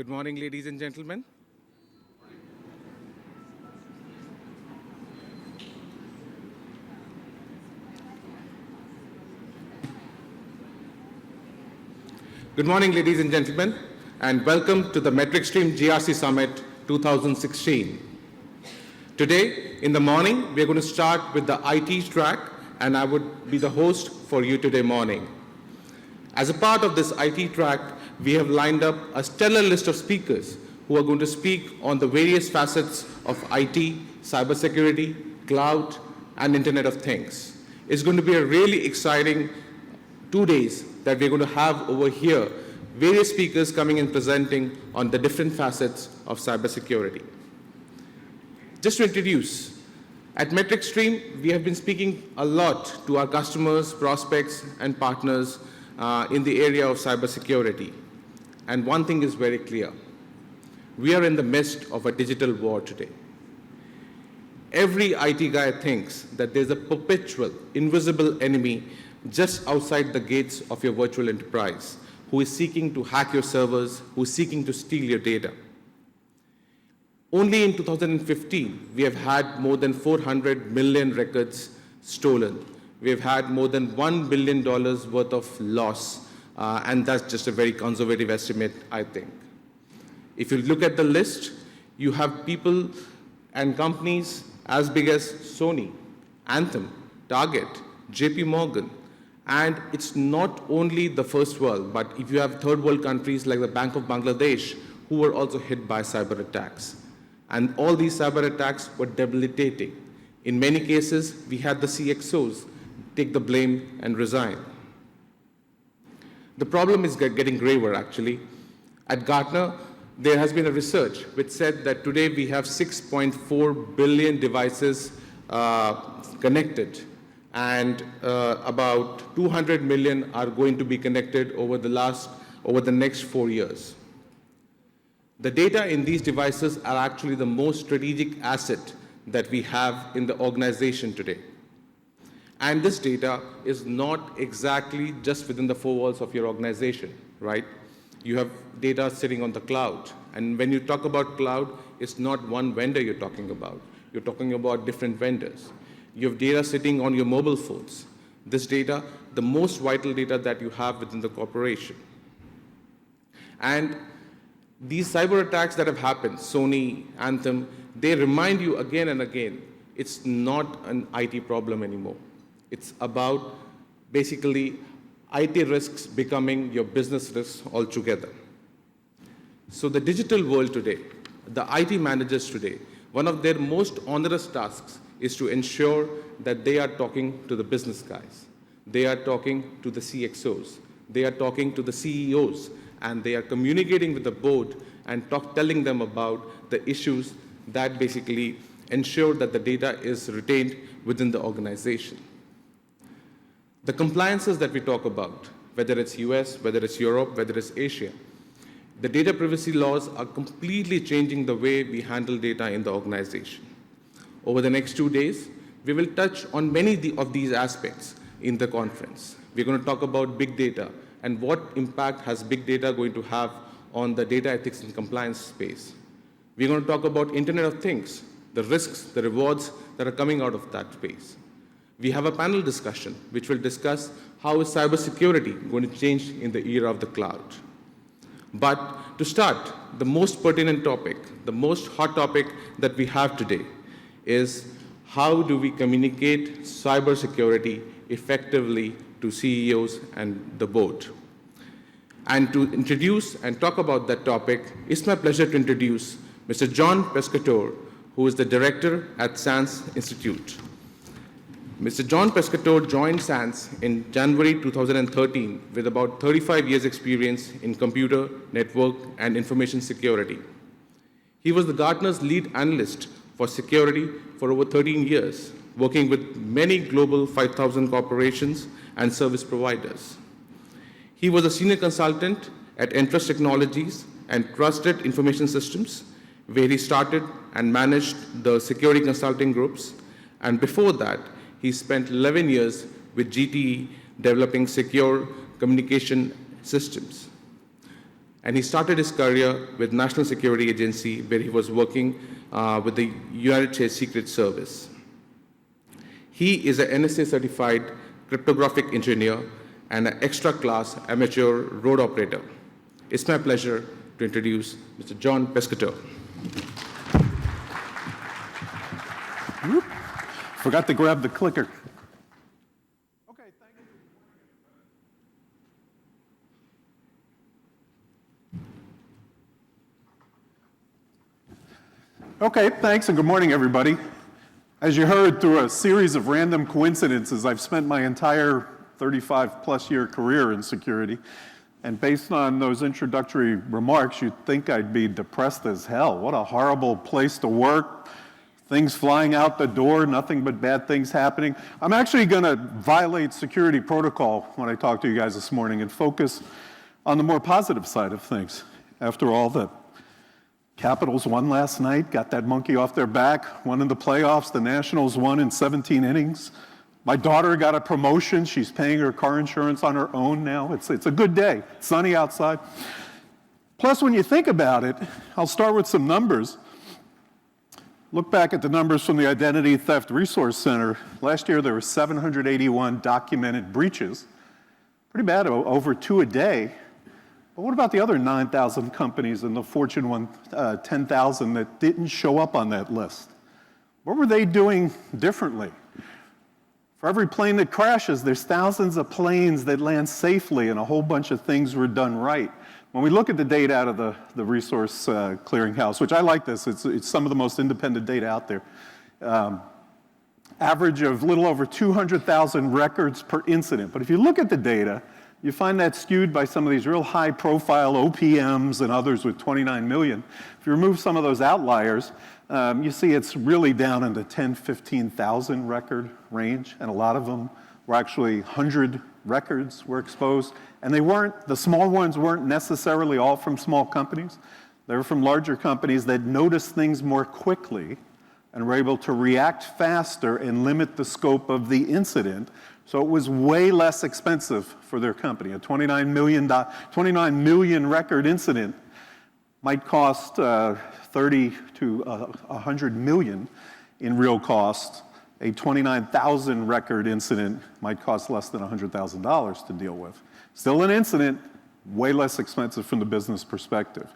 Good morning, ladies and gentlemen. Good morning, ladies and gentlemen, and welcome to the MetricStream GRC Summit 2016. Today, in the morning, we're going to start with the IT track, and I would be the host for you today morning. As a part of this IT track, we have lined up a stellar list of speakers who are going to speak on the various facets of IT, cybersecurity, cloud, and Internet of Things. It's going to be a really exciting 2 days that we're going to have over here, various speakers coming and presenting on the different facets of cybersecurity. Just to introduce, at MetricStream, we have been speaking a lot to our customers, prospects, and partners in the area of cybersecurity. And one thing is very clear. We are in the midst of a digital war today. Every IT guy thinks that there's a perpetual, invisible enemy just outside the gates of your virtual enterprise who is seeking to hack your servers, who is seeking to steal your data. Only in 2015, we have had more than 400 million records stolen. We have had more than $1 billion worth of loss, and that's just a very conservative estimate, I think. If you look at the list, you have people and companies as big as Sony, Anthem, Target, JP Morgan, and it's not only the first world, but if you have third world countries like the Bank of Bangladesh, who were also hit by cyber attacks. And all these cyber attacks were debilitating. In many cases, we had the CXOs take the blame and resign. The problem is getting graver, actually. At Gartner, there has been a research which said that today we have 6.4 billion devices connected, and about 200 million are going to be connected over the next 4 years. The data in these devices are actually the most strategic asset that we have in the organization today. And this data is not exactly just within the four walls of your organization, right? You have data sitting on the cloud. And when you talk about cloud, it's not one vendor you're talking about. You're talking about different vendors. You have data sitting on your mobile phones. This data, the most vital data that you have within the corporation. And these cyber attacks that have happened, Sony, Anthem, they remind you again and again, it's not an IT problem anymore. It's about basically IT risks becoming your business risks altogether. So the digital world today, the IT managers today, one of their most onerous tasks is to ensure that they are talking to the business guys. They are talking to the CXOs. They are talking to the CEOs. And they are communicating with the board and telling them about the issues that basically ensure that the data is retained within the organization. The compliances that we talk about, whether it's US, whether it's Europe, whether it's Asia, the data privacy laws are completely changing the way we handle data in the organization. Over the next 2 days, we will touch on many of these aspects in the conference. We're going to talk about big data and what impact has big data going to have on the data ethics and compliance space. We're going to talk about Internet of Things, the risks, the rewards that are coming out of that space. We have a panel discussion which will discuss how is cybersecurity going to change in the era of the cloud. But to start, the most pertinent topic, the most hot topic that we have today is how do we communicate cybersecurity effectively to CEOs and the board. And to introduce and talk about that topic, it's my pleasure to introduce Mr. John Pescatore, who is the director at SANS Institute. Mr. John Pescatore joined SANS in January 2013 with about 35 years' experience in computer, network, and information security. He was the Gartner's lead analyst for security for over 13 years, working with many global 5,000 corporations and service providers. He was a senior consultant at Entrust Technologies and Trusted Information Systems, where he started and managed the security consulting groups. And before that, he spent 11 years with GTE developing secure communication systems. And he started his career with National Security Agency, where he was working with the United States Secret Service. He is an NSA certified cryptographic engineer and an extra class amateur road operator. It's my pleasure to introduce Mr. John Pescator. Whoop. Forgot to grab the clicker. Okay, thank you. Okay, thanks, and good morning, everybody. As you heard, through a series of random coincidences, I've spent my entire 35-plus year career in security. And based on those introductory remarks, you'd think I'd be depressed as hell. What a horrible place to work. Things flying out the door, nothing but bad things happening. I'm actually going to violate security protocol when I talk to you guys this morning and focus on the more positive side of things. After all, the Capitals won last night, got that monkey off their back, won in the playoffs. The Nationals won in 17 innings. My daughter got a promotion. She's paying her car insurance on her own now. It's a good day. It's sunny outside. Plus, when you think about it, I'll start with some numbers. Look back at the numbers from the Identity Theft Resource Center. Last year, there were 781 documented breaches. Pretty bad, over 2 a day. But what about the other 9,000 companies in the Fortune 10,000 that didn't show up on that list? What were they doing differently? For every plane that crashes, there's thousands of planes that land safely, and a whole bunch of things were done right. When we look at the data out of the resource clearinghouse, which I like this, it's some of the most independent data out there, average of little over 200,000 records per incident. But if you look at the data, you find that skewed by some of these real high-profile OPMs and others with 29 million. If you remove some of those outliers, you see it's really down in the 10, 15,000 record range, and a lot of them were actually 100 records were exposed. And the small ones weren't necessarily all from small companies. They were from larger companies that noticed things more quickly and were able to react faster and limit the scope of the incident. So it was way less expensive for their company. A 29 million record incident might cost 30 to 100 million in real cost. A 29,000 record incident might cost less than $100,000 to deal with. Still an incident, way less expensive from the business perspective.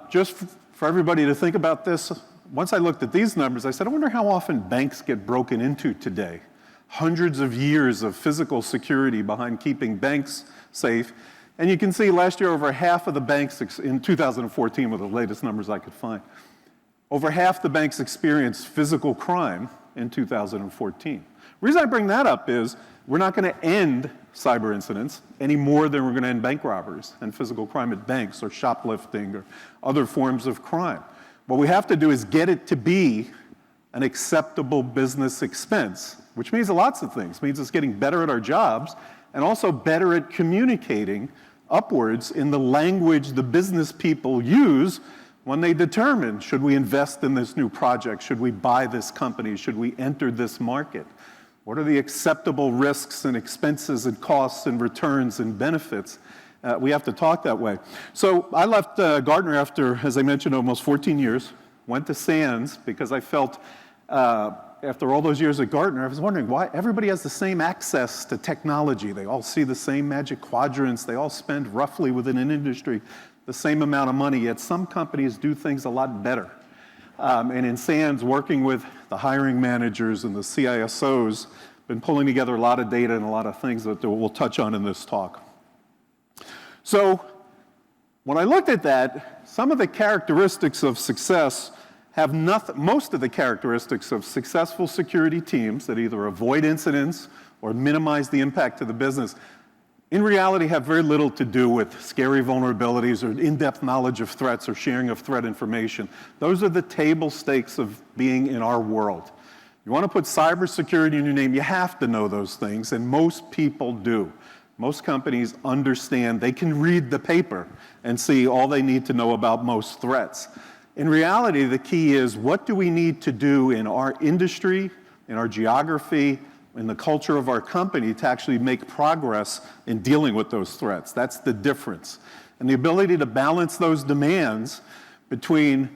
Just for everybody to think about this, once I looked at these numbers, I said, I wonder how often banks get broken into today. Hundreds of years of physical security behind keeping banks safe. And you can see last year over half of the banks, in 2014 were the latest numbers I could find, over half the banks experienced physical crime in 2014. The reason I bring that up is we're not going to end cyber incidents any more than we're going to end bank robberies and physical crime at banks or shoplifting or other forms of crime. What we have to do is get it to be an acceptable business expense, which means lots of things. It means it's getting better at our jobs and also better at communicating upwards in the language the business people use when they determine, should we invest in this new project? Should we buy this company? Should we enter this market? What are the acceptable risks and expenses and costs and returns and benefits? We have to talk that way. So I left Gartner after, as I mentioned, almost 14 years, went to SANS because I felt after all those years at Gartner, I was wondering why everybody has the same access to technology. They all see the same magic quadrants. They all spend roughly within an industry the same amount of money, yet some companies do things a lot better. And in SANS, working with the hiring managers and the CISOs, been pulling together a lot of data and a lot of things that we'll touch on in this talk. So when I looked at that, some of the characteristics of success have most of the characteristics of successful security teams that either avoid incidents or minimize the impact to the business, in reality have very little to do with scary vulnerabilities or in-depth knowledge of threats or sharing of threat information. Those are the table stakes of being in our world. You want to put cybersecurity in your name, you have to know those things, and most people do. Most companies understand, they can read the paper and see all they need to know about most threats. In reality, the key is, what do we need to do in our industry, in our geography, in the culture of our company to actually make progress in dealing with those threats? That's the difference. And the ability to balance those demands between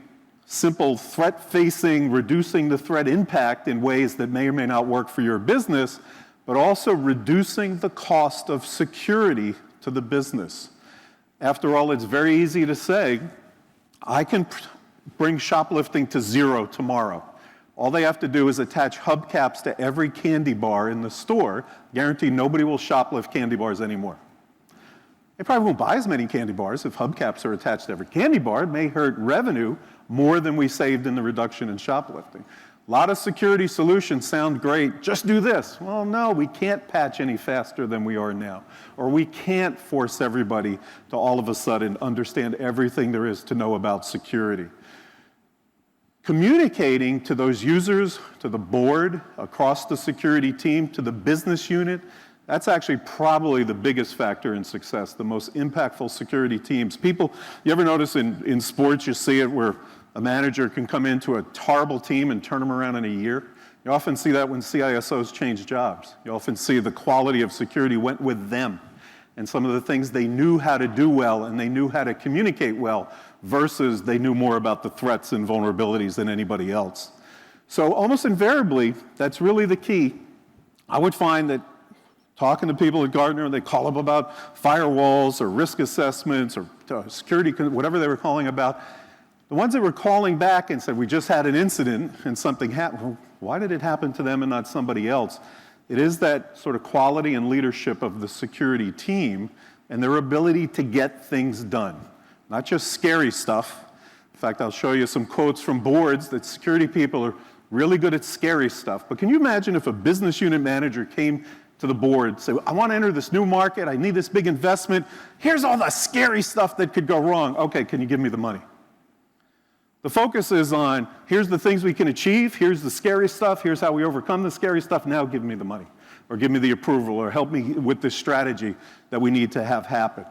simple threat-facing, reducing the threat impact in ways that may or may not work for your business, but also reducing the cost of security to the business. After all, it's very easy to say, I can bring shoplifting to zero tomorrow. All they have to do is attach hubcaps to every candy bar in the store. Guarantee nobody will shoplift candy bars anymore. They probably won't buy as many candy bars if hubcaps are attached to every candy bar. It may hurt revenue more than we saved in the reduction in shoplifting. A lot of security solutions sound great. Just do this. Well, no, we can't patch any faster than we are now. Or we can't force everybody to all of a sudden understand everything there is to know about security. Communicating to those users, to the board, across the security team, to the business unit, that's actually probably the biggest factor in success, the most impactful security teams. People, you ever notice in sports, you see it where a manager can come into a horrible team and turn them around in a year? You often see that when CISOs change jobs. You often see the quality of security went with them and some of the things they knew how to do well and they knew how to communicate well versus they knew more about the threats and vulnerabilities than anybody else. So almost invariably, that's really the key. I would find that talking to people at Gartner, they call up about firewalls or risk assessments or security, whatever they were calling about. The ones that were calling back and said, we just had an incident and something happened, well, why did it happen to them and not somebody else? It is that sort of quality and leadership of the security team and their ability to get things done, not just scary stuff. In fact, I'll show you some quotes from boards that security people are really good at scary stuff. But can you imagine if a business unit manager came to the board, say, I want to enter this new market, I need this big investment, here's all the scary stuff that could go wrong. Okay, can you give me the money? The focus is on, here's the things we can achieve, here's the scary stuff, here's how we overcome the scary stuff, now give me the money, or give me the approval, or help me with this strategy that we need to have happen.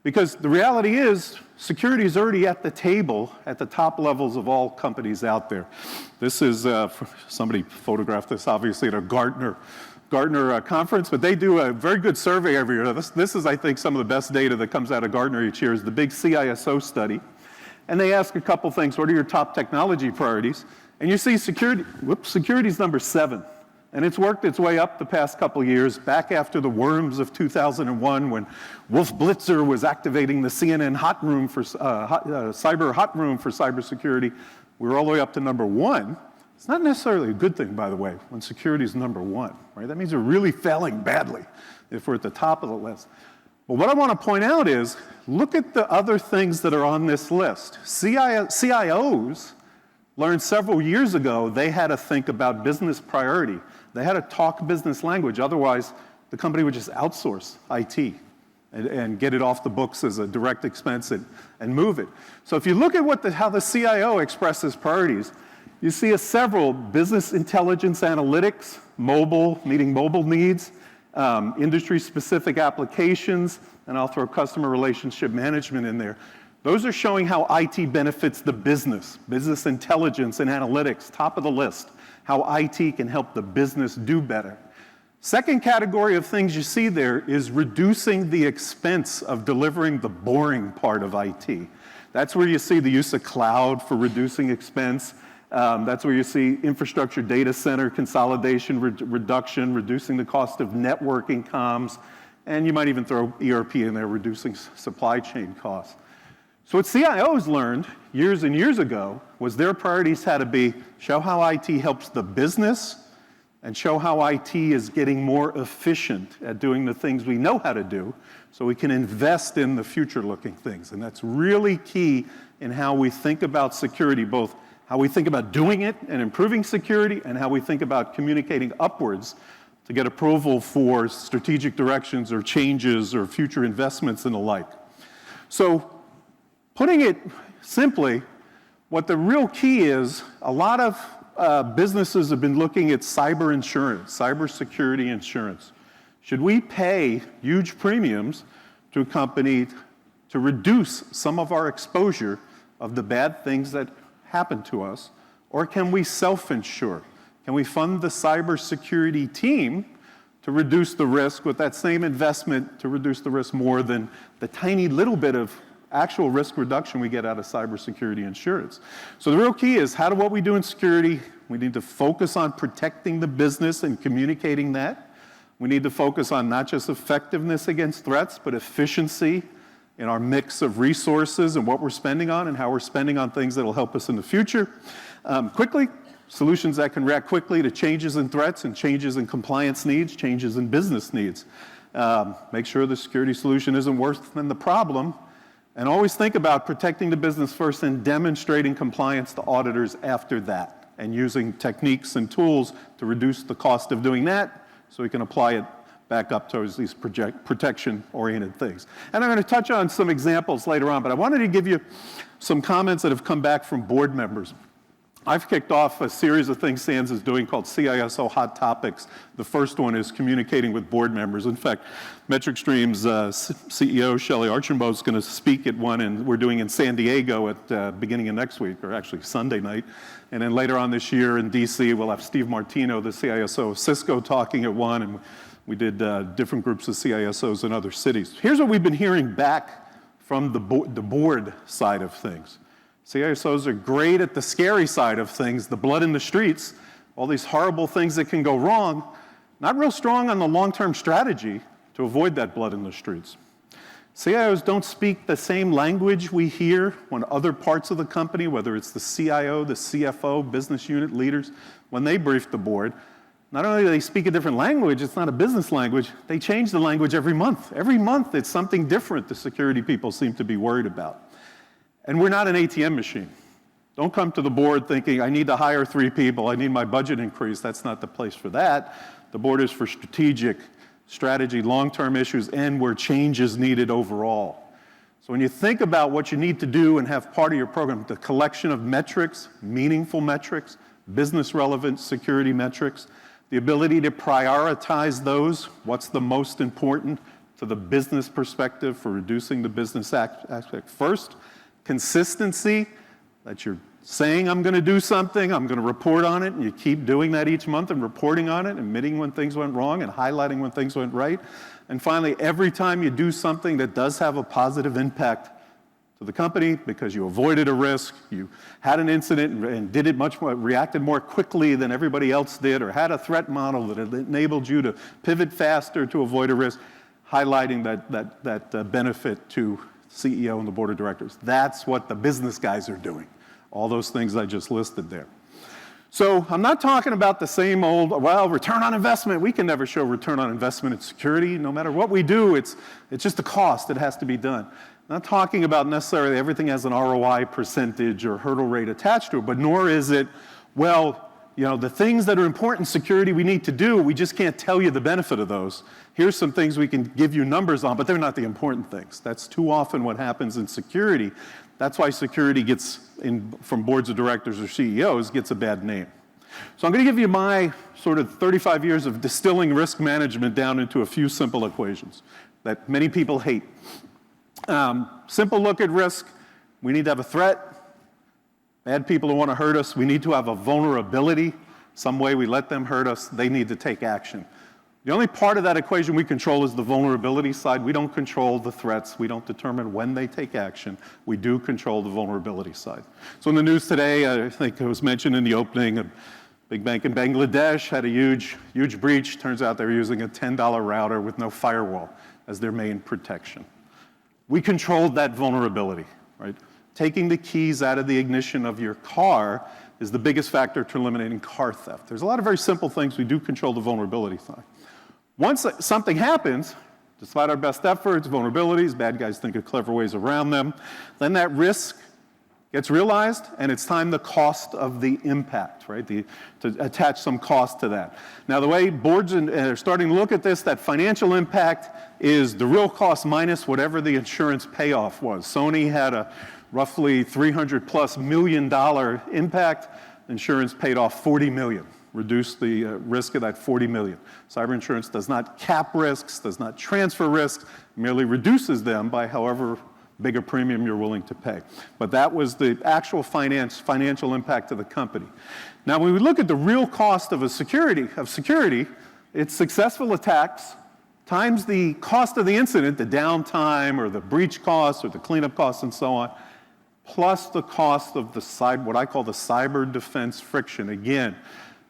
Because the reality is, security is already at the table at the top levels of all companies out there. This is, somebody photographed this obviously at a Gartner conference, but they do a very good survey every year. This is, I think, some of the best data that comes out of Gartner each year is the big CISO study. And they ask a couple things. What are your top technology priorities? And you see security's number 7. And it's worked its way up the past couple years, back after the worms of 2001 when Wolf Blitzer was activating the CNN hot room for cyber hot room for cybersecurity. We were all the way up to number 1. It's not necessarily a good thing, by the way, when security is number 1, right? That means we're really failing badly if we're at the top of the list. But what I want to point out is, look at the other things that are on this list. CIOs learned several years ago they had to think about business priority. They had to talk business language. Otherwise, the company would just outsource IT and get it off the books as a direct expense and move it. So if you look at how the CIO expresses priorities, you see several business intelligence analytics, mobile, meeting mobile needs, industry-specific applications, and I'll throw customer relationship management in there. Those are showing how IT benefits the business intelligence and analytics, top of the list, how IT can help the business do better. Second category of things you see there is reducing the expense of delivering the boring part of IT. That's where you see the use of cloud for reducing expense. That's where you see infrastructure data center consolidation, reduction, reducing the cost of networking comms, and you might even throw ERP in there, reducing supply chain costs. So what CIOs learned years and years ago was their priorities had to be show how IT helps the business and show how IT is getting more efficient at doing the things we know how to do so we can invest in the future-looking things. And that's really key in how we think about security, both how we think about doing it and improving security, and how we think about communicating upwards to get approval for strategic directions or changes or future investments and the like. So putting it simply, what the real key is, a lot of businesses have been looking at cyber insurance, cybersecurity insurance. Should we pay huge premiums to a company to reduce some of our exposure of the bad things that happen to us, or can we self-insure? Can we fund the cybersecurity team to reduce the risk with that same investment to reduce the risk more than the tiny little bit of actual risk reduction we get out of cybersecurity insurance. So the real key is what we do in security, we need to focus on protecting the business and communicating that. We need to focus on not just effectiveness against threats, but efficiency in our mix of resources and what we're spending on and how we're spending on things that will help us in the future. Quickly, solutions that can react quickly to changes in threats and changes in compliance needs, changes in business needs. Make sure the security solution isn't worse than the problem. And always think about protecting the business first and demonstrating compliance to auditors after that, and using techniques and tools to reduce the cost of doing that so we can apply it back up towards these protection-oriented things. And I'm going to touch on some examples later on, but I wanted to give you some comments that have come back from board members. I've kicked off a series of things SANS is doing called CISO Hot Topics. The first one is communicating with board members. In fact, MetricStream's CEO, Shelley Archambault, is going to speak at one, and we're doing in San Diego at beginning of next week, or actually Sunday night. And then later on this year in DC, we'll have Steve Martino, the CISO of Cisco, talking at one, and we did different groups of CISOs in other cities. Here's what we've been hearing back from the board side of things. CISOs are great at the scary side of things, the blood in the streets, all these horrible things that can go wrong, not real strong on the long-term strategy to avoid that blood in the streets. CIOs don't speak the same language we hear when other parts of the company, whether it's the CIO, the CFO, business unit leaders, when they brief the board. Not only do they speak a different language, it's not a business language, they change the language every month. Every month it's something different the security people seem to be worried about. And we're not an ATM machine. Don't come to the board thinking, I need to hire 3 people, I need my budget increased. That's not the place for that. The board is for strategy, long-term issues, and where change is needed overall. So when you think about what you need to do and have part of your program, the collection of metrics, meaningful metrics, business-relevant security metrics, the ability to prioritize those, what's the most important to the business perspective for reducing the business aspect first, consistency, that you're saying I'm going to do something, I'm going to report on it, and you keep doing that each month and reporting on it, admitting when things went wrong and highlighting when things went right. And finally, every time you do something that does have a positive impact to the company because you avoided a risk, you had an incident and did it much more, reacted more quickly than everybody else did, or had a threat model that enabled you to pivot faster to avoid a risk, highlighting that benefit to CEO and the board of directors. That's what the business guys are doing. All those things I just listed there. So I'm not talking about the same old, well, return on investment. We can never show return on investment in security. No matter what we do, it's just a cost that has to be done. I'm not talking about necessarily everything has an ROI percentage or hurdle rate attached to it, but nor is it, well, you know, the things that are important in security we need to do, we just can't tell you the benefit of those. Here's some things we can give you numbers on, but they're not the important things. That's too often what happens in security. That's why security gets, from boards of directors or CEOs, gets a bad name. So I'm going to give you my sort of 35 years of distilling risk management down into a few simple equations that many people hate. Simple look at risk. We need to have a threat. Bad people who want to hurt us, we need to have a vulnerability. Some way we let them hurt us, they need to take action. The only part of that equation we control is the vulnerability side. We don't control the threats. We don't determine when they take action. We do control the vulnerability side. So in the news today, I think it was mentioned in the opening, a big bank in Bangladesh had a huge breach. Turns out they were using a $10 router with no firewall as their main protection. We controlled that vulnerability, right? Taking the keys out of the ignition of your car is the biggest factor to eliminating car theft. There's a lot of very simple things we do control the vulnerability side. Once something happens, despite our best efforts, vulnerabilities, bad guys think of clever ways around them, then that risk gets realized, and it's time the cost of the impact, right? To attach some cost to that. Now, the way boards are starting to look at this, that financial impact is the real cost minus whatever the insurance payoff was. Sony had a roughly $300+ million impact. Insurance paid off $40 million, reduced the risk of that $40 million. Cyber insurance does not cap risks, does not transfer risks, merely reduces them by however big a premium you're willing to pay. But that was the actual financial impact of the company. Now, when we look at the real cost of security, It's successful attacks times the cost of the incident, the downtime or the breach costs or the cleanup costs and so on, plus the cost of what I call the cyber defense friction. Again,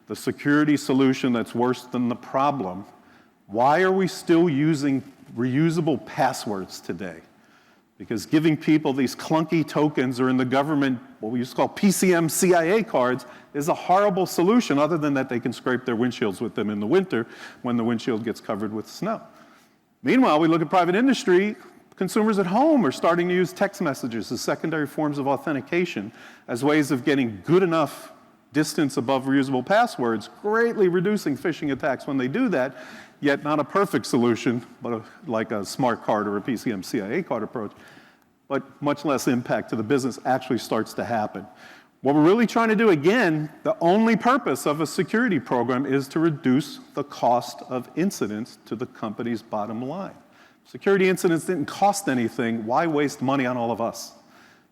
the security solution that's worse than the problem. Why are we still using reusable passwords today? Because giving people these clunky tokens or in the government, what we used to call PCM CIA cards, is a horrible solution other than that they can scrape their windshields with them in the winter when the windshield gets covered with snow. Meanwhile, we look at private industry, consumers at home are starting to use text messages as secondary forms of authentication as ways of getting good enough distance above reusable passwords, greatly reducing phishing attacks when they do that, yet not a perfect solution, but like a smart card or a PCM CIA card approach, but much less impact to the business actually starts to happen. What we're really trying to do, again, the only purpose of a security program is to reduce the cost of incidents to the company's bottom line. Security incidents didn't cost anything. Why waste money on all of us?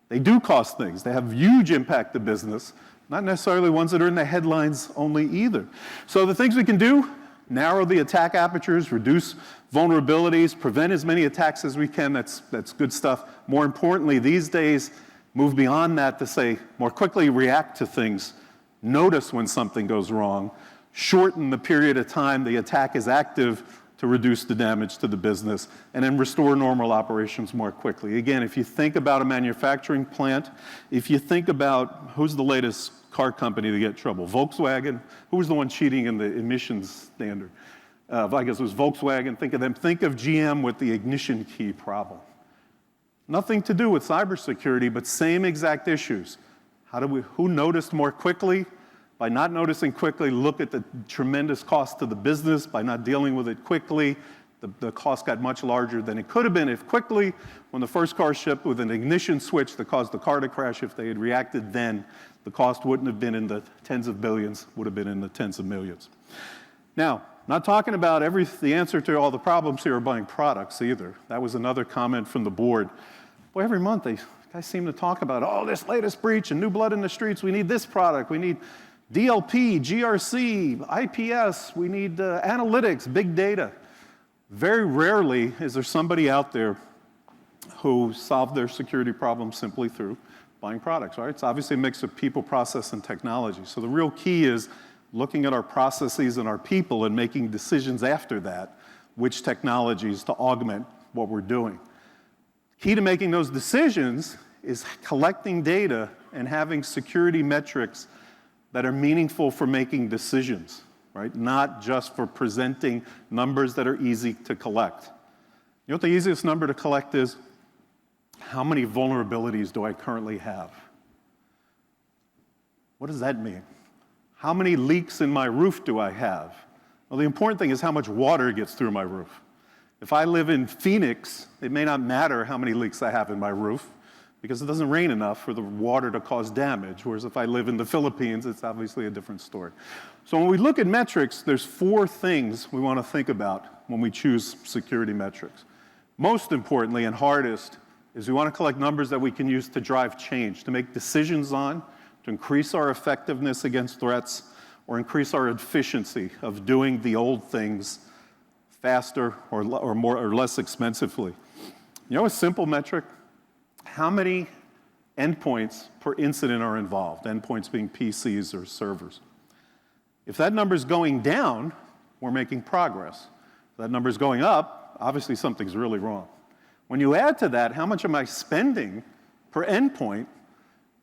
They do cost things. They have huge impact to business, not necessarily ones that are in the headlines only either. So the things we can do, narrow the attack apertures, reduce vulnerabilities, prevent as many attacks as we can, that's good stuff. More importantly, these days, move beyond that to say, more quickly react to things, notice when something goes wrong, shorten the period of time the attack is active to reduce the damage to the business, and then restore normal operations more quickly. Again, if you think about a manufacturing plant, if you think about who's the latest car company to get in trouble, Volkswagen, who was the one cheating in the emissions standard? I guess it was Volkswagen, think of them. Think of GM with the ignition key problem. Nothing to do with cybersecurity, but same exact issues. Who noticed more quickly? By not noticing quickly, look at the tremendous cost to the business. By not dealing with it quickly, the cost got much larger than it could have been if quickly, when the first car shipped with an ignition switch that caused the car to crash, if they had reacted then, the cost wouldn't have been in the tens of billions, would have been in the tens of millions. Now, not talking about the answer to all the problems here are buying products either. That was another comment from the board. Boy, every month they guys seem to talk about, oh, this latest breach and new blood in the streets, we need this product, we need DLP, GRC, IPS, we need analytics, big data. Very rarely is there somebody out there who solved their security problem simply through buying products, right? It's obviously a mix of people, process, and technology. So the real key is looking at our processes and our people and making decisions after that, which technologies to augment what we're doing. Key to making those decisions is collecting data and having security metrics that are meaningful for making decisions, right? Not just for presenting numbers that are easy to collect. You know what the easiest number to collect is? How many vulnerabilities do I currently have? What does that mean? How many leaks in my roof do I have? Well, the important thing is how much water gets through my roof. If I live in Phoenix, it may not matter how many leaks I have in my roof because it doesn't rain enough for the water to cause damage, whereas if I live in the Philippines, it's obviously a different story. So when we look at metrics, there's 4 things we want to think about when we choose security metrics. Most importantly and hardest is we want to collect numbers that we can use to drive change, to make decisions on, to increase our effectiveness against threats, or increase our efficiency of doing the old things faster or less expensively. You know a simple metric? How many endpoints per incident are involved? Endpoints being PCs or servers. If that number's going down, we're making progress. If that number's going up, obviously something's really wrong. When you add to that, how much am I spending per endpoint?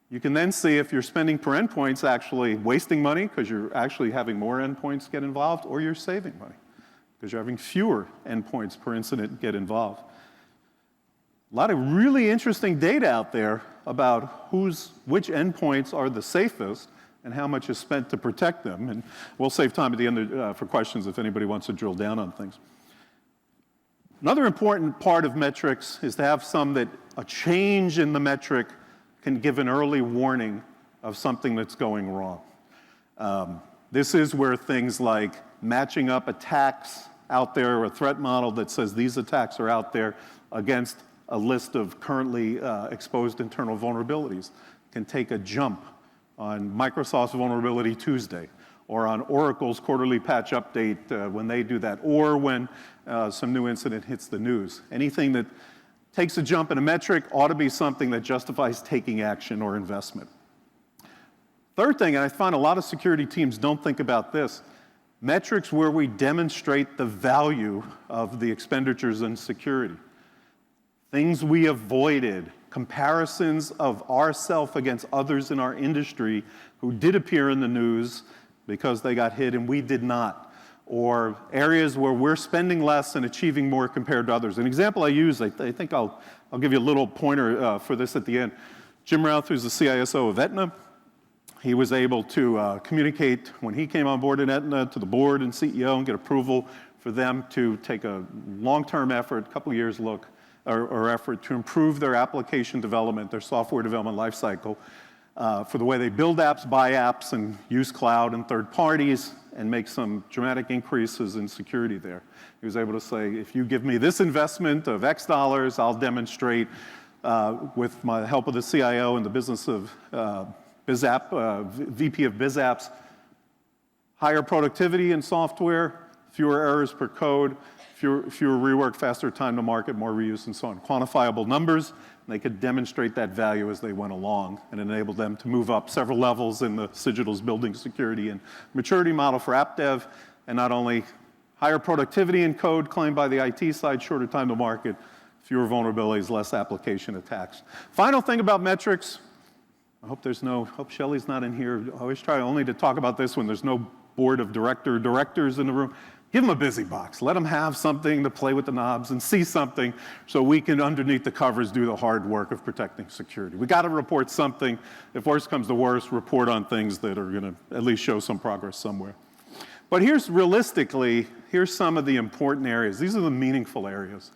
You can then see if you're spending per endpoint's actually wasting money because you're actually having more endpoints get involved, or you're saving money because you're having fewer endpoints per incident get involved. A lot of really interesting data out there about which endpoints are the safest and how much is spent to protect them. And we'll save time at the end for questions if anybody wants to drill down on things. Another important part of metrics is to have a change in the metric can give an early warning of something that's going wrong. This is where things like matching up attacks out there, or a threat model that says these attacks are out there against a list of currently exposed internal vulnerabilities can take a jump on Microsoft's Vulnerability Tuesday, or on Oracle's quarterly patch update when they do that, or when some new incident hits the news. Anything that takes a jump in a metric ought to be something that justifies taking action or investment. Third thing, and I find a lot of security teams don't think about this, metrics where we demonstrate the value of the expenditures in security. Things we avoided, comparisons of ourselves against others in our industry who did appear in the news because they got hit and we did not, or areas where we're spending less and achieving more compared to others. An example I use, I think I'll give you a little pointer for this at the end. Jim Routh, who's the CISO of Aetna, he was able to communicate when he came on board at Aetna to the board and CEO and get approval for them to take a long-term effort, a couple of years look, or effort to improve their application development, their software development lifecycle, for the way they build apps, buy apps, and use cloud and third parties, and make some dramatic increases in security there. He was able to say, if you give me this investment of X dollars, I'll demonstrate with my help of the CIO and the business of VP of BizApps, higher productivity in software, fewer errors per code, fewer rework, faster time to market, more reuse, and so on. Quantifiable numbers, and they could demonstrate that value as they went along and enable them to move up several levels in the Cigital's building security and maturity model for app dev, and not only higher productivity in code claimed by the IT side, shorter time to market, fewer vulnerabilities, less application attacks. Final thing about metrics, I hope Shelley's not in here. I always try only to talk about this when there's no board of directors in the room. Give them a busy box. Let them have something to play with the knobs and see something so we can, underneath the covers, do the hard work of protecting security. We got to report something. If worse comes to worse, report on things that are going to at least show some progress somewhere. But here's some of the important areas. These are the meaningful areas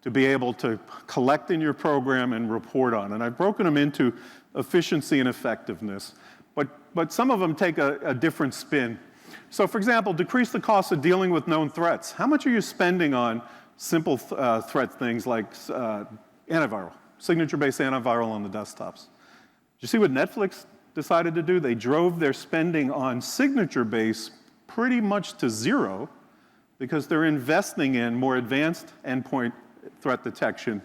to be able to collect in your program and report on. And I've broken them into efficiency and effectiveness. But some of them take a different spin. So for example, decrease the cost of dealing with known threats. How much are you spending on simple threat things like antiviral, signature-based antiviral on the desktops? Did you see what Netflix decided to do? They drove their spending on signature-based pretty much to zero because they're investing in more advanced endpoint threat detection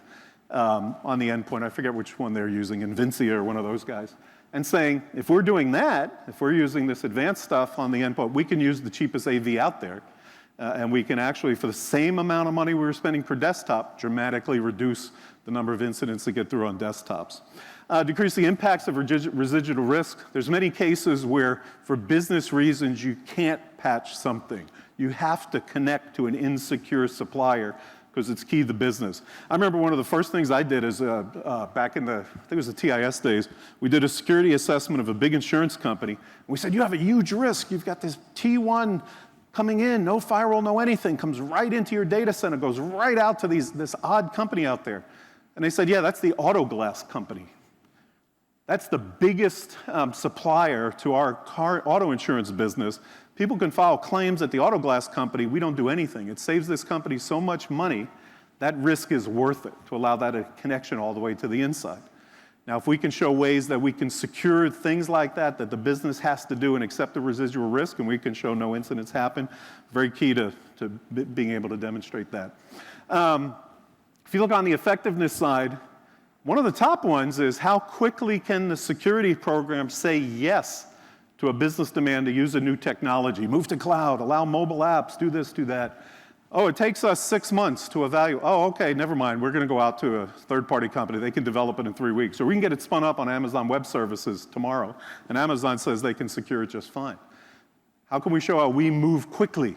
on the endpoint. I forget which one they're using, Invincia or one of those guys. And saying, if we're doing that, if we're using this advanced stuff on the endpoint, we can use the cheapest AV out there. And we can actually, for the same amount of money we were spending per desktop, dramatically reduce the number of incidents that get through on desktops. Decrease the impacts of residual risk. There's many cases where, for business reasons, you can't patch something. You have to connect to an insecure supplier because it's key to the business. I remember one of the first things I did is back in the, I think it was the TIS days, we did a security assessment of a big insurance company. And we said, you have a huge risk. You've got this T1 coming in, no firewall, no anything, comes right into your data center, goes right out to this odd company out there. And they said, yeah, that's the auto glass company. That's the biggest supplier to our car auto insurance business. People can file claims at the auto glass company. We don't do anything. It saves this company so much money, that risk is worth it to allow that connection all the way to the inside. Now, if we can show ways that we can secure things like that the business has to do and accept the residual risk, and we can show no incidents happen, very key to being able to demonstrate that. If you look on the effectiveness side, one of the top ones is how quickly can the security program say yes to a business demand to use a new technology, move to cloud, allow mobile apps, do this, do that. Oh, it takes us 6 months to evaluate. Oh, okay, never mind. We're going to go out to a third-party company. They can develop it in 3 weeks. Or we can get it spun up on Amazon Web Services tomorrow, and Amazon says they can secure it just fine. How can we show how we move quickly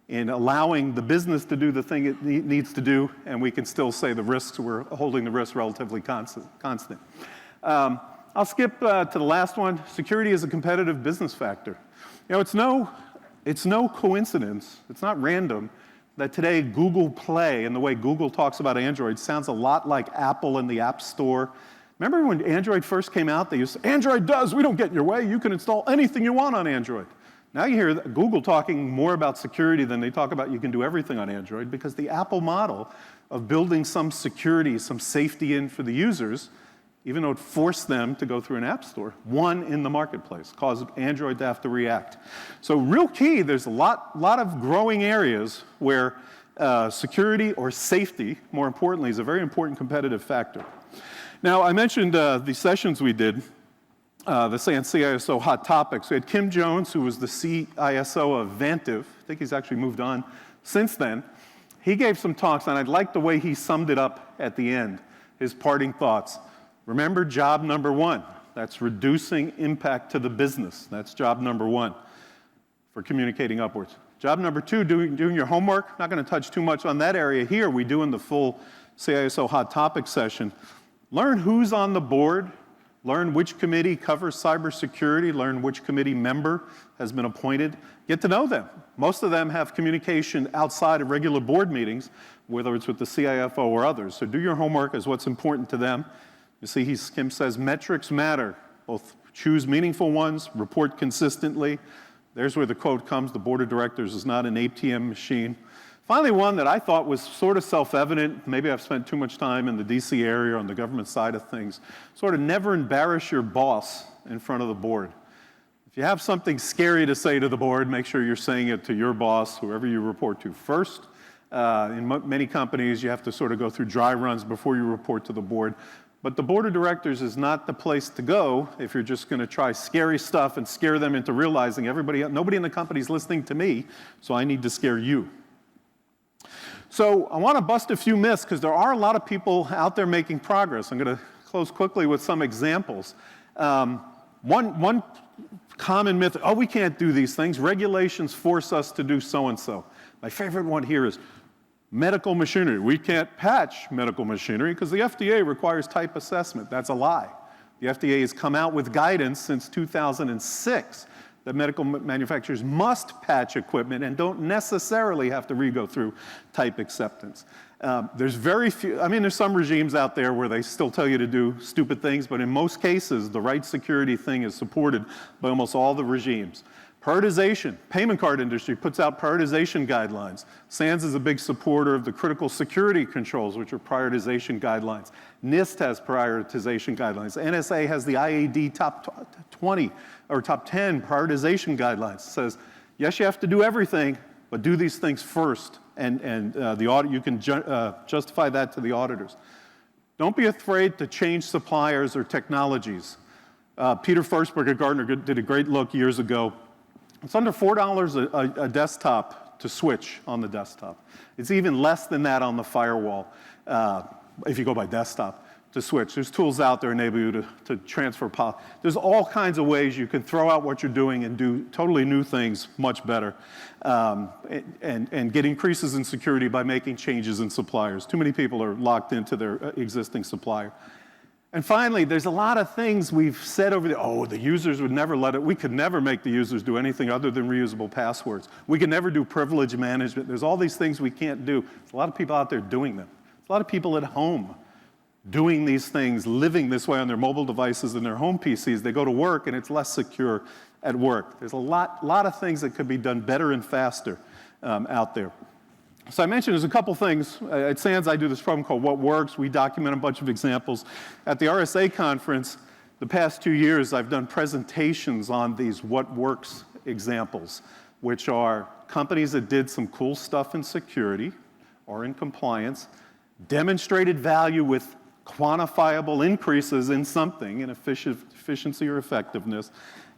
in allowing the business to do the thing it needs to do, and we can still say the risks, we're holding the risks relatively constant. I'll skip to the last one. Security is a competitive business factor. You know, it's no coincidence, it's not random, that today Google Play and the way Google talks about Android sounds a lot like Apple in the App Store. Remember when Android first came out, they used to say, Android does, we don't get in your way, you can install anything you want on Android. Now you hear Google talking more about security than they talk about you can do everything on Android, because the Apple model of building some security, some safety in for the users even though it forced them to go through an app store. One in the marketplace, caused Android to have to react. So real key, there's a lot of growing areas where security or safety, more importantly, is a very important competitive factor. Now, I mentioned the sessions we did, the CISO Hot Topics. We had Kim Jones, who was the CISO of Vantiv. I think he's actually moved on since then. He gave some talks, and I liked the way he summed it up at the end, his parting thoughts. Remember job number one. That's reducing impact to the business. That's job number one for communicating upwards. Job number two, doing your homework. Not going to touch too much on that area here. We do in the full CISO Hot Topics session. Learn who's on the board. Learn which committee covers cybersecurity. Learn which committee member has been appointed. Get to know them. Most of them have communication outside of regular board meetings, whether it's with the CIFO or others. So do your homework as what's important to them. You see, Kim says metrics matter. Both choose meaningful ones, report consistently. There's where the quote comes, the board of directors is not an ATM machine. Finally, one that I thought was sort of self-evident, maybe I've spent too much time in the DC area on the government side of things, sort of never embarrass your boss in front of the board. If you have something scary to say to the board, make sure you're saying it to your boss, whoever you report to first. In many companies, you have to sort of go through dry runs before you report to the board. But the board of directors is not the place to go if you're just going to try scary stuff and scare them into realizing nobody in the company is listening to me, so I need to scare you. So I want to bust a few myths because there are a lot of people out there making progress. I'm going to close quickly with some examples. One common myth, oh, we can't do these things. Regulations force us to do so-and-so. My favorite one here is medical machinery. We can't patch medical machinery because the FDA requires type assessment. That's a lie. The FDA has come out with guidance since 2006 that medical manufacturers must patch equipment and don't necessarily have to go through type acceptance. There's very few, there's some regimes out there where they still tell you to do stupid things, but in most cases, the right security thing is supported by almost all the regimes. Prioritization. Payment card industry puts out prioritization guidelines. SANS is a big supporter of the critical security controls, which are prioritization guidelines. NIST has prioritization guidelines. NSA has the IAD top 20 or top 10 prioritization guidelines. It says, yes, you have to do everything, but do these things first. And the audit, you can justify that to the auditors. Don't be afraid to change suppliers or technologies. Peter Forsberg at Gartner did a great look years ago. It's under $4 a desktop to switch on the desktop. It's even less than that on the firewall if you go by desktop to switch. There's tools out there enable you to transfer power. There's all kinds of ways you can throw out what you're doing and do totally new things much better and get increases in security by making changes in suppliers. Too many people are locked into their existing supplier. And finally, there's a lot of things we've said over the users would never let it. We could never make the users do anything other than reusable passwords. We can never do privilege management. There's all these things we can't do. There's a lot of people out there doing them. There's a lot of people at home doing these things, living this way on their mobile devices and their home PCs. They go to work and it's less secure at work. There's a lot of things that could be done better and faster out there. So I mentioned there's a couple things. At SANS, I do this program called What Works. We document a bunch of examples. At the RSA conference, the past 2 years, I've done presentations on these What Works examples, which are companies that did some cool stuff in security or in compliance, demonstrated value with quantifiable increases in something, in efficiency or effectiveness,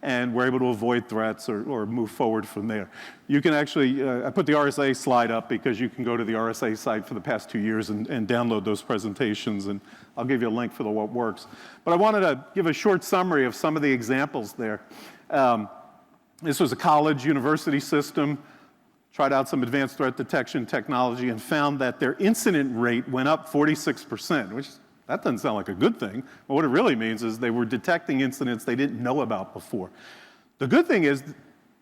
and we're able to avoid threats or move forward from there. You can actually, I put the RSA slide up because you can go to the RSA site for the past 2 years and download those presentations, and I'll give you a link for the What Works. But I wanted to give a short summary of some of the examples there. This was a college university system, tried out some advanced threat detection technology and found that their incident rate went up 46%, which that doesn't sound like a good thing, but what it really means is they were detecting incidents they didn't know about before. The good thing is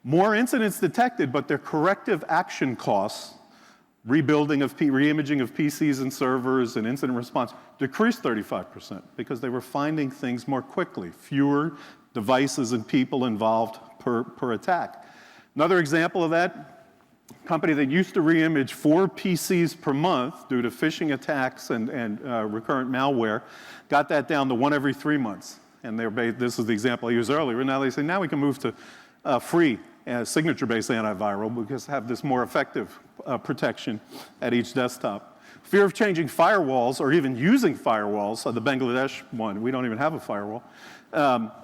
more incidents detected, but their corrective action costs, reimaging of PCs and servers and incident response, decreased 35% because they were finding things more quickly, fewer devices and people involved per attack. Another example of that, company that used to reimage 4 PCs per month due to phishing attacks and recurrent malware, got that down to 1 every 3 months. And this is the example I used earlier. Now they say, now we can move to free signature-based antiviral because have this more effective protection at each desktop. Fear of changing firewalls or even using firewalls, the Bangladesh one, we don't even have a firewall,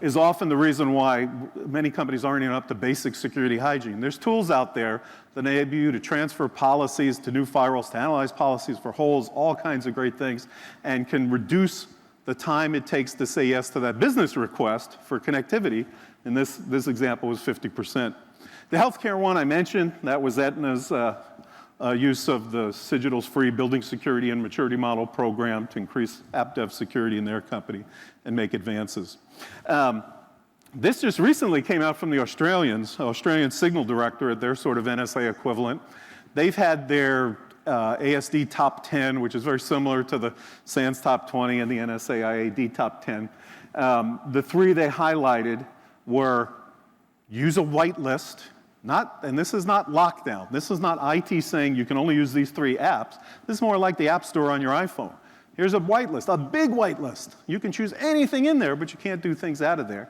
is often the reason why many companies aren't even up to basic security hygiene. There's tools out there that enable you to transfer policies to new firewalls, to analyze policies for holes, all kinds of great things, and can reduce the time it takes to say yes to that business request for connectivity. And this example was 50%. The healthcare one I mentioned, that was Aetna's use of the Cigital's free building security and maturity model program to increase app dev security in their company and make advances. This just recently came out from the Australian signal director at their sort of NSA equivalent. They've had their ASD top 10, which is very similar to the SANS top 20 and the NSA IAD top 10. The 3 they highlighted were use a whitelist, and this is not lockdown. This is not IT saying you can only use these 3 apps. This is more like the App Store on your iPhone. Here's a whitelist, a big whitelist. You can choose anything in there, but you can't do things out of there.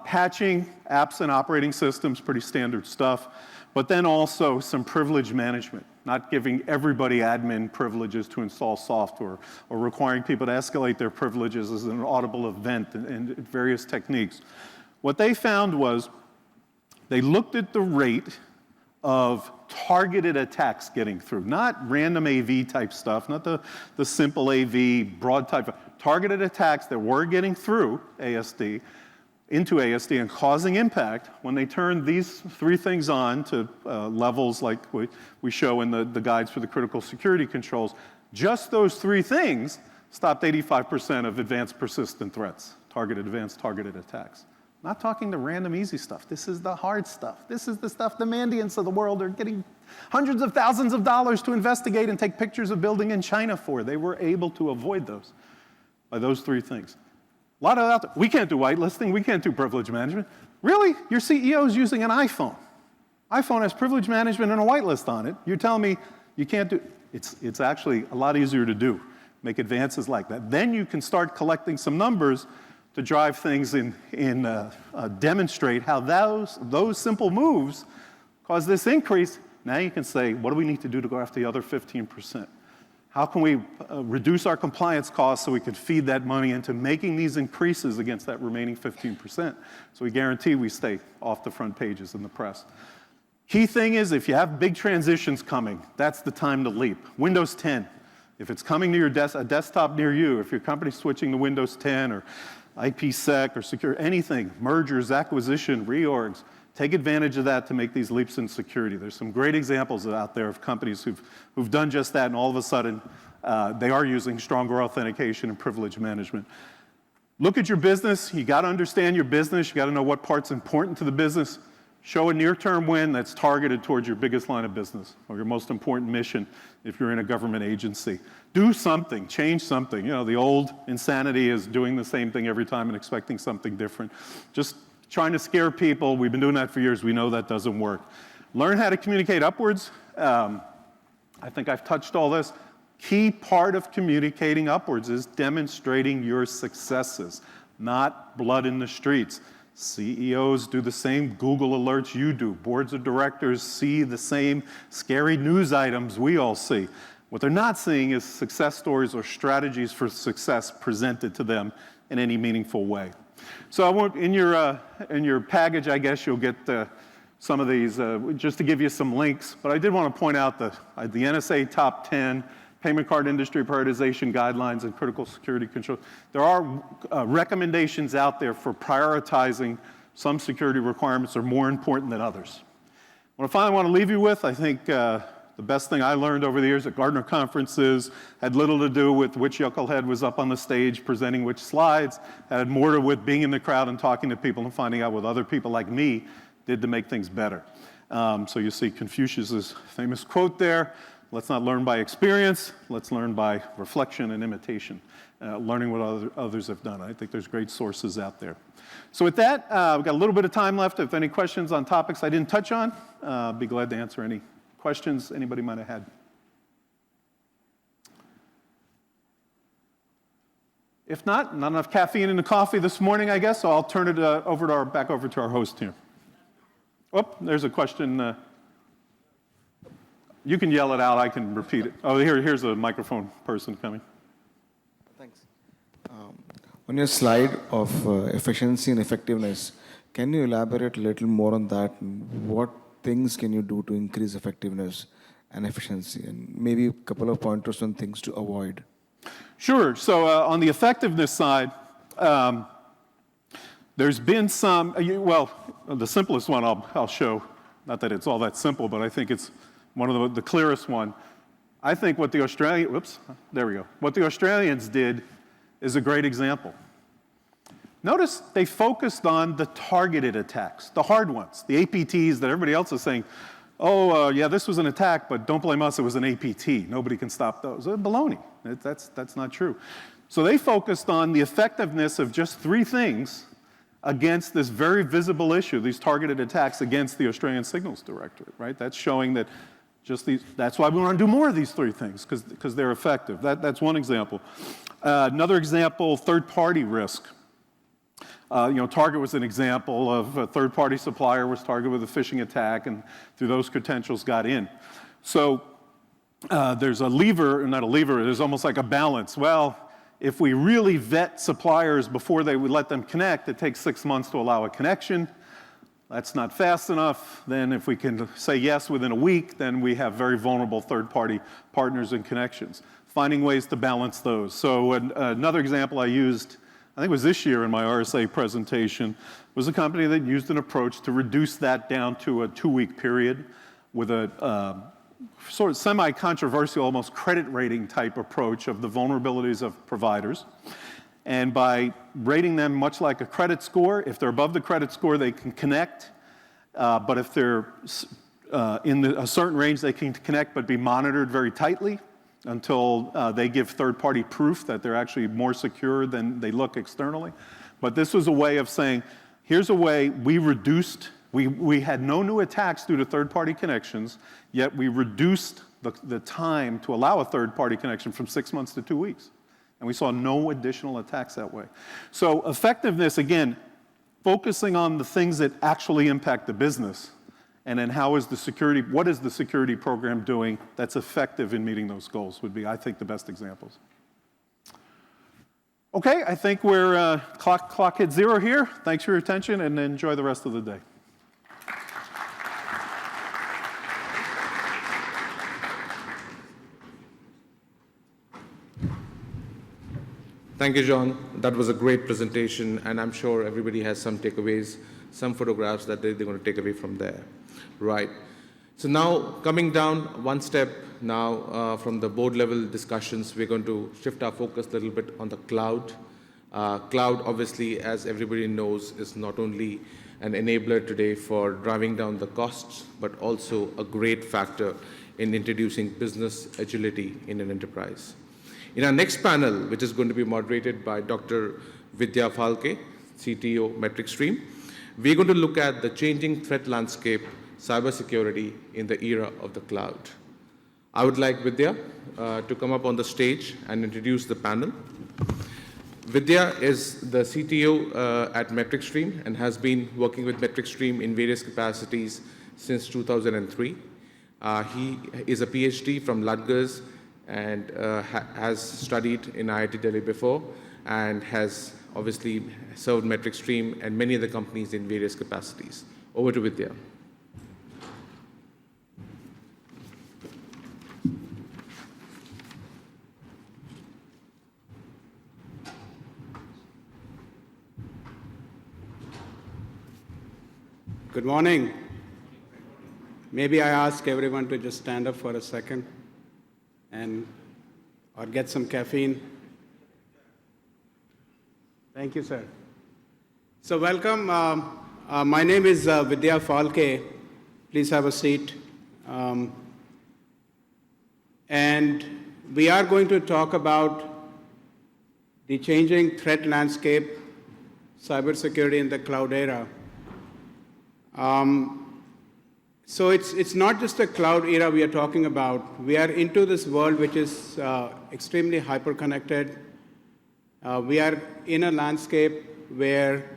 Patching apps and operating systems, pretty standard stuff. But then also some privilege management, not giving everybody admin privileges to install software or requiring people to escalate their privileges as an audible event and various techniques. What they found was they looked at the rate of targeted attacks getting through, not random AV type stuff, not the simple AV, broad type, targeted attacks that were getting through ASD, into ASD and causing impact. When they turned these 3 things on to levels like we show in the guides for the critical security controls, just those 3 things stopped 85% of advanced persistent threats, advanced targeted attacks. Not talking the random easy stuff. This is the hard stuff. This is the stuff the Mandiants of the world are getting hundreds of thousands of dollars to investigate and take pictures of building in China for. They were able to avoid those by those 3 things. A lot of that, we can't do whitelisting, we can't do privilege management. Really? Your CEO is using an iPhone. iPhone has privilege management and a whitelist on it. You're telling me you can't do, it's actually a lot easier to do, make advances like that. Then you can start collecting some numbers to drive things demonstrate how those simple moves cause this increase. Now you can say, what do we need to do to go after the other 15%? How can we reduce our compliance costs so we can feed that money into making these increases against that remaining 15%? So we guarantee we stay off the front pages in the press. Key thing is, if you have big transitions coming, that's the time to leap. Windows 10, if it's coming to a desktop near you, if your company's switching to Windows 10 or IPsec or secure anything, mergers, acquisition, reorgs, take advantage of that to make these leaps in security. There's some great examples out there of companies who've done just that, and all of a sudden, they are using stronger authentication and privilege management. Look at your business. You got to understand your business. You got to know what part's important to the business. Show a near-term win that's targeted towards your biggest line of business or your most important mission if you're in a government agency. Do something, change something. You know, the old insanity is doing the same thing every time and expecting something different. Just trying to scare people. We've been doing that for years. We know that doesn't work. Learn how to communicate upwards. I think I've touched all this. Key part of communicating upwards is demonstrating your successes, not blood in the streets. CEOs do the same Google alerts you do. Boards of directors see the same scary news items we all see. What they're not seeing is success stories or strategies for success presented to them in any meaningful way. So I won't, in your package, I guess you'll get some of these, just to give you some links. But I did want to point out the NSA Top 10, Payment Card Industry Prioritization Guidelines, and Critical Security Control. There are recommendations out there for prioritizing some security requirements are more important than others. What I finally want to leave you with, I think the best thing I learned over the years at Gartner conferences had little to do with which yucklehead was up on the stage presenting which slides, had more to do with being in the crowd and talking to people and finding out what other people like me did to make things better. So you see Confucius's famous quote there, let's not learn by experience, let's learn by reflection and imitation, learning what others have done. I think there's great sources out there. So with that, we've got a little bit of time left. If any questions on topics I didn't touch on, I'd be glad to answer any questions anybody might have had? If not enough caffeine in the coffee this morning, I guess, so I'll turn it back over to our host here. Oh, there's a question. You can yell it out, I can repeat it. Oh, here's a microphone person coming. Thanks. On your slide of efficiency and effectiveness, can you elaborate a little more on that? What things can you do to increase effectiveness and efficiency? And maybe a couple of pointers on things to avoid. Sure. So on the effectiveness side, there's been some, well, the simplest one I'll show, not that it's all that simple, but I think it's one of the clearest one. I think what the What the Australians did is a great example. Notice they focused on the targeted attacks, the hard ones, the APTs that everybody else is saying, yeah, this was an attack, but don't blame us, it was an APT. Nobody can stop those. Baloney. That's not true. So they focused on the effectiveness of just 3 things against this very visible issue, these targeted attacks against the Australian Signals Directorate, right? That's showing that that's why we want to do more of these 3 things, because they're effective. That's one example. Another example, third-party risk. Target was an example of a third-party supplier was targeted with a phishing attack, and through those credentials got in. So there's there's almost like a balance. Well, if we really vet suppliers before they would let them connect, it takes 6 months to allow a connection. That's not fast enough. Then if we can say yes within a week, then we have very vulnerable third-party partners and connections. Finding ways to balance those. So another example I used, I think it was this year in my RSA presentation, was a company that used an approach to reduce that down to a 2-week period with a sort of semi-controversial, almost credit rating type approach of the vulnerabilities of providers. And by rating them much like a credit score, if they're above the credit score, they can connect. But if they're in a certain range, they can connect but be monitored very tightly until they give third-party proof that they're actually more secure than they look externally. But this was a way of saying, here's a way we had no new attacks due to third-party connections, yet we reduced the time to allow a third-party connection from 6 months to 2 weeks. And we saw no additional attacks that way. So effectiveness, again, focusing on the things that actually impact the business, and then what is the security program doing that's effective in meeting those goals would be, I think, the best examples. Okay, I think we're clock hit 0 here. Thanks for your attention, and enjoy the rest of the day. Thank you, John. That was a great presentation, and I'm sure everybody has some takeaways, some photographs that they're going to take away from there. Right. So now, coming down one step now from the board-level discussions, we're going to shift our focus a little bit on the cloud. Cloud, obviously, as everybody knows, is not only an enabler today for driving down the costs, but also a great factor in introducing business agility in an enterprise. In our next panel, which is going to be moderated by Dr. Vidya Phalke, CTO, MetricStream, we're going to look at the changing threat landscape, cybersecurity in the era of the cloud. I would like Vidya to come up on the stage and introduce the panel. Vidya is the CTO at MetricStream and has been working with MetricStream in various capacities since 2003. He is a PhD from Rutgers and has studied in IIT Delhi before and has obviously served MetricStream and many other companies in various capacities. Over to Vidya. Good morning. Maybe I ask everyone to just stand up for a second or get some caffeine. Thank you, sir. So welcome. My name is Vidya Phalke. Please have a seat. And we are going to talk about the changing threat landscape, cybersecurity in the cloud era. So it's not just a cloud era we are talking about. We are into this world which is extremely hyper-connected. We are in a landscape where,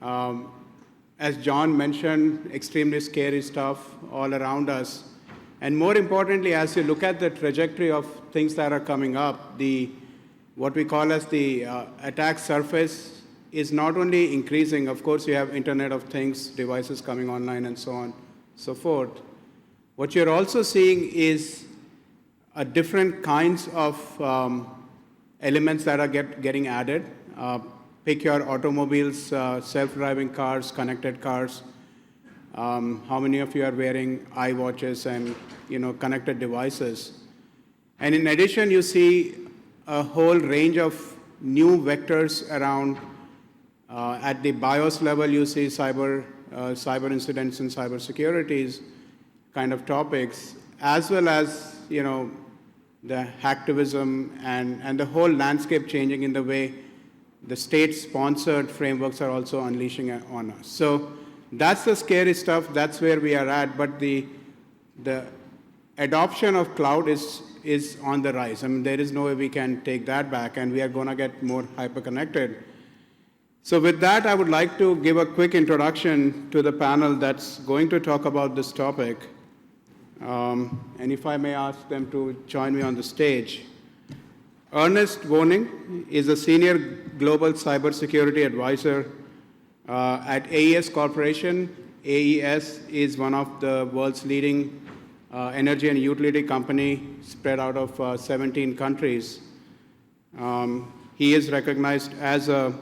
as John mentioned, extremely scary stuff all around us. And more importantly, as you look at the trajectory of things that are coming up, what we call as the attack surface is not only increasing. Of course, you have Internet of Things, devices coming online, and so on, so forth. What you're also seeing is different kinds of elements that are getting added. Pick your automobiles, self-driving cars, connected cars. How many of you are wearing iWatches and connected devices? And in addition, you see a whole range of new vectors around. At the BIOS level, you see cyber incidents and cybersecurity kind of topics, as well as the hacktivism and the whole landscape changing in the way the state-sponsored frameworks are also unleashing on us. So that's the scary stuff. That's where we are at. But the adoption of cloud is on the rise. I mean, there is no way we can take that back, and we are going to get more hyper-connected. So with that, I would like to give a quick introduction to the panel that's going to talk about this topic. And if I may ask them to join me on the stage. Ernest Woning is a senior global cybersecurity advisor at AES Corporation. AES is one of the world's leading energy and utility company spread out of 17 countries. He is recognized as a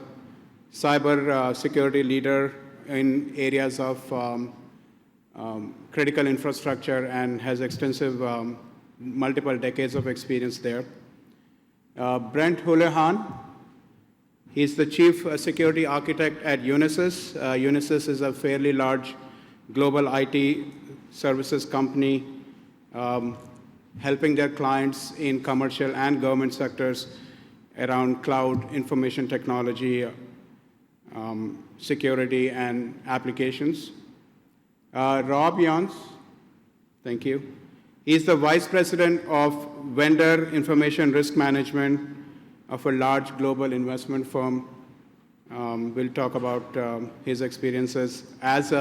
cyber security leader in areas of critical infrastructure and has extensive multiple decades of experience there. Brent Houlihan, he's the chief security architect at Unisys. Unisys is a fairly large global IT services company helping their clients in commercial and government sectors around cloud, information technology, security, and applications. Rob Jans, thank you. He's the vice president of vendor information risk management of a large global investment firm. We'll talk about his experiences as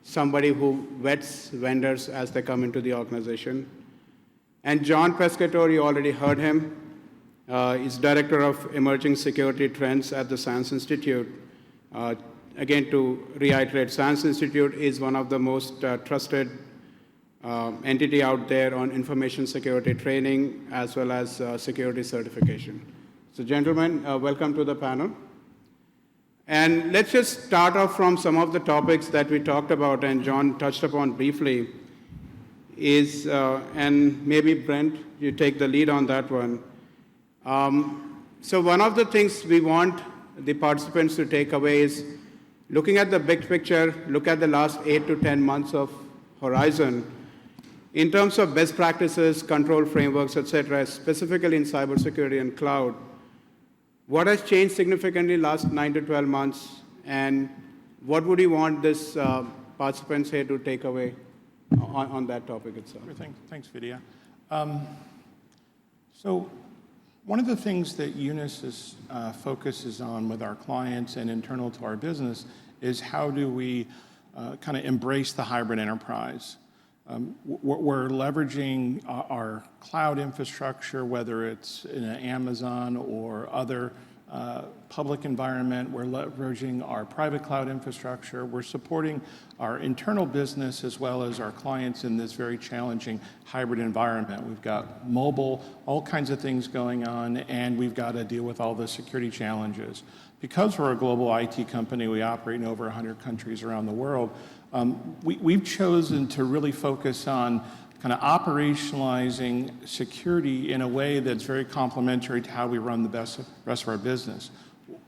somebody who vets vendors as they come into the organization. And John Pescatore, you already heard him. He's director of emerging security trends at the SANS Institute. Again, to reiterate, SANS Institute is one of the most trusted entity out there on information security training as well as security certification. So gentlemen, welcome to the panel. And let's just start off from some of the topics that we talked about and John touched upon briefly and maybe Brent, you take the lead on that one. So one of the things we want the participants to take away is looking at the big picture, look at the last 8 to 10 months of horizon in terms of best practices, control frameworks, et cetera, specifically in cybersecurity and cloud. What has changed significantly last 9 to 12 months, and what would you want this participants here to take away on that topic itself? Sure, thanks, Vidya. So one of the things that Unisys focuses on with our clients and internal to our business is how do we kind of embrace the hybrid enterprise. We're leveraging our cloud infrastructure, whether it's in an Amazon or other public environment. We're leveraging our private cloud infrastructure. We're supporting our internal business as well as our clients in this very challenging hybrid environment. We've got mobile, all kinds of things going on, and we've got to deal with all the security challenges. Because we're a global IT company, we operate in over 100 countries around the world, we've chosen to really focus on kind of operationalizing security in a way that's very complementary to how we run the rest of our business.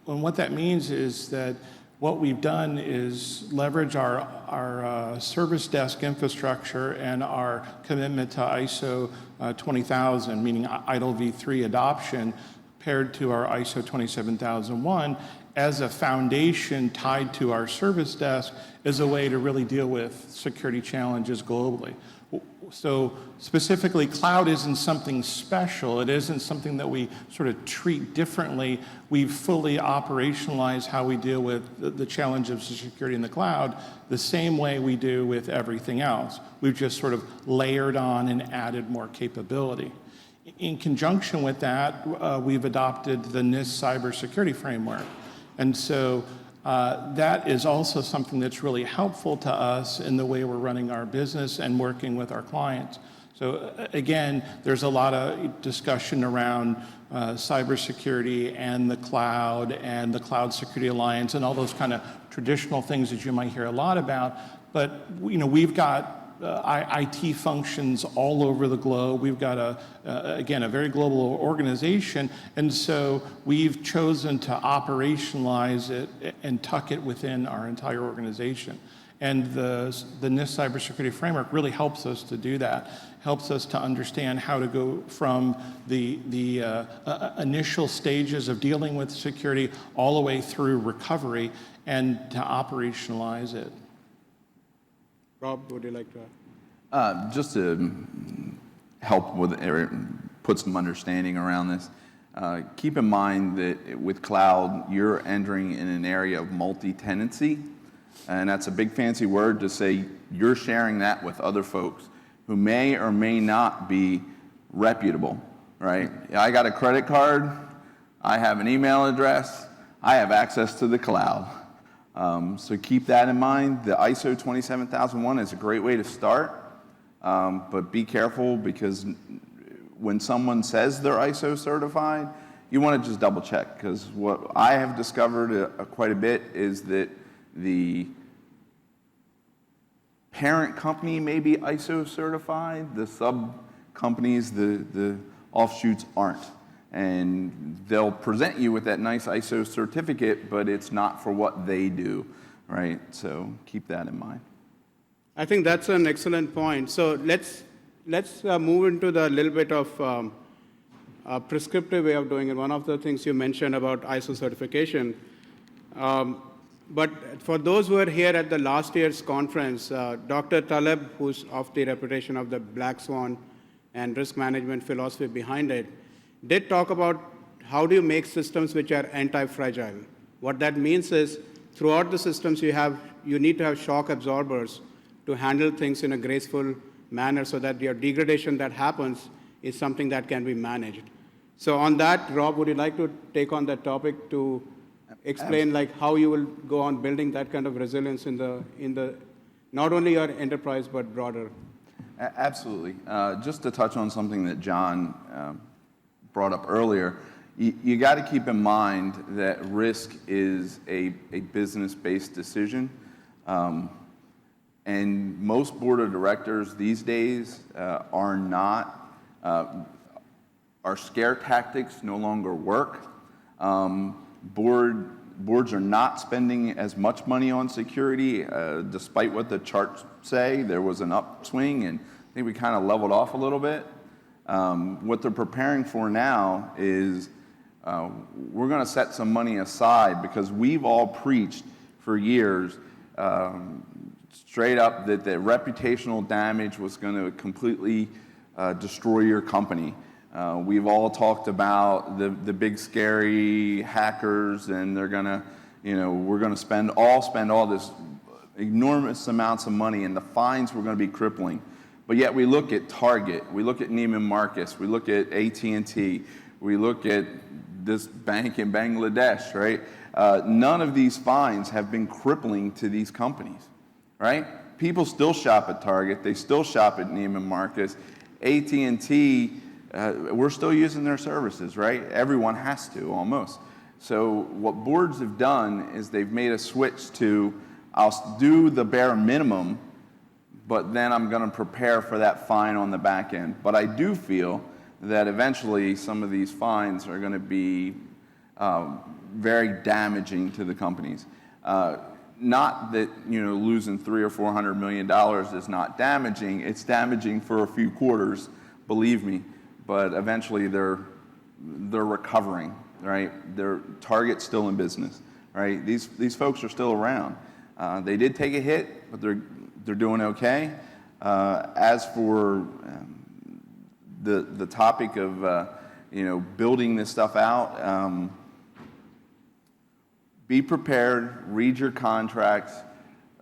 And what that means is that what we've done is leverage our service desk infrastructure and our commitment to ISO 20000, meaning ITIL v3 adoption, paired to our ISO 27001, as a foundation tied to our service desk is a way to really deal with security challenges globally. So specifically, cloud isn't something special. It isn't something that we sort of treat differently. We've fully operationalized how we deal with the challenge of security in the cloud the same way we do with everything else. We've just sort of layered on and added more capability. In conjunction with that, we've adopted the NIST cybersecurity framework. And so that is also something that's really helpful to us in the way we're running our business and working with our clients. So again, there's a lot of discussion around cybersecurity and the Cloud Security Alliance and all those kind of traditional things that you might hear a lot about. But we've got IT functions all over the globe. We've got again, a very global organization, and so we've chosen to operationalize it and tuck it within our entire organization. And the NIST cybersecurity framework really helps us to do that, helps us to understand how to go from the initial stages of dealing with security all the way through recovery and to operationalize it. Rob, would you like to add? Just to help with or put some understanding around this, keep in mind that with cloud, you're entering in an area of multi-tenancy, and that's a big fancy word to say you're sharing that with other folks who may or may not be reputable, right? I got a credit card, I have an email address, I have access to the cloud. So keep that in mind. The ISO 27001 is a great way to start, but be careful because when someone says they're ISO certified, you want to just double check, because what I have discovered quite a bit is that the parent company may be ISO certified, the sub companies, the offshoots aren't. And they'll present you with that nice ISO certificate, but it's not for what they do, right? So keep that in mind. I think that's an excellent point. So let's move into the little bit of a prescriptive way of doing it. One of the things you mentioned about ISO certification. But for those who are here at the last year's conference, Dr. Taleb, who's of the reputation of the Black Swan and risk management philosophy behind it, did talk about how do you make systems which are anti-fragile. What that means is throughout the systems you need to have shock absorbers to handle things in a graceful manner so that your degradation that happens is something that can be managed. So on that, Rob, would you like to take on that topic to explain like how you will go on building that kind of resilience in the not only your enterprise but broader? Absolutely. Just to touch on something that John brought up earlier, you got to keep in mind that risk is a business-based decision. And most board of directors these days are scare tactics no longer work. Boards are not spending as much money on security, despite what the charts say. There was an upswing, and I think we kind of leveled off a little bit. What they're preparing for now is we're going to set some money aside because we've all preached for years straight up that the reputational damage was going to completely destroy your company. We've all talked about the big scary hackers, and they're going to, we're going to spend all this enormous amounts of money, and the fines were going to be crippling. But yet we look at Target, we look at Neiman Marcus, we look at AT&T, we look at this bank in Bangladesh, right? None of these fines have been crippling to these companies, right? People still shop at Target, they still shop at Neiman Marcus. AT&T, we're still using their services, right? Everyone has to, almost. So what boards have done is they've made a switch to, I'll do the bare minimum, but then I'm going to prepare for that fine on the back end. But I do feel that eventually some of these fines are going to be very damaging to the companies. Not that losing $300 or $400 million is not damaging. It's damaging for a few quarters, believe me. But eventually they're recovering, right? Their Target's still in business, right? These folks are still around. They did take a hit, but they're doing okay. As for the topic of building this stuff out, be prepared, read your contracts,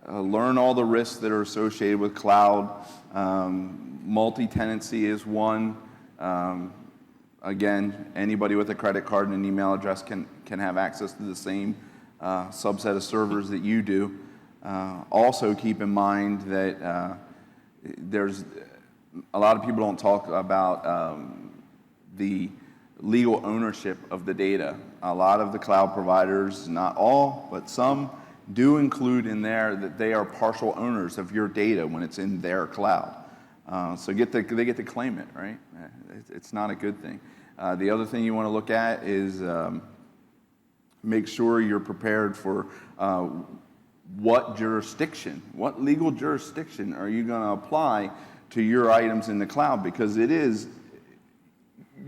learn all the risks that are associated with cloud. Multi-tenancy is one. Again, anybody with a credit card and an email address can have access to the same subset of servers that you do. Also keep in mind that there's a lot of people don't talk about the legal ownership of the data. A lot of the cloud providers, not all, but some, do include in there that they are partial owners of your data when it's in their cloud. So they get to claim it, right? It's not a good thing. The other thing you want to look at is make sure you're prepared for what legal jurisdiction are you going to apply to your items in the cloud, because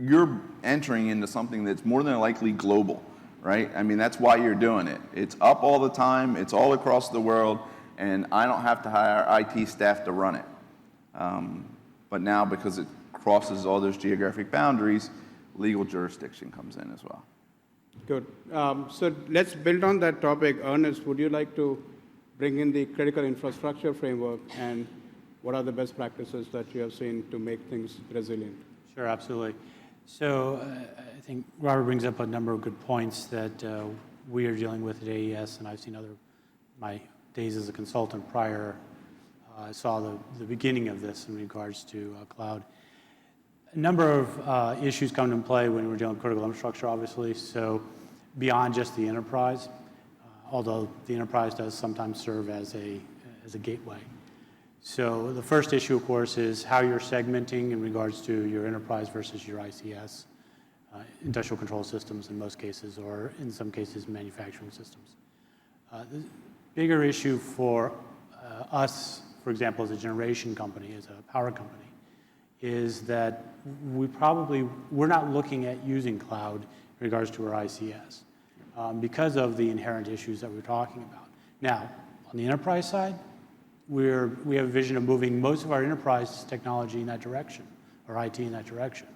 you're entering into something that's more than likely global, right? I mean, that's why you're doing it. It's up all the time, it's all across the world, and I don't have to hire IT staff to run it. But now, because it crosses all those geographic boundaries, legal jurisdiction comes in as well. Good. So let's build on that topic. Ernest, would you like to bring in the critical infrastructure framework, and what are the best practices that you have seen to make things resilient? Sure, absolutely. So I think Robert brings up a number of good points that we are dealing with at AES, and I've seen my days as a consultant prior. I saw the beginning of this in regards to cloud. A number of issues come into play when we're dealing with critical infrastructure, obviously. So beyond just the enterprise, although the enterprise does sometimes serve as a gateway. So the first issue, of course, is how you're segmenting in regards to your enterprise versus your ICS, industrial control systems in most cases, or in some cases, manufacturing systems. The bigger issue for us, for example, as a generation company, as a power company, is that we're not looking at using cloud in regards to our ICS because of the inherent issues that we're talking about. Now, on the enterprise side, we have a vision of moving most of our enterprise technology in that direction, or IT in that direction.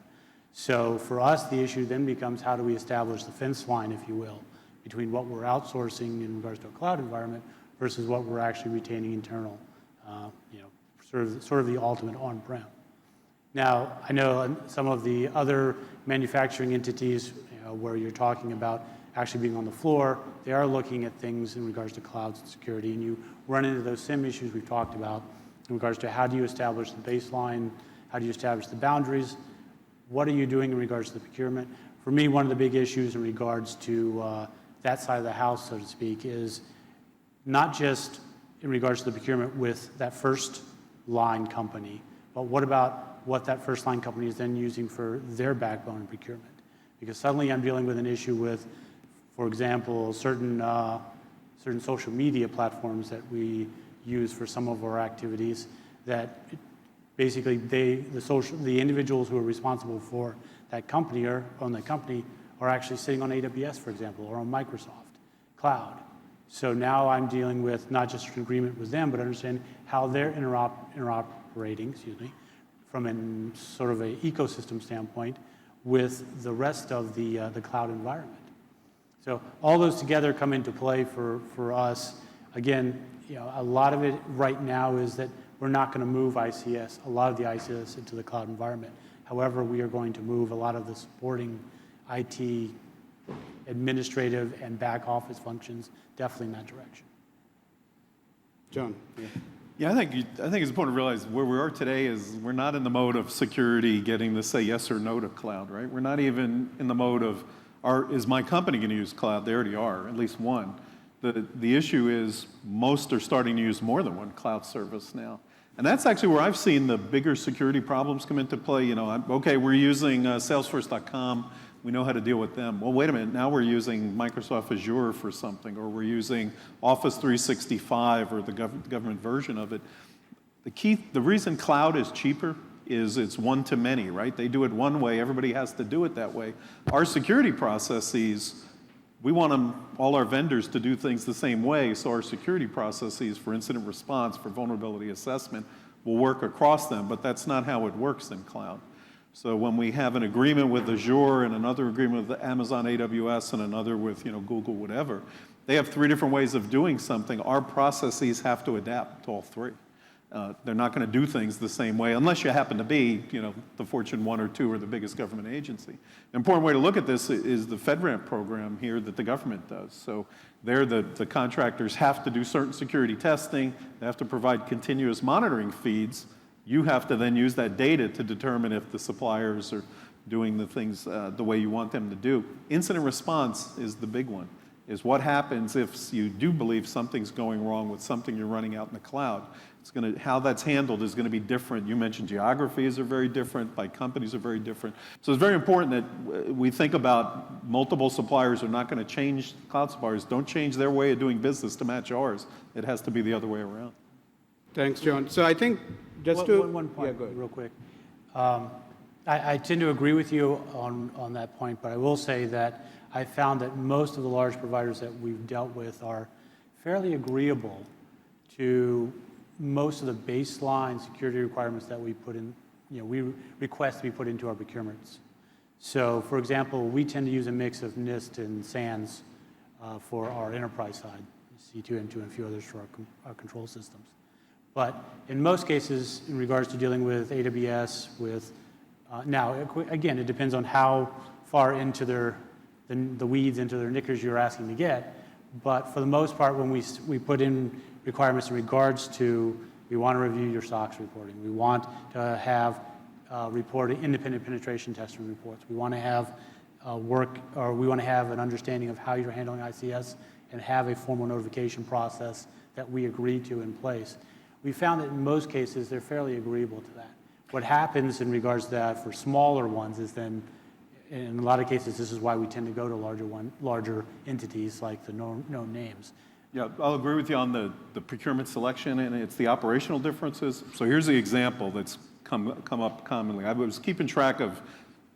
So for us, the issue then becomes how do we establish the fence line, if you will, between what we're outsourcing in regards to a cloud environment versus what we're actually retaining internal, sort of the ultimate on-prem. Now, I know some of the other manufacturing entities where you're talking about actually being on the floor, they are looking at things in regards to cloud security, and you run into those same issues we've talked about in regards to how do you establish the baseline, how do you establish the boundaries, what are you doing in regards to the procurement. For me, one of the big issues in regards to that side of the house, so to speak, is not just in regards to the procurement with that first line company, but what about what that first line company is then using for their backbone in procurement? Because suddenly I'm dealing with an issue with, for example, certain social media platforms that we use for some of our activities that basically the individuals who are responsible for that company or own that company are actually sitting on AWS, for example, or on Microsoft Cloud. So now I'm dealing with not just an agreement with them, but understand how they're interoperating, from a sort of an ecosystem standpoint with the rest of the cloud environment. So all those together come into play for us. Again, a lot of it right now is that we're not going to move ICS, a lot of the ICS into the cloud environment. However, we are going to move a lot of the supporting IT, administrative, and back office functions definitely in that direction. John. Yeah, I think it's important to realize where we are today is we're not in the mode of security getting to say yes or no to cloud, right? We're not even in the mode of, is my company going to use cloud? They already are, at least one. The issue is most are starting to use more than one cloud service now. And that's actually where I've seen the bigger security problems come into play. Okay, we're using Salesforce.com. We know how to deal with them. Well, wait a minute, now we're using Microsoft Azure for something, or we're using Office 365 or the government version of it. The reason cloud is cheaper is it's one-to-many, right? They do it one way, everybody has to do it that way. Our security processes We want all our vendors to do things the same way, so our security processes for incident response, for vulnerability assessment, will work across them, but that's not how it works in cloud. So when we have an agreement with Azure and another agreement with Amazon AWS and another with Google, whatever, they have 3 different ways of doing something. Our processes have to adapt to all 3. They're not going to do things the same way unless you happen to be, the Fortune 1 or 2 or the biggest government agency. An important way to look at this is the FedRAMP program here that the government does. So there, the contractors have to do certain security testing. They have to provide continuous monitoring feeds. You have to then use that data to determine if the suppliers are doing the things the way you want them to do. Incident response is the big one, is what happens if you do believe something's going wrong with something you're running out in the cloud. How that's handled is going to be different. You mentioned geographies are very different, by companies are very different. So it's very important that we think about multiple suppliers are not going to change, cloud suppliers don't change their way of doing business to match ours. It has to be the other way around. Thanks, John. So I think One point, real quick. I tend to agree with you on that point, but I will say that I found that most of the large providers that we've dealt with are fairly agreeable to most of the baseline security requirements that we put in, we request to be put into our procurements. So, for example, we tend to use a mix of NIST and SANS for our enterprise side, C2, M2, and a few others for our control systems. But in most cases, in regards to dealing with AWS, now, again, it depends on how far into the weeds, into their knickers you're asking to get. But for the most part, when we put in requirements in regards to, we want to review your SOX reporting. We want to have independent penetration testing reports. We want to have we want to have an understanding of how you're handling ICS and have a formal notification process that we agree to in place. We found that in most cases, they're fairly agreeable to that. What happens in regards to that for smaller ones is then, in a lot of cases, this is why we tend to go to larger entities like the known names. Yeah, I'll agree with you on the procurement selection, and it's the operational differences. So here's the example that's come up commonly. I was keeping track of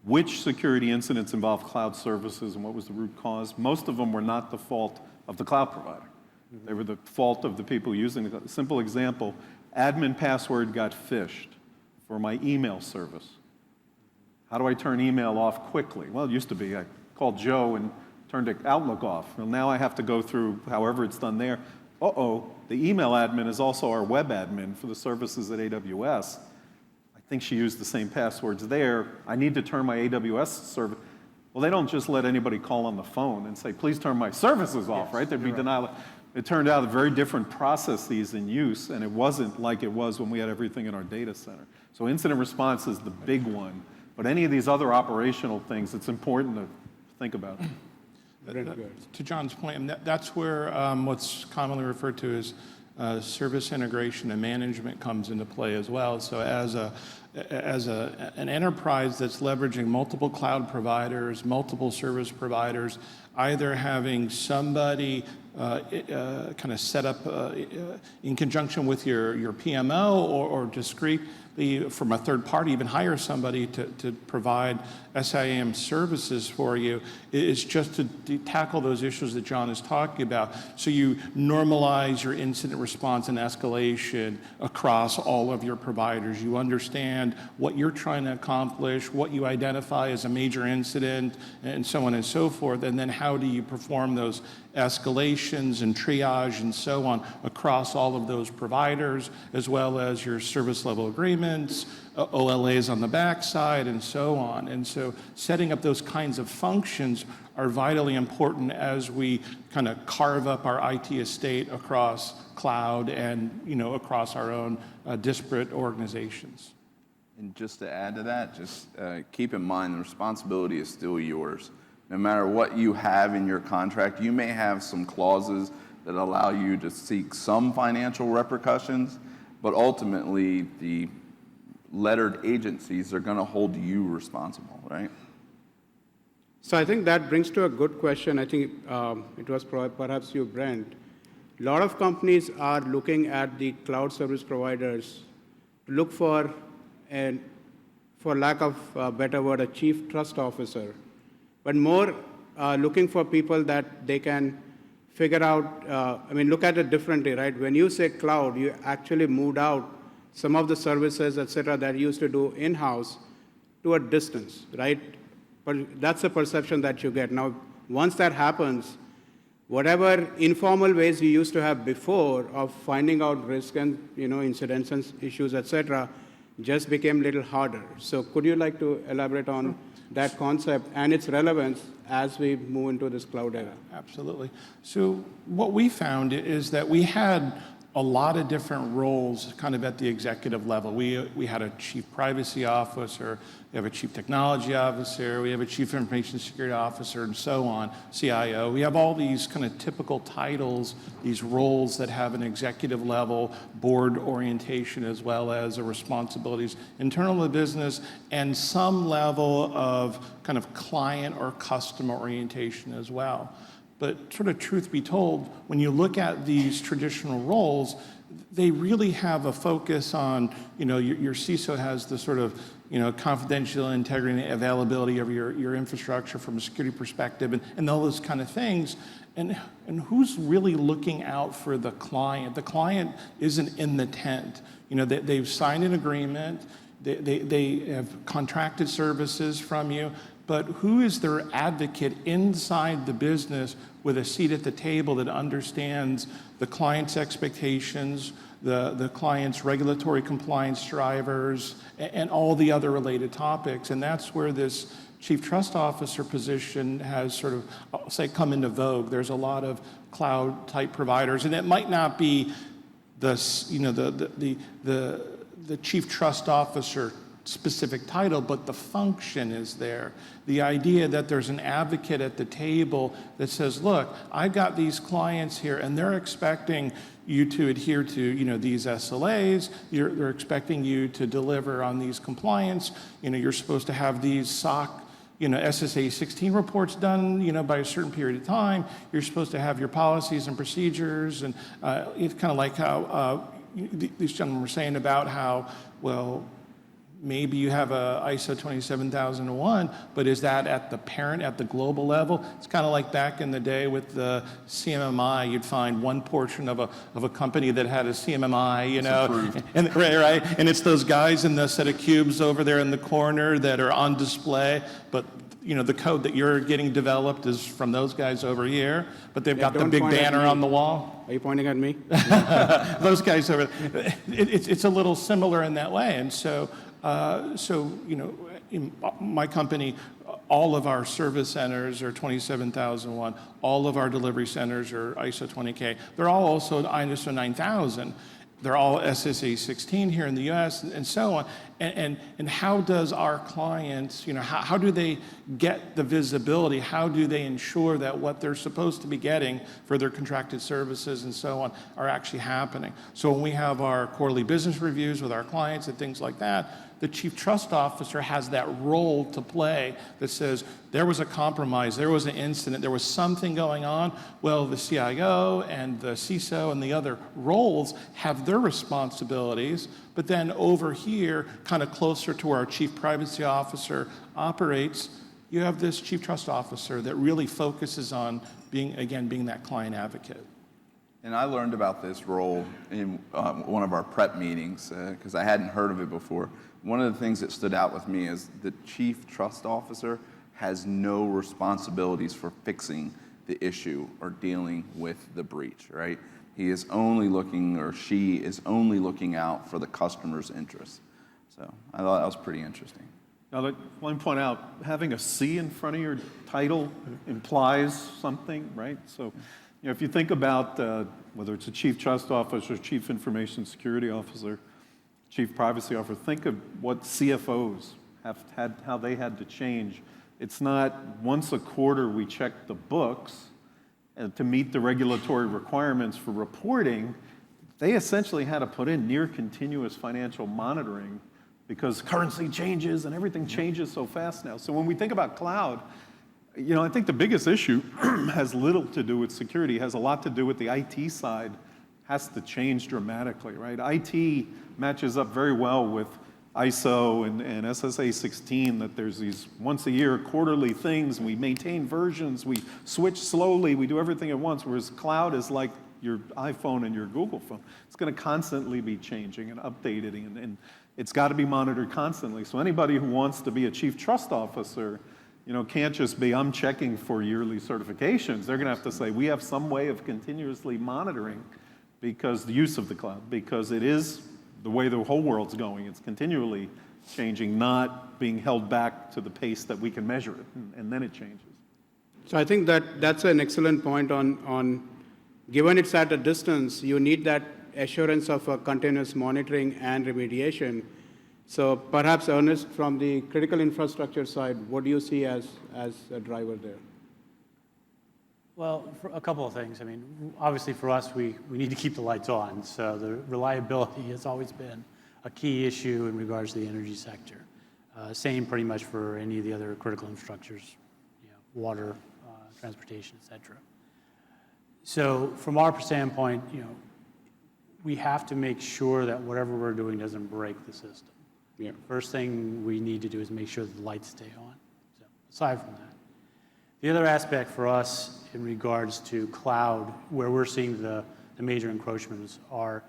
which security incidents involved cloud services and what was the root cause. Most of them were not the fault of the cloud provider. They were the fault of the people using it. A simple example, admin password got phished for my email service. How do I turn email off quickly? Well, it used to be I called Joe and turned the Outlook off. Well, now I have to go through however it's done there. The email admin is also our web admin for the services at AWS. I think she used the same passwords there. I need to turn my AWS service. Well, they don't just let anybody call on the phone and say, please turn my services off, right? There'd be denial. It turned out very different processes in use, and it wasn't like it was when we had everything in our data center. So incident response is the big one. But any of these other operational things, it's important to think about. To John's point, and that's where what's commonly referred to as service integration and management comes into play as well. So as an enterprise that's leveraging multiple cloud providers, multiple service providers, either having somebody kind of set up in conjunction with your PMO or discretely from a third party, even hire somebody to provide SIAM services for you, is just to tackle those issues that John is talking about. So you normalize your incident response and escalation across all of your providers. You understand what you're trying to accomplish, what you identify as a major incident, and so on and so forth. And then how do you perform those escalations and triage and so on across all of those providers, as well as your service level agreements, OLAs on the backside, and so on. And so setting up those kinds of functions are vitally important as we kind of carve up our IT estate across cloud and across our own disparate organizations. And just to add to that, just keep in mind the responsibility is still yours. No matter what you have in your contract, you may have some clauses that allow you to seek some financial repercussions, but ultimately the lettered agencies are going to hold you responsible, right? So I think that brings to a good question. I think it was perhaps you, Brent. A lot of companies are looking at the cloud service providers to look for lack of a better word, a chief trust officer. But more looking for people that they can figure out, look at it differently, right? When you say cloud, you actually moved out some of the services, et cetera, that you used to do in-house to a distance, right? But that's the perception that you get. Now, once that happens, whatever informal ways you used to have before of finding out risk and incidents and issues, et cetera, just became a little harder. So could you like to elaborate on that concept and its relevance as we move into this cloud era? Absolutely. So what we found is that we had a lot of different roles kind of at the executive level. We had a chief privacy officer, we have a chief technology officer, we have a chief information security officer, and so on, CIO. We have all these kind of typical titles, these roles that have an executive level board orientation as well as responsibilities internal to the business and some level of kind of client or customer orientation as well. But sort of truth be told, when you look at these traditional roles, they really have a focus on, your CISO has the sort of, confidential integrity and availability of your infrastructure from a security perspective and all those kind of things. And who's really looking out for the client? The client isn't in the tent. They've signed an agreement, they have contracted services from you, but who is their advocate inside the business with a seat at the table that understands the client's expectations, the client's regulatory compliance drivers, and all the other related topics? And that's where this chief trust officer position has sort of, I'll say, come into vogue. There's a lot of cloud type providers, and it might not be the chief trust officer specific title, but the function is there. The idea that there's an advocate at the table that says, look, I've got these clients here and they're expecting you to adhere to these SLAs, they're expecting you to deliver on these compliance, you're supposed to have these SOC SSA 16 reports done, by a certain period of time. You're supposed to have your policies and procedures, and it's kind of like how these gentlemen were saying about how, well, maybe you have a ISO 27001, but is that at the parent, at the global level? It's kind of like back in the day with the CMMI. You'd find one portion of a company that had a CMMI, and right, and it's those guys in the set of cubes over there in the corner that are on display, but the code that you're getting developed is from those guys over here, but they've got the big banner on the wall. Are you pointing at me? Those guys over there. It's a little similar in that way, and so. In my company, all of our service centers are 27001. All of our delivery centers are ISO 20K. They're all also ISO 9000. They're all SSA 16 here in the US and so on. And how does our clients, how do they get the visibility? How do they ensure that what they're supposed to be getting for their contracted services and so on are actually happening? So when we have our quarterly business reviews with our clients and things like that, the chief trust officer has that role to play that says, there was a compromise, there was an incident, there was something going on. Well, the CIO and the CISO and the other roles have their responsibilities, but then over here, kind of closer to where our chief privacy officer operates, you have this chief trust officer that really focuses on being that client advocate. And I learned about this role in one of our prep meetings because I hadn't heard of it before. One of the things that stood out with me is the chief trust officer has no responsibilities for fixing the issue or dealing with the breach, right? He is only looking, or she is only looking out for the customer's interests. So I thought that was pretty interesting. Now, let me point out, having a C in front of your title implies something, right? So, if you think about whether it's a chief trust officer, chief information security officer, chief privacy officer, think of what CFOs have had, how they had to change. It's not once a quarter we check the books to meet the regulatory requirements for reporting. They essentially had to put in near continuous financial monitoring because currency changes and everything changes so fast now. So when we think about cloud, I think the biggest issue has little to do with security, has a lot to do with the IT side, has to change dramatically, right? IT matches up very well with ISO and SSA 16, that there's these once a year quarterly things, and we maintain versions, we switch slowly, we do everything at once, whereas cloud is like your iPhone and your Google phone. It's going to constantly be changing and updating, and it's got to be monitored constantly. So anybody who wants to be a chief trust officer, can't just be, I'm checking for yearly certifications. They're going to have to say, we have some way of continuously monitoring because the use of the cloud, because it is the way the whole world's going. It's continually changing, not being held back to the pace that we can measure it, and then it changes. So I think that's an excellent point on given it's at a distance, you need that assurance of a continuous monitoring and remediation. So perhaps, Ernest, from the critical infrastructure side, what do you see as a driver there? Well, for a couple of things. I mean, obviously for us, we need to keep the lights on. So the reliability has always been a key issue in regards to the energy sector. Same pretty much for any of the other critical infrastructures, water, transportation, et cetera. So from our standpoint, we have to make sure that whatever we're doing doesn't break the system. Yeah. First thing we need to do is make sure that the lights stay on. So aside from that, the other aspect for us in regards to cloud, where we're seeing the major encroachments are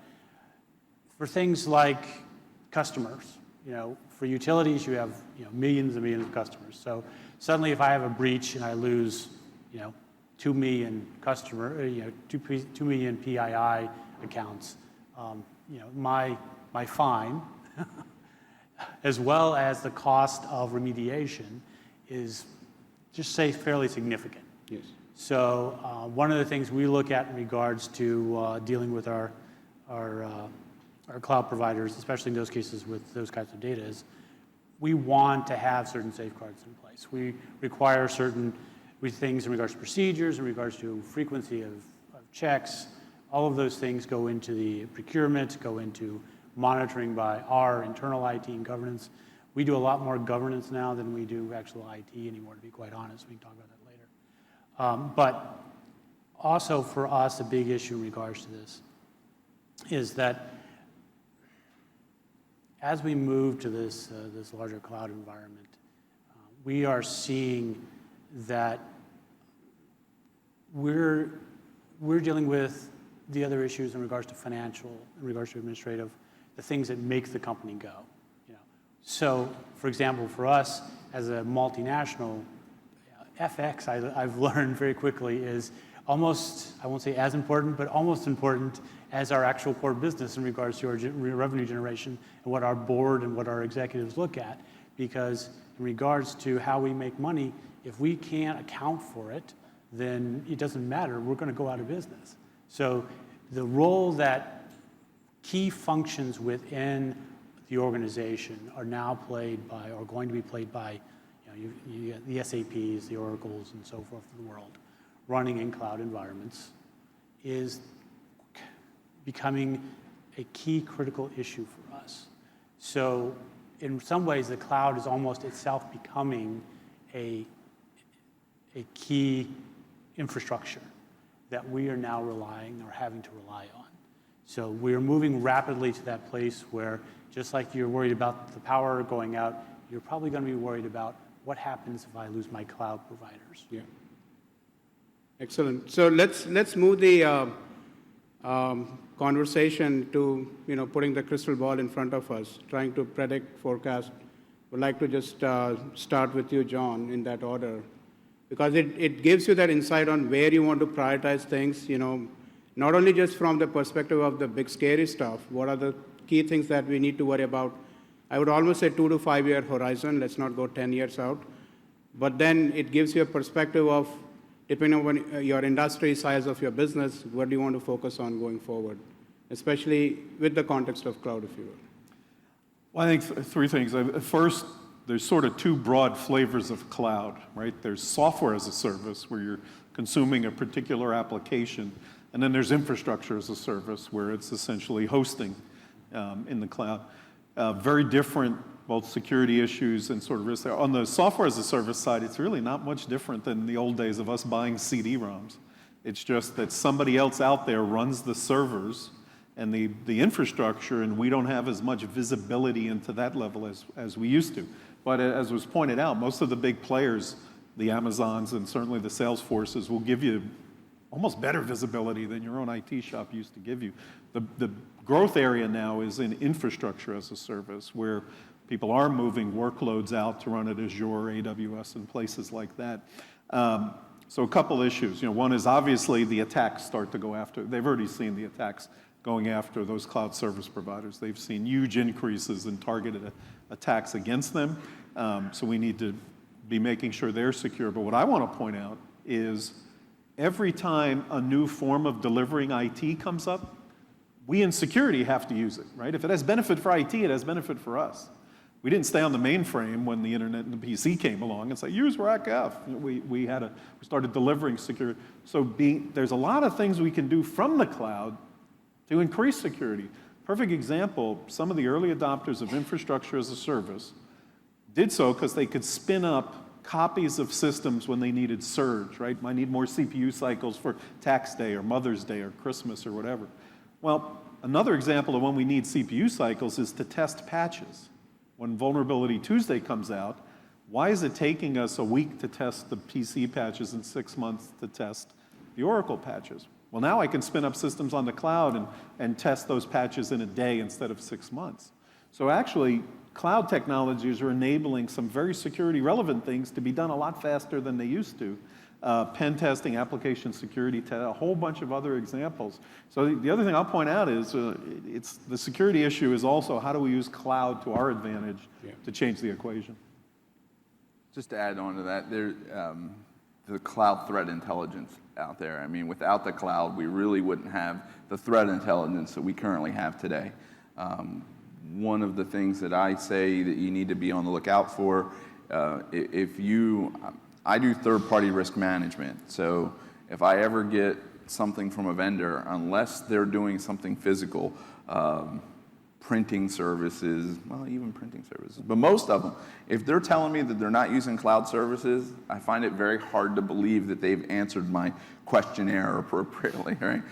for things like customers. For utilities, you have millions and millions of customers. So suddenly, if I have a breach and I lose 2 million 2 million PII accounts, my fine, as well as the cost of remediation, is just say fairly significant. Yes. So one of the things we look at in regards to dealing with our cloud providers, especially in those cases with those kinds of data, is we want to have certain safeguards in place. We require certain things in regards to procedures, in regards to frequency of checks. All of those things go into the procurement, go into monitoring by our internal IT and governance. We do a lot more governance now than we do actual IT anymore, to be quite honest. We can talk about that later. But also for us, a big issue in regards to this is that as we move to this larger cloud environment, we are seeing that we're dealing with the other issues in regards to financial, in regards to administrative, the things that make the company go. So, for example, for us as a multinational, FX, I've learned very quickly, is almost, I won't say as important, but almost important as our actual core business in regards to our revenue generation and what our board and what our executives look at. Because in regards to how we make money, if we can't account for it, then it doesn't matter. We're going to go out of business. So the role that key functions within the organization are now played by, or going to be played by, you get the SAPs, the Oracles, and so forth of the world, running in cloud environments, is becoming a key critical issue for us. So in some ways, the cloud is almost itself becoming a key infrastructure that we are now relying or having to rely on. So we're moving rapidly to that place where, just like you're worried about the power going out, you're probably going to be worried about what happens if I lose my cloud providers. Yeah. Excellent. So let's move the conversation to putting the crystal ball in front of us, trying to predict, forecast. Would like to just start with you, John, in that order, because it gives you that insight on where you want to prioritize things. Not only just from the perspective of the big scary stuff. What are the key things that we need to worry about? I would almost say 2 to 5 year horizon. Let's not go 10 years out. But then it gives you a perspective of, depending on your industry, size of your business, what do you want to focus on going forward, especially with the context of cloud, if you will. Well, I think three things. First, there's sort of two broad flavors of cloud, right? There's software as a service, where you're consuming a particular application, and then there's infrastructure as a service, where it's essentially hosting in the cloud. Very different, both security issues and sort of risk there. On the software as a service side, it's really not much different than the old days of us buying CD-ROMs. It's just that somebody else out there runs the servers and the infrastructure, and we don't have as much visibility into that level as we used to. But as was pointed out, most of the big players, the Amazons and certainly the Salesforces, will give you almost better visibility than your own IT shop used to give you. The growth area now is in infrastructure as a service, where people are moving workloads out to run at Azure, AWS, and places like that. So a couple issues. One is obviously the attacks start to go after. They've already seen the attacks going after those cloud service providers. They've seen huge increases in targeted attacks against them. So we need to be making sure they're secure. But what I want to point out is every time a new form of delivering IT comes up, we in security have to use it, right? If it has benefit for IT, it has benefit for us. We didn't stay on the mainframe when the internet and the PC came along and say, use RACF. We started delivering security. So there's a lot of things we can do from the cloud to increase security. Perfect example, some of the early adopters of infrastructure as a service did so because they could spin up copies of systems when they needed surge, right? I need more CPU cycles for tax day or Mother's Day or Christmas or whatever. Well, another example of when we need CPU cycles is to test patches. When Vulnerability Tuesday comes out, why is it taking us a week to test the PC patches and 6 months to test the Oracle patches? Well, now I can spin up systems on the cloud and test those patches in a day instead of 6 months. So actually, cloud technologies are enabling some very security relevant things to be done a lot faster than they used to. Pen testing, application security, a whole bunch of other examples. So the other thing I'll point out is the security issue is also how do we use cloud to our advantage to change the equation. Just to add on to that, the cloud threat intelligence out there. I mean, without the cloud, we really wouldn't have the threat intelligence that we currently have today. One of the things that I say that you need to be on the lookout for, I do third-party risk management. So if I ever get something from a vendor, unless they're doing something physical, printing services, well, even printing services, but most of them, if they're telling me that they're not using cloud services, I find it very hard to believe that they've answered my questionnaire appropriately, right?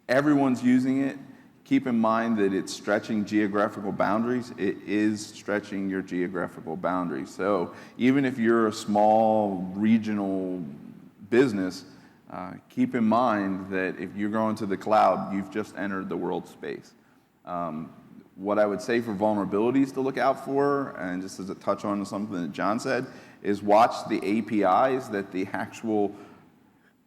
Everyone's using it. Keep in mind that it's stretching geographical boundaries. It is stretching your geographical boundaries. So even if you're a small regional business, keep in mind that if you're going to the cloud, you've just entered the world space. What I would say for vulnerabilities to look out for, and just as a touch on something that John said, is watch the APIs that the actual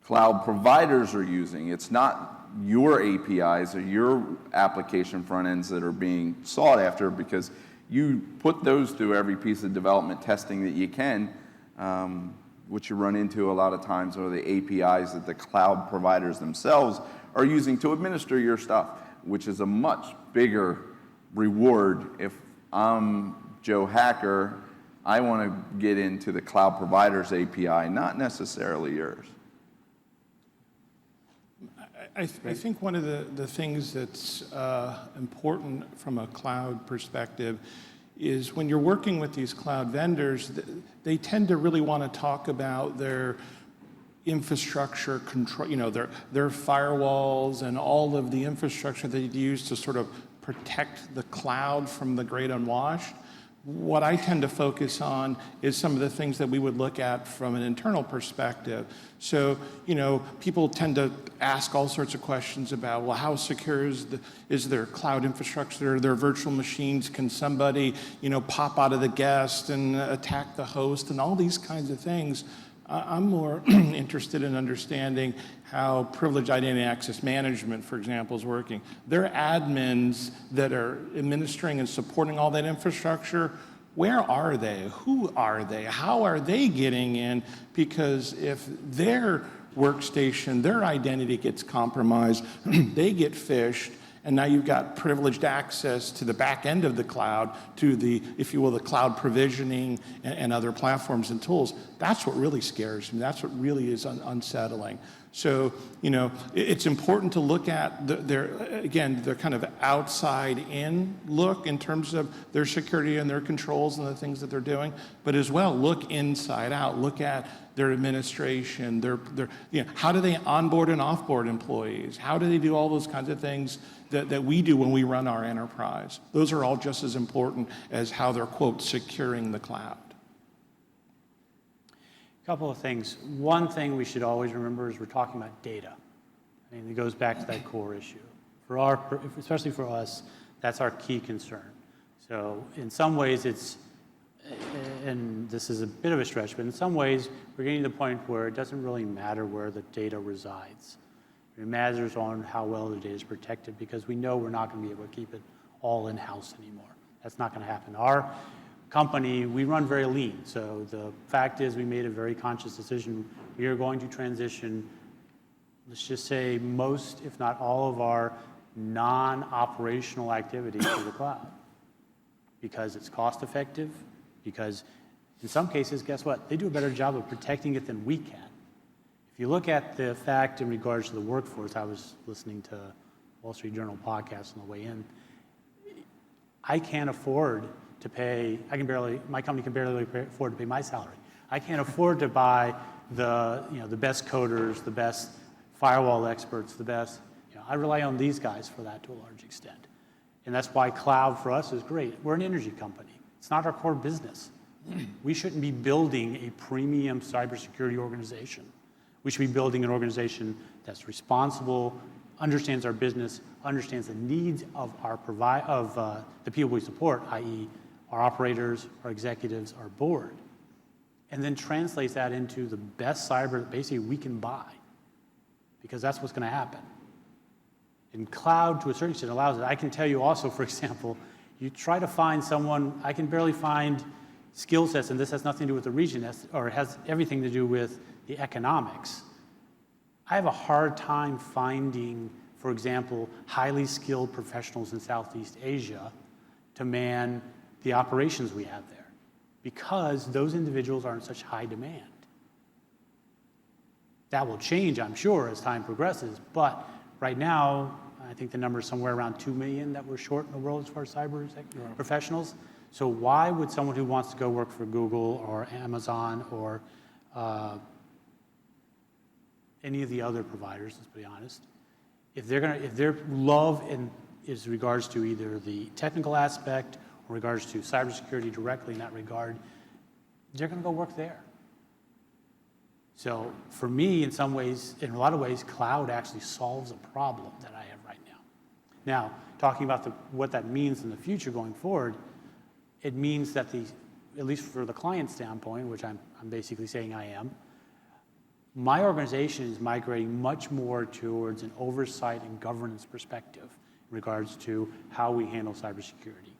cloud providers are using. It's not your APIs or your application front ends that are being sought after, because you put those through every piece of development testing that you can. What you run into a lot of times are the APIs that the cloud providers themselves are using to administer your stuff, which is a much bigger reward. If I'm Joe Hacker, I want to get into the cloud provider's API, not necessarily yours. I think one of the things that's important from a cloud perspective is when you're working with these cloud vendors, they tend to really want to talk about their infrastructure control, their firewalls and all of the infrastructure that they use to sort of protect the cloud from the great unwashed. What I tend to focus on is some of the things that we would look at from an internal perspective. So, people tend to ask all sorts of questions about, well, how secure is their cloud infrastructure, their virtual machines? Can somebody, pop out of the guest and attack the host and all these kinds of things? I'm more interested in understanding how privileged identity access management, for example, is working. They're admins that are administering and supporting all that infrastructure. Where are they? Who are they? How are they getting in? Because if their workstation, their identity gets compromised, they get phished, and now you've got privileged access to the back end of the cloud, to the, if you will, the cloud provisioning and other platforms and tools. That's what really scares me. That's what really is unsettling. So, it's important to look at their kind of outside in look in terms of their security and their controls and the things that they're doing, but as well, look inside out, look at their administration, how do they onboard and offboard employees? How do they do all those kinds of things that we do when we run our enterprise? Those are all just as important as how they're, quote, securing the cloud. Couple of things. One thing we should always remember is we're talking about data. I mean, it goes back to that core issue. Especially for us, that's our key concern. So in some ways it's, and this is a bit of a stretch, but in some ways we're getting to the point where it doesn't really matter where the data resides. It matters on how well the data is protected, because we know we're not going to be able to keep it all in-house anymore. That's not going to happen. Our company, we run very lean. So the fact is we made a very conscious decision. We are going to transition, let's just say most, if not all of our non-operational activities to the cloud, because it's cost effective, because in some cases, guess what? They do a better job of protecting it than we can. If you look at the fact in regards to the workforce, I was listening to Wall Street Journal podcast on the way in. I can't afford to pay, my company can barely afford to pay my salary. I can't afford to buy the best coders, the best firewall experts, the best, I rely on these guys for that to a large extent. And that's why cloud for us is great. We're an energy company. It's not our core business. We shouldn't be building a premium cybersecurity organization. We should be building an organization that's responsible, understands our business, understands the needs of the people we support, i.e. our operators, our executives, our board, and then translates that into the best cyber that basically we can buy, because that's what's going to happen. And cloud, to a certain extent, allows it. I can tell you also, for example, you try to find someone, I can barely find skill sets, and this has nothing to do with the region, or it has everything to do with the economics. I have a hard time finding, for example, highly skilled professionals in Southeast Asia to man the operations we have there, because those individuals are in such high demand. That will change, I'm sure, as time progresses, but right now, I think the number is somewhere around 2 million that we're short in the world as far as cyber professionals. So why would someone who wants to go work for Google or Amazon or any of the other providers, let's be honest, if their love is regards to either the technical aspect or regards to cybersecurity directly in that regard, they're going to go work there. So for me, in a lot of ways, cloud actually solves a problem that I have right now. Now, talking about what that means in the future going forward, it means that at least for the client standpoint, which I'm basically saying I am, my organization is migrating much more towards an oversight and governance perspective in regards to how we handle cybersecurity.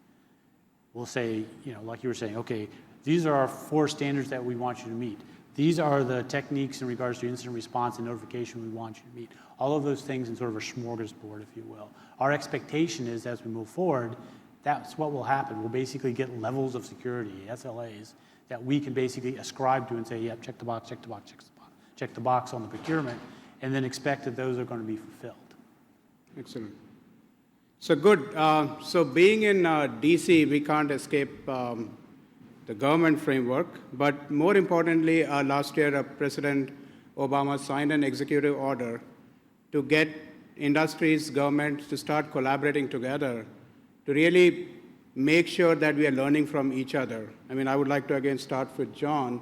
We'll say, like you were saying, okay, these are our 4 standards that we want you to meet. These are the techniques in regards to incident response and notification we want you to meet. All of those things in sort of a smorgasbord, if you will. Our expectation is, as we move forward, that's what will happen. We'll basically get levels of security, SLAs, that we can basically ascribe to and say, yep, check the box, check the box, check the box. Check the box on the procurement, and then expect that those are going to be fulfilled. Excellent. So good. So being in DC, we can't escape the government framework, but more importantly, last year, President Obama signed an executive order to get industries, governments to start collaborating together to really make sure that we are learning from each other. I mean, I would like to again start with John.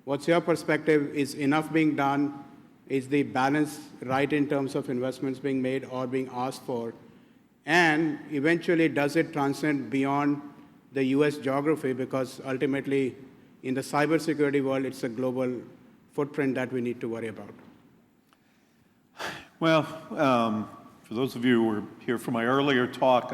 What's your perspective? Is enough being done? Is the balance right in terms of investments being made or being asked for? And eventually, does it transcend beyond the US geography? Because ultimately, in the cybersecurity world, it's a global footprint that we need to worry about. Well, for those of you who were here for my earlier talk,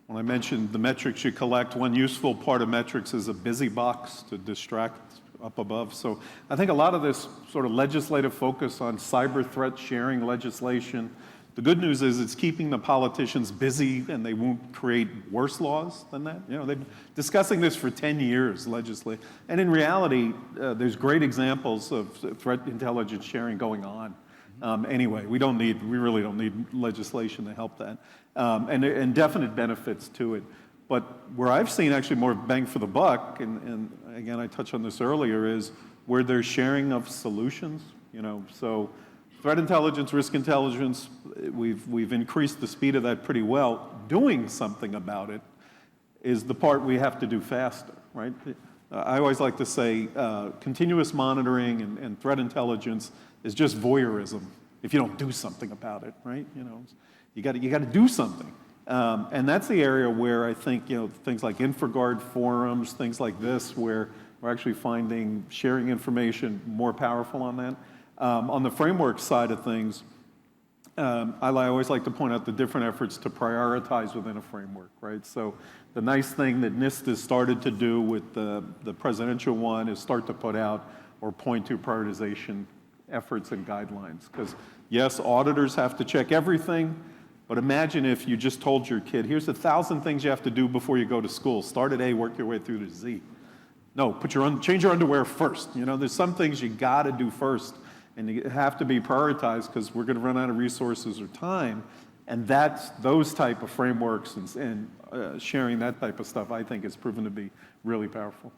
when I mentioned the metrics you collect, one useful part of metrics is a busy box to distract up above. So I think a lot of this sort of legislative focus on cyber threat sharing legislation, the good news is it's keeping the politicians busy and they won't create worse laws than that. They've been discussing this for 10 years, legislatively. And in reality, there's great examples of threat intelligence sharing going on Anyway, we really don't need legislation to help that. And definite benefits to it. But where I've seen actually more bang for the buck, and again, I touched on this earlier, is where there's sharing of solutions, so threat intelligence, risk intelligence, we've increased the speed of that pretty well. Doing something about it is the part we have to do faster, right? I always like to say continuous monitoring and threat intelligence is just voyeurism if you don't do something about it, right? You got to do something. And that's the area where I think, things like InfraGard forums, things like this, where we're actually finding sharing information more powerful on that. On the framework side of things, I always like to point out the different efforts to prioritize within a framework, right? So the nice thing that NIST has started to do with the presidential one is start to put out or point to prioritization efforts and guidelines. Because yes, auditors have to check everything, but imagine if you just told your kid, here's 1,000 things you have to do before you go to school. Start at A, work your way through to Z. No, change your underwear first. There's some things you got to do first, and you have to be prioritized because we're going to run out of resources or time. And those type of frameworks and sharing that type of stuff, I think, has proven to be really powerful.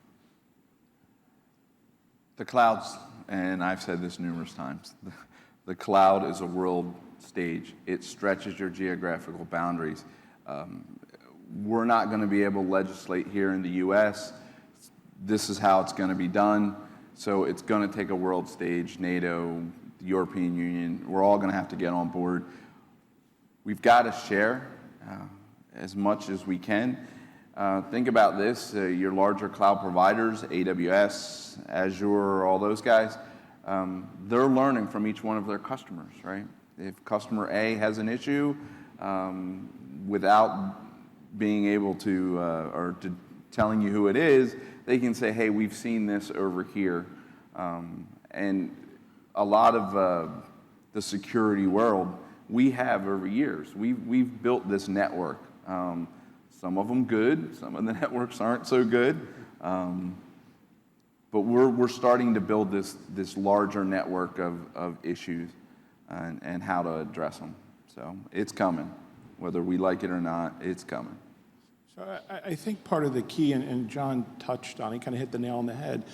The clouds, and I've said this numerous times, the cloud is a world stage. It stretches your geographical boundaries. We're not going to be able to legislate here in the U.S. This is how it's going to be done. So it's going to take a world stage, NATO, the European Union. We're all going to have to get on board. We've got to share as much as we can. Think about this, your larger cloud providers, AWS, Azure, all those guys, they're learning from each one of their customers, right? If customer A has an issue, without being able to, or telling you who it is, they can say, hey, we've seen this over here. And a lot of the security world, we have over years. We've built this network. Some of them good, some of the networks aren't so good. But we're starting to build this larger network of issues and how to address them. So it's coming. Whether we like it or not, it's coming. So I think part of the key, and John touched on, he kind of hit the nail on the head.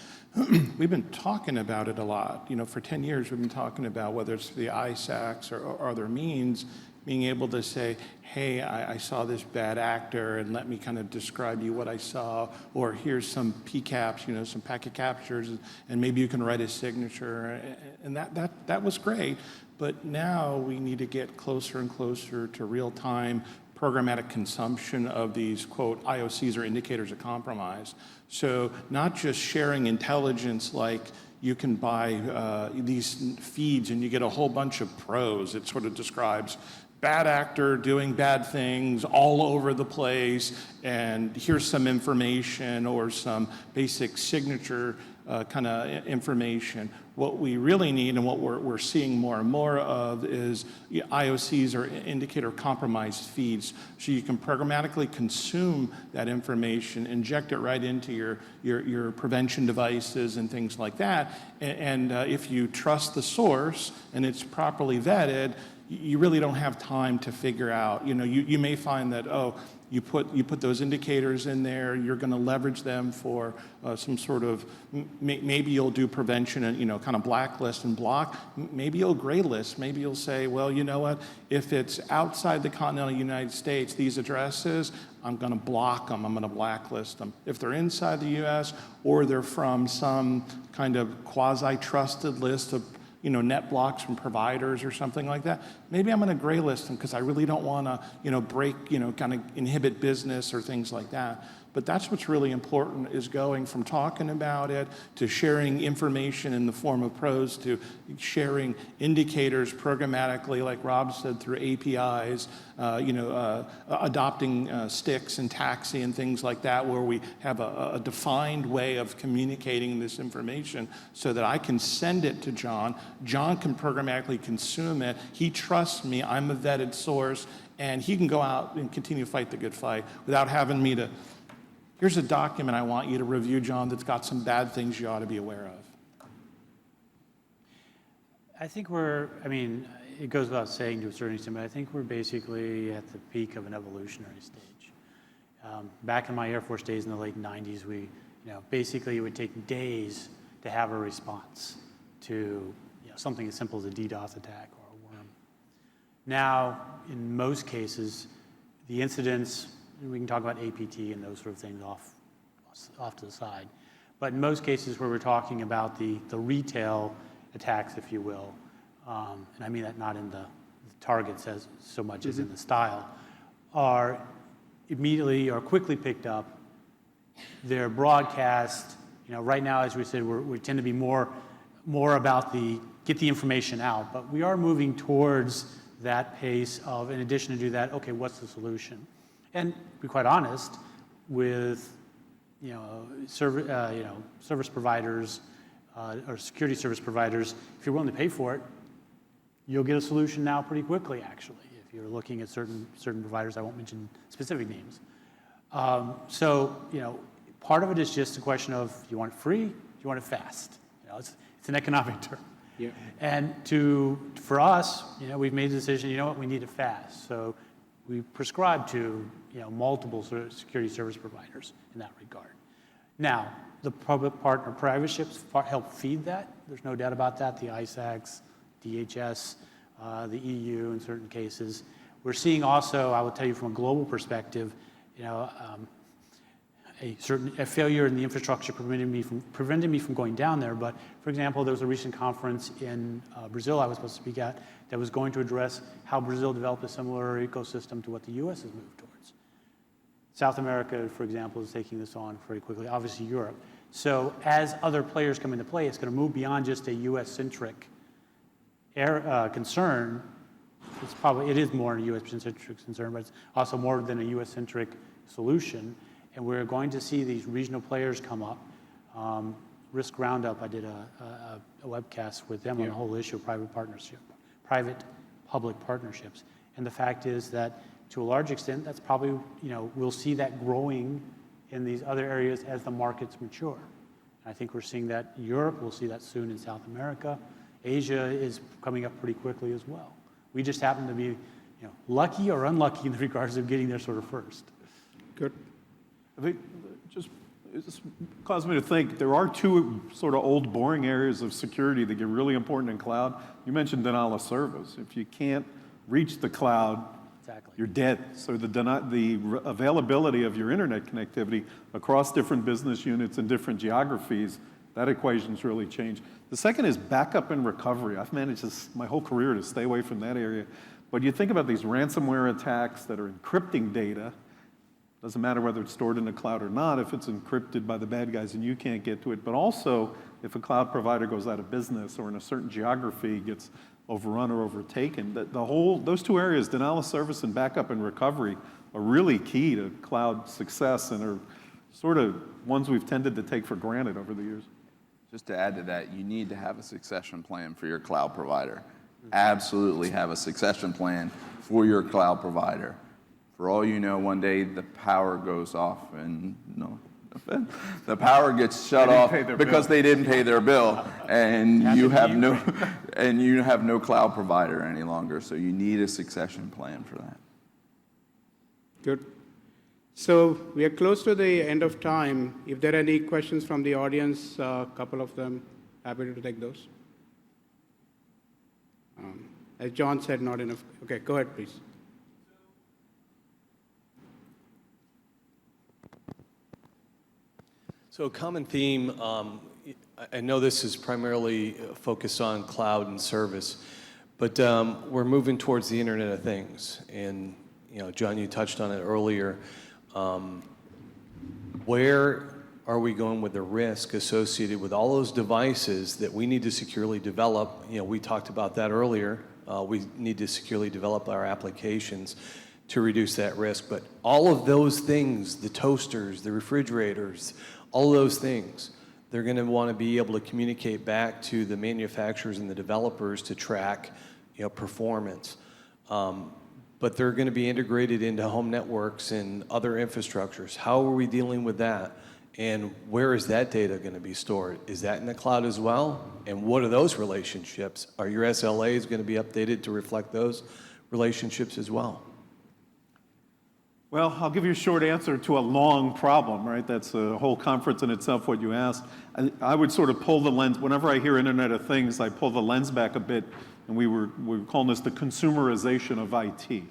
We've been talking about it a lot. For 10 years, we've been talking about whether it's the ISACs or other means, being able to say, hey, I saw this bad actor, and let me kind of describe you what I saw, or here's some PCAPs, some packet captures, and maybe you can write a signature, and that was great. But now we need to get closer and closer to real-time programmatic consumption of these, quote, IOCs or indicators of compromise. So not just sharing intelligence like you can buy these feeds and you get a whole bunch of pros. It sort of describes bad actor doing bad things all over the place, and here's some information or some basic signature kind of information. What we really need and what we're seeing more and more of is IOCs or indicator compromised feeds. So you can programmatically consume that information, inject it right into your prevention devices and things like that. And if you trust the source and it's properly vetted, you really don't have time to figure out. You may find that, you put those indicators in there, you're going to leverage them for some sort of, maybe you'll do prevention and, kind of blacklist and block. Maybe you'll gray list. Maybe you'll say, well, you know what? If it's outside the continental United States, these addresses, I'm going to block them. I'm going to blacklist them. If they're inside the U.S. or they're from some kind of quasi-trusted list of net blocks from providers or something like that, maybe I'm going to gray list them because I really don't want to, break, kind of inhibit business or things like that. But that's what's really important, is going from talking about it to sharing information in the form of pros to sharing indicators programmatically, like Rob said, through APIs, adopting sticks and taxi and things like that, where we have a defined way of communicating this information so that I can send it to John. John can programmatically consume it. He trusts me. I'm a vetted source. And he can go out and continue to fight the good fight without having me to, here's a document I want you to review, John, that's got some bad things you ought to be aware of. I think I mean, it goes without saying to a certain extent, but I think we're basically at the peak of an evolutionary stage. Back in my Air Force days in the late 90s, basically it would take days to have a response to something as simple as a DDoS attack or a worm. Now, in most cases, the incidents, we can talk about APT and those sort of things off to the side, but in most cases where we're talking about the retail attacks, if you will, and I mean that not in the targets as so much as in the style, are immediately or quickly picked up. They're broadcast. Right now, as we said, we tend to be more about get the information out, but we are moving towards that pace of, in addition to do that, okay, what's the solution? And to be quite honest, with service providers or security service providers, if you're willing to pay for it, you'll get a solution now pretty quickly, actually, if you're looking at certain providers. I won't mention specific names. So, part of it is just a question of, do you want it free? Do you want it fast? It's an economic term. Yeah. And for us, we've made the decision, we need it fast. So we prescribe to, multiple security service providers in that regard. Now, the public partner privatships help feed that. There's no doubt about that. The ISACs, DHS, the EU in certain cases. We're seeing also, I will tell you from a global perspective, a failure in the infrastructure prevented me from going down there. But for example, there was a recent conference in Brazil I was supposed to speak at that was going to address how Brazil developed a similar ecosystem to what the U.S. has moved towards. South America, for example, is taking this on very quickly, obviously Europe. So as other players come into play, it's going to move beyond just a U.S.-centric concern. It is more a U.S.-centric concern, but it's also more than a U.S.-centric solution. And we're going to see these regional players come up. Risk Roundup, I did a webcast with them on the whole issue of private-public partnerships. And the fact is that, to a large extent, that's probably, we'll see that growing in these other areas as the markets mature. And I think we're seeing that in Europe. We'll see that soon in South America. Asia is coming up pretty quickly as well. We just happen to be, lucky or unlucky in regards of getting there sort of first. Good. I think it's caused me to think there are two sort of old, boring areas of security that get really important in cloud. You mentioned denial of service. If you can't reach the cloud, Exactly. you're dead. So the availability of your internet connectivity across different business units and different geographies, that equation's really changed. The second is backup and recovery. I've managed my whole career to stay away from that area. But you think about these ransomware attacks that are encrypting data. Doesn't matter whether it's stored in the cloud or not, if it's encrypted by the bad guys and you can't get to it. But also, if a cloud provider goes out of business or in a certain geography gets overrun or overtaken, those two areas, denial of service and backup and recovery, are really key to cloud success and are sort of ones we've tended to take for granted over the years. Just to add to that, you need to have a succession plan for your cloud provider. Absolutely have a succession plan for your cloud provider. For all you know, one day the power goes off and the power gets shut off because they didn't pay their bill, and you have no cloud provider any longer. So you need a succession plan for that. Good. So we are close to the end of time. If there are any questions from the audience, a couple of them, happy to take those. As John said, not enough. Okay, go ahead, please. So a common theme, I know this is primarily focused on cloud and service, but we're moving towards the Internet of Things. And, John, you touched on it earlier. Where are we going with the risk associated with all those devices that we need to securely develop? We talked about that earlier. We need to securely develop our applications to reduce that risk. But all of those things, the toasters, the refrigerators, all of those things, they're going to want to be able to communicate back to the manufacturers and the developers to track, performance. But they're going to be integrated into home networks and other infrastructures. How are we dealing with that? And where is that data going to be stored? Is that in the cloud as well? And what are those relationships? Are your SLAs going to be updated to reflect those relationships as well? Well, I'll give you a short answer to a long problem, right? That's a whole conference in itself, what you asked. I would sort of pull the lens. Whenever I hear Internet of Things, I pull the lens back a bit, and we were calling this the consumerization of IT,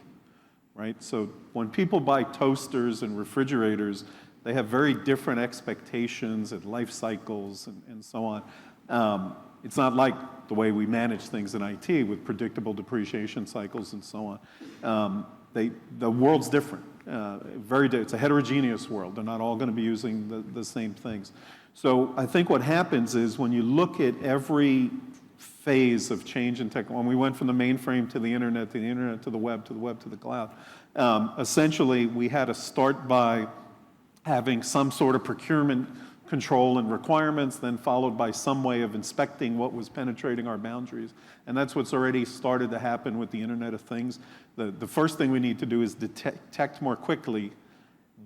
right? So when people buy toasters and refrigerators, they have very different expectations and life cycles and so on. It's not like the way we manage things in IT with predictable depreciation cycles and so on. The world's different. It's a heterogeneous world. They're not all going to be using the same things. So I think what happens is when you look at every phase of change in technology, when we went from the mainframe to the internet to the web to the web to the cloud, essentially we had to start by having some sort of procurement control and requirements, then followed by some way of inspecting what was penetrating our boundaries. And that's what's already started to happen with the Internet of Things. The first thing we need to do is detect more quickly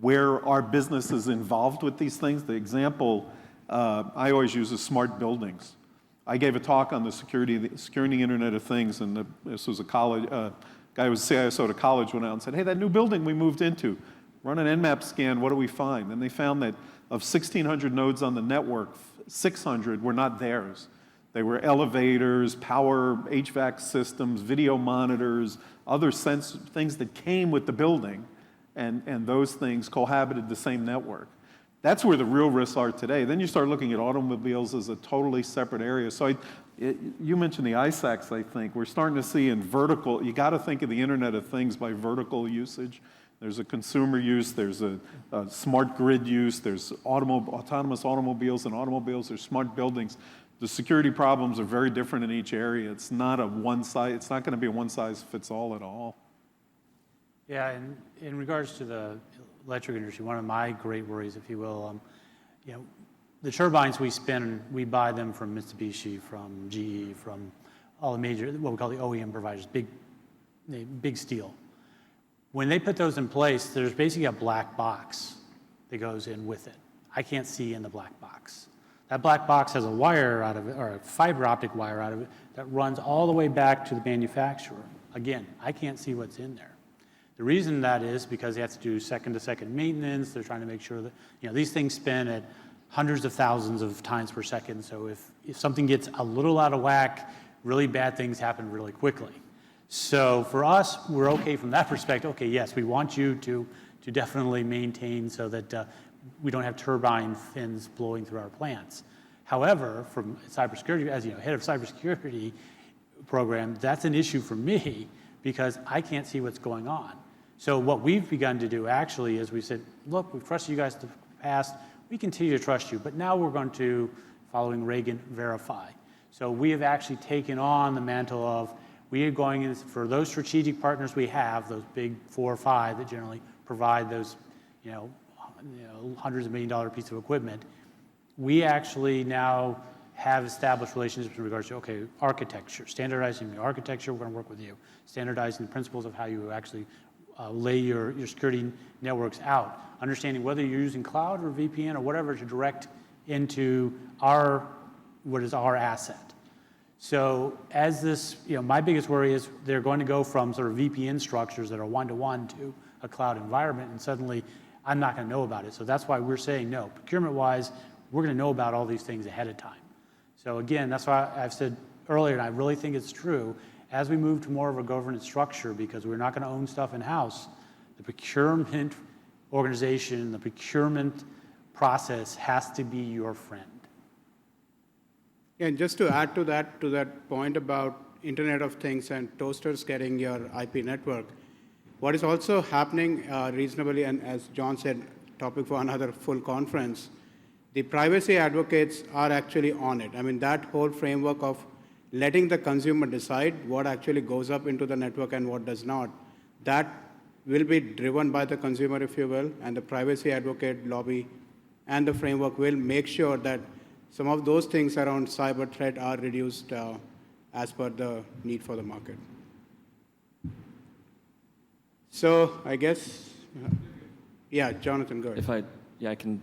where our business is involved with these things. The example I always use is smart buildings. I gave a talk on the securing Internet of Things, and this was a college, guy who was CISO at a college went out and said, hey, that new building we moved into, run an Nmap scan, what do we find? And they found that of 1,600 nodes on the network, 600 were not theirs. They were elevators, power, HVAC systems, video monitors, other things that came with the building, and those things cohabited the same network. That's where the real risks are today. Then you start looking at automobiles as a totally separate area. So you mentioned the ISACs, I think. We're starting to see in vertical, you got to think of the Internet of Things by vertical usage. There's a consumer use, there's a smart grid use, there's autonomous automobiles and automobiles, there's smart buildings. The security problems are very different in each area. It's not it's not going to be a one-size-fits-all at all. Yeah, and in regards to the electric industry, one of my great worries, if you will, the turbines we spin, we buy them from Mitsubishi, from GE, from all the major, what we call the OEM providers, big steel. When they put those in place, there's basically a black box that goes in with it. I can't see in the black box. That black box has a wire out of it, or a fiber optic wire out of it, that runs all the way back to the manufacturer. Again, I can't see what's in there. The reason that is because they have to do second-to-second maintenance. They're trying to make sure that these things spin at hundreds of thousands of times per second. So if something gets a little out of whack, really bad things happen really quickly. So for us, we're okay from that perspective. Okay, yes, we want you to definitely maintain so that we don't have turbine fins blowing through our plants. However, from cybersecurity, as head of cybersecurity program, that's an issue for me because I can't see what's going on. So what we've begun to do actually is we said, look, we've trusted you guys in the past. We continue to trust you, but now we're going to, following Reagan, verify. So we have actually taken on the mantle of we are going in for those strategic partners we have, those big 4 or 5 that generally provide those, hundreds of $1 million piece of equipment. We actually now have established relationships in regards to, okay, architecture, standardizing the architecture, we're going to work with you, standardizing the principles of how you actually lay your security networks out, understanding whether you're using cloud or VPN or whatever to direct into what is our asset. So as this, my biggest worry is they're going to go from sort of VPN structures that are one-to-one to a cloud environment, and suddenly I'm not going to know about it. So that's why we're saying no. Procurement-wise, we're going to know about all these things ahead of time. So again, that's why I've said earlier, and I really think it's true, as we move to more of a governance structure, because we're not going to own stuff in-house, the procurement organization, the procurement process has to be your friend. Yeah, and just to add to that point about Internet of Things and toasters getting your IP network, what is also happening reasonably, and as John said, topic for another full conference, the privacy advocates are actually on it. I mean, that whole framework of letting the consumer decide what actually goes up into the network and what does not, that will be driven by the consumer, if you will, and the privacy advocate lobby and the framework will make sure that some of those things around cyber threat are reduced as per the need for the market. So I guess, yeah, Jonathan, go ahead. I can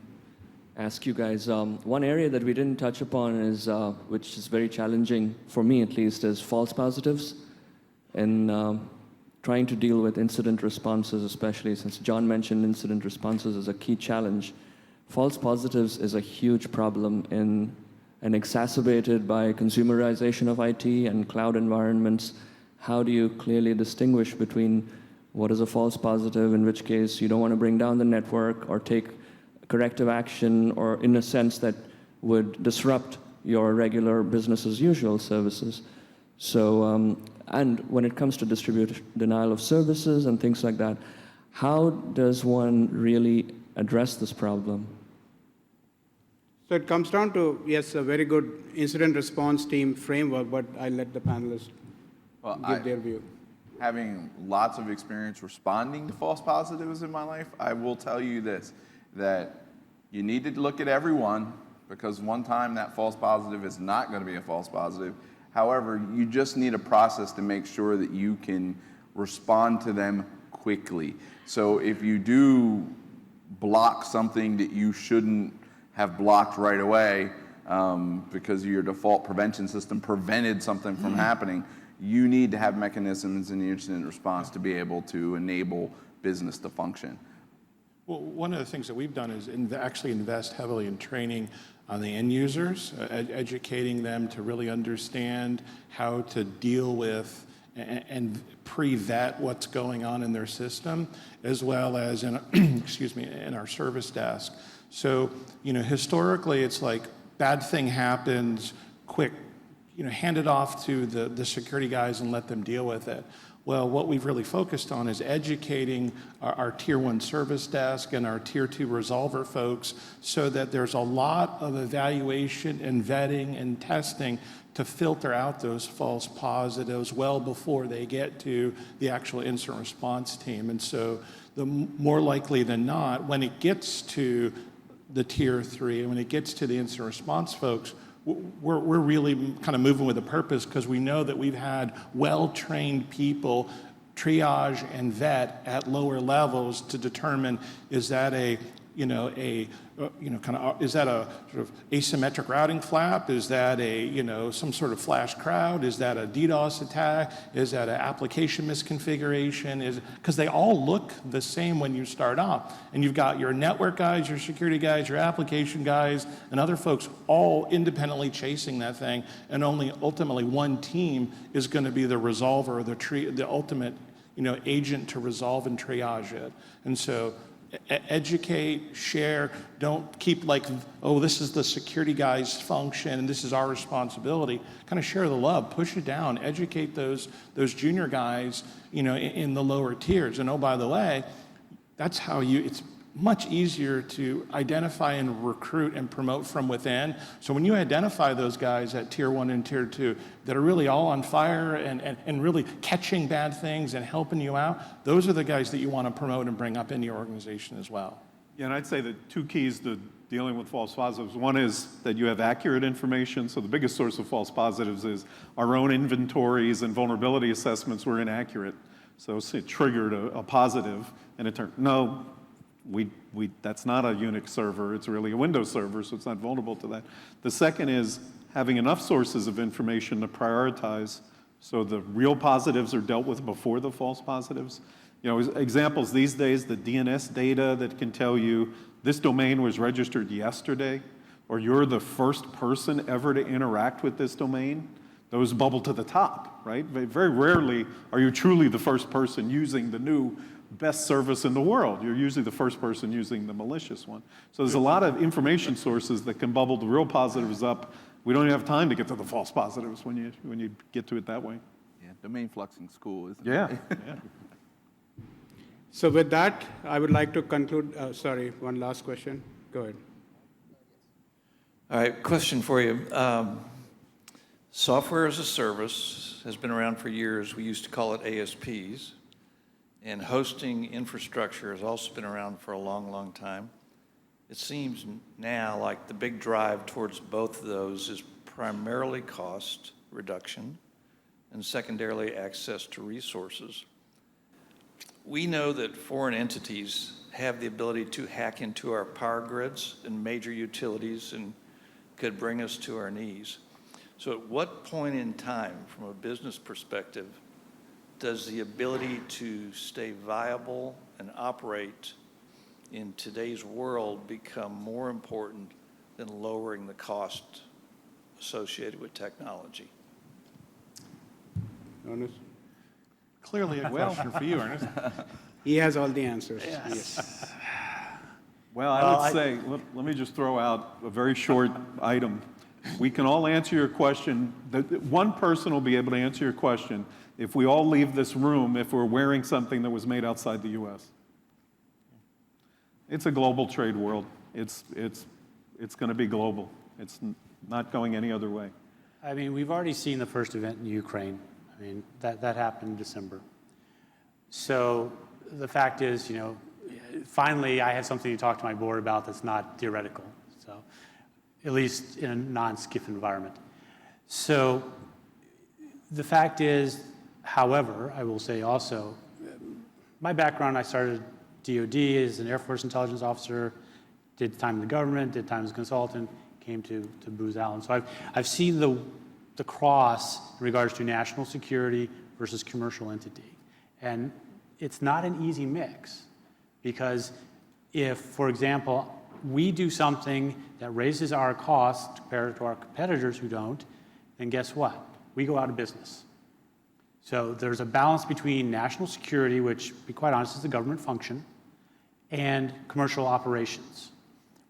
ask you guys. One area that we didn't touch upon is, which is very challenging for me at least, is false positives and trying to deal with incident responses, especially since John mentioned incident responses as a key challenge. False positives is a huge problem and exacerbated by consumerization of IT and cloud environments. How do you clearly distinguish between what is a false positive, in which case you don't want to bring down the network or take corrective action, or in a sense that would disrupt your regular business as usual services? So, and when it comes to distributed denial of services and things like that, how does one really address this problem? So it comes down to, yes, a very good incident response team framework, but I'll let the panelists give their view. Having lots of experience responding to false positives in my life, I will tell you this, that you need to look at everyone, because one time that false positive is not going to be a false positive. However, you just need a process to make sure that you can respond to them quickly. So if you do block something that you shouldn't have blocked right away because your default prevention system prevented something from happening, you need to have mechanisms in the incident response to be able to enable business to function. Well, one of the things that we've done is actually invest heavily in training on the end users, educating them to really understand how to deal with and pre-vet what's going on in their system, as well as in, excuse me, in our service desk. So, historically, it's like bad thing happens, quick, hand it off to the security guys and let them deal with it. Well, what we've really focused on is educating our Tier 1 service desk and our Tier 2 resolver folks, so that there's a lot of evaluation and vetting and testing to filter out those false positives well before they get to the actual incident response team. And so the more likely than not, when it gets to the Tier 3 and when it gets to the incident response folks, we're really kind of moving with a purpose, because we know that we've had well-trained people triage and vet at lower levels to determine, is that is that a sort of asymmetric routing flap? Is that some sort of flash crowd? Is that a DDoS attack? Is that an application misconfiguration? Because they all look the same when you start off. And you've got your network guys, your security guys, your application guys, and other folks all independently chasing that thing. And only ultimately one team is going to be the resolver, or the ultimate agent to resolve and triage it. And so educate, share, don't keep like, oh, this is the security guy's function and this is our responsibility. Kind of share the love, push it down, educate those junior guys, in the lower tiers. And oh, by the way, that's how it's much easier to identify and recruit and promote from within. So when you identify those guys at Tier 1 and Tier 2 that are really all on fire and really catching bad things and helping you out, those are the guys that you want to promote and bring up in your organization as well. Yeah, and I'd say the two keys to dealing with false positives. One is that you have accurate information. So the biggest source of false positives is our own inventories and vulnerability assessments were inaccurate. So it triggered a positive, and it turned, no, that's not a Unix server, it's really a Windows server, so it's not vulnerable to that. The second is having enough sources of information to prioritize, so the real positives are dealt with before the false positives. Examples these days, the DNS data that can tell you this domain was registered yesterday, or you're the first person ever to interact with this domain, those bubble to the top, right? Very rarely are you truly the first person using the new best service in the world. You're usually the first person using the malicious one. So there's a lot of information sources that can bubble the real positives up. We don't even have time to get to the false positives when you get to it that way. Yeah, domain fluxing's cool, isn't it? Yeah. So with that, I would like to conclude. Sorry, one last question. Go ahead. All right, question for you. Software as a service has been around for years. We used to call it ASPs. And hosting infrastructure has also been around for a long, long time. It seems now like the big drive towards both of those is primarily cost reduction and secondarily access to resources. We know that foreign entities have the ability to hack into our power grids and major utilities and could bring us to our knees. So at what point in time, from a business perspective, does the ability to stay viable and operate in today's world become more important than lowering the cost associated with technology? Ernest? Clearly a question for you, Ernest. He has all the answers. Yes. Well, I would say, let me just throw out a very short item. We can all answer your question. One person will be able to answer your question if we all leave this room if we're wearing something that was made outside the U.S. It's a global trade world. It's going to be global. It's not going any other way. I mean, we've already seen the first event in Ukraine. I mean, that happened in December. So the fact is, you know, finally I have something to talk to my board about that's not theoretical. So at least in a non-SCIF environment. So the fact is, however, I will say also, my background, I started DOD as an Air Force intelligence officer, did time in the government, did time as a consultant, came to Booz Allen. So I've seen the cross in regards to national security versus commercial entity. And it's not an easy mix because if, for example, we do something that raises our costs compared to our competitors who don't, then guess what? We go out of business. So there's a balance between national security, which, to be quite honest, is a government function, and commercial operations.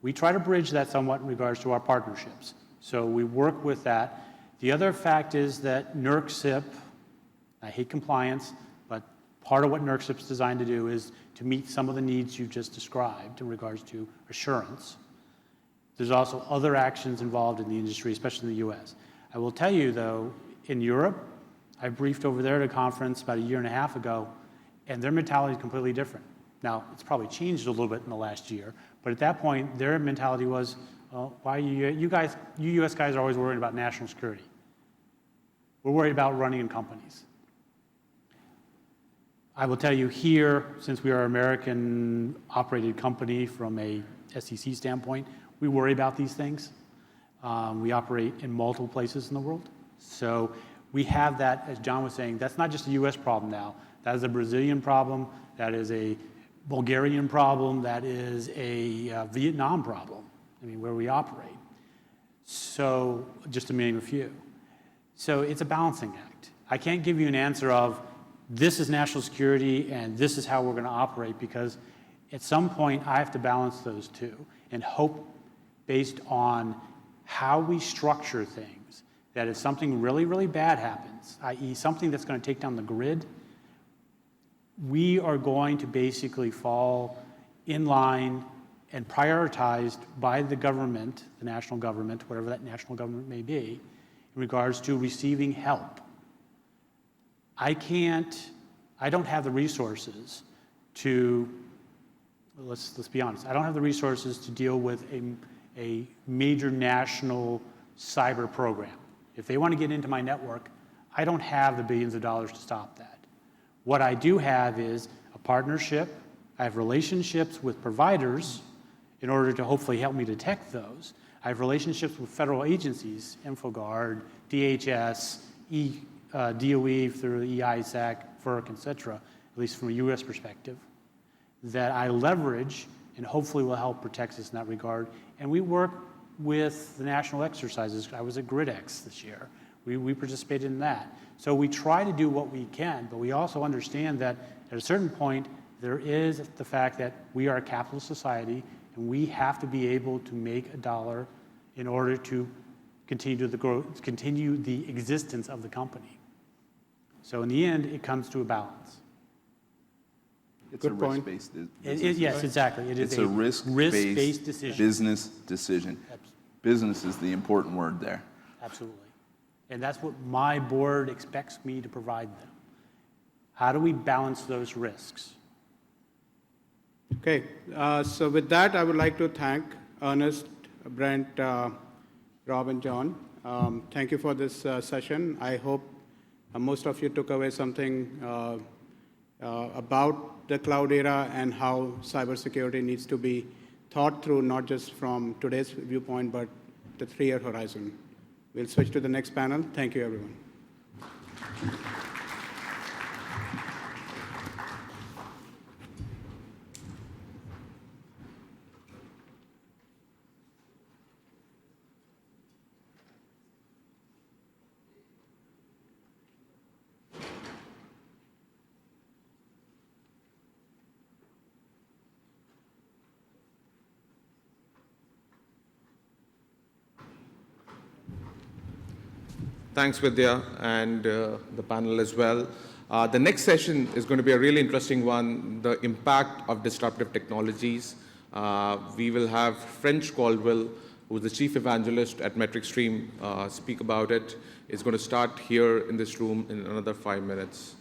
We try to bridge that somewhat in regards to our partnerships. So we work with that. The other fact is that NERC-CIP, I hate compliance, but part of what NERC-CIP is designed to do is to meet some of the needs you just described in regards to assurance. There's also other actions involved in the industry, especially in the US. I will tell you, though, in Europe, I briefed over there at a conference about 1.5 years ago, and their mentality is completely different. Now, it's probably changed a little bit in the last year, but at that point, their mentality was, well, why you US guys are always worried about national security. We're worried about running companies. I will tell you here, since we are an American-operated company from a SEC standpoint, we worry about these things. We operate in multiple places in the world. So we have that, as John was saying, that's not just a US problem now. That is a Brazilian problem. That is a Bulgarian problem. That is a Vietnam problem, I mean, where we operate. So just to name a few. So it's a balancing act. I can't give you an answer of this is national security and this is how we're going to operate because at some point I have to balance those two and hope based on how we structure things that if something really, really bad happens, i.e. something that's going to take down the grid, we are going to basically fall in line and prioritized by the government, the national government, whatever that national government may be, in regards to receiving help. I don't have the resources to, let's be honest, I don't have the resources to deal with a major national cyber program. If they want to get into my network, I don't have the billions of dollars to stop that. What I do have is a partnership. I have relationships with providers in order to hopefully help me detect those. I have relationships with federal agencies, InfoGuard, DHS, DOE through EISAC, FERC, et cetera, at least from a US perspective, that I leverage and hopefully will help protect us in that regard. And we work with the national exercises. I was at GridX this year. We participated in that. So we try to do what we can, but we also understand that at a certain point, there is the fact that we are a capitalist society and we have to be able to make a dollar in order to continue the existence of the company. So in the end, it comes to a balance. It's Good a point. risk-based Yes, exactly. It is It's a risk-based decision. business decision. Business is the important word there. Absolutely. And that's what my board expects me to provide them. How do we balance those risks? Okay, so with that, I would like to thank Ernest, Brent, Rob, and John. Thank you for this session. I hope most of you took away something about the cloud era and how cybersecurity needs to be thought through, not just from today's viewpoint, but the 3-year horizon. We'll switch to the next panel. Thank you, everyone. Thanks, Vidya, and the panel as well. The next session is going to be a really interesting one, the impact of disruptive technologies. We will have French Caldwell, who's the chief evangelist at MetricStream, speak about it. It's going to start here in this room in another 5 minutes.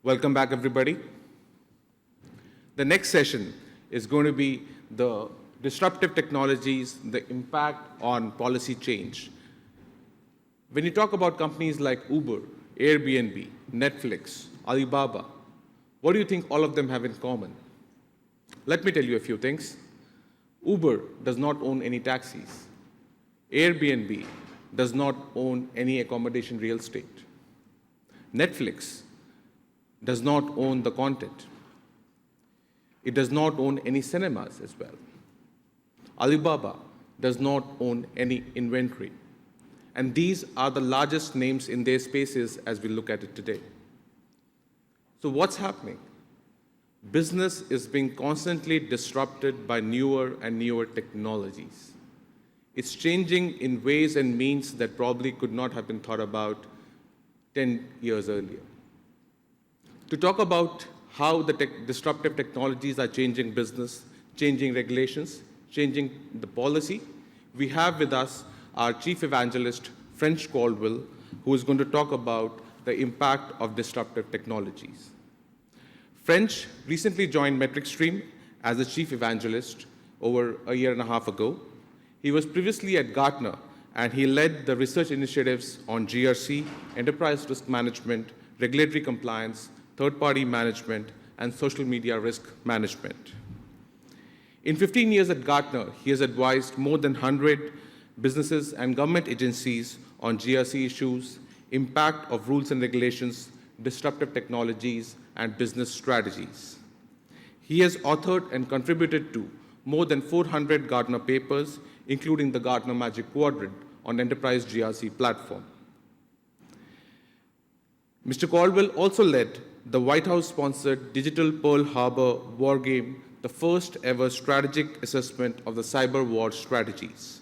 Welcome back, everybody. The next session is going to be the disruptive technologies, the impact on policy change. When you talk about companies like Uber, Airbnb, Netflix, Alibaba, what do you think all of them have in common? Let me tell you a few things. Uber does not own any taxis. Airbnb does not own any accommodation real estate. Netflix does not own the content. It does not own any cinemas as well. Alibaba does not own any inventory. And these are the largest names in their spaces as we look at it today. So what's happening? Business is being constantly disrupted by newer and newer technologies. It's changing in ways and means that probably could not have been thought about 10 years earlier. To talk about how the disruptive technologies are changing business, changing regulations, changing the policy, we have with us our chief evangelist, French Caldwell, who is going to talk about the impact of disruptive technologies. French recently joined MetricStream as a chief evangelist over a year and a half ago. He was previously at Gartner, and he led the research initiatives on GRC, enterprise risk management, regulatory compliance, third-party management, and social media risk management. In 15 years at Gartner, he has advised more than 100 businesses and government agencies on GRC issues, impact of rules and regulations, disruptive technologies, and business strategies. He has authored and contributed to more than 400 Gartner papers, including the Gartner Magic Quadrant on Enterprise GRC platform. Mr. Caldwell also led the White House-sponsored Digital Pearl Harbor war game, the first ever strategic assessment of the cyber war strategies.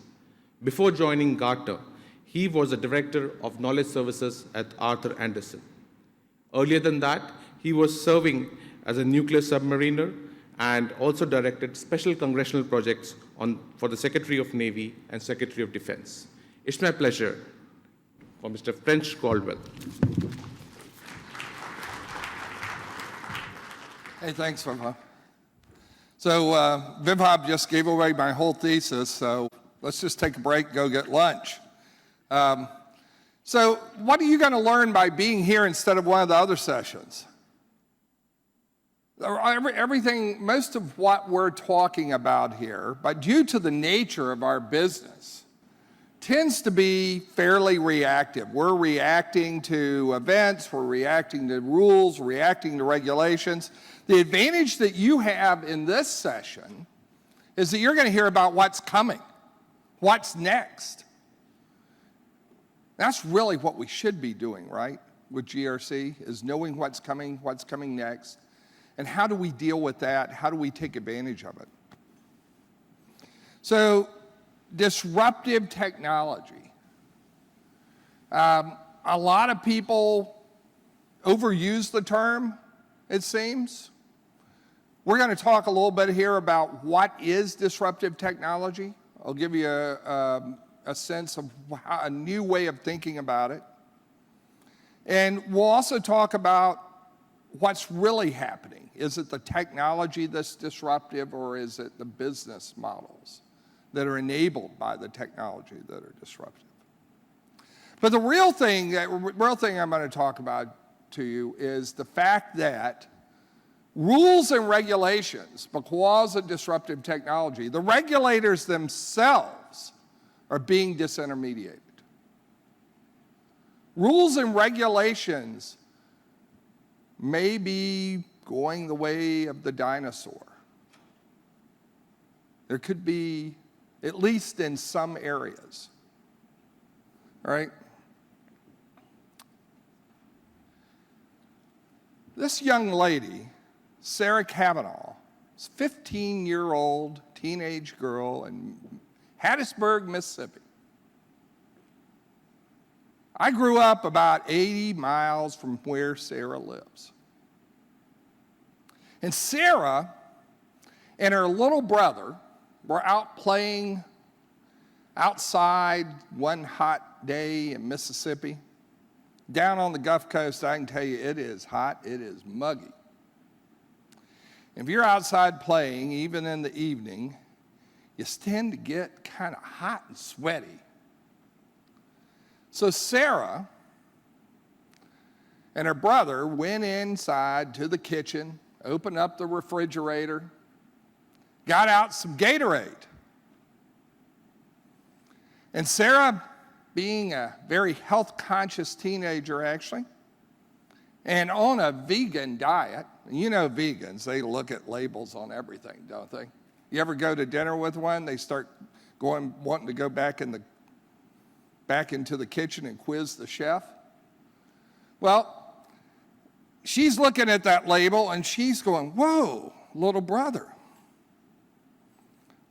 Before joining Gartner, he was the director of knowledge services at Arthur Andersen. Earlier than that, he was serving as a nuclear submariner and also directed special congressional projects for the Secretary of Navy and Secretary of Defense. It's my pleasure for Mr. French Caldwell. Hey, thanks, Vibhav. So Vibhav just gave away my whole thesis, so let's just take a break, go get lunch. So what are you going to learn by being here instead of one of the other sessions? Everything, most of what we're talking about here, but due to the nature of our business, tends to be fairly reactive. We're reacting to events, we're reacting to rules, reacting to regulations. The advantage that you have in this session is that you're going to hear about what's coming, what's next. That's really what we should be doing, right, with GRC, is knowing what's coming next, and how do we deal with that? How do we take advantage of it? So, disruptive technology. A lot of people overuse the term, it seems. We're going to talk a little bit here about what is disruptive technology. I'll give you a sense of a new way of thinking about it. And we'll also talk about what's really happening. Is it the technology that's disruptive, or is it the business models that are enabled by the technology that are disruptive? But the real thing I'm going to talk about to you is the fact that rules and regulations, because of disruptive technology, the regulators themselves are being disintermediated. Rules and regulations may be going the way of the dinosaur. There could be, at least in some areas, all right? This young lady, Sarah Kavanaugh, is a 15-year-old teenage girl in Hattiesburg, Mississippi. I grew up about 80 miles from where Sarah lives. And Sarah and her little brother were out playing outside one hot day in Mississippi. Down on the Gulf Coast, I can tell you it is hot, it is muggy. If you're outside playing, even in the evening, you tend to get kind of hot and sweaty. So Sarah and her brother went inside to the kitchen, opened up the refrigerator, got out some Gatorade. And Sarah, being a very health-conscious teenager, actually, and on a vegan diet, you know vegans, they look at labels on everything, don't they? You ever go to dinner with one, they start wanting to go back into the kitchen and quiz the chef? Well, she's looking at that label and she's going, whoa, little brother,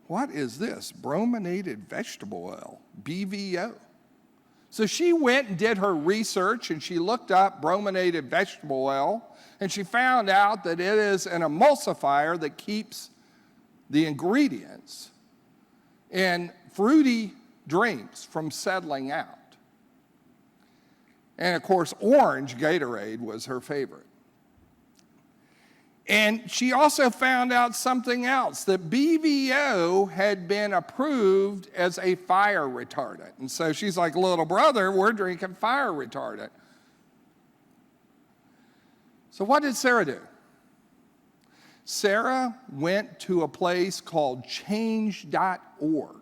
what is this? Brominated vegetable oil, BVO. So she went and did her research and she looked up brominated vegetable oil and she found out that it is an emulsifier that keeps the ingredients in fruity drinks from settling out. And of course, orange Gatorade was her favorite. And she also found out something else, that BVO had been approved as a fire retardant. And so she's like, little brother, we're drinking fire retardant. So what did Sarah do? Sarah went to a place called change.org.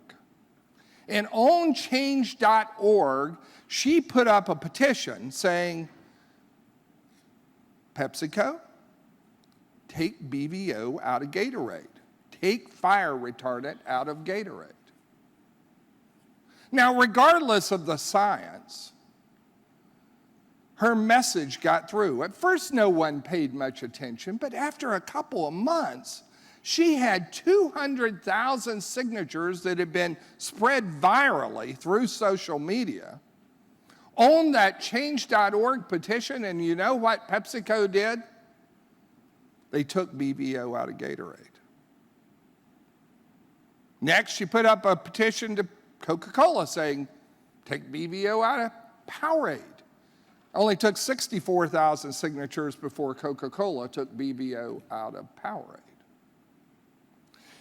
And on change.org, she put up a petition saying, PepsiCo, take BVO out of Gatorade. Take fire retardant out of Gatorade. Now, regardless of the science, her message got through. At first, no one paid much attention, but after a couple of months, she had 200,000 signatures that had been spread virally through social media on that change.org petition, and you know what PepsiCo did? They took BVO out of Gatorade. Next, she put up a petition to Coca-Cola saying, take BVO out of Powerade. Only took 64,000 signatures before Coca-Cola took BVO out of Powerade.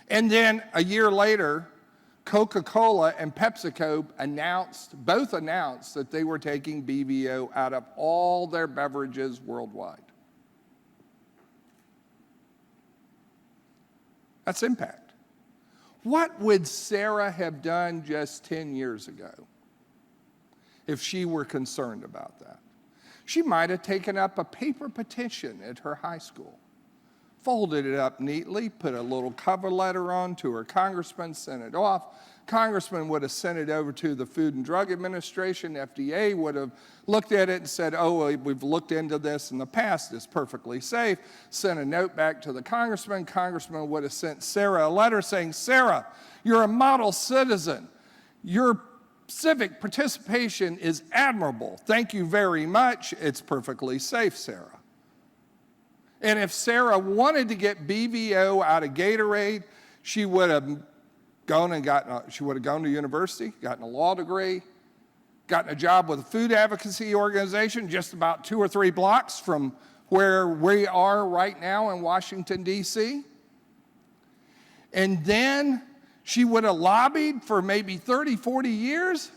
And then a year later, Coca-Cola and PepsiCo both announced that they were taking BVO out of all their beverages worldwide. That's impact. What would Sarah have done just 10 years ago if she were concerned about that? She might have taken up a paper petition at her high school, folded it up neatly, put a little cover letter on to her congressman, sent it off. Congressman would have sent it over to the Food and Drug Administration. FDA would have looked at it and said, oh, we've looked into this in the past, it's perfectly safe. Sent a note back to the congressman. Congressman would have sent Sarah a letter saying, Sarah, you're a model citizen. Your civic participation is admirable. Thank you very much. It's perfectly safe, Sarah. And if Sarah wanted to get BVO out of Gatorade, she would have gone to university, gotten a law degree, gotten a job with a food advocacy organization just about 2 or 3 blocks from where we are right now in Washington, D.C. And then she would have lobbied for maybe 30, 40 years,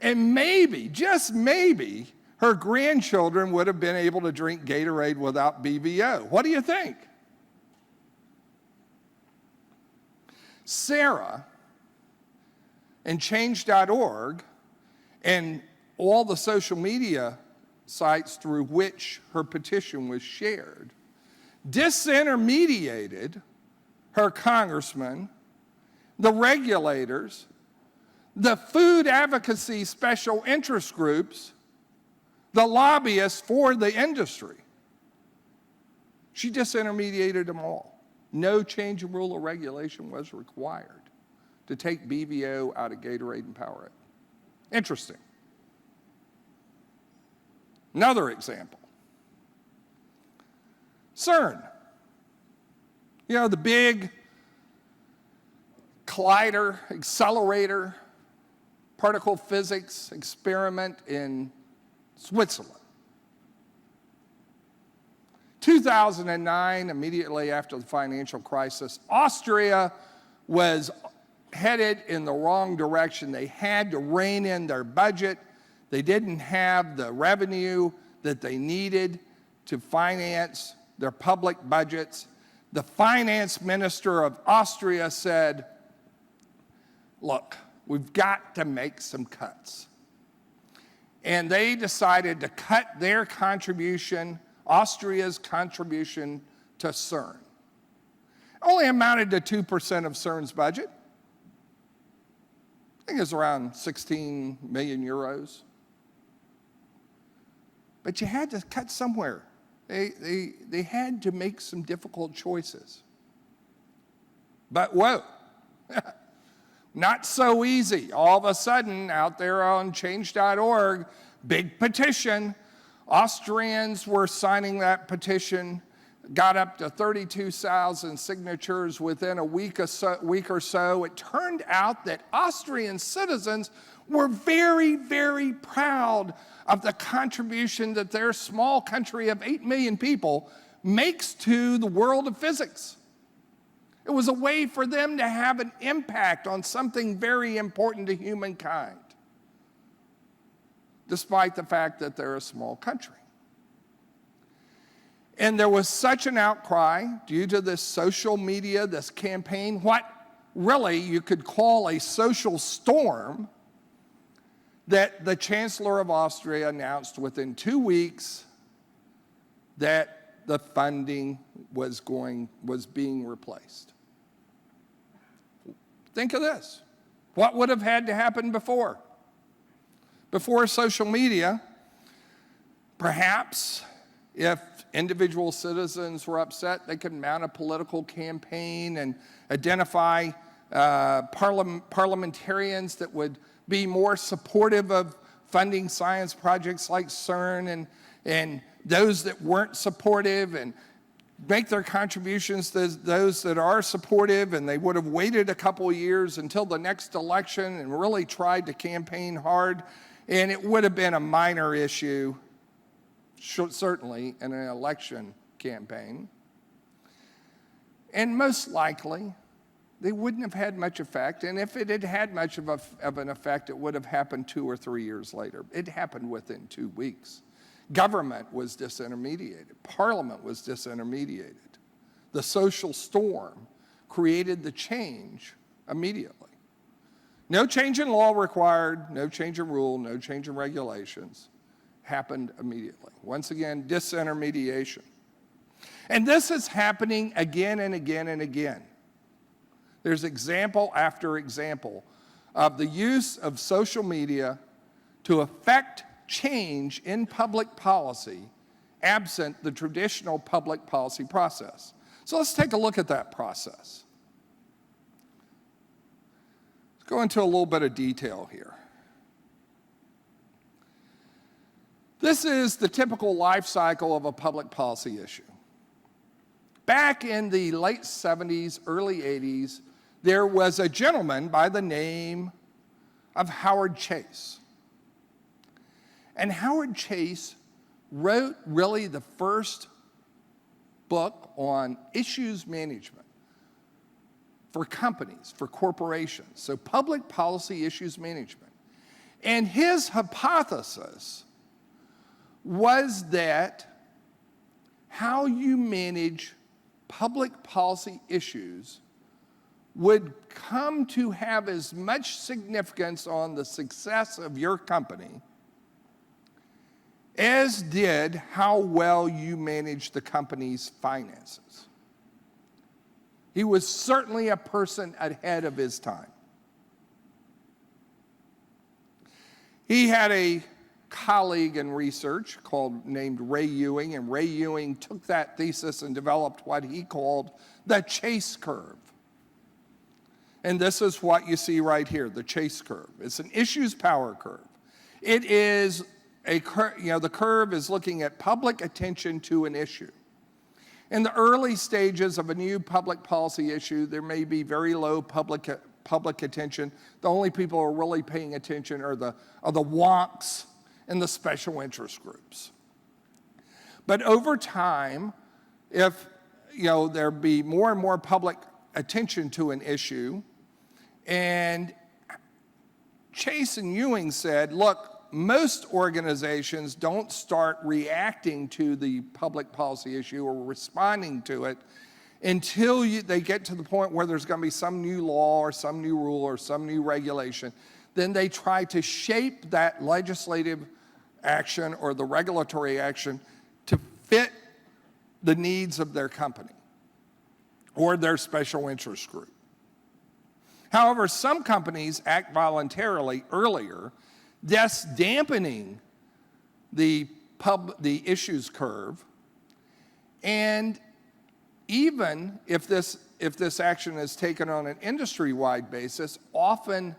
and maybe, just maybe, her grandchildren would have been able to drink Gatorade without BVO. What do you think? Sarah and Change.org and all the social media sites through which her petition was shared disintermediated her congressman, the regulators, the food advocacy special interest groups, the lobbyists for the industry. She disintermediated them all. No change in rule or regulation was required to take BVO out of Gatorade and Powerade. Interesting. Another example. CERN. You know, the big collider, accelerator, particle physics experiment in Switzerland. 2009, immediately after the financial crisis, Austria was headed in the wrong direction. They had to rein in their budget. They didn't have the revenue that they needed to finance their public budgets. The finance minister of Austria said, look, we've got to make some cuts. And they decided to cut their contribution, Austria's contribution to CERN. Only amounted to 2% of CERN's budget. I think it's around 16 million euros. But you had to cut somewhere. They had to make some difficult choices. But whoa, not so easy. All of a sudden, out there on change.org, big petition. Austrians were signing that petition, got up to 32,000 signatures within a week or so. It turned out that Austrian citizens were very, very proud of the contribution that their small country of 8 million people makes to the world of physics. It was a way for them to have an impact on something very important to humankind, despite the fact that they're a small country. And there was such an outcry due to this social media, this campaign, what really you could call a social storm, that the Chancellor of Austria announced within 2 weeks that the funding was being replaced. Think of this. What would have had to happen before? Before social media, perhaps if individual citizens were upset, they could mount a political campaign and identify parliamentarians that would be more supportive of funding science projects like CERN, and those that weren't supportive, and make their contributions to those that are supportive, and they would have waited a couple of years until the next election and really tried to campaign hard, and it would have been a minor issue, certainly in an election campaign. And most likely, they wouldn't have had much effect, and if it had had much of an effect, it would have happened 2 or 3 years later. It happened within 2 weeks. Government was disintermediated. Parliament was disintermediated. The social storm created the change immediately. No change in law required, no change in rule, no change in regulations. Happened immediately. Once again, disintermediation. And this is happening again and again and again. There's example after example of the use of social media to affect change in public policy absent the traditional public policy process. So let's take a look at that process. Let's go into a little bit of detail here. This is the typical life cycle of a public policy issue. Back in the late 70s, early 80s, there was a gentleman by the name of Howard Chase. And Howard Chase wrote really the first book on issues management for companies, for corporations, so public policy issues management. And his hypothesis was that how you manage public policy issues would come to have as much significance on the success of your company as did how well you manage the company's finances. He was certainly a person ahead of his time. He had a colleague in research named Ray Ewing, and Ray Ewing took that thesis and developed what he called the Chase curve. And this is what you see right here, the Chase curve. It's an issues power curve. It is a curve, the curve is looking at public attention to an issue. In the early stages of a new public policy issue, there may be very low public attention. The only people who are really paying attention are the wonks and the special interest groups. But over time, if there be more and more public attention to an issue, and Chase and Ewing said, look, most organizations don't start reacting to the public policy issue or responding to it until they get to the point where there's going to be some new law or some new rule or some new regulation. Then they try to shape that legislative action or the regulatory action to fit the needs of their company or their special interest group. However, some companies act voluntarily earlier, thus dampening the issues curve. And even if this action is taken on an industry-wide basis, often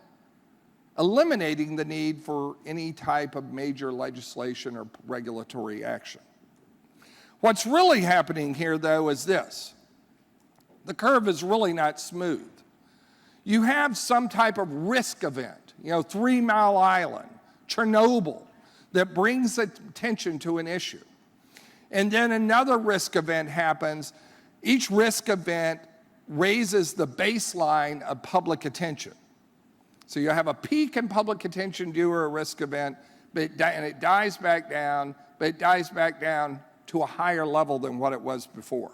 eliminating the need for any type of major legislation or regulatory action. What's really happening here, though, is this. The curve is really not smooth. You have some type of risk event, 3 Mile Island, Chernobyl, that brings attention to an issue. And then another risk event happens. Each risk event raises the baseline of public attention. So you have a peak in public attention due to a risk event, and it dies back down, but it dies back down to a higher level than what it was before.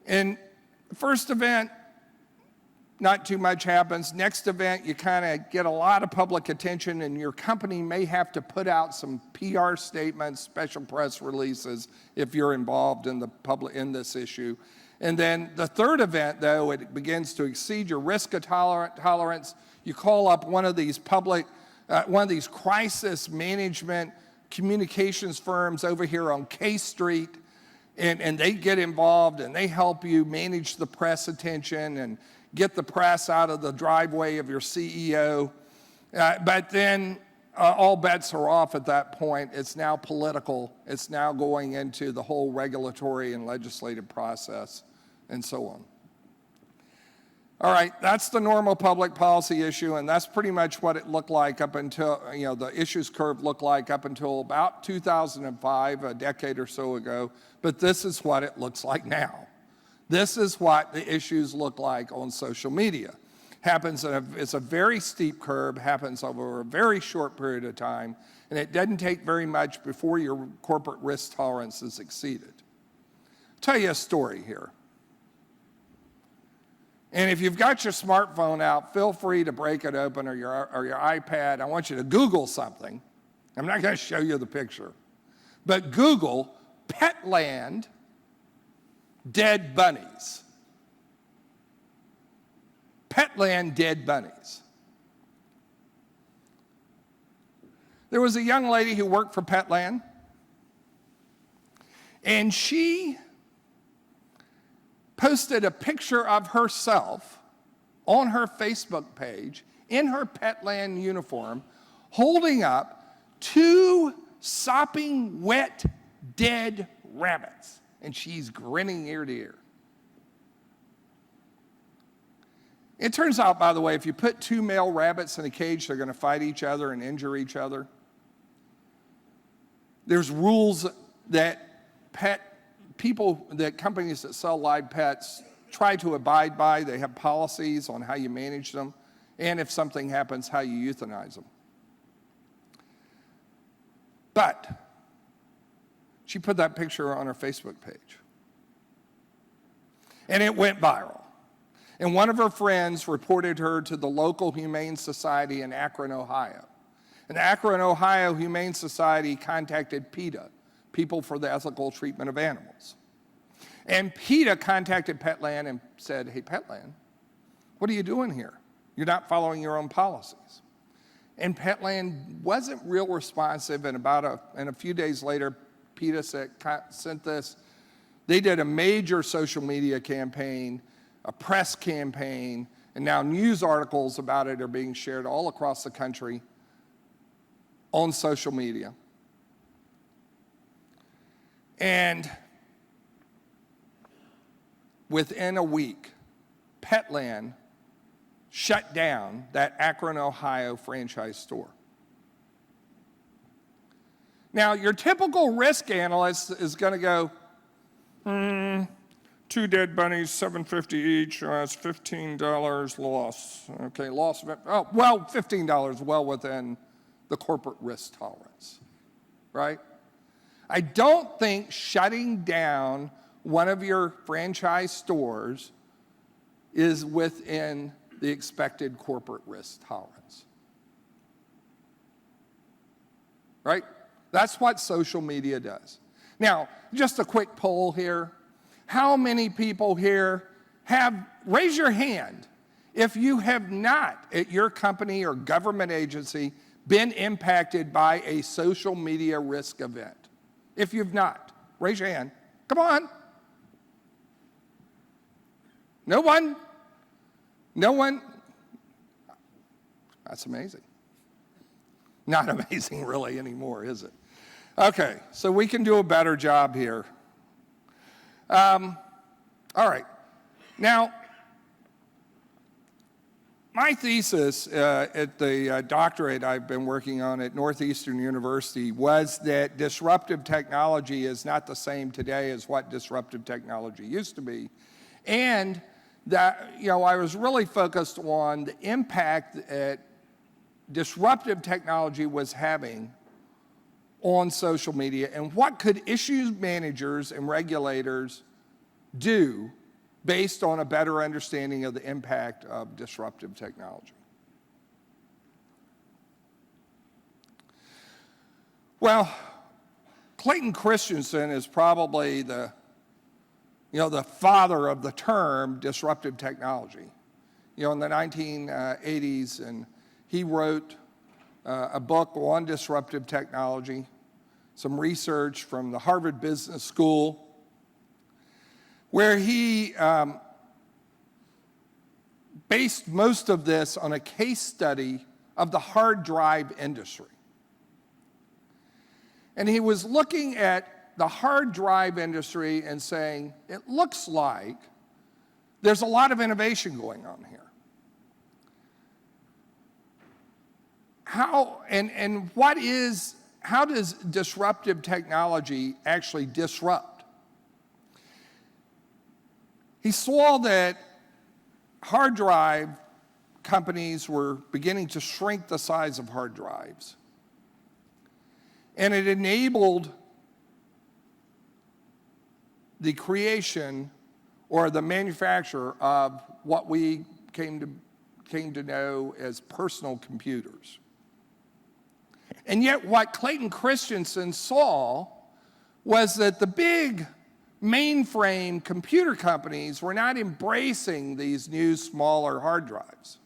In the first event, not too much happens. Next event, you kind of get a lot of public attention, and your company may have to put out some PR statements, special press releases, if you're involved in this issue. And then the third event, though, it begins to exceed your risk tolerance. You call up one of these crisis management communications firms over here on K Street, and they get involved and they help you manage the press attention and get the press out of the driveway of your CEO. But then all bets are off at that point. It's now political. It's now going into the whole regulatory and legislative process and so on. All right, that's the normal public policy issue, and that's pretty much what it looked like up until, the issues curve looked like up until about 2005, a decade or so ago. But this is what it looks like now. This is what the issues look like on social media. It's a very steep curve, happens over a very short period of time, and it doesn't take very much before your corporate risk tolerance is exceeded. I'll tell you a story here. And if you've got your smartphone out, feel free to break it open or your iPad. I want you to Google something. I'm not going to show you the picture. But Google Petland dead bunnies. Petland dead bunnies. There was a young lady who worked for Petland, and she posted a picture of herself on her Facebook page in her Petland uniform, holding up 2 sopping wet dead rabbits. And she's grinning ear to ear. It turns out, by the way, if you put 2 male rabbits in a cage, they're going to fight each other and injure each other. There's rules that companies that sell live pets try to abide by. They have policies on how you manage them, and if something happens, how you euthanize them. But she put that picture on her Facebook page, and it went viral. And one of her friends reported her to the local Humane Society in Akron, Ohio. And the Akron, Ohio Humane Society contacted PETA, People for the Ethical Treatment of Animals. And PETA contacted Petland and said, hey, Petland, what are you doing here? You're not following your own policies. And Petland wasn't real responsive, and a few days later, PETA sent this. They did a major social media campaign, a press campaign, and now news articles about it are being shared all across the country on social media. And within a week, Petland shut down that Akron, Ohio franchise store. Now, your typical risk analyst is going to go, 2 dead bunnies, $7.50 each, that's $15 loss. Okay, loss of, oh, well, $15, well within the corporate risk tolerance, right? I don't think shutting down one of your franchise stores is within the expected corporate risk tolerance, right? That's what social media does. Now, just a quick poll here. How many people here raise your hand if you have not, at your company or government agency, been impacted by a social media risk event? If you've not, raise your hand. Come on. No one? No one? That's amazing. Not amazing really anymore, is it? Okay, so we can do a better job here. All right. Now, my thesis at the doctorate I've been working on at Northeastern University was that disruptive technology is not the same today as what disruptive technology used to be. And that, I was really focused on the impact that disruptive technology was having on social media and what could issues managers and regulators do based on a better understanding of the impact of disruptive technology. Well, Clayton Christensen is probably the father of the term disruptive technology. In the 1980s, and he wrote a book on disruptive technology, some research from the Harvard Business School, where he based most of this on a case study of the hard drive industry. And he was looking at the hard drive industry and saying, it looks like there's a lot of innovation going on here. How does disruptive technology actually disrupt? He saw that hard drive companies were beginning to shrink the size of hard drives. And it enabled the creation or the manufacture of what we came to know as personal computers. And yet what Clayton Christensen saw was that the big mainframe computer companies were not embracing these new, smaller hard drives.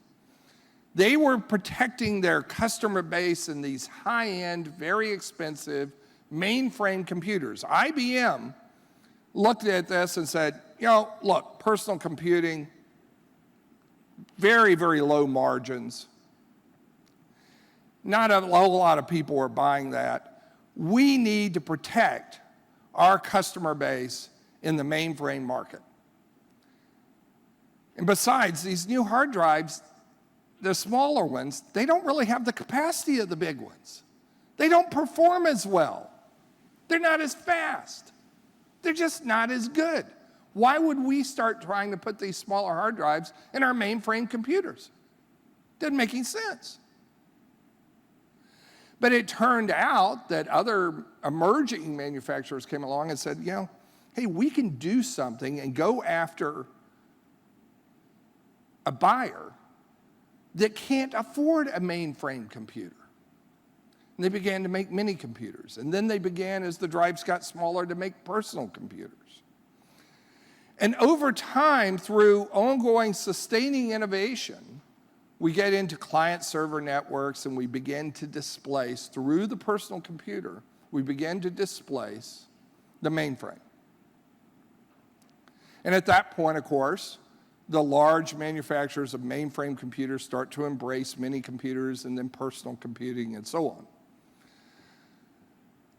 They were protecting their customer base in these high-end, very expensive mainframe computers. IBM looked at this and said, look, personal computing, very, very low margins. Not a whole lot of people are buying that. We need to protect our customer base in the mainframe market. And besides, these new hard drives, the smaller ones, they don't really have the capacity of the big ones. They don't perform as well. They're not as fast. They're just not as good. Why would we start trying to put these smaller hard drives in our mainframe computers? Doesn't make any sense. But it turned out that other emerging manufacturers came along and said, hey, we can do something and go after a buyer that can't afford a mainframe computer. And they began to make mini computers. And then they began, as the drives got smaller, to make personal computers. And over time, through ongoing sustaining innovation, we get into client-server networks and we begin to displace, through the personal computer, we begin to displace the mainframe. And at that point, of course, the large manufacturers of mainframe computers start to embrace mini computers and then personal computing and so on.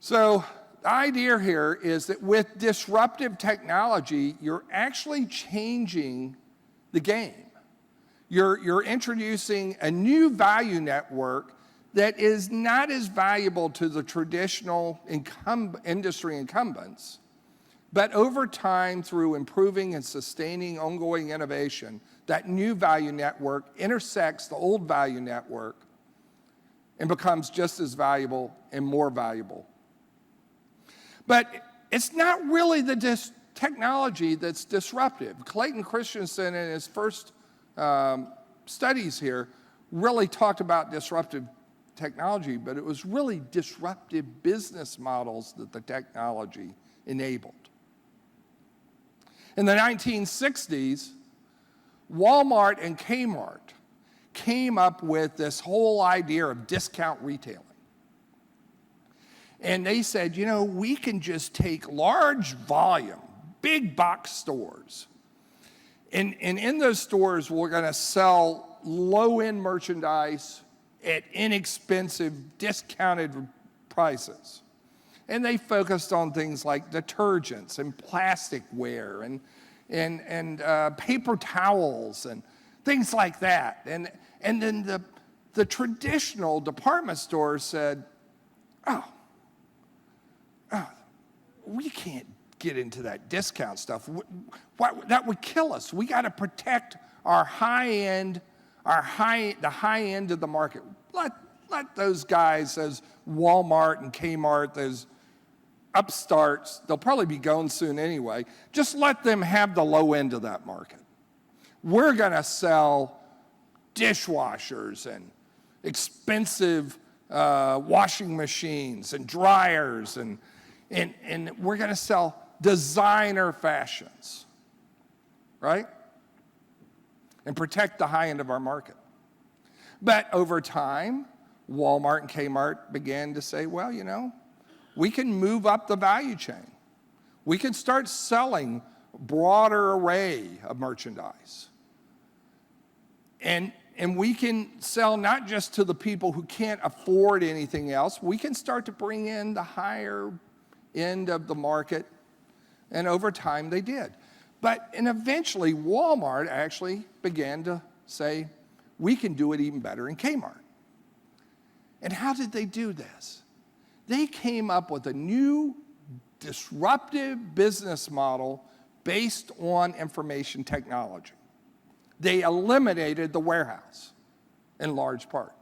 So the idea here is that with disruptive technology, you're actually changing the game. You're introducing a new value network that is not as valuable to the traditional industry incumbents, but over time, through improving and sustaining ongoing innovation, that new value network intersects the old value network and becomes just as valuable and more valuable. But it's not really the technology that's disruptive. Clayton Christensen, in his first studies here, really talked about disruptive technology, but it was really disruptive business models that the technology enabled. In the 1960s, Walmart and Kmart came up with this whole idea of discount retailing. And they said, you know, we can just take large volume, big box stores, and in those stores, we're going to sell low-end merchandise at inexpensive, discounted prices. And they focused on things like detergents and plasticware and paper towels and things like that. And then the traditional department stores said, oh, we can't get into that discount stuff. That would kill us. We got to protect our high end, the high end of the market. Let those guys, those Walmart and Kmart, those upstarts, they'll probably be gone soon anyway, just let them have the low end of that market. We're going to sell dishwashers and expensive washing machines and dryers, and we're going to sell designer fashions, right? And protect the high end of our market. But over time, Walmart and Kmart began to say, well, you know, we can move up the value chain. We can start selling a broader array of merchandise. And we can sell not just to the people who can't afford anything else, we can start to bring in the higher end of the market, and over time they did. And eventually Walmart actually began to say, we can do it even better in Kmart. And how did they do this? They came up with a new disruptive business model based on information technology. They eliminated the warehouse in large part.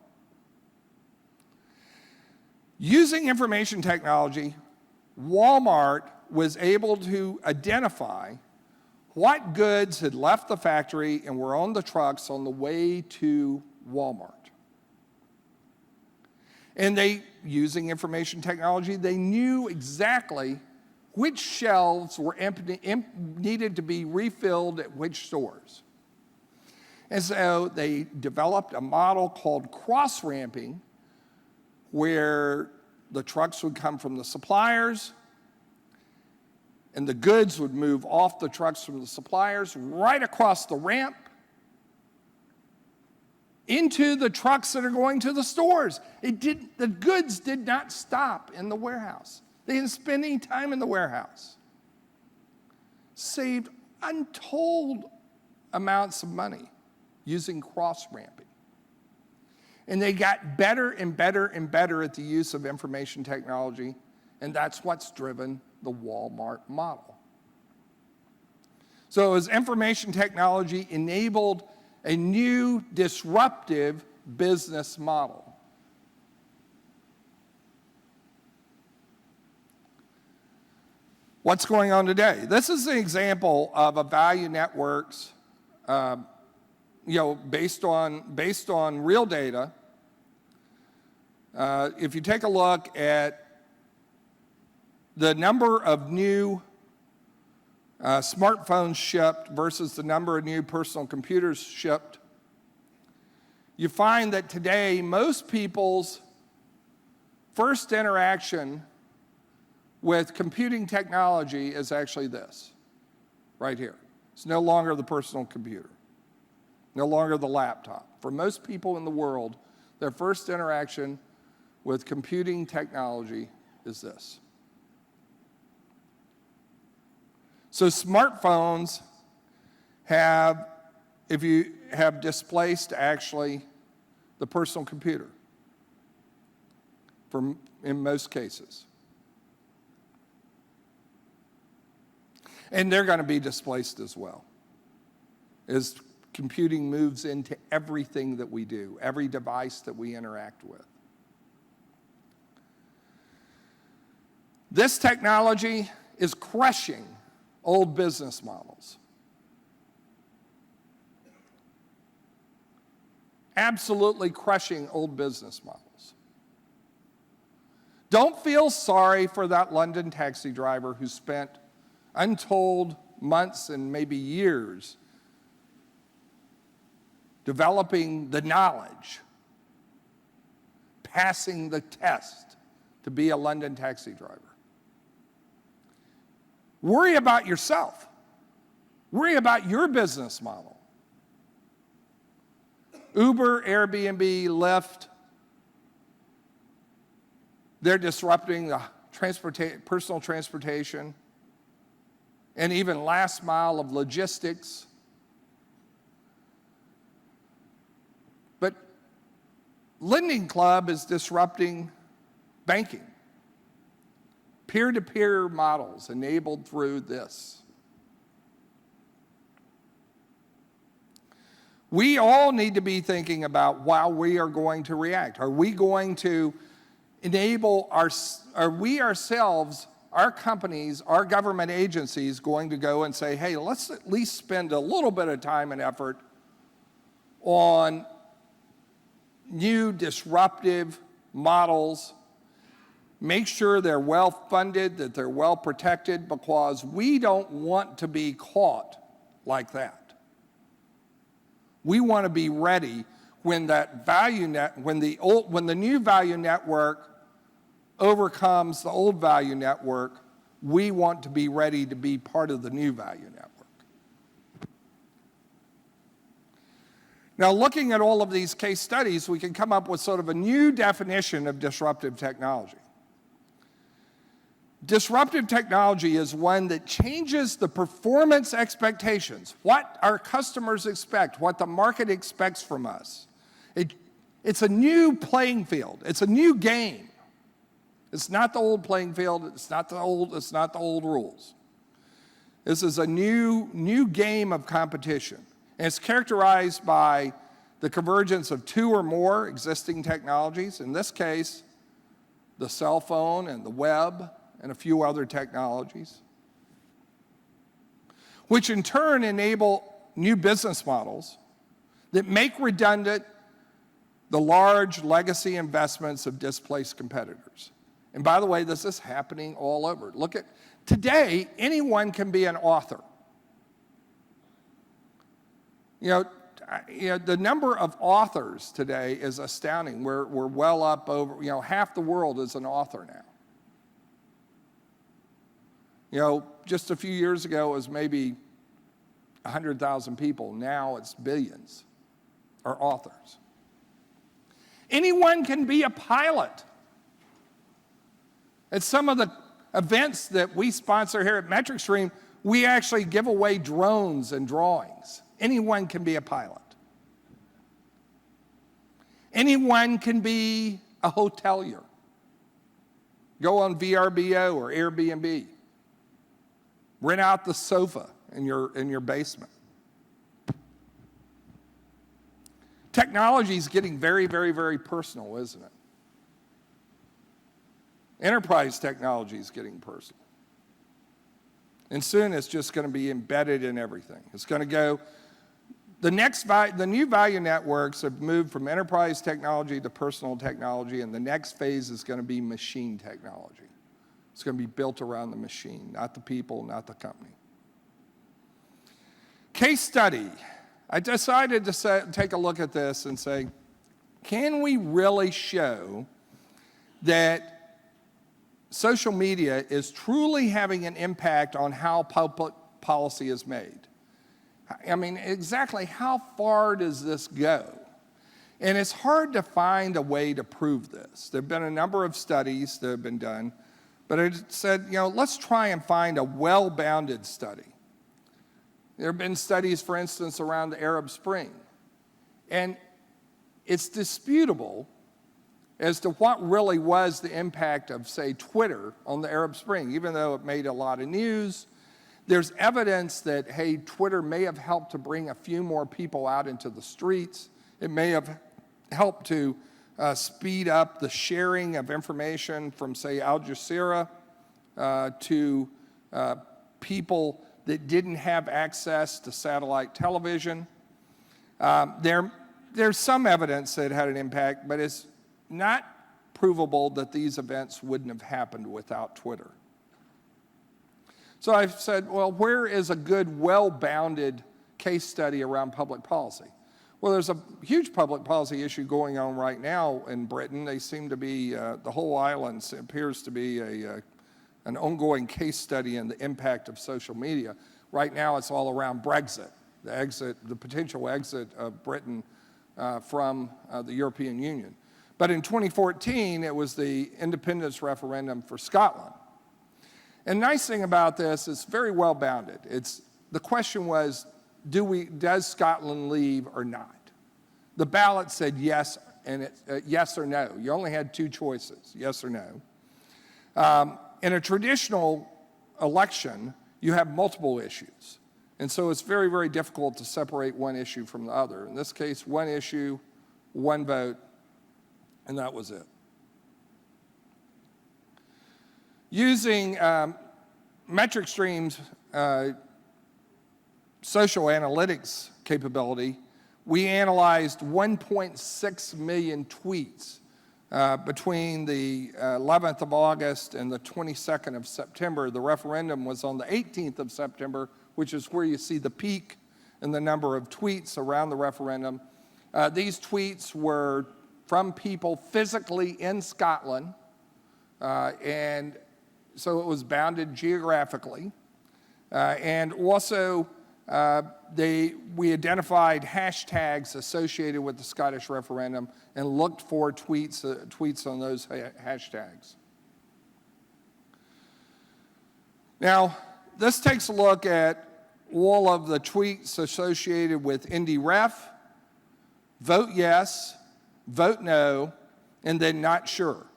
Using information technology, Walmart was able to identify what goods had left the factory and were on the trucks on the way to Walmart. And they, using information technology, they knew exactly which shelves were empty, needed to be refilled at which stores. And so they developed a model called cross-ramping, where the trucks would come from the suppliers, and the goods would move off the trucks from the suppliers right across the ramp into the trucks that are going to the stores. The goods did not stop in the warehouse. They didn't spend any time in the warehouse. Saved untold amounts of money using cross-ramping. And they got better and better and better at the use of information technology, and that's what's driven the Walmart model. So as information technology enabled a new disruptive business model. What's going on today? This is an example of a value networks, based on real data. If you take a look at the number of new smartphones shipped versus the number of new personal computers shipped, you find that today most people's first interaction with computing technology is actually this, right here. It's no longer the personal computer, no longer the laptop. For most people in the world, their first interaction with computing technology is this. So smartphones have displaced actually the personal computer. in most cases. And they're going to be displaced as well, as computing moves into everything that we do, every device that we interact with. This technology is crushing old business models. Absolutely crushing old business models. Don't feel sorry for that London taxi driver who spent untold months and maybe years developing the knowledge, passing the test to be a London taxi driver. Worry about yourself. Worry about your business model. Uber, Airbnb, Lyft, they're disrupting the personal transportation and even last mile of logistics. But Lending Club is disrupting banking. Peer-to-peer models enabled through this. We all need to be thinking about how we are going to react. Are we going to enable are we ourselves, our companies, our government agencies going to go and say, hey, let's at least spend a little bit of time and effort on new disruptive models, make sure they're well funded, that they're well protected, because we don't want to be caught like that. We want to be ready when that when the new value network overcomes the old value network. We want to be ready to be part of the new value network. Now, looking at all of these case studies, we can come up with sort of a new definition of disruptive technology. Disruptive technology is one that changes the performance expectations, what our customers expect, what the market expects from us. It's a new playing field. It's a new game. It's not the old playing field. It's not the old rules. This is a new game of competition. And it's characterized by the convergence of two or more existing technologies. In this case, the cell phone and the web, and a few other technologies, which in turn enable new business models that make redundant the large legacy investments of displaced competitors. And by the way, this is happening all over. Look at, today, anyone can be an author. You know, the number of authors today is astounding. We're well up over, half the world is an author now. Just a few years ago, it was maybe 100,000 people. Now it's billions are authors. Anyone can be a pilot. At some of the events that we sponsor here at MetricStream, we actually give away drones and drawings. Anyone can be a pilot. Anyone can be a hotelier. Go on VRBO or Airbnb. Rent out the sofa in your basement. Technology is getting very, very, very personal, isn't it? Enterprise technology is getting personal. And soon it's just going to be embedded in everything. It's going to go, the new value networks have moved from enterprise technology to personal technology, and the next phase is going to be machine technology. It's going to be built around the machine, not the people, not the company. Case study. I decided to take a look at this and say, can we really show that social media is truly having an impact on how public policy is made? I mean, exactly how far does this go? And it's hard to find a way to prove this. There have been a number of studies that have been done, but it said, let's try and find a well-bounded study. There have been studies, for instance, around the Arab Spring. And it's disputable as to what really was the impact of, say, Twitter on the Arab Spring. Even though it made a lot of news, there's evidence that, hey, Twitter may have helped to bring a few more people out into the streets. It may have helped to speed up the sharing of information from, say, Al Jazeera to people that didn't have access to satellite television. There's some evidence that it had an impact, but it's not provable that these events wouldn't have happened without Twitter. So I've said, well, where is a good, well-bounded case study around public policy? Well, there's a huge public policy issue going on right now in Britain. They seem to be, the whole island appears to be an ongoing case study in the impact of social media. Right now, it's all around Brexit, the potential exit of Britain from the European Union. But in 2014, it was the independence referendum for Scotland. And the nice thing about this, it's very well bounded. The question was, does Scotland leave or not? The ballot said yes, and yes or no. You only had two choices, yes or no. In a traditional election, you have multiple issues. And so it's very, very difficult to separate one issue from the other. In this case, one issue, one vote, and that was it. Using MetricStream's social analytics capability, we analyzed 1.6 million tweets between the 11th of August and the 22nd of September. The referendum was on the 18th of September, which is where you see the peak in the number of tweets around the referendum. These tweets were from people physically in Scotland, and so it was bounded geographically. And also, we identified hashtags associated with the Scottish referendum and looked for tweets on those hashtags. Now, this takes a look at all of the tweets associated with IndyRef, vote yes, vote no, and then not sure.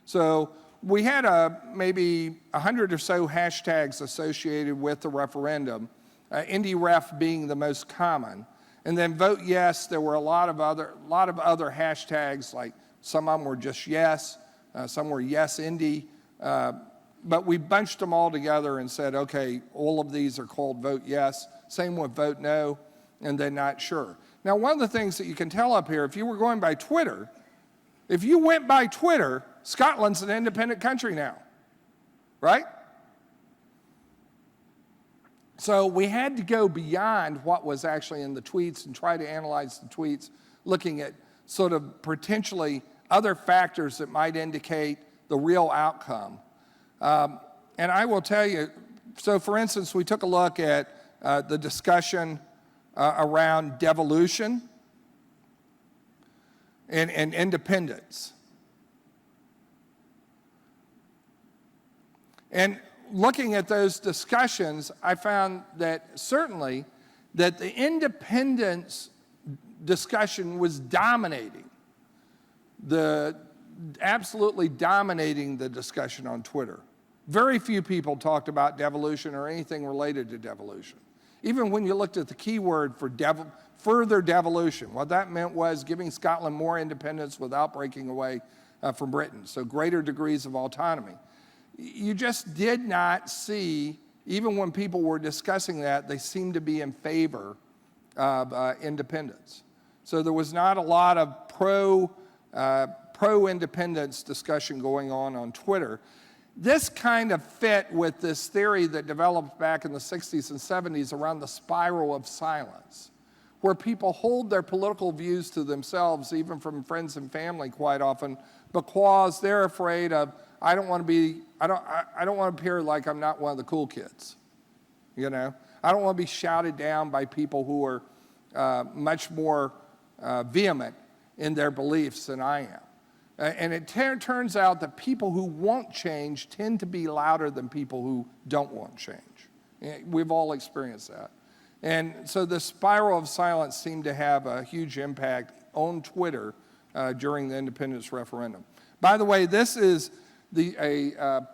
So we had maybe 100 or so hashtags associated with the referendum, IndyRef being the most common. And then vote yes, there were a lot of other hashtags, like some of them were just yes, some were yes Indy, but we bunched them all together and said, okay, all of these are called vote yes, same with vote no, and then not sure. Now, one of the things that you can tell up here, if you were going by Twitter, if you went by Twitter, Scotland's an independent country now, right? So we had to go beyond what was actually in the tweets and try to analyze the tweets, looking at sort of potentially other factors that might indicate the real outcome. And I will tell you, so for instance, we took a look at the discussion around devolution and independence. And looking at those discussions, I found that certainly that the independence discussion was dominating, absolutely dominating the discussion on Twitter. Very few people talked about devolution or anything related to devolution. Even when you looked at the keyword for further devolution, what that meant was giving Scotland more independence without breaking away from Britain, so greater degrees of autonomy. You just did not see, even when people were discussing that, they seemed to be in favor of independence. So there was not a lot of pro-independence discussion going on Twitter. This kind of fit with this theory that developed back in the 60s and 70s around the spiral of silence, where people hold their political views to themselves, even from friends and family quite often, because they're afraid of, I don't want to appear like I'm not one of the cool kids, you know? I don't want to be shouted down by people who are much more vehement in their beliefs than I am. And it turns out that people who want change tend to be louder than people who don't want change. We've all experienced that. And so the spiral of silence seemed to have a huge impact on Twitter during the independence referendum. By the way, this is a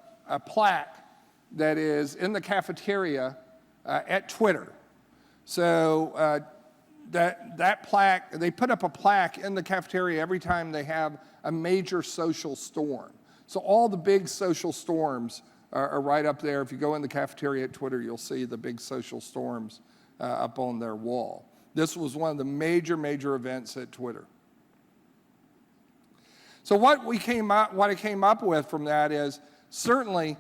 plaque that is in the cafeteria at Twitter. So that plaque, they put up a plaque in the cafeteria every time they have a major social storm. So all the big social storms are right up there. If you go in the cafeteria at Twitter, you'll see the big social storms up on their wall. This was one of the major events at Twitter. So what I came up with from that is certainly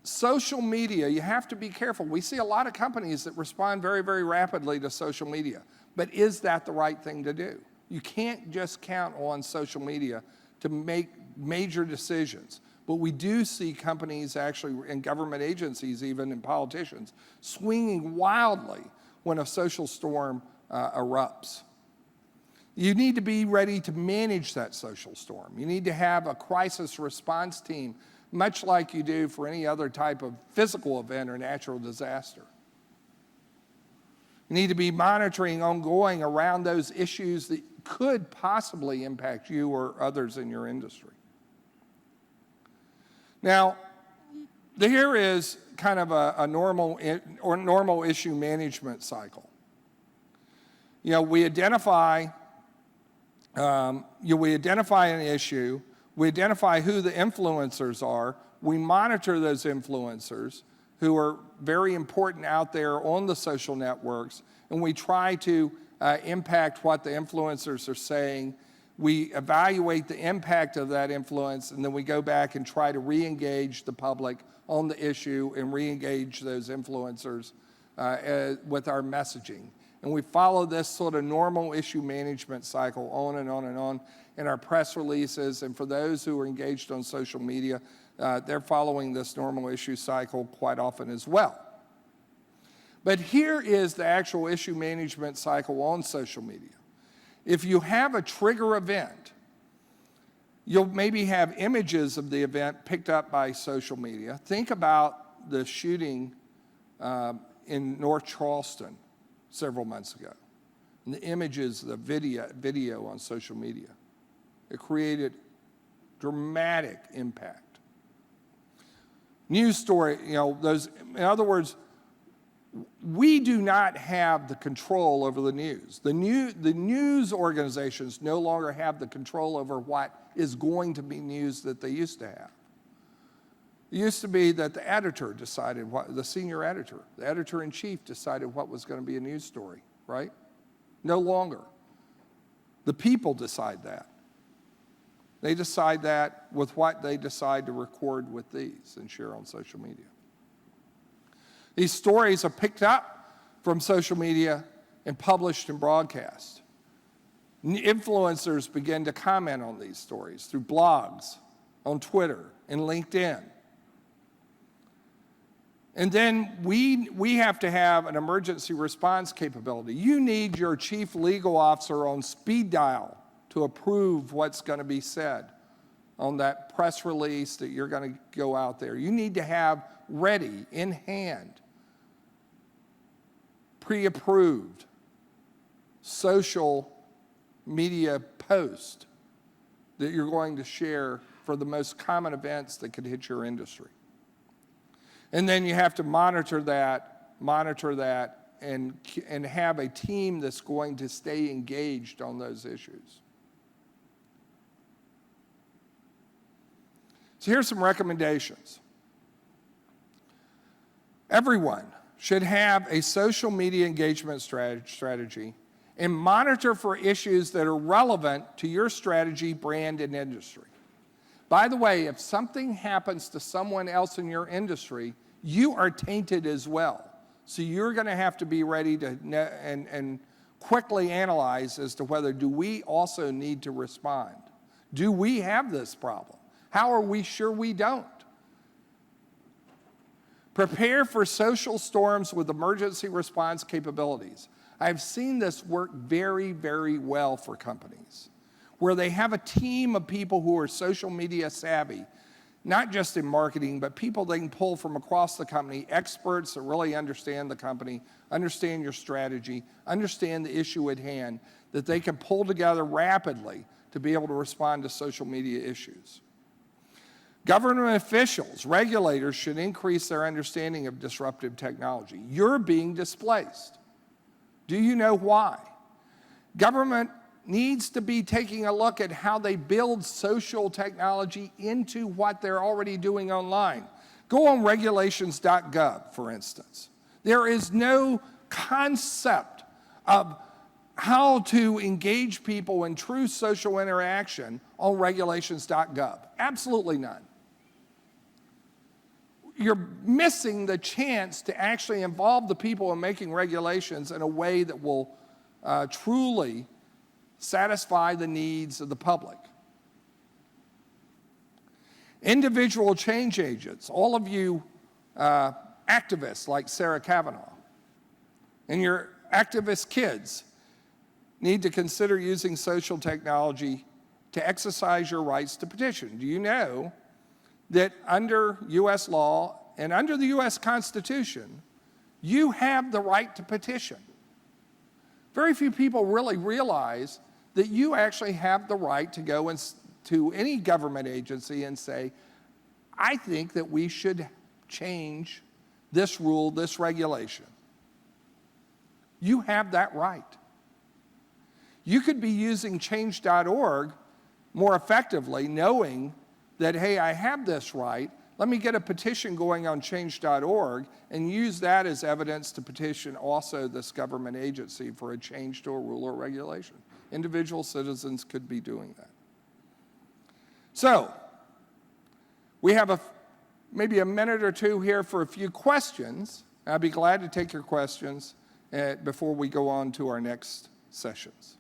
social media, you have to be careful. We see a lot of companies that respond very rapidly to social media, but is that the right thing to do? You can't just count on social media to make major decisions. But we do see companies actually, and government agencies even, and politicians, swinging wildly when a social storm erupts. You need to be ready to manage that social storm. You need to have a crisis response team, much like you do for any other type of physical event or natural disaster. You need to be monitoring ongoing around those issues that could possibly impact you or others in your industry. Now, here is kind of a normal issue management cycle. You know, we identify an issue, we identify who the influencers are, we monitor those influencers who are very important out there on the social networks, and we try to impact what the influencers are saying. We evaluate the impact of that influence, and then we go back and try to re-engage the public on the issue and re-engage those influencers with our messaging. And we follow this sort of normal issue management cycle on and on in our press releases. And for those who are engaged on social media, they're following this normal issue cycle quite often as well. But here is the actual issue management cycle on social media. If you have a trigger event, you'll maybe have images of the event picked up by social media. Think about the shooting in North Charleston several months ago, and the images, the video on social media. It created dramatic impact. News story, you know, in other words, we do not have the control over the news. The news organizations no longer have the control over what is going to be news that they used to have. It used to be that the editor decided the senior editor, the editor-in-chief decided what was going to be a news story, right? No longer. The people decide that. They decide that with what they decide to record with these and share on social media. These stories are picked up from social media and published and broadcast. Influencers begin to comment on these stories through blogs, on Twitter, and LinkedIn. And then we have to have an emergency response capability. You need your chief legal officer on speed dial to approve what's going to be said on that press release that you're going to go out there. You need to have ready, in hand, pre-approved social media post that you're going to share for the most common events that could hit your industry. And then you have to monitor that, and have a team that's going to stay engaged on those issues. So here's some recommendations. Everyone should have a social media engagement strategy and monitor for issues that are relevant to your strategy, brand, and industry. By the way, if something happens to someone else in your industry, you are tainted as well. So you're going to have to be ready to and quickly analyze as to whether do we also need to respond? Do we have this problem? How are we sure we don't? Prepare for social storms with emergency response capabilities. I've seen this work very well for companies, where they have a team of people who are social media savvy, not just in marketing, but people they can pull from across the company, experts that really understand the company, understand your strategy, understand the issue at hand, that they can pull together rapidly to be able to respond to social media issues. Government officials, regulators should increase their understanding of disruptive technology. You're being displaced. Do you know why? Government needs to be taking a look at how they build social technology into what they're already doing online. Go on regulations.gov, for instance. There is no concept of how to engage people in true social interaction on regulations.gov. Absolutely none. You're missing the chance to actually involve the people in making regulations in a way that will truly satisfy the needs of the public. Individual change agents, all of you activists like Sarah Kavanaugh, and your activist kids need to consider using social technology to exercise your rights to petition. Do you know that under U.S. law and under the U.S. Constitution, you have the right to petition? Very few people really realize that you actually have the right to go to any government agency and say, I think that we should change this rule, this regulation. You have that right. You could be using change.org more effectively, knowing that, hey, I have this right. Let me get a petition going on change.org and use that as evidence to petition also this government agency for a change to a rule or regulation. Individual citizens could be doing that. So, we have maybe a minute or two here for a few questions. I'd be glad to take your questions before we go on to our next sessions.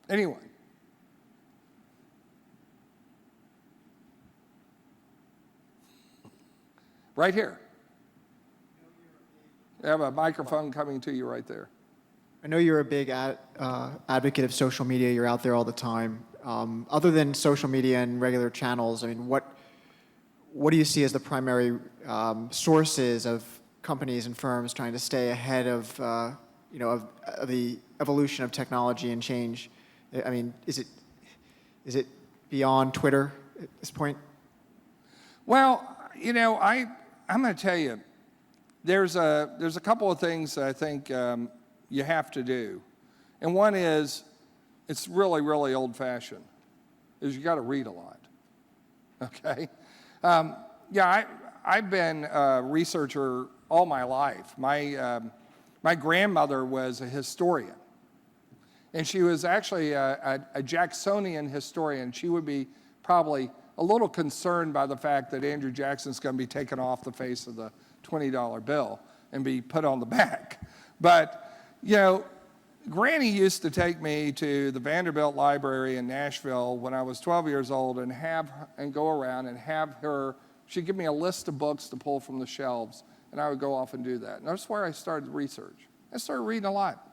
Anyone? Right here. You have a microphone coming to you right there. I know you're a big advocate of social media. You're out there all the time. Other than social media and regular channels, I mean, what do you see as the primary sources of companies and firms trying to stay ahead of, of the evolution of technology and change? I mean, is it beyond Twitter at this point? Well, I'm going to tell you, there's a couple of things I think you have to do. And one is, it's really, really old-fashioned, is you got to read a lot, okay? I've been a researcher all my life. My grandmother was a historian, and she was actually a Jacksonian historian. She would be probably a little concerned by the fact that Andrew Jackson's going to be taken off the face of the $20 bill and be put on the back. But, Granny used to take me to the Vanderbilt Library in Nashville when I was 12 years old and go around and have her, she'd give me a list of books to pull from the shelves, and I would go off and do that. And that's where I started research. I started reading a lot.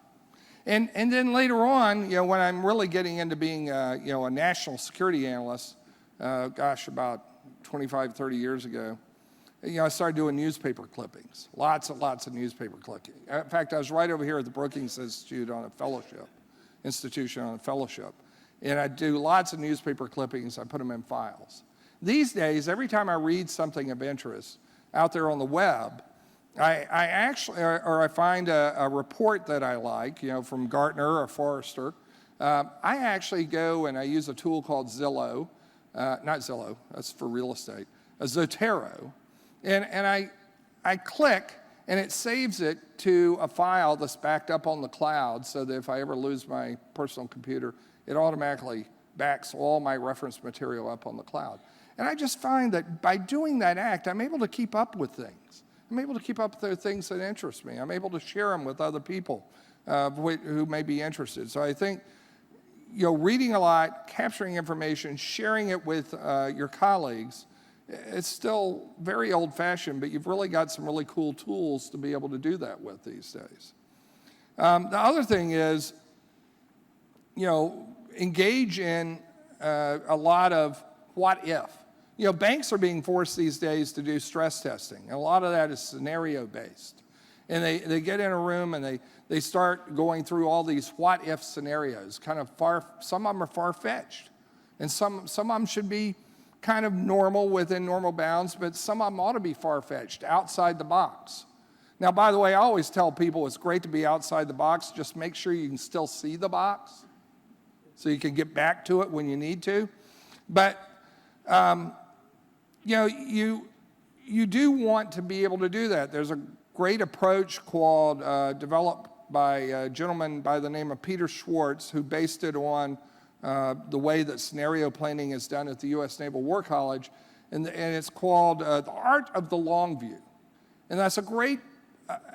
And then later on, when I'm really getting into being, a national security analyst, about 25, 30 years ago, I started doing newspaper clippings, lots of newspaper clippings. In fact, I was right over here at the Brookings Institute on a fellowship, and I do lots of newspaper clippings. I put them in files. These days, every time I read something of interest out there on the web, I find a report that I like, from Gartner or Forrester. I actually go and I use a tool called Zillow. Not Zillow, that's for real estate, Zotero. And I click, and it saves it to a file that's backed up on the cloud so that if I ever lose my personal computer, it automatically backs all my reference material up on the cloud. And I just find that by doing that act, I'm able to keep up with things. I'm able to keep up with the things that interest me. I'm able to share them with other people who may be interested. So I think, reading a lot, capturing information, sharing it with your colleagues, it's still very old-fashioned, but you've really got some really cool tools to be able to do that with these days. The other thing is, engage in a lot of what if. Banks are being forced these days to do stress testing, and a lot of that is scenario-based. And they get in a room and they start going through all these what-if scenarios, kind of some of them are far-fetched. And some of them should be kind of normal within normal bounds, but some of them ought to be far-fetched, outside the box. Now, by the way, I always tell people it's great to be outside the box, just make sure you can still see the box so you can get back to it when you need to. But, you know, you do want to be able to do that. There's a great approach called, developed by a gentleman by the name of Peter Schwartz, who based it on the way that scenario planning is done at the U.S. Naval War College, and it's called The Art of the Long View. And that's a great,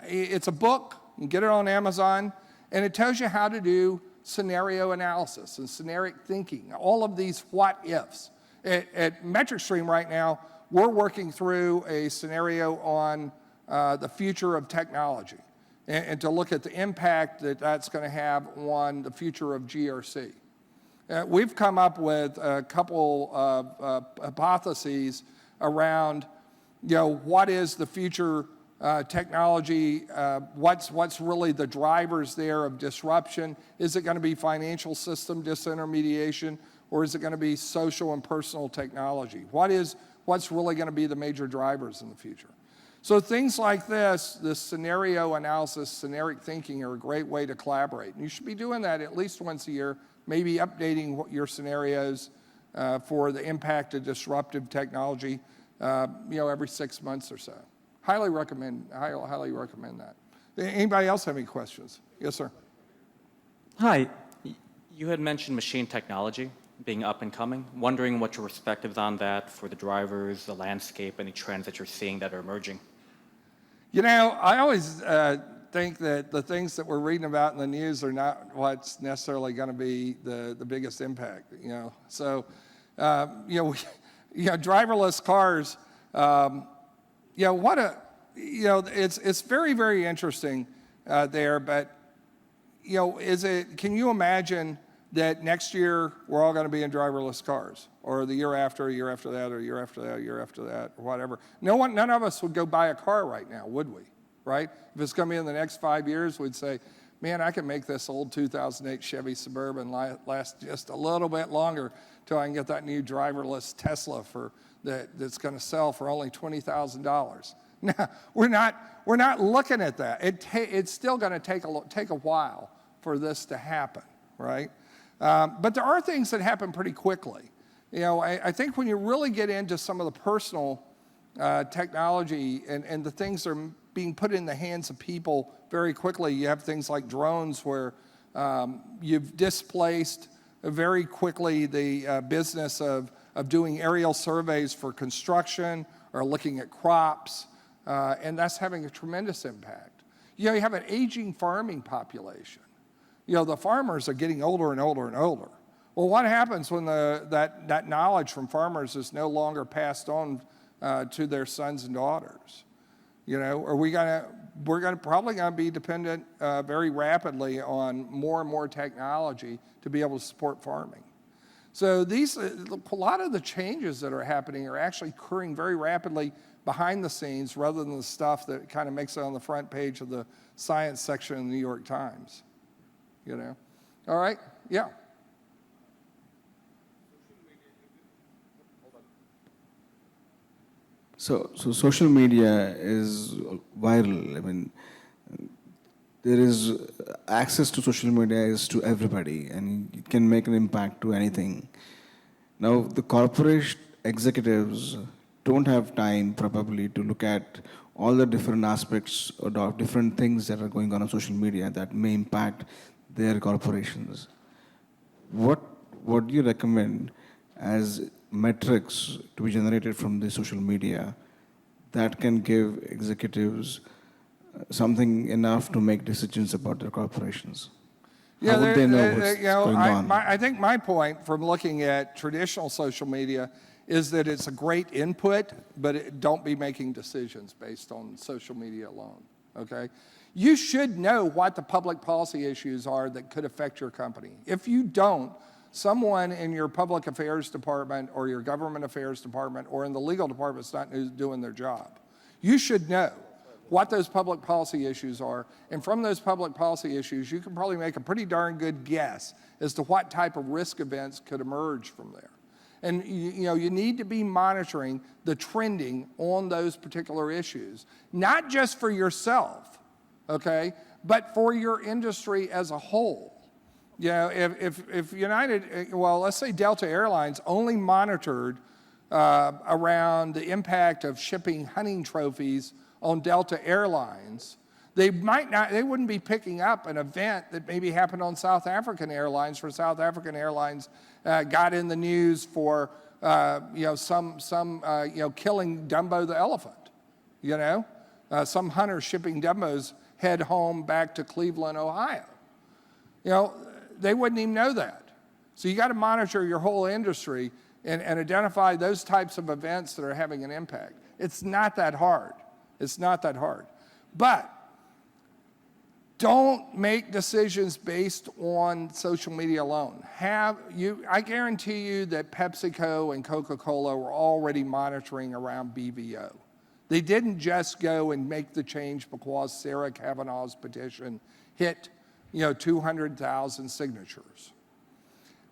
it's a book, you can get it on Amazon, and it tells you how to do scenario analysis and scenario thinking, all of these what-ifs. At MetricStream right now, we're working through a scenario on the future of technology and to look at the impact that that's going to have on the future of GRC. We've come up with a couple of hypotheses around, you know, what is the future technology, what's really the drivers there of disruption? Is it going to be financial system disintermediation, or is it going to be social and personal technology? What's really going to be the major drivers in the future? So things like this scenario analysis, scenario thinking are a great way to collaborate. And you should be doing that at least once a year, maybe updating your scenarios for the impact of disruptive technology, you know, every 6 months or so. Highly recommend that. Anybody else have any questions? Yes, sir. Hi. You had mentioned machine technology being up and coming. Wondering what your perspectives on that for the drivers, the landscape, any trends that you're seeing that are emerging. You know, I always think that the things that we're reading about in the news are not what's necessarily going to be the biggest impact. You know, so driverless cars. It's very, very interesting there. But you know, can you imagine that next year we're all going to be in driverless cars, or the year after that, or year after that, year after that, or whatever? None of us would go buy a car right now, would we? Right? If it's going to be in the next 5 years, we'd say, man, I can make this old 2008 Chevy Suburban last just a little bit longer till I can get that new driverless Tesla that's going to sell for only $20,000. Now, we're not looking at that. It's still going to take a while for this to happen, right? But there are things that happen pretty quickly. You know, I think when you really get into some of the personal technology and the things that are being put in the hands of people very quickly, you have things like drones where you've displaced very quickly the business of doing aerial surveys for construction or looking at crops, and that's having a tremendous impact. You know, you have an aging farming population. You know, the farmers are getting older and older and older. Well, what happens when that knowledge from farmers is no longer passed on to their sons and daughters? You know, we're probably going to be dependent very rapidly on more and more technology to be able to support farming. So a lot of the changes that are happening are actually occurring very rapidly behind the scenes, rather than the stuff that kind of makes it on the front page of the science section of the New York Times. You know, all right, yeah. So social media is viral. I mean, there is access to social media is to everybody, and it can make an impact to anything. Now, the corporate executives don't have time probably to look at all the different aspects or different things that are going on social media that may impact their corporations. What do you recommend as metrics to be generated from the social media that can give executives something enough to make decisions about their corporations? Yeah, how would they know what's going on? I think my point from looking at traditional social media is that it's a great input, but don't be making decisions based on social media alone, okay? You should know what the public policy issues are that could affect your company. If you don't, someone in your public affairs department or your government affairs department or in the legal department is not doing their job. You should know what those public policy issues are, and from those public policy issues, you can probably make a pretty darn good guess as to what type of risk events could emerge from there. And you need to be monitoring the trending on those particular issues, not just for yourself, okay, but for your industry as a whole. If United, well, let's say Delta Airlines only monitored around the impact of shipping hunting trophies on Delta Airlines, they wouldn't be picking up an event that maybe happened on South African Airlines, for South African Airlines got in the news for some killing Dumbo the elephant. Some hunters shipping Dumbos head home back to Cleveland, Ohio. They wouldn't even know that. So you got to monitor your whole industry and identify those types of events that are having an impact. It's not that hard. It's not that hard. But don't make decisions based on social media alone. I guarantee you that PepsiCo and Coca-Cola were already monitoring around BVO. They didn't just go and make the change because Sarah Kavanaugh's petition hit 200,000 signatures.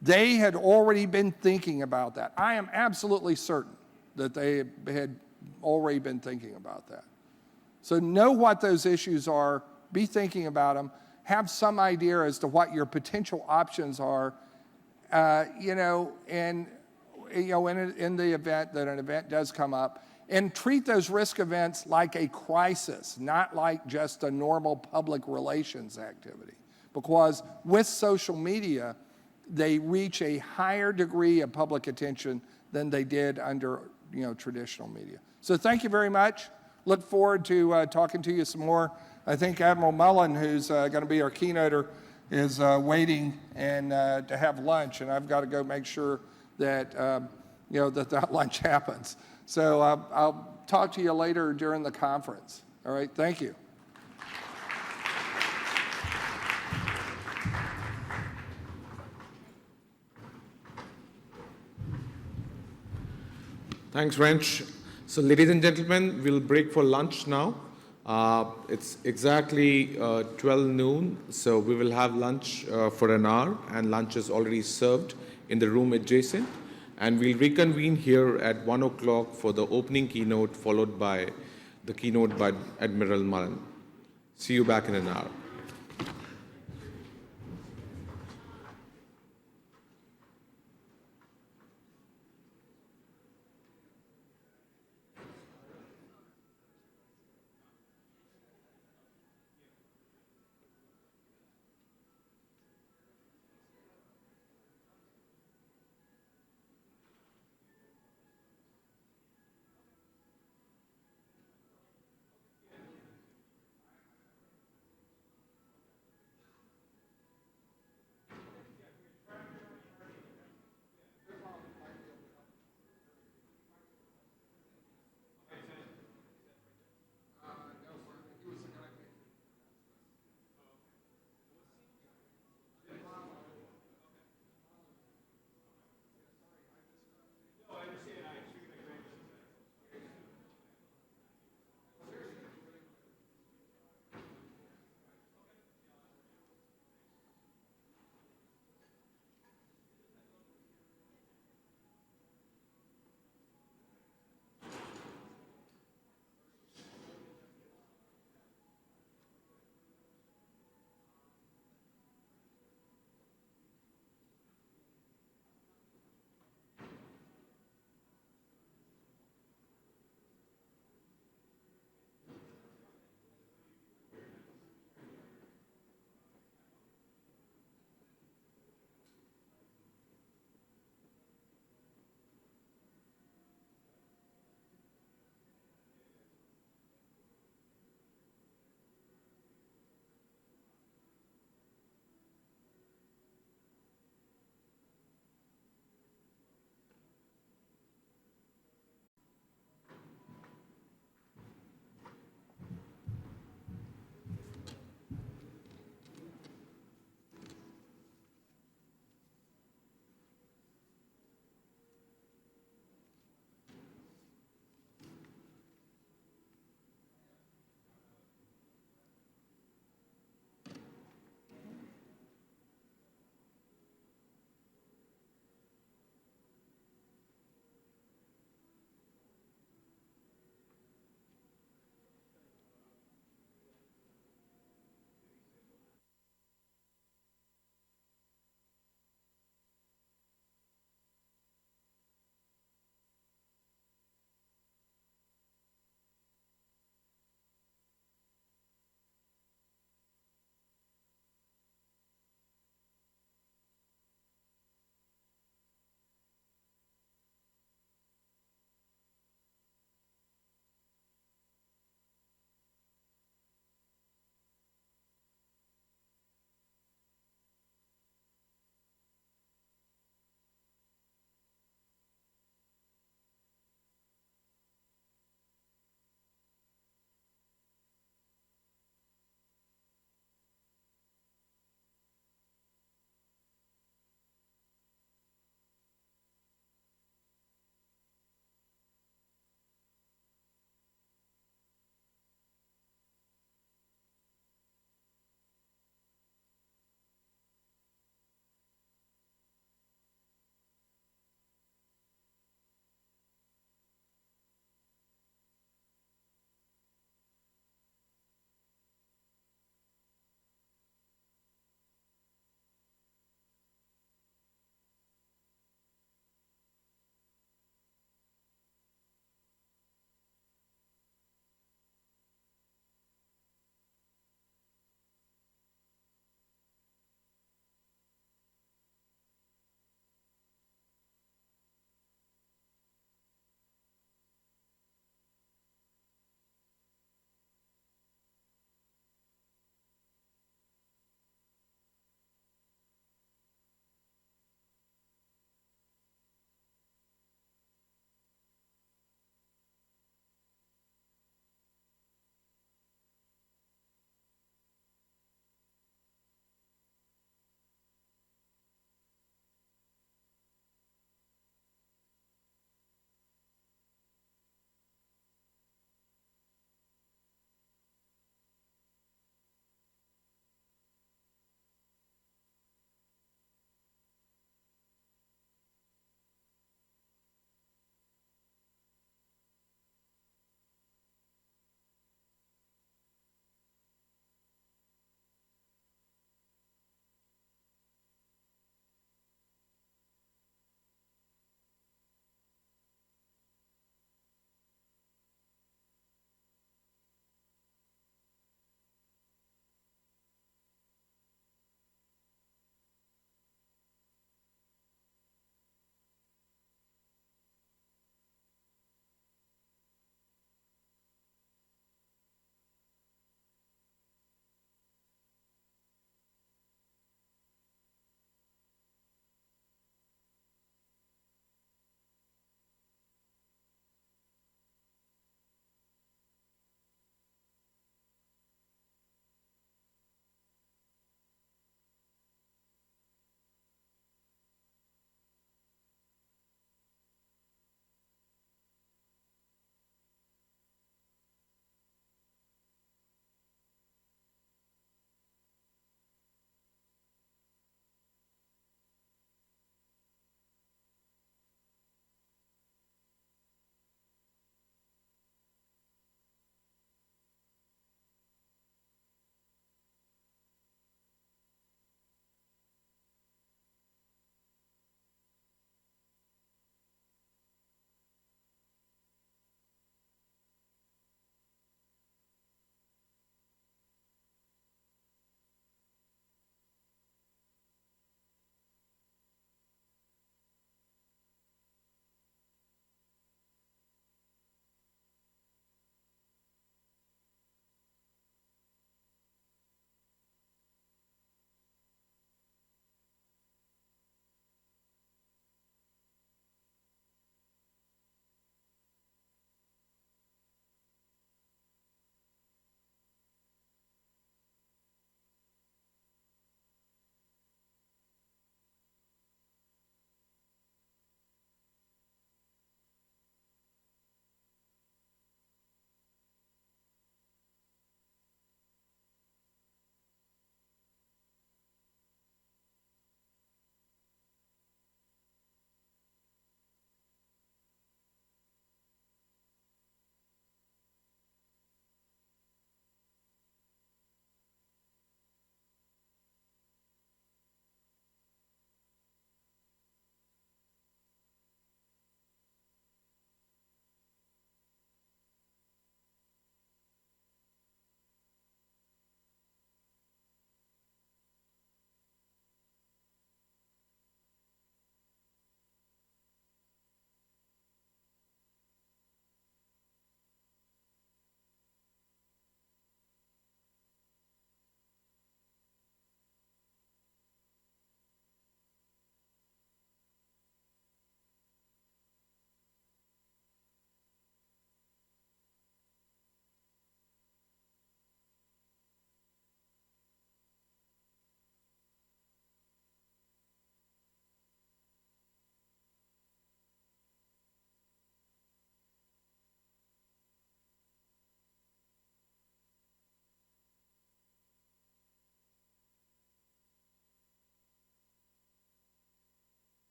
They had already been thinking about that. I am absolutely certain that they had already been thinking about that. So know what those issues are, be thinking about them, have some idea as to what your potential options are, in the event that an event does come up, and treat those risk events like a crisis, not like just a normal public relations activity. Because with social media, they reach a higher degree of public attention than they did under traditional media. So thank you very much. Look forward to talking to you some more. I think Admiral Mullen, who's going to be our keynoter, is waiting and to have lunch, and I've got to go make sure that that lunch happens. So I'll talk to you later during the conference. All right, thank you. Thanks, Wrench. So, ladies and gentlemen, we'll break for lunch now. It's exactly 12 noon, so we will have lunch for an hour, and lunch is already served in the room adjacent. And we'll reconvene here at 1 o'clock for the opening keynote, followed by the keynote by Admiral Mullen. See you back in an hour.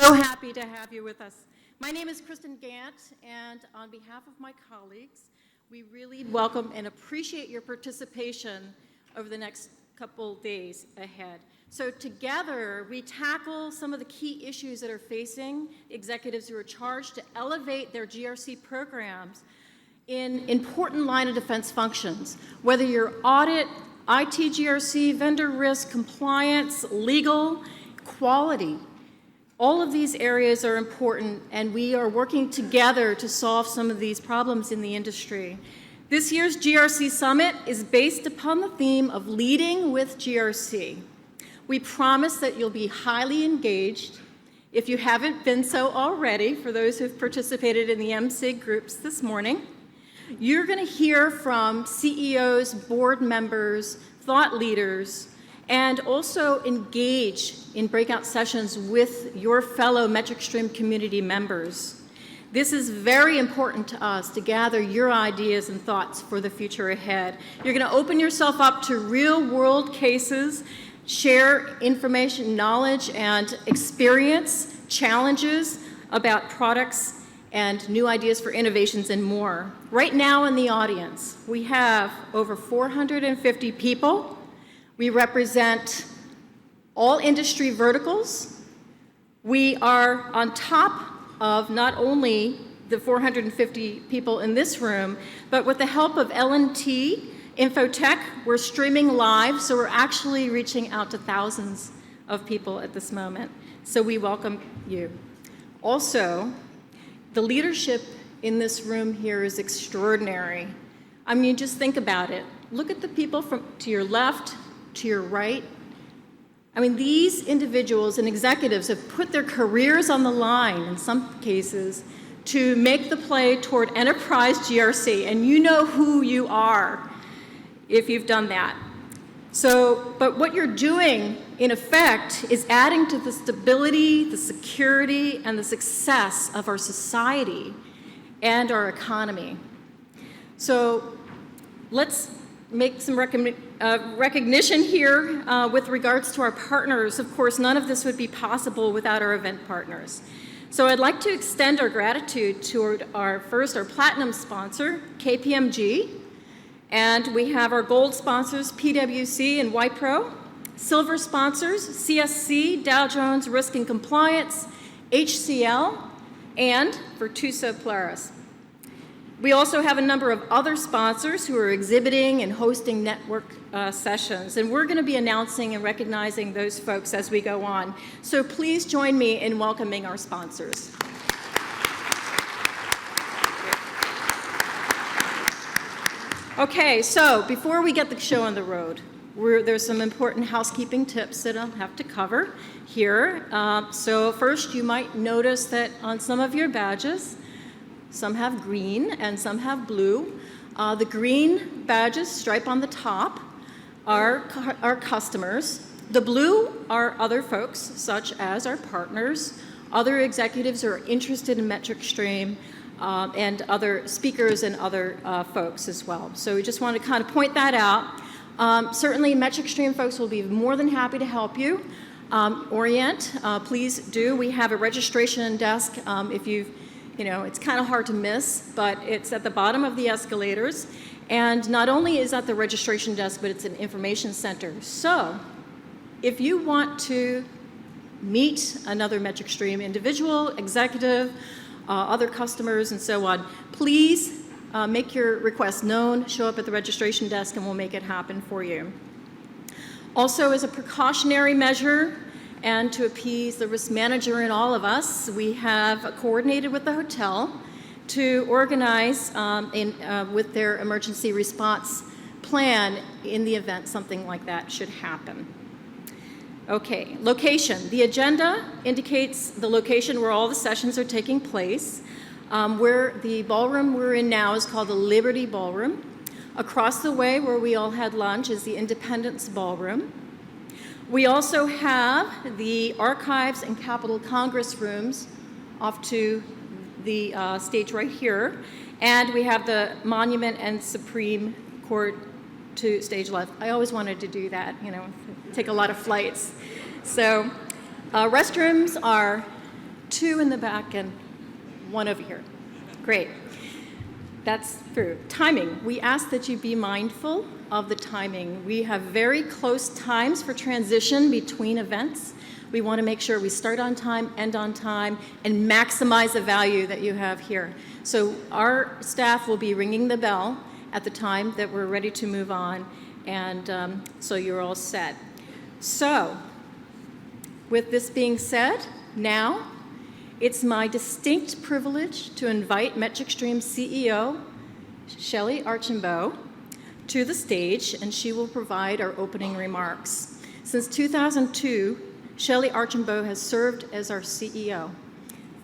So happy to have you with us. My name is Kristen Gant, and on behalf of my colleagues, we really welcome and appreciate your participation over the next couple days ahead. So together, we tackle some of the key issues that are facing executives who are charged to elevate their GRC programs in important line of defense functions, whether you're audit, IT GRC, vendor risk, compliance, legal, quality. All of these areas are important, and we are working together to solve some of these problems in the industry. This year's GRC Summit is based upon the theme of leading with GRC. We promise that you'll be highly engaged. If you haven't been so already, for those who've participated in the MSIG groups this morning, you're going to hear from CEOs, board members, thought leaders, and also engage in breakout sessions with your fellow MetricStream community members. This is very important to us to gather your ideas and thoughts for the future ahead. You're going to open yourself up to real-world cases, share information, knowledge, and experience, challenges about products, and new ideas for innovations and more. Right now in the audience, we have over 450 people. We represent all industry verticals. We are on top of not only the 450 people in this room, but with the help of L&T Infotech, we're streaming live, so we're actually reaching out to thousands of people at this moment. So we welcome you. Also, the leadership in this room here is extraordinary. I mean, just think about it. Look at the people to your left, to your right. I mean, these individuals and executives have put their careers on the line, in some cases, to make the play toward enterprise GRC, and you know who you are if you've done that. So, but what you're doing, in effect, is adding to the stability, the security, and the success of our society and our economy. So let's make some recognition here with regards to our partners. Of course, none of this would be possible without our event partners. So I'd like to extend our gratitude toward our platinum sponsor, KPMG, and we have our gold sponsors, PwC and Wipro, silver sponsors, CSC, Dow Jones Risk and Compliance, HCL, and Virtusa Polaris. We also have a number of other sponsors who are exhibiting and hosting network sessions, and we're going to be announcing and recognizing those folks as we go on. So please join me in welcoming our sponsors. Okay, so before we get the show on the road, there's some important housekeeping tips that I'll have to cover here. So first, you might notice that on some of your badges, some have green and some have blue. The green badges, stripe on the top, are our customers. The blue are other folks, such as our partners, other executives who are interested in MetricStream, and other speakers and other folks as well. So we just want to kind of point that out. Certainly, MetricStream folks will be more than happy to help you. Orient, please do. We have a registration desk if you've, it's kind of hard to miss, but it's at the bottom of the escalators. And not only is that the registration desk, but it's an information center. So if you want to meet another MetricStream individual, executive, other customers, and so on, please make your request known, show up at the registration desk, and we'll make it happen for you. Also, as a precautionary measure, and to appease the risk manager in all of us, we have coordinated with the hotel to organize with their emergency response plan in the event something like that should happen. Okay, location. The agenda indicates the location where all the sessions are taking place. Where the ballroom we're in now is called the Liberty Ballroom. Across the way where we all had lunch is the Independence Ballroom. We also have the Archives and Capitol Congress rooms off to the stage right here. And we have the Monument and Supreme Court to stage left. I always wanted to do that, take a lot of flights. So restrooms are 2 in the back and 1 over here. Great. That's through. Timing. We ask that you be mindful of the timing. We have very close times for transition between events. We want to make sure we start on time, end on time, and maximize the value that you have here. So our staff will be ringing the bell at the time that we're ready to move on, and so you're all set. So, with this being said, now it's my distinct privilege to invite MetricStream CEO, Shelley Archambault, to the stage, and she will provide our opening remarks. Since 2002, Shelley Archambault has served as our CEO of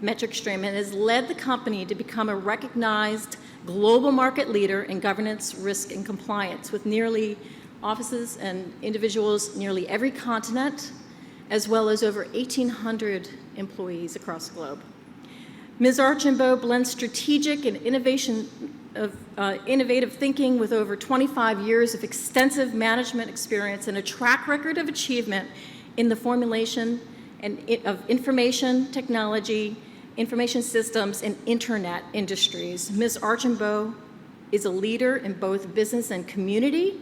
MetricStream and has led the company to become a recognized global market leader in governance, risk, and compliance, with nearly offices and individuals nearly every continent, as well as over 1,800 employees across the globe. Ms. Archambault blends strategic and innovative thinking with over 25 years of extensive management experience and a track record of achievement in the formulation of information technology, information systems, and internet industries. Ms. Archambault is a leader in both business and community.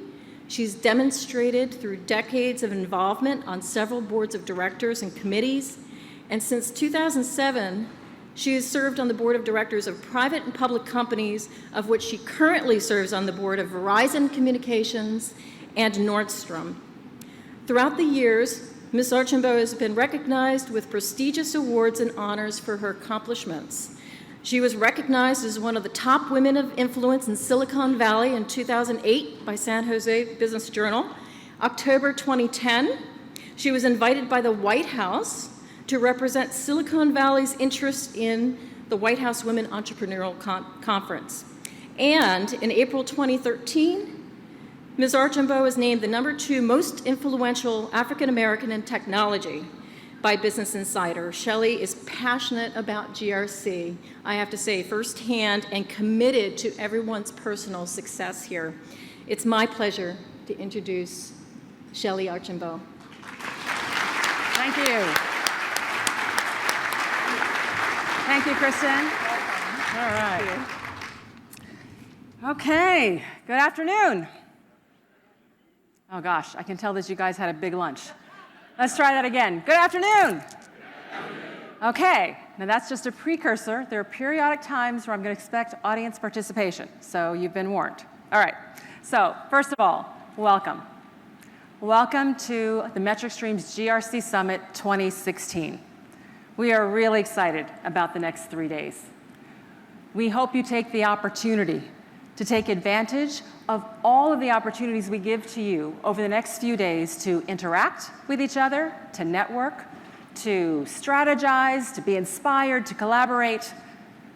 She's demonstrated through decades of involvement on several boards of directors and committees, and since 2007, she has served on the board of directors of private and public companies, of which she currently serves on the board of Verizon Communications and Nordstrom. Throughout the years, Ms. Archambault has been recognized with prestigious awards and honors for her accomplishments. She was recognized as one of the top women of influence in Silicon Valley in 2008 by San Jose Business Journal. October 2010, she was invited by the White House to represent Silicon Valley's interest in the White House Women Entrepreneurial Conference. And in April 2013, Ms. Archambault was named the #2 most influential African American in technology by Business Insider. Shelley is passionate about GRC, I have to say, firsthand, and committed to everyone's personal success here. It's my pleasure to introduce Shelley Archambault. Thank you. Thank you, Kristen. All right. Okay, good afternoon. Oh gosh, I can tell that you guys had a big lunch. Let's try that again. Good afternoon. Okay, now that's just a precursor. There are periodic times where I'm going to expect audience participation, so you've been warned. All right, so first of all, welcome. Welcome to the MetricStream's GRC Summit 2016. We are really excited about the next 3 days. We hope you take the opportunity to take advantage of all of the opportunities we give to you over the next few days to interact with each other, to network, to strategize, to be inspired, to collaborate,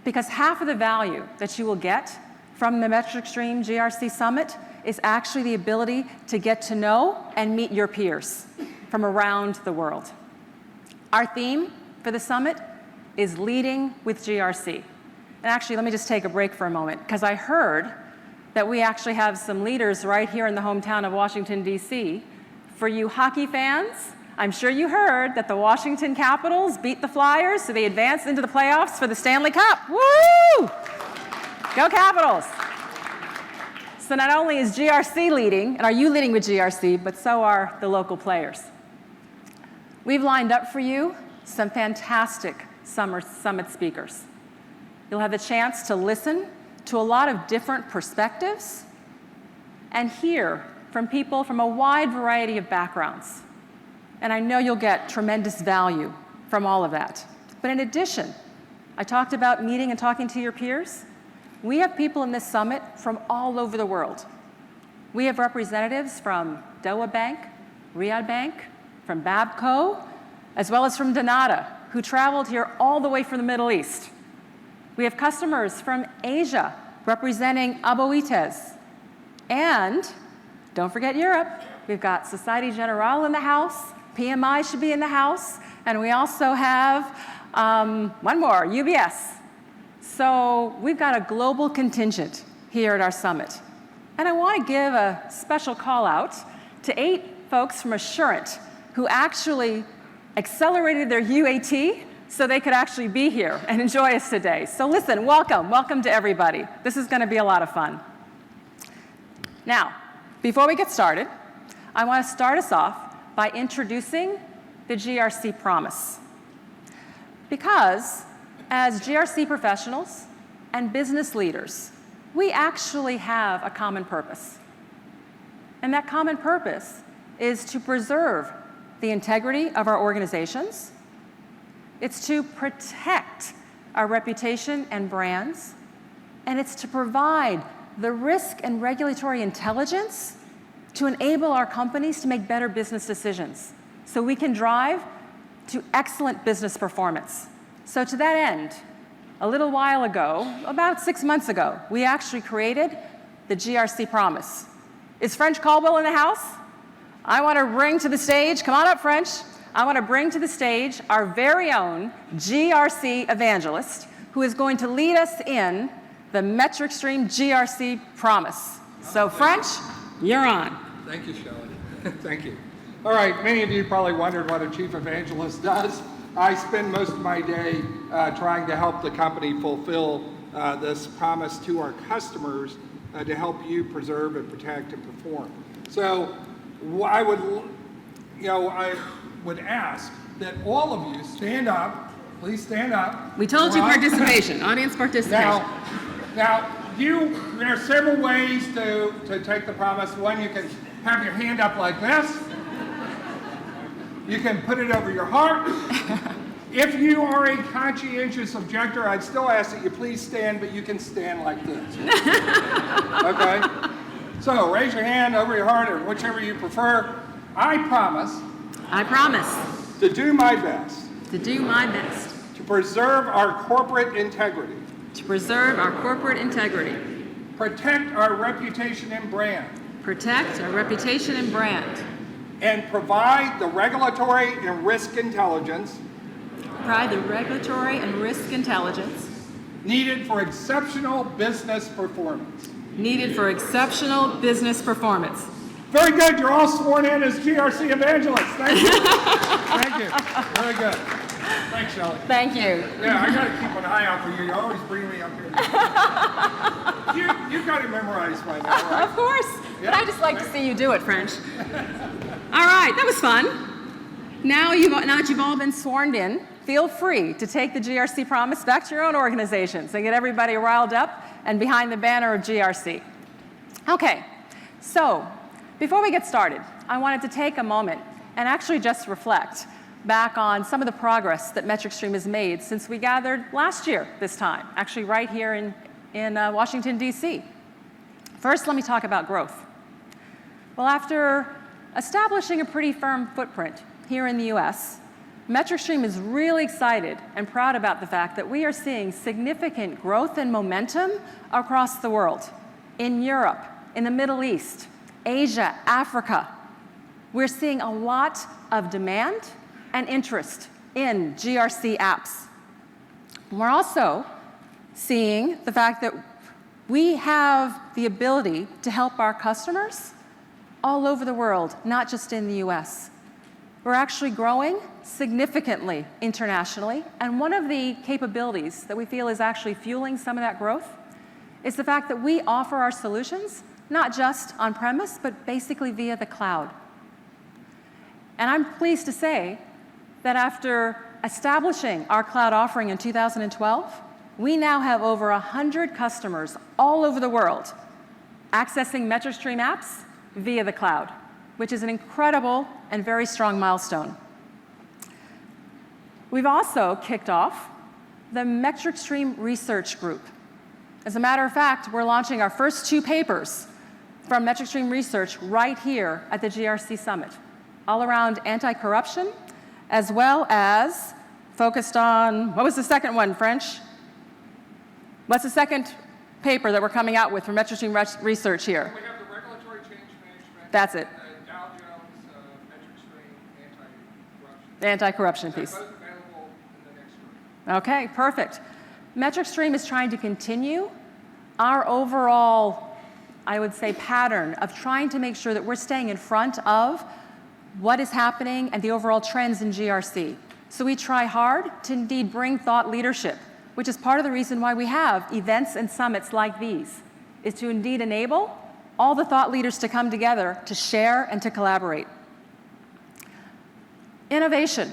because half of the value that you will get from the MetricStream GRC Summit is actually the ability to get to know and meet your peers from around the world. Our theme for the summit is leading with GRC. And actually, let me just take a break for a moment, because I heard that we actually have some leaders right here in the hometown of Washington, D.C. For you hockey fans, I'm sure you heard that the Washington Capitals beat the Flyers, so they advanced into the playoffs for the Stanley Cup. Woo! Go Capitals! So not only is GRC leading, and are you leading with GRC, but so are the local players. We've lined up for you some fantastic summer summit speakers. You'll have the chance to listen to a lot of different perspectives and hear from people from a wide variety of backgrounds. And I know you'll get tremendous value from all of that. But in addition, I talked about meeting and talking to your peers. We have people in this summit from all over the world. We have representatives from Doha Bank, Riyadh Bank, from Babco, as well as from Donata, who traveled here all the way from the Middle East. We have customers from Asia representing Aboitiz. And don't forget Europe. We've got Societe Generale in the house. PMI should be in the house. And we also have one more, UBS. So we've got a global contingent here at our summit. And I want to give a special call out to 8 folks from Assurant who actually accelerated their UAT so they could actually be here and enjoy us today. So listen, welcome to everybody. This is going to be a lot of fun. Now, before we get started, I want to start us off by introducing the GRC promise. Because as GRC professionals and business leaders, we actually have a common purpose. And that common purpose is to preserve the integrity of our organizations. It's to protect our reputation and brands. And it's to provide the risk and regulatory intelligence to enable our companies to make better business decisions so we can drive to excellent business performance. So to that end, a little while ago, about 6 months ago, we actually created the GRC promise. Is French Caldwell in the house? I want to bring to the stage, come on up, French. I want to bring to the stage our very own GRC evangelist who is going to lead us in the MetricStream GRC promise. So French, you're on. Thank you, Shelley. Thank you. All right, many of you probably wondered what a chief evangelist does. I spend most of my day trying to help the company fulfill this promise to our customers to help you preserve and protect and perform. So I would ask that all of you stand up. Please stand up. We told you participation, audience participation. Now, there are several ways to take the promise. One, you can have your hand up like this. You can put it over your heart. If you are a conscientious objector, I'd still ask that you please stand, but you can stand like this. Okay? So raise your hand over your heart or whichever you prefer. I promise to do my best to preserve our corporate integrity, protect our reputation and brand, and provide the regulatory and risk intelligence needed for exceptional business performance. Very good. You're all sworn in as GRC evangelists. Thank you. Thank you. Very good. Thanks, Shelley. Thank you. Yeah, I got to keep an eye out for you. You always bring me up here. You've got it memorized by now, right? Of course. Yeah. But I just like to see you do it, French. All right, that was fun. Now that you've all been sworn in, feel free to take the GRC promise back to your own organizations and get everybody riled up and behind the banner of GRC. Okay, so before we get started, I wanted to take a moment and actually just reflect back on some of the progress that MetricStream has made since we gathered last year this time, actually right here in Washington, D.C. First, let me talk about growth. Well, after establishing a pretty firm footprint here in the U.S., MetricStream is really excited and proud about the fact that we are seeing significant growth and momentum across the world, in Europe, in the Middle East, Asia, Africa. We're seeing a lot of demand and interest in GRC apps. We're also seeing the fact that we have the ability to help our customers all over the world, not just in the US. We're actually growing significantly internationally, and one of the capabilities that we feel is actually fueling some of that growth is the fact that we offer our solutions not just on-premise, but basically via the cloud. And I'm pleased to say that after establishing our cloud offering in 2012, we now have over 100 customers all over the world accessing MetricStream apps via the cloud, which is an incredible and very strong milestone. We've also kicked off the MetricStream Research Group. As a matter of fact, we're launching our first 2 papers from MetricStream Research right here at the GRC Summit, all around anti-corruption, as well as focused on, what was the second one, French? What's the second paper that we're coming out with from MetricStream Research here? We have the regulatory change management. That's it. The Dow Jones, MetricStream, anti-corruption. The anti-corruption piece. They're both available in the next room. Okay, perfect. MetricStream is trying to continue our overall, I would say, pattern of trying to make sure that we're staying in front of what is happening and the overall trends in GRC. So we try hard to indeed bring thought leadership, which is part of the reason why we have events and summits like these, is to indeed enable all the thought leaders to come together to share and to collaborate. Innovation.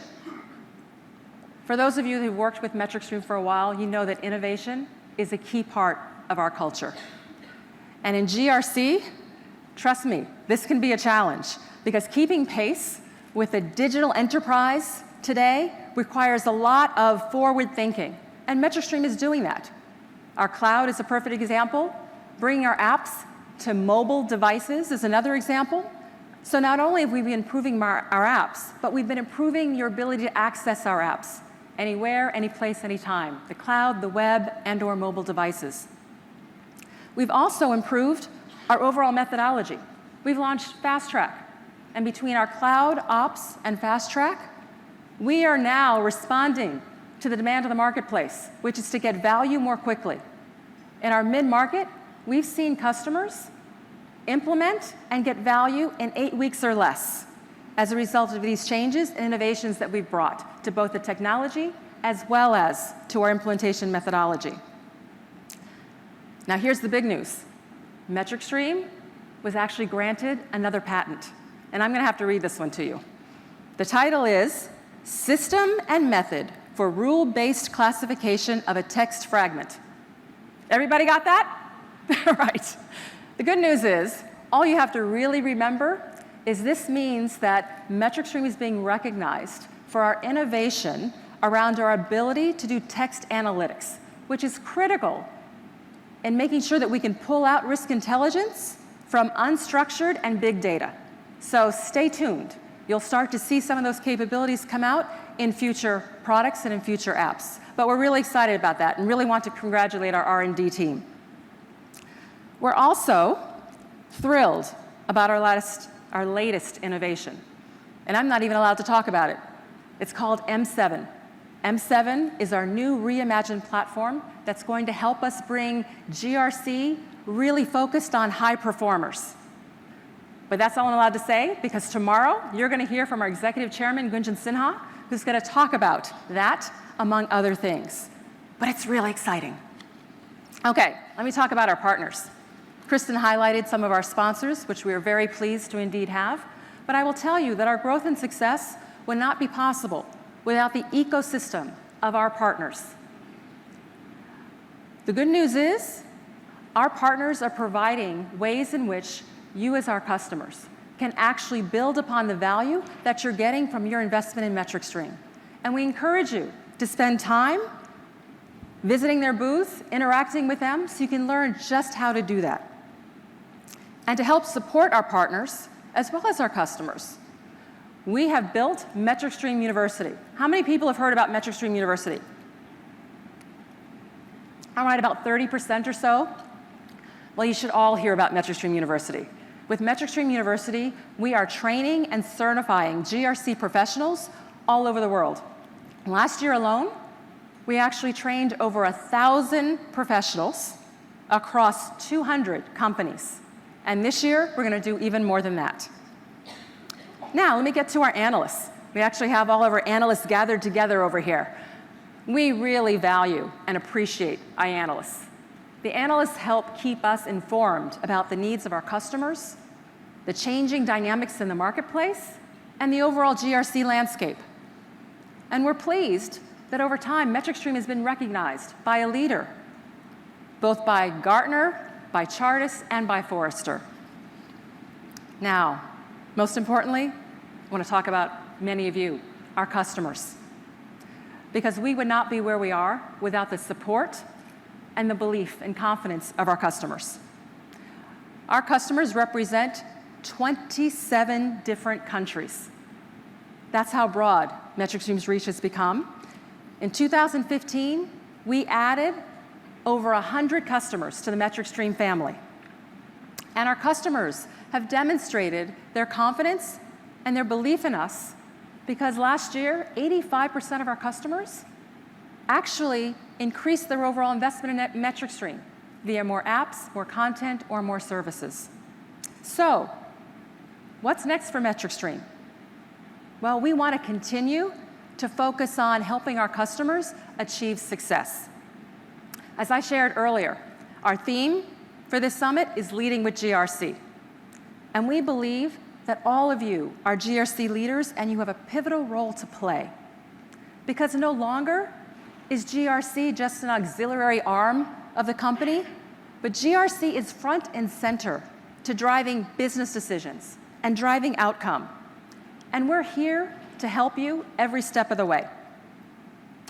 For those of you who've worked with MetricStream for a while, you know that innovation is a key part of our culture. And in GRC, trust me, this can be a challenge, because keeping pace with a digital enterprise today requires a lot of forward thinking, and MetricStream is doing that. Our cloud is a perfect example. Bringing our apps to mobile devices is another example. So not only have we been improving our apps, but we've been improving your ability to access our apps anywhere, anyplace, anytime, the cloud, the web, and/or mobile devices. We've also improved our overall methodology. We've launched Fast Track, and between our cloud ops and Fast Track, we are now responding to the demand of the marketplace, which is to get value more quickly. In our mid-market, we've seen customers implement and get value in 8 weeks or less as a result of these changes and innovations that we've brought to both the technology as well as to our implementation methodology. Now here's the big news. MetricStream was actually granted another patent, and I'm going to have to read this one to you. The title is System and Method for Rule-Based Classification of a Text Fragment. Everybody got that? Right. The good news is, all you have to really remember is this means that MetricStream is being recognized for our innovation around our ability to do text analytics, which is critical in making sure that we can pull out risk intelligence from unstructured and big data. So stay tuned. You'll start to see some of those capabilities come out in future products and in future apps. But we're really excited about that and really want to congratulate our R&D team. We're also thrilled about our latest innovation. And I'm not even allowed to talk about it. It's called M7. M7 is our new reimagined platform that's going to help us bring GRC really focused on high performers. But that's all I'm allowed to say, because tomorrow you're going to hear from our executive chairman, Gunjan Sinha, who's going to talk about that, among other things. But it's really exciting. Okay, let me talk about our partners. Kristen highlighted some of our sponsors, which we are very pleased to indeed have. But I will tell you that our growth and success would not be possible without the ecosystem of our partners. The good news is, our partners are providing ways in which you as our customers can actually build upon the value that you're getting from your investment in MetricStream. And we encourage you to spend time visiting their booth, interacting with them, so you can learn just how to do that. And to help support our partners, as well as our customers, we have built MetricStream University. How many people have heard about MetricStream University? All right, about 30% or so. Well, you should all hear about MetricStream University. With MetricStream University, we are training and certifying GRC professionals all over the world. Last year alone, we actually trained over 1,000 professionals across 200 companies. And this year, we're going to do even more than that. Now, let me get to our analysts. We actually have all of our analysts gathered together over here. We really value and appreciate our analysts. The analysts help keep us informed about the needs of our customers, the changing dynamics in the marketplace, and the overall GRC landscape. And we're pleased that over time, MetricStream has been recognized by a leader, both by Gartner, by Chartis, and by Forrester. Now, most importantly, I want to talk about many of you, our customers. Because we would not be where we are without the support and the belief and confidence of our customers. Our customers represent 27 different countries. That's how broad MetricStream's reach has become. In 2015, we added over 100 customers to the MetricStream family. And our customers have demonstrated their confidence and their belief in us, because last year, 85% of our customers actually increased their overall investment in MetricStream via more apps, more content, or more services. So, what's next for MetricStream? Well, we want to continue to focus on helping our customers achieve success. As I shared earlier, our theme for this summit is Leading with GRC. And we believe that all of you are GRC leaders and you have a pivotal role to play. Because no longer is GRC just an auxiliary arm of the company, but GRC is front and center to driving business decisions and driving outcome. And we're here to help you every step of the way.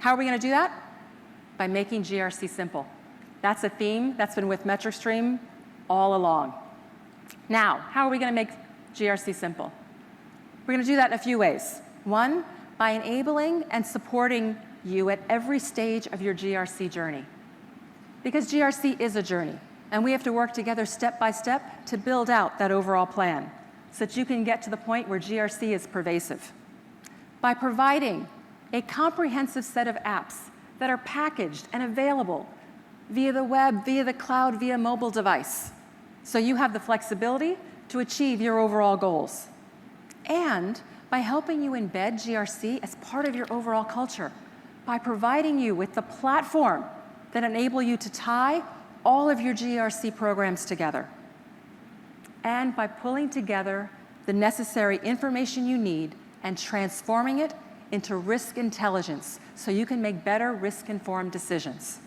How are we going to do that? By making GRC simple. That's a theme that's been with MetricStream all along. Now, how are we going to make GRC simple? We're going to do that in a few ways. One, by enabling and supporting you at every stage of your GRC journey. Because GRC is a journey, and we have to work together step by step to build out that overall plan so that you can get to the point where GRC is pervasive. By providing a comprehensive set of apps that are packaged and available via the web, via the cloud, via mobile device, so you have the flexibility to achieve your overall goals. And by helping you embed GRC as part of your overall culture, by providing you with the platform that enable you to tie all of your GRC programs together, and by pulling together the necessary information you need and transforming it into risk intelligence so you can make better risk-informed decisions.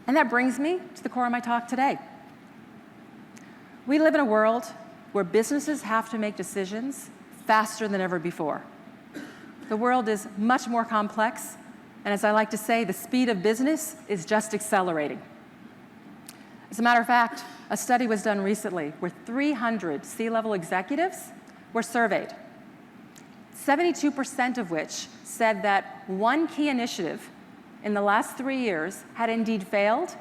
And that brings me to the core of my talk today. We live in a world where businesses have to make decisions faster than ever before. The world is much more complex, and as I like to say, the speed of business is just accelerating. As a matter of fact, a study was done recently where 300 C-level executives were surveyed, 72% of which said that one key initiative in the last 3 years had indeed failed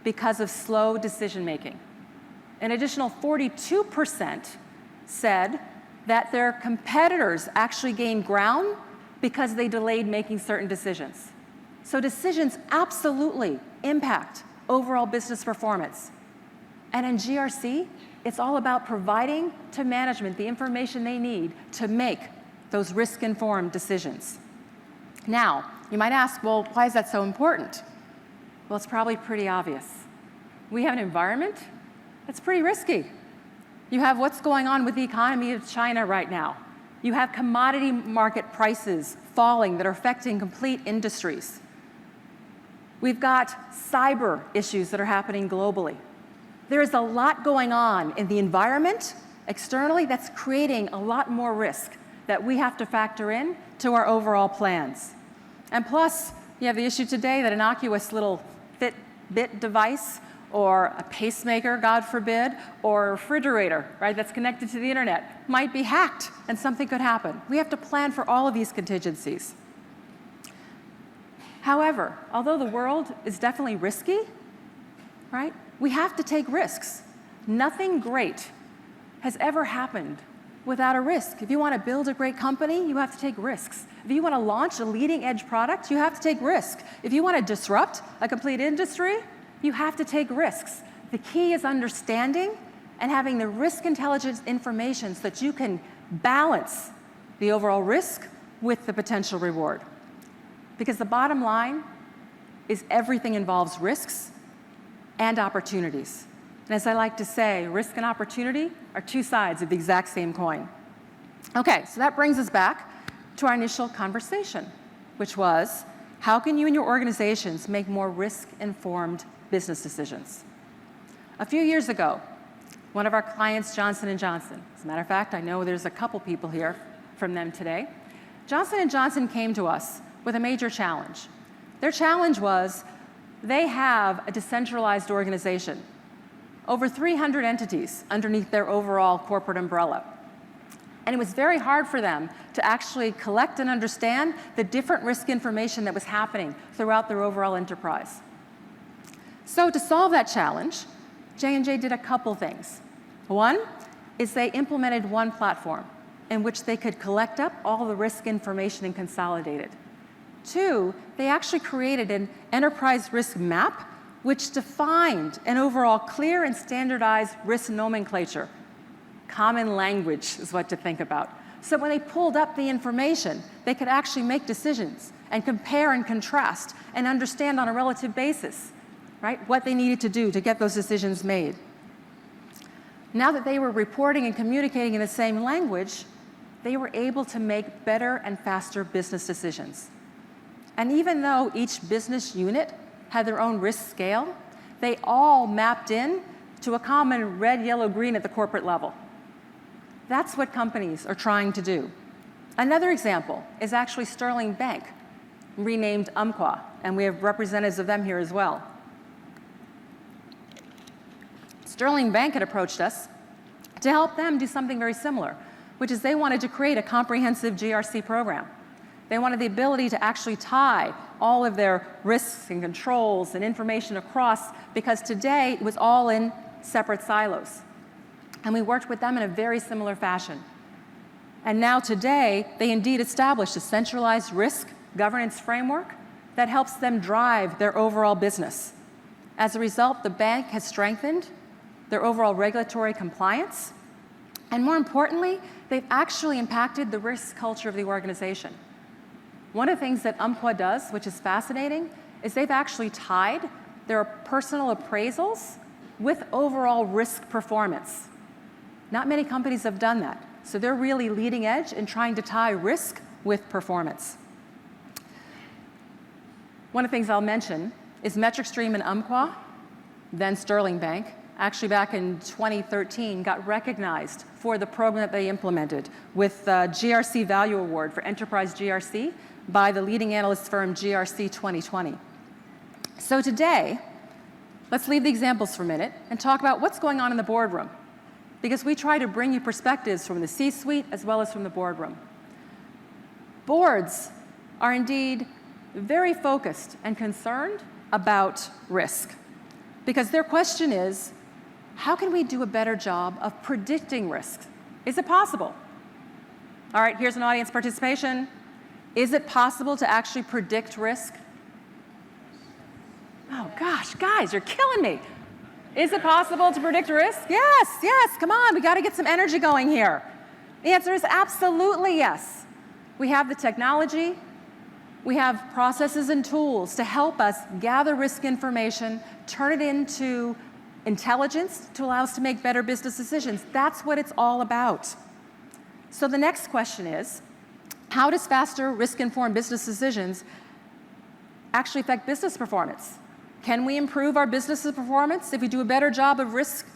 because of slow decision-making. An additional 42% said that their competitors actually gained ground because they delayed making certain decisions. So decisions absolutely impact overall business performance. And in GRC, it's all about providing to management the information they need to make those risk-informed decisions. Now, you might ask, well, why is that so important? Well, it's probably pretty obvious. We have an environment that's pretty risky. You have what's going on with the economy of China right now. You have commodity market prices falling that are affecting complete industries. We've got cyber issues that are happening globally. There is a lot going on in the environment externally that's creating a lot more risk that we have to factor in to our overall plans. And plus, you have the issue today that innocuous little Fitbit device or a pacemaker, God forbid, or a refrigerator, right, that's connected to the internet might be hacked and something could happen. We have to plan for all of these contingencies. However, although the world is definitely risky, right, we have to take risks. Nothing great has ever happened without a risk. If you want to build a great company, you have to take risks. If you want to launch a leading edge product, you have to take risks. If you want to disrupt a complete industry, you have to take risks. The key is understanding and having the risk intelligence information so that you can balance the overall risk with the potential reward. Because the bottom line is everything involves risks and opportunities. And as I like to say, risk and opportunity are two sides of the exact same coin. Okay, so that brings us back to our initial conversation, which was, how can you and your organizations make more risk-informed business decisions? A few years ago, one of our clients, Johnson & Johnson, as a matter of fact, I know there's a couple people here from them today. Johnson & Johnson came to us with a major challenge. Their challenge was they have a decentralized organization, over 300 entities underneath their overall corporate umbrella. And it was very hard for them to actually collect and understand the different risk information that was happening throughout their overall enterprise. So to solve that challenge, J&J did a couple things. One is they implemented one platform in which they could collect up all the risk information and consolidate it. Two, they actually created an enterprise risk map which defined an overall clear and standardized risk nomenclature. Common language is what to think about. So when they pulled up the information, they could actually make decisions and compare and contrast and understand on a relative basis, right, what they needed to do to get those decisions made. Now that they were reporting and communicating in the same language, they were able to make better and faster business decisions. And even though each business unit had their own risk scale, they all mapped in to a common red, yellow, green at the corporate level. That's what companies are trying to do. Another example is actually Sterling Bank, renamed Umpqua, and we have representatives of them here as well. Sterling Bank had approached us to help them do something very similar, which is they wanted to create a comprehensive GRC program. They wanted the ability to actually tie all of their risks and controls and information across, because today it was all in separate silos. And we worked with them in a very similar fashion. And now today, they indeed established a centralized risk governance framework that helps them drive their overall business. As a result, the bank has strengthened their overall regulatory compliance, and more importantly, they've actually impacted the risk culture of the organization. One of the things that Umpqua does, which is fascinating, is they've actually tied their personal appraisals with overall risk performance. Not many companies have done that, so they're really leading edge in trying to tie risk with performance. One of the things I'll mention is MetricStream and Umpqua, then Sterling Bank, actually back in 2013 got recognized for the program that they implemented with the GRC Value Award for Enterprise GRC by the leading analyst firm GRC 2020. So today, let's leave the examples for a minute and talk about what's going on in the boardroom, because we try to bring you perspectives from the C-suite as well as from the boardroom. Boards are indeed very focused and concerned about risk, because their question is, how can we do a better job of predicting risk? Is it possible? All right, here's an audience participation. Is it possible to actually predict risk? Oh gosh, guys, you're killing me. Is it possible to predict risk? Yes, yes, come on, we gotta get some energy going here. The answer is absolutely yes. We have the technology, we have processes and tools to help us gather risk information, turn it into intelligence to allow us to make better business decisions. That's what it's all about. So the next question is, how does faster risk-informed business decisions actually affect business performance? Can we improve our business performance if we do a better job of risk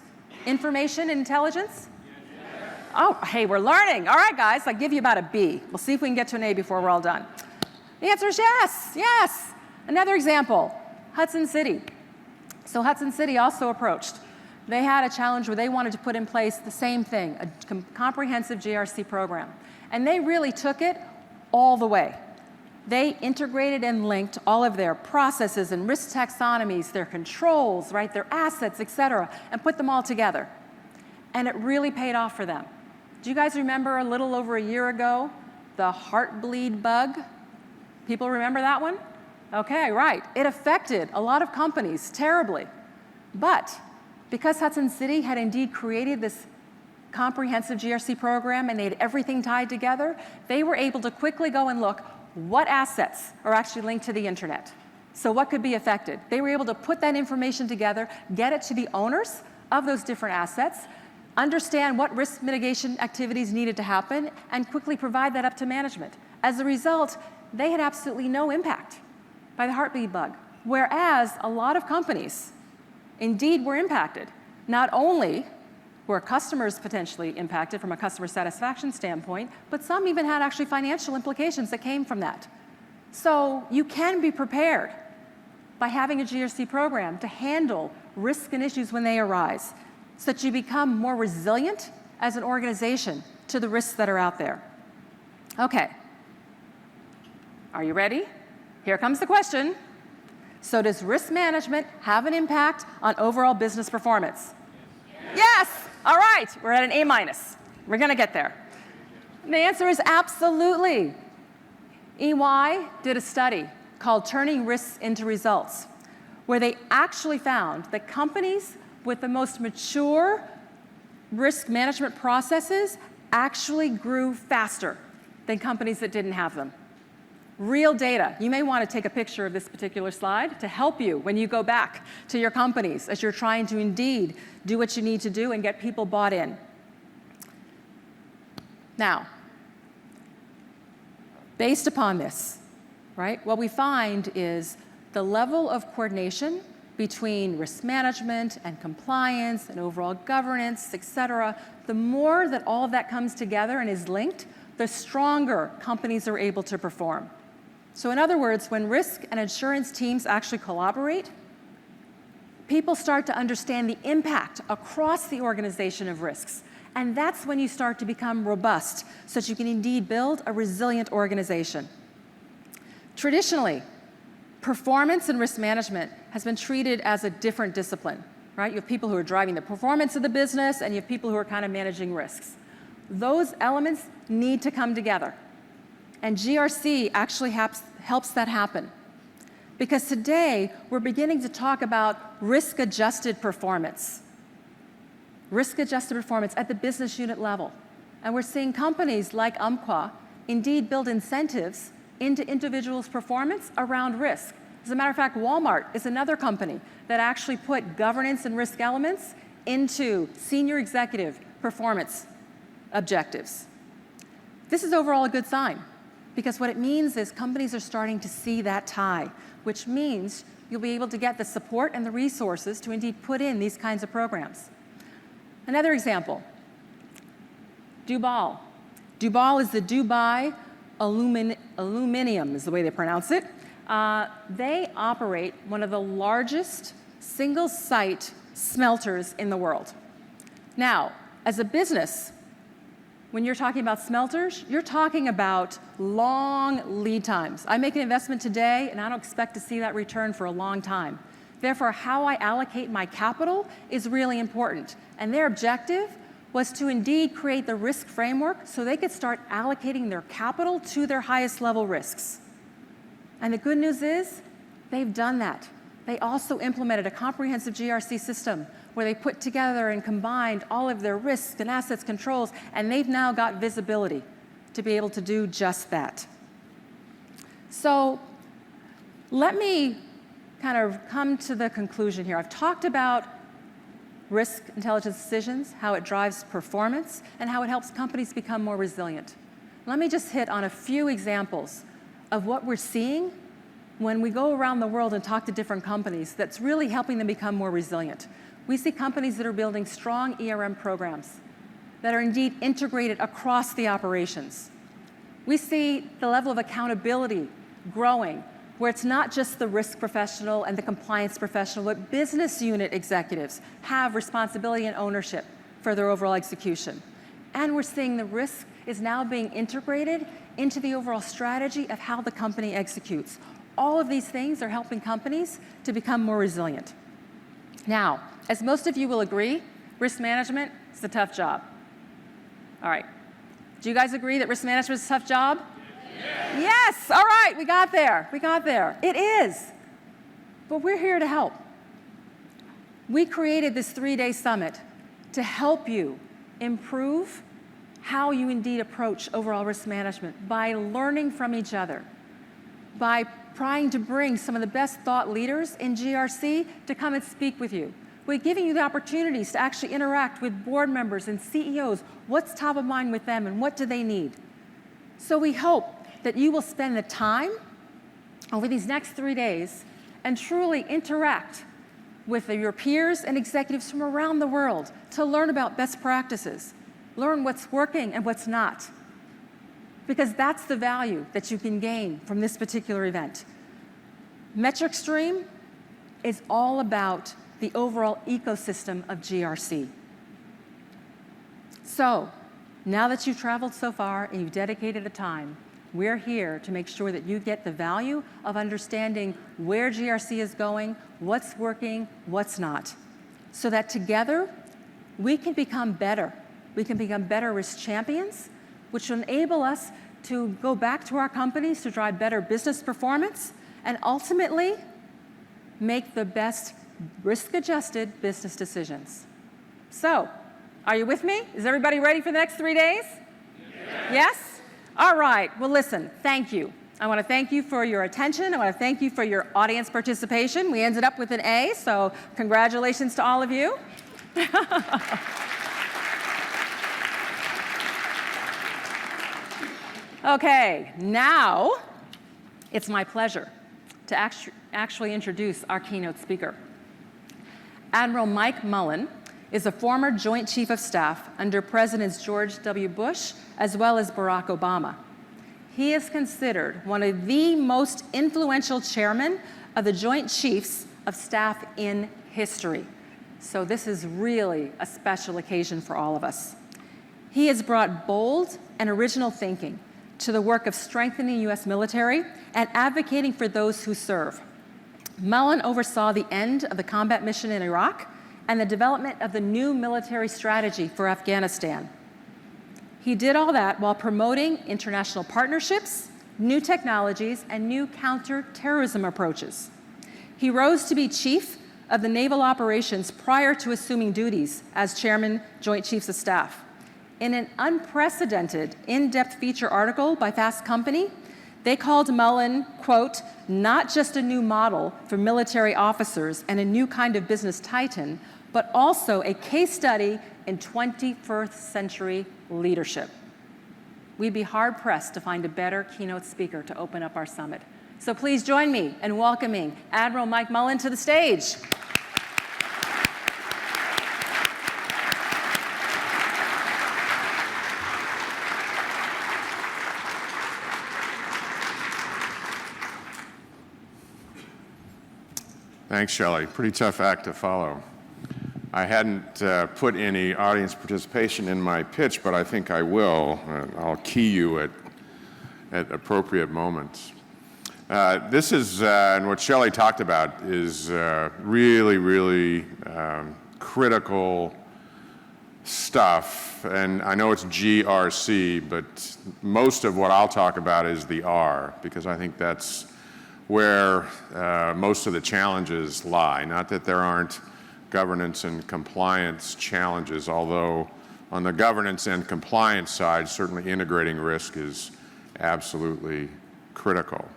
information and intelligence? Yes. Oh, hey, we're learning. All right, guys, I'll give you about a B. We'll see if we can get to an A before we're all done. The answer is yes, yes. Another example, Hudson City. So Hudson City also approached. They had a challenge where they wanted to put in place the same thing, a comprehensive GRC program. And they really took it all the way. They integrated and linked all of their processes and risk taxonomies, their controls, right, their assets, et cetera, and put them all together. And it really paid off for them. Do you guys remember a little over a year ago, the heartbleed bug? People remember that one? Okay, right. It affected a lot of companies terribly. But because Hudson City had indeed created this comprehensive GRC program and they had everything tied together, they were able to quickly go and look what assets are actually linked to the internet. So what could be affected? They were able to put that information together, get it to the owners of those different assets, understand what risk mitigation activities needed to happen, and quickly provide that up to management. As a result, they had absolutely no impact by the heartbleed bug, whereas a lot of companies indeed were impacted. Not only were customers potentially impacted from a customer satisfaction standpoint, but some even had actually financial implications that came from that. So you can be prepared by having a GRC program to handle risk and issues when they arise, so that you become more resilient as an organization to the risks that are out there. Okay. Are you ready? Here comes the question. So does risk management have an impact on overall business performance? Yes. All right, we're at an A-. We're gonna get there. And the answer is absolutely. EY did a study called Turning Risks into Results, where they actually found that companies with the most mature risk management processes actually grew faster than companies that didn't have them. Real data. You may want to take a picture of this particular slide to help you when you go back to your companies as you're trying to indeed do what you need to do and get people bought in. Now, based upon this, right, what we find is the level of coordination between risk management and compliance and overall governance, et cetera, the more that all of that comes together and is linked, the stronger companies are able to perform. So in other words, when risk and insurance teams actually collaborate, people start to understand the impact across the organization of risks. And that's when you start to become robust, so that you can indeed build a resilient organization. Traditionally, performance and risk management has been treated as a different discipline, right? You have people who are driving the performance of the business, and you have people who are kind of managing risks. Those elements need to come together. And GRC actually helps that happen. Because today, we're beginning to talk about risk-adjusted performance. Risk-adjusted performance at the business unit level. And we're seeing companies like Umpqua indeed build incentives into individuals' performance around risk. As a matter of fact, Walmart is another company that actually put governance and risk elements into senior executive performance objectives. This is overall a good sign, because what it means is companies are starting to see that tie, which means you'll be able to get the support and the resources to indeed put in these kinds of programs. Another example, Dubai. Dubai is the Dubai Aluminium is the way they pronounce it. They operate one of the largest single-site smelters in the world. Now, as a business, when you're talking about smelters, you're talking about long lead times. I make an investment today, and I don't expect to see that return for a long time. Therefore, how I allocate my capital is really important. And their objective was to indeed create the risk framework so they could start allocating their capital to their highest level risks. And the good news is, they've done that. They also implemented a comprehensive GRC system where they put together and combined all of their risks and assets controls, and they've now got visibility to be able to do just that. So let me kind of come to the conclusion here. I've talked about risk intelligence decisions, how it drives performance, and how it helps companies become more resilient. Let me just hit on a few examples of what we're seeing when we go around the world and talk to different companies that's really helping them become more resilient. We see companies that are building strong ERM programs that are indeed integrated across the operations. We see the level of accountability growing, where it's not just the risk professional and the compliance professional, but business unit executives have responsibility and ownership for their overall execution. And we're seeing the risk is now being integrated into the overall strategy of how the company executes. All of these things are helping companies to become more resilient. Now, as most of you will agree, risk management is a tough job. All right. Do you guys agree that risk management is a tough job? Yes, all right, we got there. It is. But we're here to help. We created this 3-day summit to help you improve how you indeed approach overall risk management by learning from each other, by trying to bring some of the best thought leaders in GRC to come and speak with you. We're giving you the opportunities to actually interact with board members and CEOs. What's top of mind with them and what do they need? So we hope that you will spend the time over these next 3 days and truly interact with your peers and executives from around the world to learn about best practices, learn what's working and what's not, because that's the value that you can gain from this particular event. MetricStream is all about the overall ecosystem of GRC. So, now that you've traveled so far and you've dedicated the time, we're here to make sure that you get the value of understanding where GRC is going, what's working, what's not, so that together we can become better. We can become better risk champions, which will enable us to go back to our companies to drive better business performance and ultimately make the best risk-adjusted business decisions. So, are you with me? Is everybody ready for the next 3 days? Yes? All right. Well, listen, thank you. I want to thank you for your attention. I want to thank you for your audience participation. We ended up with an A, so congratulations to all of you. Okay, now it's my pleasure to actually introduce our keynote speaker. Admiral Mike Mullen is a former Joint Chief of Staff under Presidents George W. Bush as well as Barack Obama. He is considered one of the most influential chairmen of the Joint Chiefs of Staff in history. So this is really a special occasion for all of us. He has brought bold and original thinking to the work of strengthening U.S. military and advocating for those who serve. Mullen oversaw the end of the combat mission in Iraq and the development of the new military strategy for Afghanistan. He did all that while promoting international partnerships, new technologies, and new counterterrorism approaches. He rose to be chief of the naval operations prior to assuming duties as chairman, Joint Chiefs of Staff. In an unprecedented, in-depth feature article by Fast Company, they called Mullen, quote, not just a new model for military officers and a new kind of business titan, but also a case study in 21st century leadership. We'd be hard-pressed to find a better keynote speaker to open up our summit. So please join me in welcoming Admiral Mike Mullen to the stage. Thanks, Shelley. Pretty tough act to follow. I hadn't put any audience participation in my pitch, but I think I will. I'll key you at appropriate moments. This is, and what Shelley talked about is really, really critical stuff. And I know it's GRC, but most of what I'll talk about is the R, because I think that's where most of the challenges lie. Not that there aren't governance and compliance challenges, although on the governance and compliance side, certainly integrating risk is absolutely critical.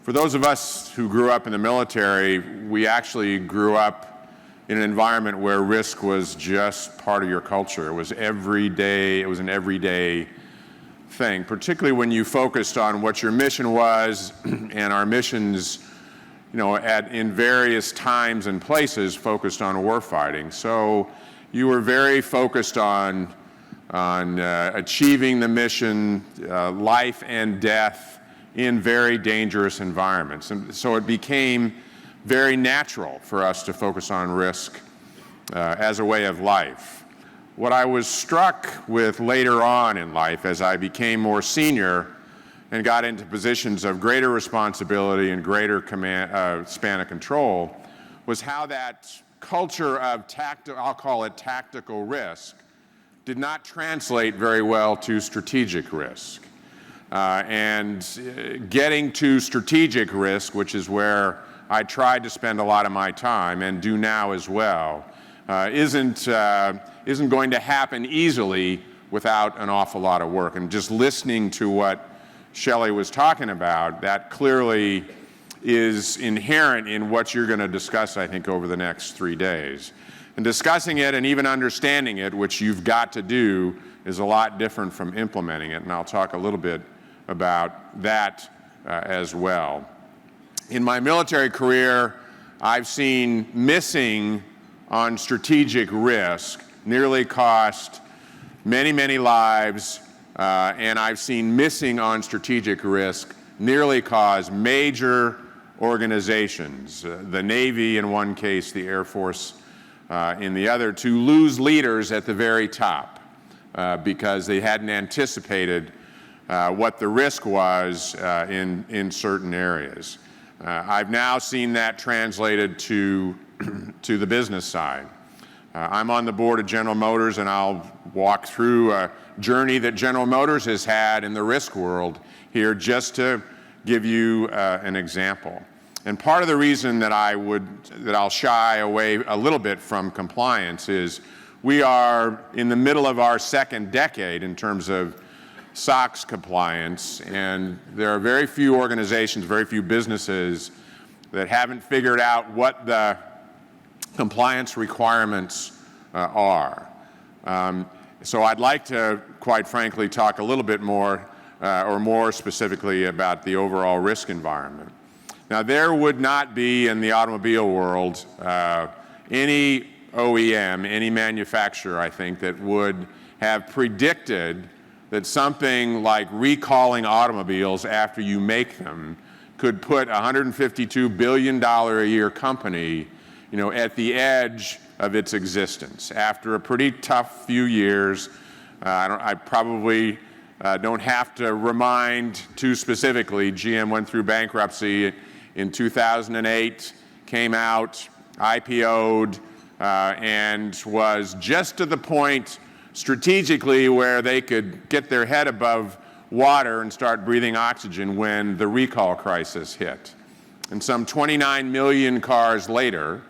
For those of us who grew up in the military, we actually grew up in an environment where risk was just part of your culture. It was every day, it was an everyday thing, particularly when you focused on what your mission was, and our missions, you know, in various times and places focused on warfighting. So you were very focused on achieving the mission, life and death in very dangerous environments. And so it became very natural for us to focus on risk as a way of life. What I was struck with later on in life, as I became more senior and got into positions of greater responsibility and greater span of control, was how that culture of I'll call it tactical risk, did not translate very well to strategic risk. And getting to strategic risk, which is where I tried to spend a lot of my time and do now as well, isn't going to happen easily without an awful lot of work. And just listening to what Shelley was talking about, that clearly is inherent in what you're going to discuss, I think, over the next 3 days. And discussing it and even understanding it, which you've got to do, is a lot different from implementing it. And I'll talk a little bit about that as well. In my military career, I've seen missing on strategic risk nearly cost many, many lives, and I've seen missing on strategic risk nearly cause major organizations, the Navy in one case, the Air Force in the other, to lose leaders at the very top because they hadn't anticipated what the risk was in certain areas. I've now seen that translated to the business side. I'm on the board of General Motors, and I'll walk through a journey that General Motors has had in the risk world here just to give you an example. And part of the reason that I'll shy away a little bit from compliance is we are in the middle of our second decade in terms of SOX compliance, and there are very few organizations, very few businesses that haven't figured out what the compliance requirements are. So I'd like to, quite frankly, talk a little bit more or more specifically about the overall risk environment. Now, there would not be in the automobile world any OEM, any manufacturer, I think, that would have predicted that something like recalling automobiles after you make them could put a $152 billion a year company, at the edge of its existence. After a pretty tough few years, I probably don't have to remind too specifically, GM went through bankruptcy in 2008, came out, IPO'd, and was just to the point strategically where they could get their head above water and start breathing oxygen when the recall crisis hit. And some 29 million cars later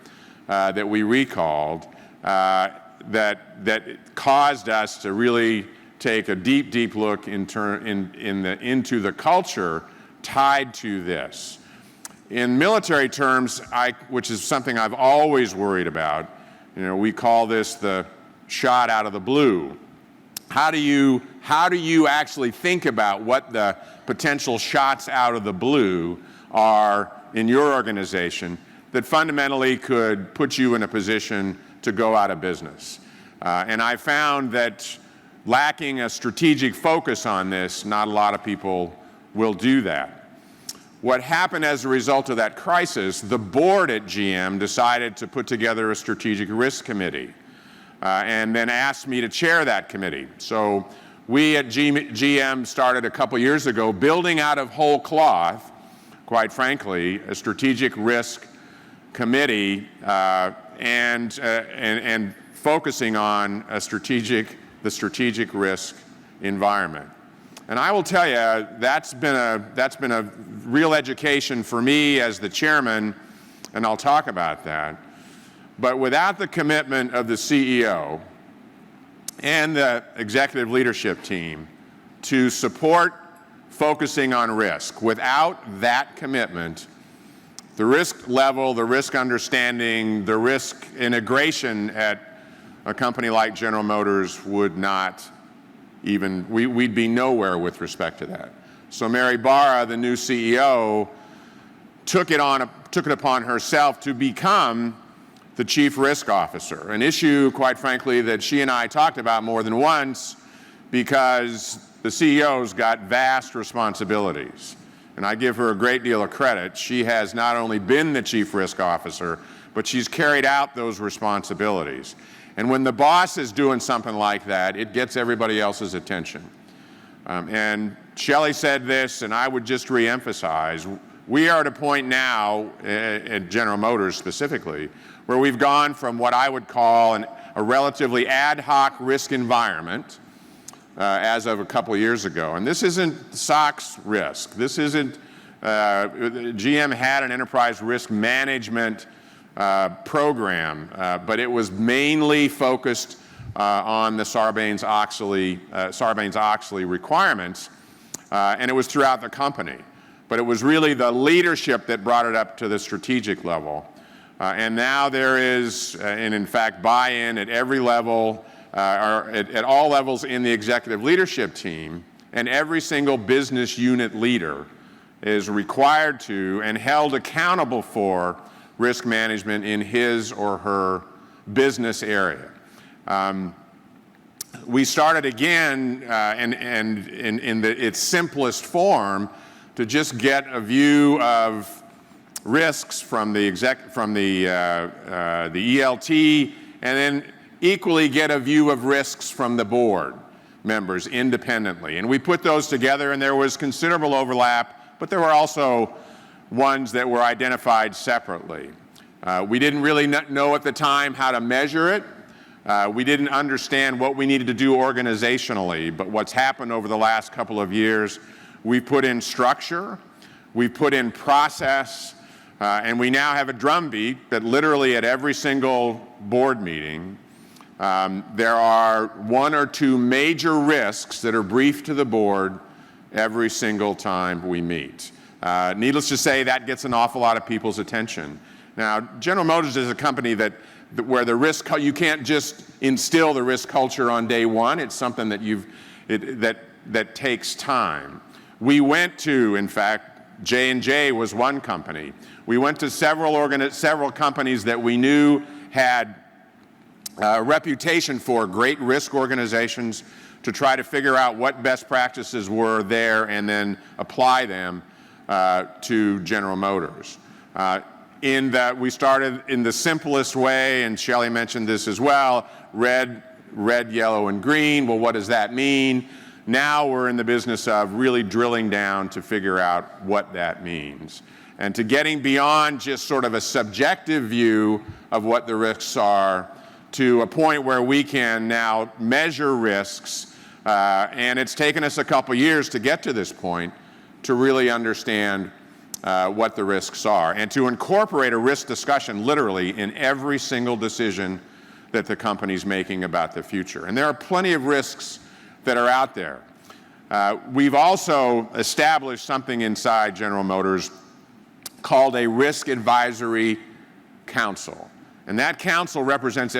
that we recalled, that caused us to really take a deep, deep look into the culture tied to this. In military terms, which is something I've always worried about, we call this the shot out of the blue. How do you actually think about what the potential shots out of the blue are in your organization that fundamentally could put you in a position to go out of business? And I found that lacking a strategic focus on this, not a lot of people will do that. What happened as a result of that crisis, the board at GM decided to put together a strategic risk committee and then asked me to chair that committee. So we at GM started a couple years ago building out of whole cloth, quite frankly, a strategic risk committee and focusing on the strategic risk environment. And I will tell you, that's been a real education for me as the chairman, and I'll talk about that. But without the commitment of the CEO and the executive leadership team to support focusing on risk, without that commitment, the risk level, the risk understanding, the risk integration at a company like General Motors would not even, we'd be nowhere with respect to that. So Mary Barra, the new CEO, took it upon herself to become the Chief Risk Officer, an issue, quite frankly, that she and I talked about more than once because the CEO's got vast responsibilities. And I give her a great deal of credit. She has not only been the Chief Risk Officer, but she's carried out those responsibilities. And when the boss is doing something like that, it gets everybody else's attention. And Shelley said this, and I would just reemphasize, we are at a point now, at General Motors specifically, where we've gone from what I would call a relatively ad hoc risk environment as of a couple of years ago. And this isn't SOX risk. This isn't, GM had an enterprise risk management program, but it was mainly focused on the Sarbanes-Oxley requirements, and it was throughout the company. But it was really the leadership that brought it up to the strategic level. And now there is, and in fact, buy-in at every level, or at all levels in the executive leadership team, and every single business unit leader is required to and held accountable for risk management in his or her business area. We started again, and in its simplest form, to just get a view of risks from the ELT, and then equally get a view of risks from the board members independently. And we put those together, and there was considerable overlap, but there were also ones that were identified separately. We didn't really know at the time how to measure it. We didn't understand what we needed to do organizationally, but what's happened over the last couple of years, we've put in structure, we've put in process, and we now have a drumbeat that literally at every single board meeting There are 1 or 2 major risks that are briefed to the board every single time we meet. Needless to say, that gets an awful lot of people's attention. Now, General Motors is a company where the risk, you can't just instill the risk culture on day one. It's something that that takes time. We went to, in fact, J&J was one company. We went to several companies that we knew had a reputation for great risk organizations to try to figure out what best practices were there and then apply them to General Motors. We started in the simplest way, and Shelley mentioned this as well, red, yellow, and green. Well, what does that mean? Now we're in the business of really drilling down to figure out what that means. And to getting beyond just sort of a subjective view of what the risks are to a point where we can now measure risks, and it's taken us a couple years to get to this point to really understand what the risks are, and to incorporate a risk discussion literally in every single decision that the company's making about the future. And there are plenty of risks that are out there. We've also established something inside General Motors called a Risk Advisory Council. And that council represents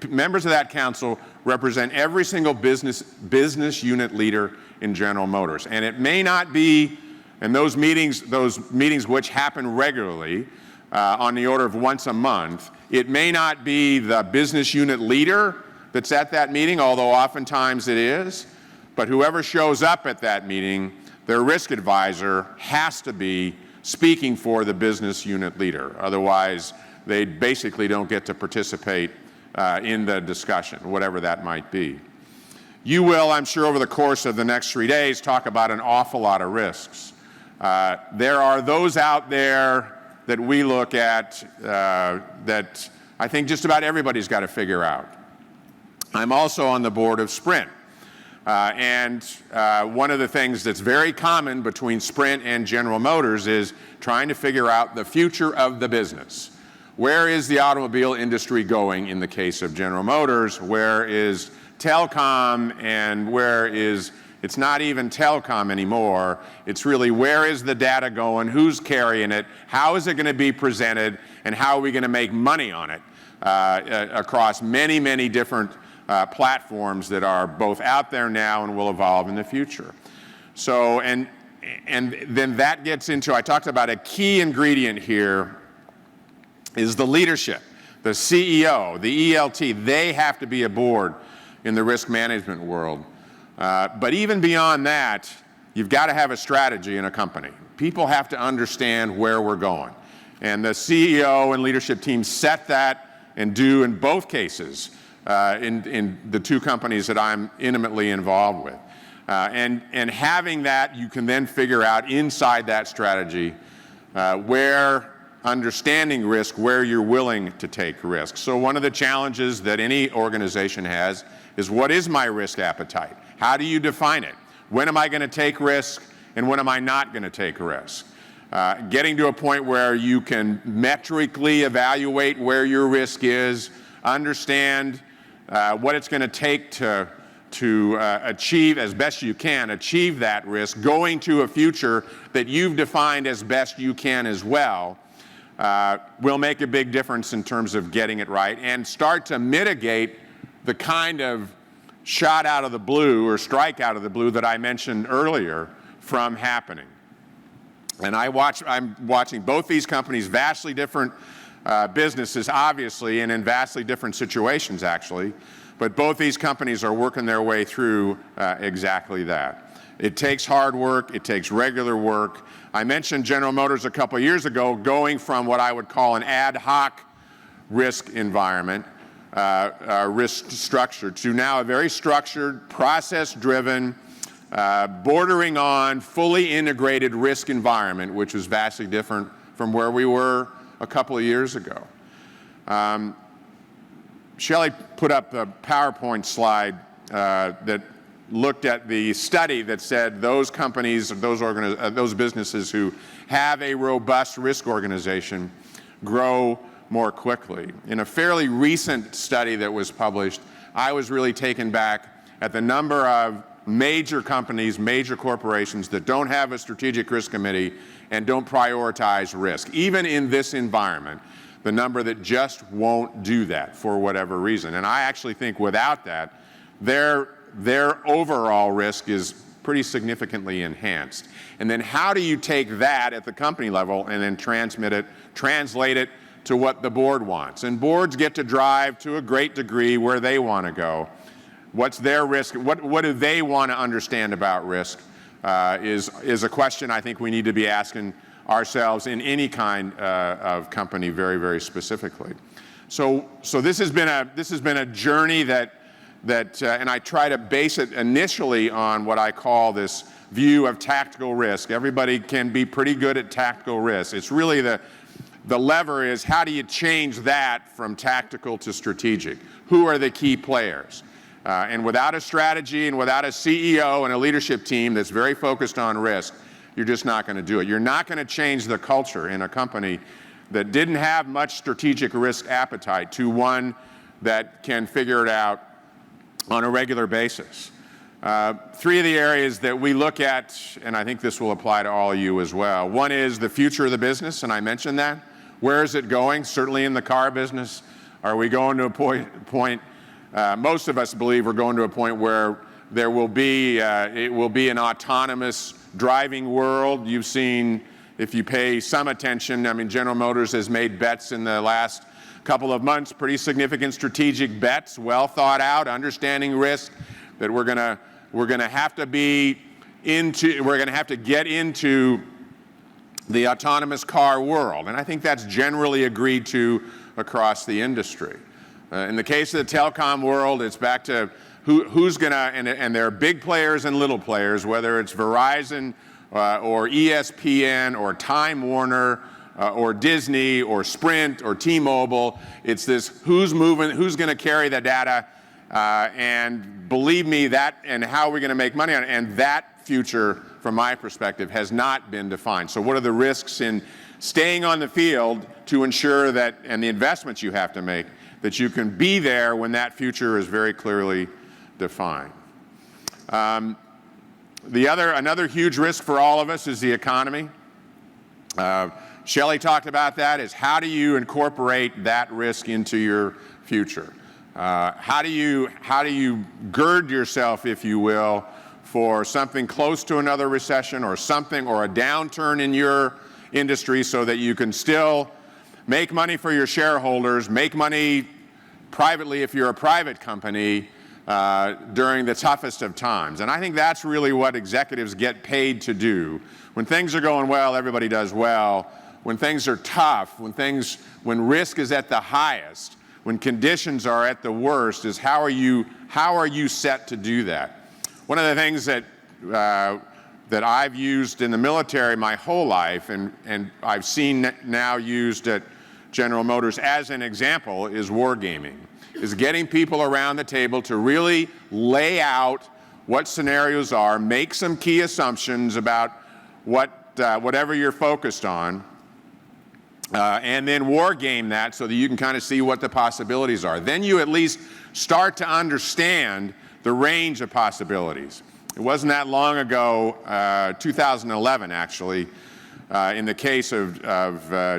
members of that council represent every single business unit leader in General Motors. And it may not be, and those meetings which happen regularly on the order of once a month, it may not be the business unit leader that's at that meeting, although oftentimes it is, but whoever shows up at that meeting, their risk advisor has to be speaking for the business unit leader. Otherwise, they basically don't get to participate in the discussion, whatever that might be. You will, I'm sure, over the course of the next 3 days, talk about an awful lot of risks. There are those out there that we look at that I think just about everybody's got to figure out. I'm also on the board of Sprint. One of the things that's very common between Sprint and General Motors is trying to figure out the future of the business. Where is the automobile industry going in the case of General Motors? Where is telecom, and it's not even telecom anymore. It's really where is the data going, who's carrying it, how is it going to be presented, and how are we going to make money on it across many, many different platforms that are both out there now and will evolve in the future. So, and then that gets into, I talked about a key ingredient here is the leadership, the CEO, the ELT. They have to be aboard in the risk management world. But even beyond that, you've got to have a strategy in a company. People have to understand where we're going. And the CEO and leadership team set that and do in both cases in the 2 companies that I'm intimately involved with. And having that, you can then figure out inside that strategy where understanding risk, where you're willing to take risk. So one of the challenges that any organization has is, what is my risk appetite? How do you define it? When am I going to take risk, and when am I not going to take risk? Getting to a point where you can metrically evaluate where your risk is, understand what it's going to take to achieve, as best you can, achieve that risk, going to a future that you've defined as best you can as well, will make a big difference in terms of getting it right and start to mitigate the kind of shot out of the blue or strike out of the blue that I mentioned earlier from happening. And I'm watching both these companies, vastly different businesses, obviously, and in vastly different situations, actually. But both these companies are working their way through exactly that. It takes hard work. It takes regular work. I mentioned General Motors a couple years ago going from what I would call an ad hoc risk environment, risk structure, to now a very structured, process-driven, bordering on fully integrated risk environment, which is vastly different from where we were a couple of years ago. Shelley put up the PowerPoint slide that looked at the study that said those companies, those businesses who have a robust risk organization grow more quickly. In a fairly recent study that was published, I was really taken back at the number of major companies, major corporations that don't have a strategic risk committee and don't prioritize risk. Even in this environment, the number that just won't do that for whatever reason. And I actually think without that, their overall risk is pretty significantly enhanced. And then how do you take that at the company level and then translate it to what the board wants? And boards get to drive to a great degree where they want to go. What's their risk? What do they want to understand about risk is a question I think we need to be asking ourselves in any kind of company very, very specifically. So this has been a journey that and I try to base it initially on what I call this view of tactical risk. Everybody can be pretty good at tactical risk. It's really the lever is how do you change that from tactical to strategic? Who are the key players? And without a strategy and without a CEO and a leadership team that's very focused on risk, you're just not going to do it. You're not going to change the culture in a company that didn't have much strategic risk appetite to one that can figure it out on a regular basis. Three of the areas that we look at, and I think this will apply to all of you as well. One is the future of the business, and I mentioned that. Where is it going? Certainly in the car business. Are we going to a point most of us believe we're going to a point where there will be, it will be an autonomous driving world. You've seen, if you pay some attention, I mean, General Motors has made bets in the last couple of months, pretty significant strategic bets, well thought out, understanding risk, that we're going to have to be into, we're going to have to get into the autonomous car world. And I think that's generally agreed to across the industry. In the case of the telecom world, it's back to who's going to, and there are big players and little players, whether it's Verizon or ESPN or Time Warner or Disney or Sprint or T-Mobile. It's this who's moving, who's going to carry the data, and believe me, that and how are we going to make money on it, and that future, from my perspective, has not been defined. So what are the risks in staying on the field to ensure that, and the investments you have to make, that you can be there when that future is very clearly defined. Another huge risk for all of us is the economy. Shelley talked about that, is how do you incorporate that risk into your future? How do you gird yourself, if you will, for something close to another recession or something, or a downturn in your industry, so that you can still make money for your shareholders, make money privately if you're a private company during the toughest of times. And I think that's really what executives get paid to do. When things are going well, everybody does well. When things are tough, when risk is at the highest, when conditions are at the worst, is how are you set to do that? One of the things that I've used in the military my whole life, and I've seen now used at General Motors as an example, is wargaming, is getting people around the table to really lay out what scenarios are, make some key assumptions about whatever you're focused on, and then war game that so that you can kind of see what the possibilities are. Then you at least start to understand the range of possibilities. It wasn't that long ago, 2011 actually, in the case of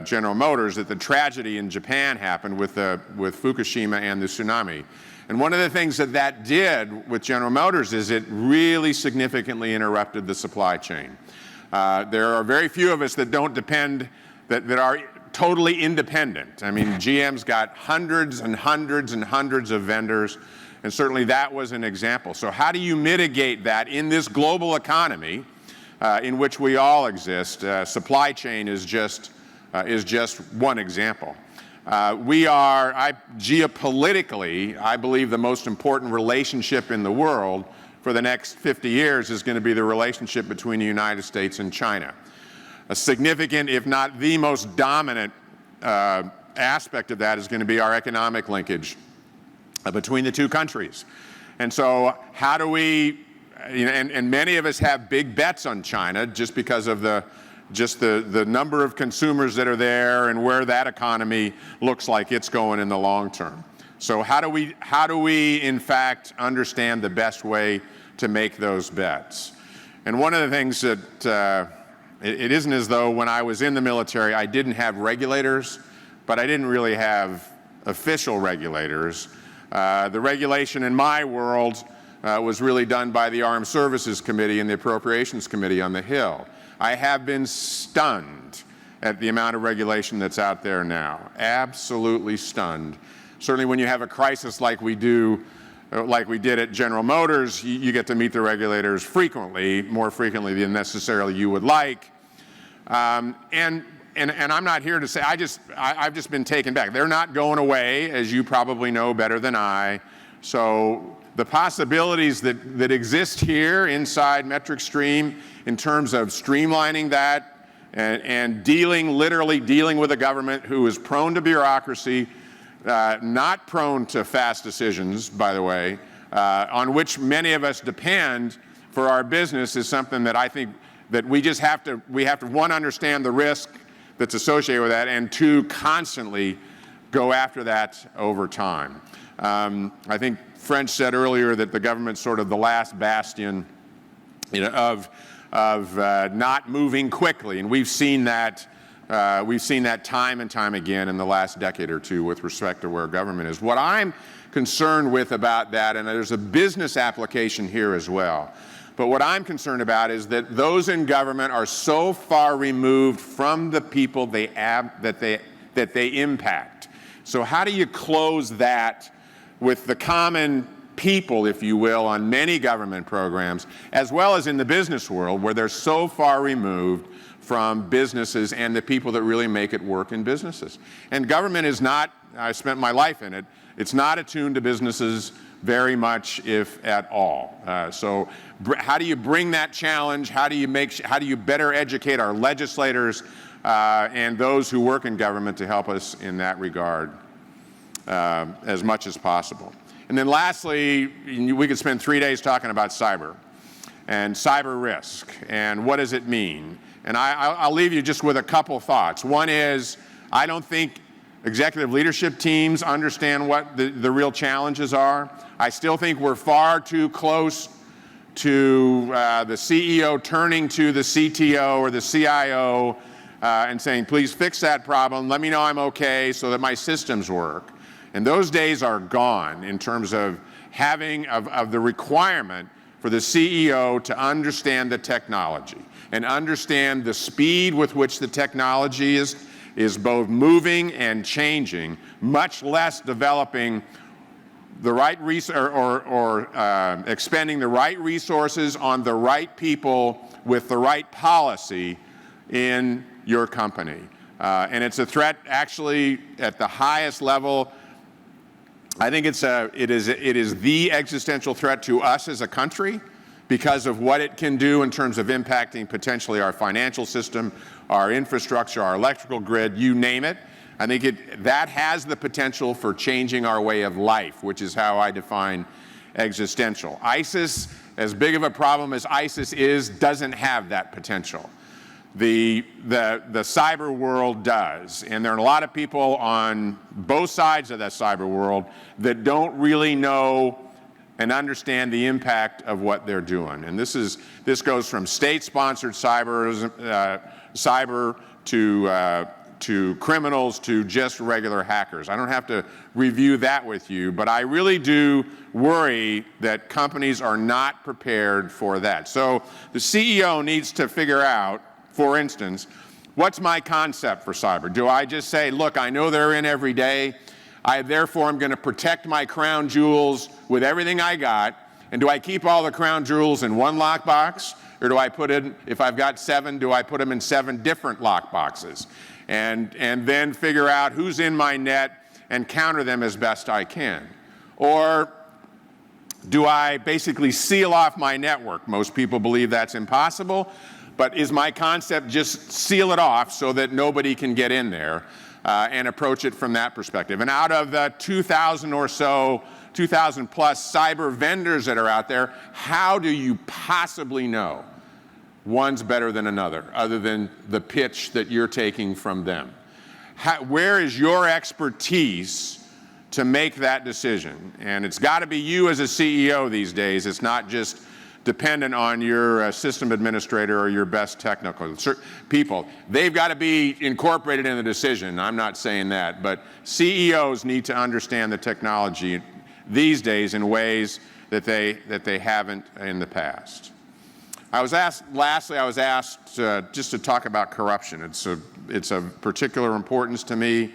General Motors, that the tragedy in Japan happened with Fukushima and the tsunami. And one of the things that did with General Motors is it really significantly interrupted the supply chain. There are very few of us that don't depend, that are totally independent. I mean, GM's got hundreds and hundreds and hundreds of vendors, and certainly that was an example. So how do you mitigate that in this global economy in which we all exist? Supply chain is just one example. Geopolitically, I believe the most important relationship in the world for the next 50 years is going to be the relationship between the United States and China. A significant, if not the most dominant aspect of that is going to be our economic linkage between the two countries. And so how do we, and many of us have big bets on China just because of the number of consumers that are there and where that economy looks like it's going in the long term. So how do we in fact understand the best way to make those bets? And one of the things that it isn't as though when I was in the military I didn't have regulators, but I didn't really have official regulators. The regulation in my world was really done by the Armed Services Committee and the Appropriations Committee on the Hill. I have been stunned at the amount of regulation that's out there now. Absolutely stunned. Certainly when you have a crisis like we did at General Motors, you get to meet the regulators frequently, more frequently than necessarily you would like. And I'm not here to say, I've just been taken back. They're not going away, as you probably know better than I. So the possibilities that exist here inside MetricStream in terms of streamlining that and literally dealing with a government who is prone to bureaucracy, not prone to fast decisions, by the way, on which many of us depend for our business, is something that I think that we have to, one, understand the risk that's associated with that, and two, constantly go after that over time. I think French said earlier that the government's sort of the last bastion, of not moving quickly, and we've seen that time and time again in the last decade or two with respect to where government is. What I'm concerned with about that, and there's a business application here as well, but what I'm concerned about is that those in government are so far removed from the people that they impact. So how do you close that with the common people, if you will, on many government programs, as well as in the business world, where they're so far removed from businesses and the people that really make it work in businesses? And government is not, I spent my life in it, it's not attuned to businesses very much, if at all. So how do you bring that challenge? How do you better educate our legislators and those who work in government to help us in that regard as much as possible? And then lastly, we could spend 3 days talking about cyber and cyber risk and what does it mean. And I'll leave you just with a couple thoughts. One is, I don't think executive leadership teams understand what the real challenges are. I still think we're far too close to the CEO turning to the CTO or the CIO and saying, please fix that problem, let me know I'm okay so that my systems work. And those days are gone in terms of of the requirement for the CEO to understand the technology and understand the speed with which the technology is both moving and changing, much less developing the right expending the right resources on the right people with the right policy in your company. And it's a threat actually at the highest level. I think it is the existential threat to us as a country because of what it can do in terms of impacting potentially our financial system, our infrastructure, our electrical grid, you name it. I think that has the potential for changing our way of life, which is how I define existential. ISIS, as big of a problem as ISIS is, doesn't have that potential. The cyber world does, and there are a lot of people on both sides of that cyber world that don't really know and understand the impact of what they're doing. And this goes from state-sponsored cyber to criminals to just regular hackers. I don't have to review that with you, but I really do worry that companies are not prepared for that. So the CEO needs to figure out, for instance, what's my concept for cyber? Do I just say, look, I know they're in every day, therefore I'm going to protect my crown jewels with everything I got, and do I keep all the crown jewels in one lockbox, or do I put in, if I've got 7, do I put them in 7 different lockboxes? And then figure out who's in my net and counter them as best I can. Or do I basically seal off my network? Most people believe that's impossible, but is my concept just seal it off so that nobody can get in there and approach it from that perspective? And out of the 2,000 or so, 2,000 plus cyber vendors that are out there, how do you possibly know one's better than another, other than the pitch that you're taking from them? Where is your expertise to make that decision. And it's got to be you as a CEO these days. It's not just dependent on your system administrator or your best technical people. They've got to be incorporated in the decision. I'm not saying that, but CEOs need to understand the technology these days in ways that they haven't in the past. Lastly, I was asked just to talk about corruption. It's of particular importance to me.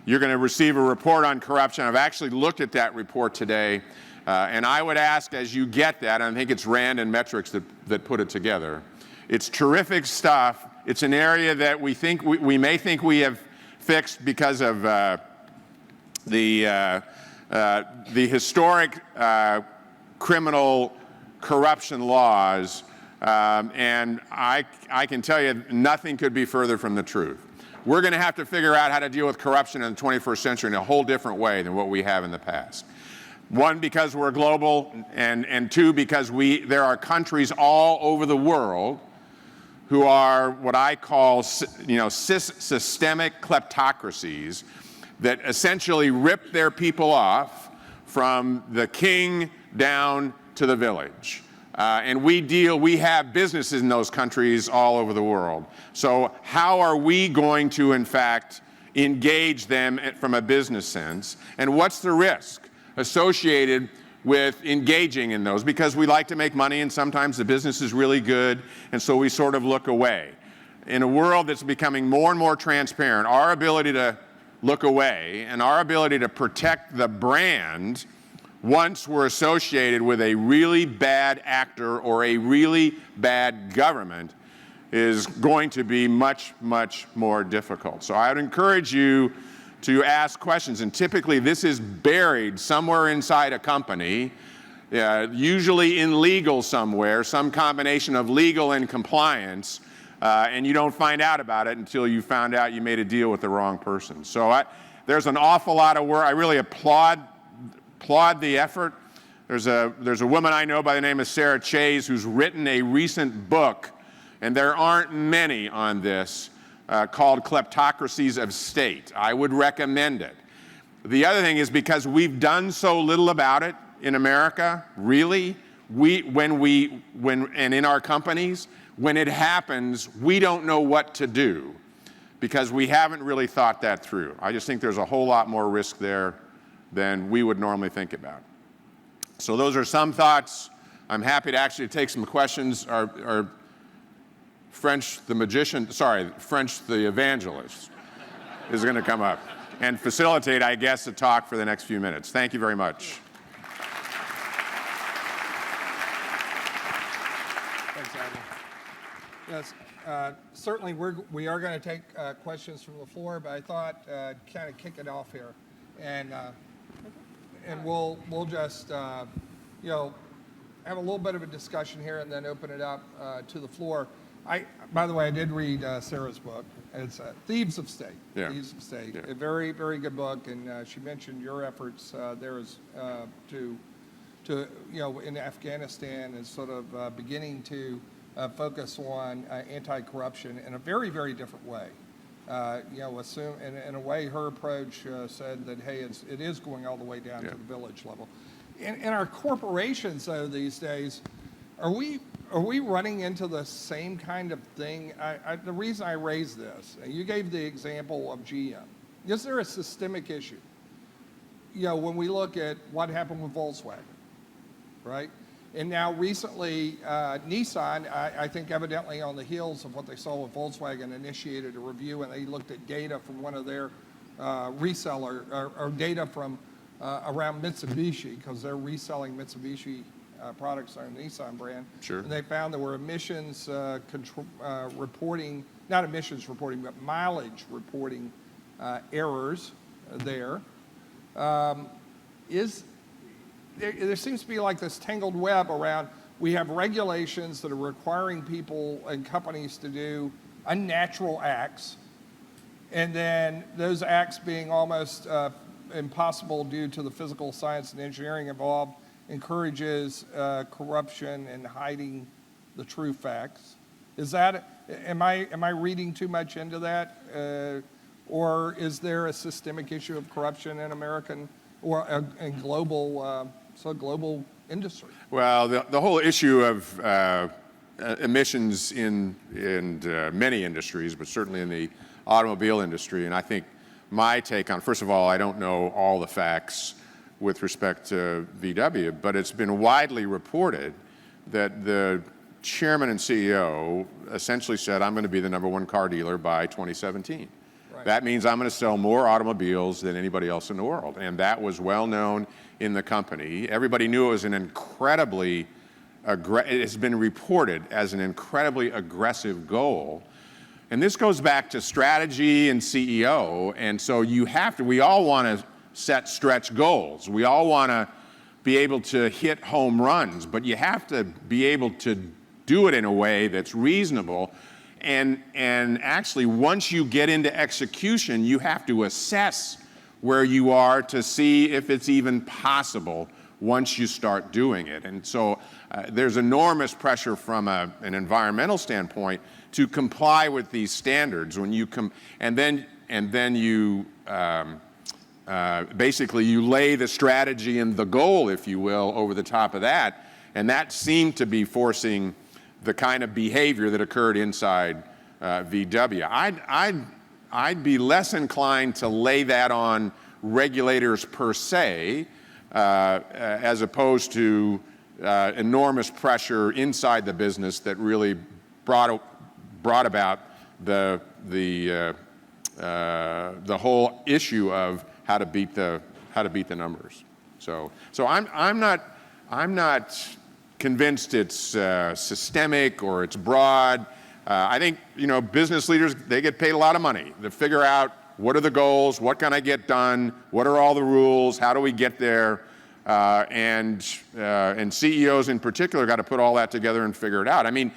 You're going to receive a report on corruption. I've actually looked at that report today. And I would ask, as you get that, and I think it's Rand and Metrics that put it together, it's terrific stuff. It's an area that we may think we have fixed because of the historic criminal corruption laws, and I can tell you nothing could be further from the truth. We're going to have to figure out how to deal with corruption in the 21st century in a whole different way than what we have in the past. One, because we're global, and two, because there are countries all over the world who are what I call, systemic kleptocracies that essentially rip their people off from the king down to the village. And we have businesses in those countries all over the world. So how are we going to, in fact, engage them from a business sense? And what's the risk associated with engaging in those? Because we like to make money, and sometimes the business is really good, and so we sort of look away. In a world that's becoming more and more transparent, our ability to look away and our ability to protect the brand once we're associated with a really bad actor or a really bad government is going to be much, much more difficult. So I would encourage you to ask questions, and typically this is buried somewhere inside a company, usually in legal somewhere, some combination of legal and compliance, and you don't find out about it until you found out you made a deal with the wrong person. So there's an awful lot of work. I really applaud the effort. There's a woman I know by the name of Sarah Chase who's written a recent book, and there aren't many on this, called Kleptocracies of State. I would recommend it. The other thing is, because we've done so little about it in America, really, and in our companies, when it happens, we don't know what to do because we haven't really thought that through. I just think there's a whole lot more risk there than we would normally think about. So those are some thoughts. I'm happy to actually take some questions. Our French the evangelist is going to come up and facilitate, I guess, the talk for the next few minutes. Thank you very much. Thanks, Admiral. Yes, certainly we are going to take questions from the floor, but I thought kind of kick it off here, and we'll just have a little bit of a discussion here and then open it up to the floor. By the way, I did read Sarah's book. It's Thieves of State. Yeah. Thieves of State. Yeah. A very, very good book, and she mentioned your efforts there is to in Afghanistan is sort of beginning to focus on anti-corruption in a very, very different way. Assume in a way her approach said that hey, it is going all the way down to the village level. In our corporations, though, these days, are we running into the same kind of thing? The reason I raise this, you gave the example of GM. Is there a systemic issue? When we look at what happened with Volkswagen, right? And now recently, Nissan, I think evidently on the heels of what they saw with Volkswagen, initiated a review, and they looked at data from one of their reseller, or data from around Mitsubishi, because they're reselling Mitsubishi products on the Nissan brand. Sure. And they found there were emissions reporting, not emissions reporting, but mileage reporting errors there. There seems to be like this tangled web around, we have regulations that are requiring people and companies to do unnatural acts, and then those acts being almost impossible due to the physical science and engineering involved encourages corruption and hiding the true facts. Am I reading too much into that? Or is there a systemic issue of corruption in American or a global, global industry? Well, the whole issue of emissions in many industries, but certainly in the automobile industry, and I think my take on, first of all, I don't know all the facts with respect to VW, but it's been widely reported that the chairman and CEO essentially said, I'm going to be the #1 car dealer by 2017. Right. That means I'm going to sell more automobiles than anybody else in the world. And that was well known in the company. Everybody knew it was an incredibly, it has been reported as an incredibly aggressive goal. And this goes back to strategy and CEO. And so we all want to set stretch goals. We all want to be able to hit home runs, but you have to be able to do it in a way that's reasonable. And actually, once you get into execution, you have to assess where you are to see if it's even possible once you start doing it. And so there's enormous pressure from an environmental standpoint to comply with these standards. When you and then you basically you lay the strategy and the goal, if you will, over the top of that, and that seemed to be forcing the kind of behavior that occurred inside VW. I'd be less inclined to lay that on regulators per se, as opposed to enormous pressure inside the business that really brought about the whole issue of how to beat the numbers. So I'm not convinced it's systemic or it's broad. I think, business leaders, they get paid a lot of money to figure out what are the goals, what can I get done, what are all the rules, how do we get there, and CEOs in particular got to put all that together and figure it out. I mean,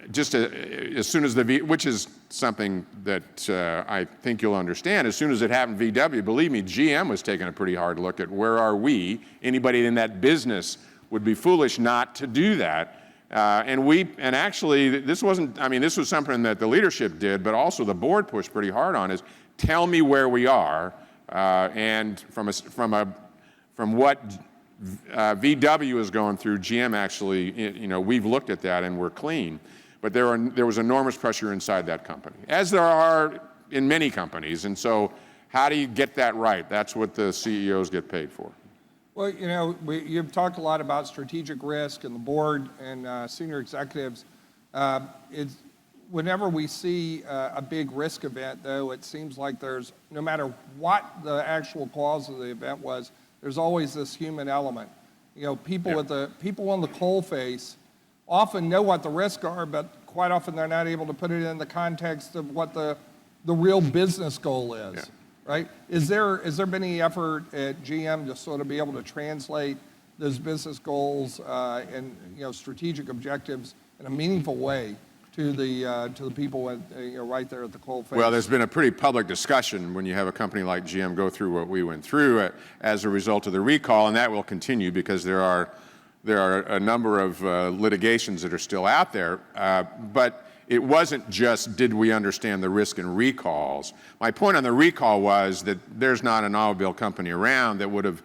just as soon as which is something that I think you'll understand, as soon as it happened VW, believe me, GM was taking a pretty hard look at where are we. Anybody in that business would be foolish not to do that. And actually, this wasn't, this was something that the leadership did, but also the board pushed pretty hard on, is tell me where we are. And from what VW is going through, GM actually, we've looked at that and we're clean. But there was enormous pressure inside that company, as there are in many companies. And so how do you get that right? That's what the CEOs get paid for. Well, you've talked a lot about strategic risk, and the board and senior executives. Whenever we see a big risk event, though, it seems like there's, no matter what the actual cause of the event was, there's always this human element. People on the coal face often know what the risks are, but quite often they're not able to put it in the context of what the real business goal is. Yeah. Right? Has there been any effort at GM to sort of be able to translate those business goals and strategic objectives in a meaningful way to the people right there at the coalface? Well, there's been a pretty public discussion when you have a company like GM go through what we went through as a result of the recall, and that will continue because there are a number of litigations that are still out there, but it wasn't just did we understand the risk in recalls. My point on the recall was that there's not an automobile company around that would have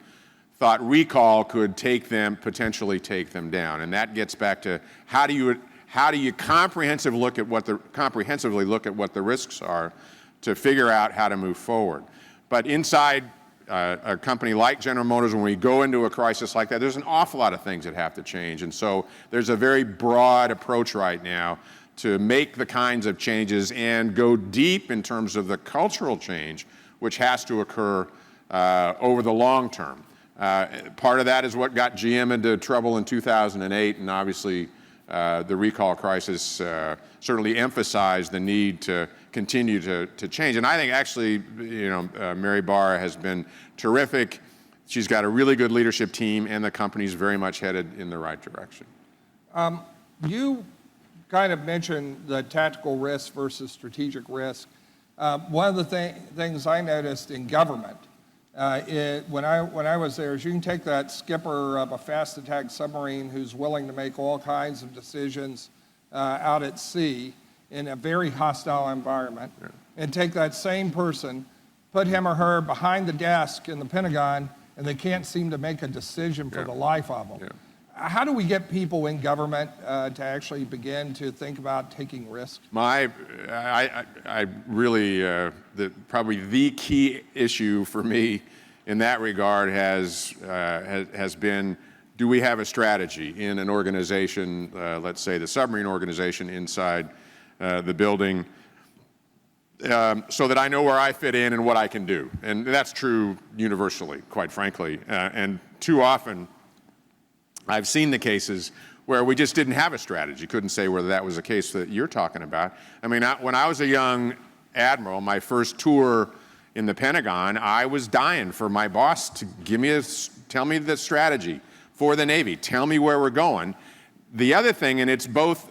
thought recall could potentially take them down. And that gets back to how do you comprehensively look at what the risks are to figure out how to move forward. But inside a company like General Motors, when we go into a crisis like that, there's an awful lot of things that have to change. And so there's a very broad approach right now to make the kinds of changes and go deep in terms of the cultural change, which has to occur over the long term. Part of that is what got GM into trouble in 2008, and obviously the recall crisis certainly emphasized the need to continue to change. And I think actually, Mary Barra has been terrific. She's got a really good leadership team, and the company's very much headed in the right direction. You kind of mentioned the tactical risk versus strategic risk. One of the things I noticed in government when I was there is you can take that skipper of a fast attack submarine who's willing to make all kinds of decisions out at sea in a very hostile environment, and take that same person, put him or her behind the desk in the Pentagon, and they can't seem to make a decision for the life of them. How do we get people in government to actually begin to think about taking risks? I really, probably the key issue for me in that regard has been, do we have a strategy in an organization, let's say the submarine organization inside the building, so that I know where I fit in and what I can do. And that's true universally, quite frankly. And too often, I've seen the cases where we just didn't have a strategy. Couldn't say whether that was the case that you're talking about. I mean, when I was a young admiral, my first tour in the Pentagon, I was dying for my boss to tell me the strategy for the Navy. Tell me where we're going. The other thing, and it's both,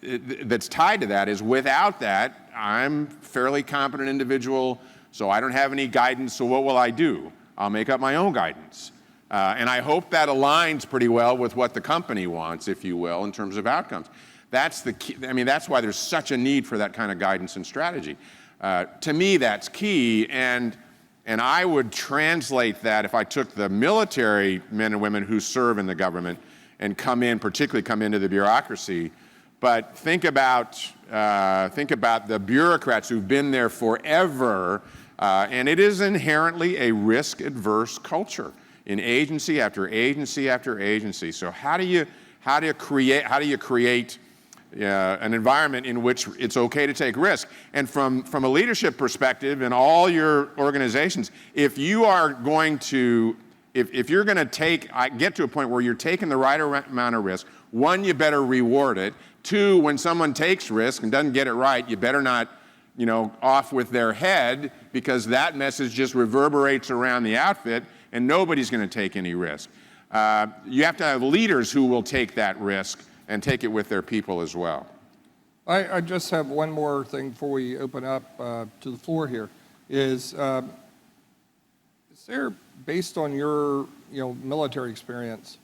that's tied to that, is without that, I'm a fairly competent individual, so I don't have any guidance, so what will I do? I'll make up my own guidance. And I hope that aligns pretty well with what the company wants, if you will, in terms of outcomes. That's the key. I mean, that's why there's such a need for that kind of guidance and strategy. To me, that's key, and I would translate that if I took the military men and women who serve in the government and particularly come into the bureaucracy, but think about the bureaucrats who've been there forever, and it is inherently a risk-adverse culture in agency after agency after agency. So how do you create an environment in which it's okay to take risk? And from a leadership perspective in all your organizations, if you're going to get to a point where you're taking the right amount of risk, one, you better reward it. Two, when someone takes risk and doesn't get it right, you better not, off with their head, because that message just reverberates around the outfit and nobody's going to take any risk. You have to have leaders who will take that risk and take it with their people as well. I just have one more thing before we open up to the floor here. Is there, based on your military experience,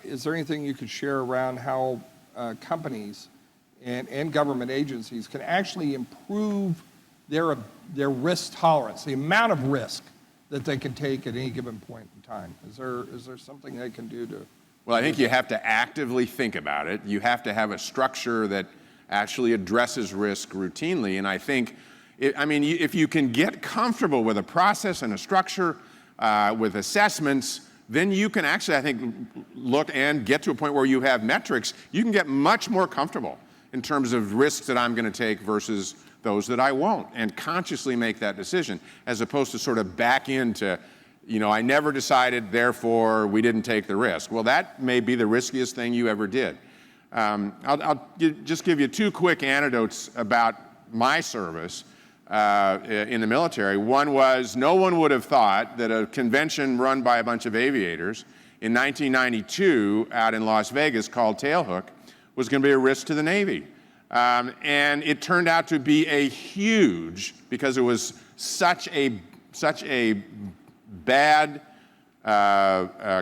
is there anything you could share around how companies and government agencies can actually improve their risk tolerance, the amount of risk that they can take at any given point in time? Is there something they can do to? Well, I think you have to actively think about it. You have to have a structure that actually addresses risk routinely. And I think, if you can get comfortable with a process and a structure, with assessments, then you can actually, I think, look and get to a point where you have metrics. You can get much more comfortable in terms of risks that I'm going to take versus those that I won't, and consciously make that decision, as opposed to sort of back into, I never decided, therefore we didn't take the risk. Well, that may be the riskiest thing you ever did. I'll just give you two quick anecdotes about my service in the military. One was, no one would have thought that a convention run by a bunch of aviators in 1992 out in Las Vegas called Tailhook was going to be a risk to the Navy. And it turned out to be a huge, because it was such a bad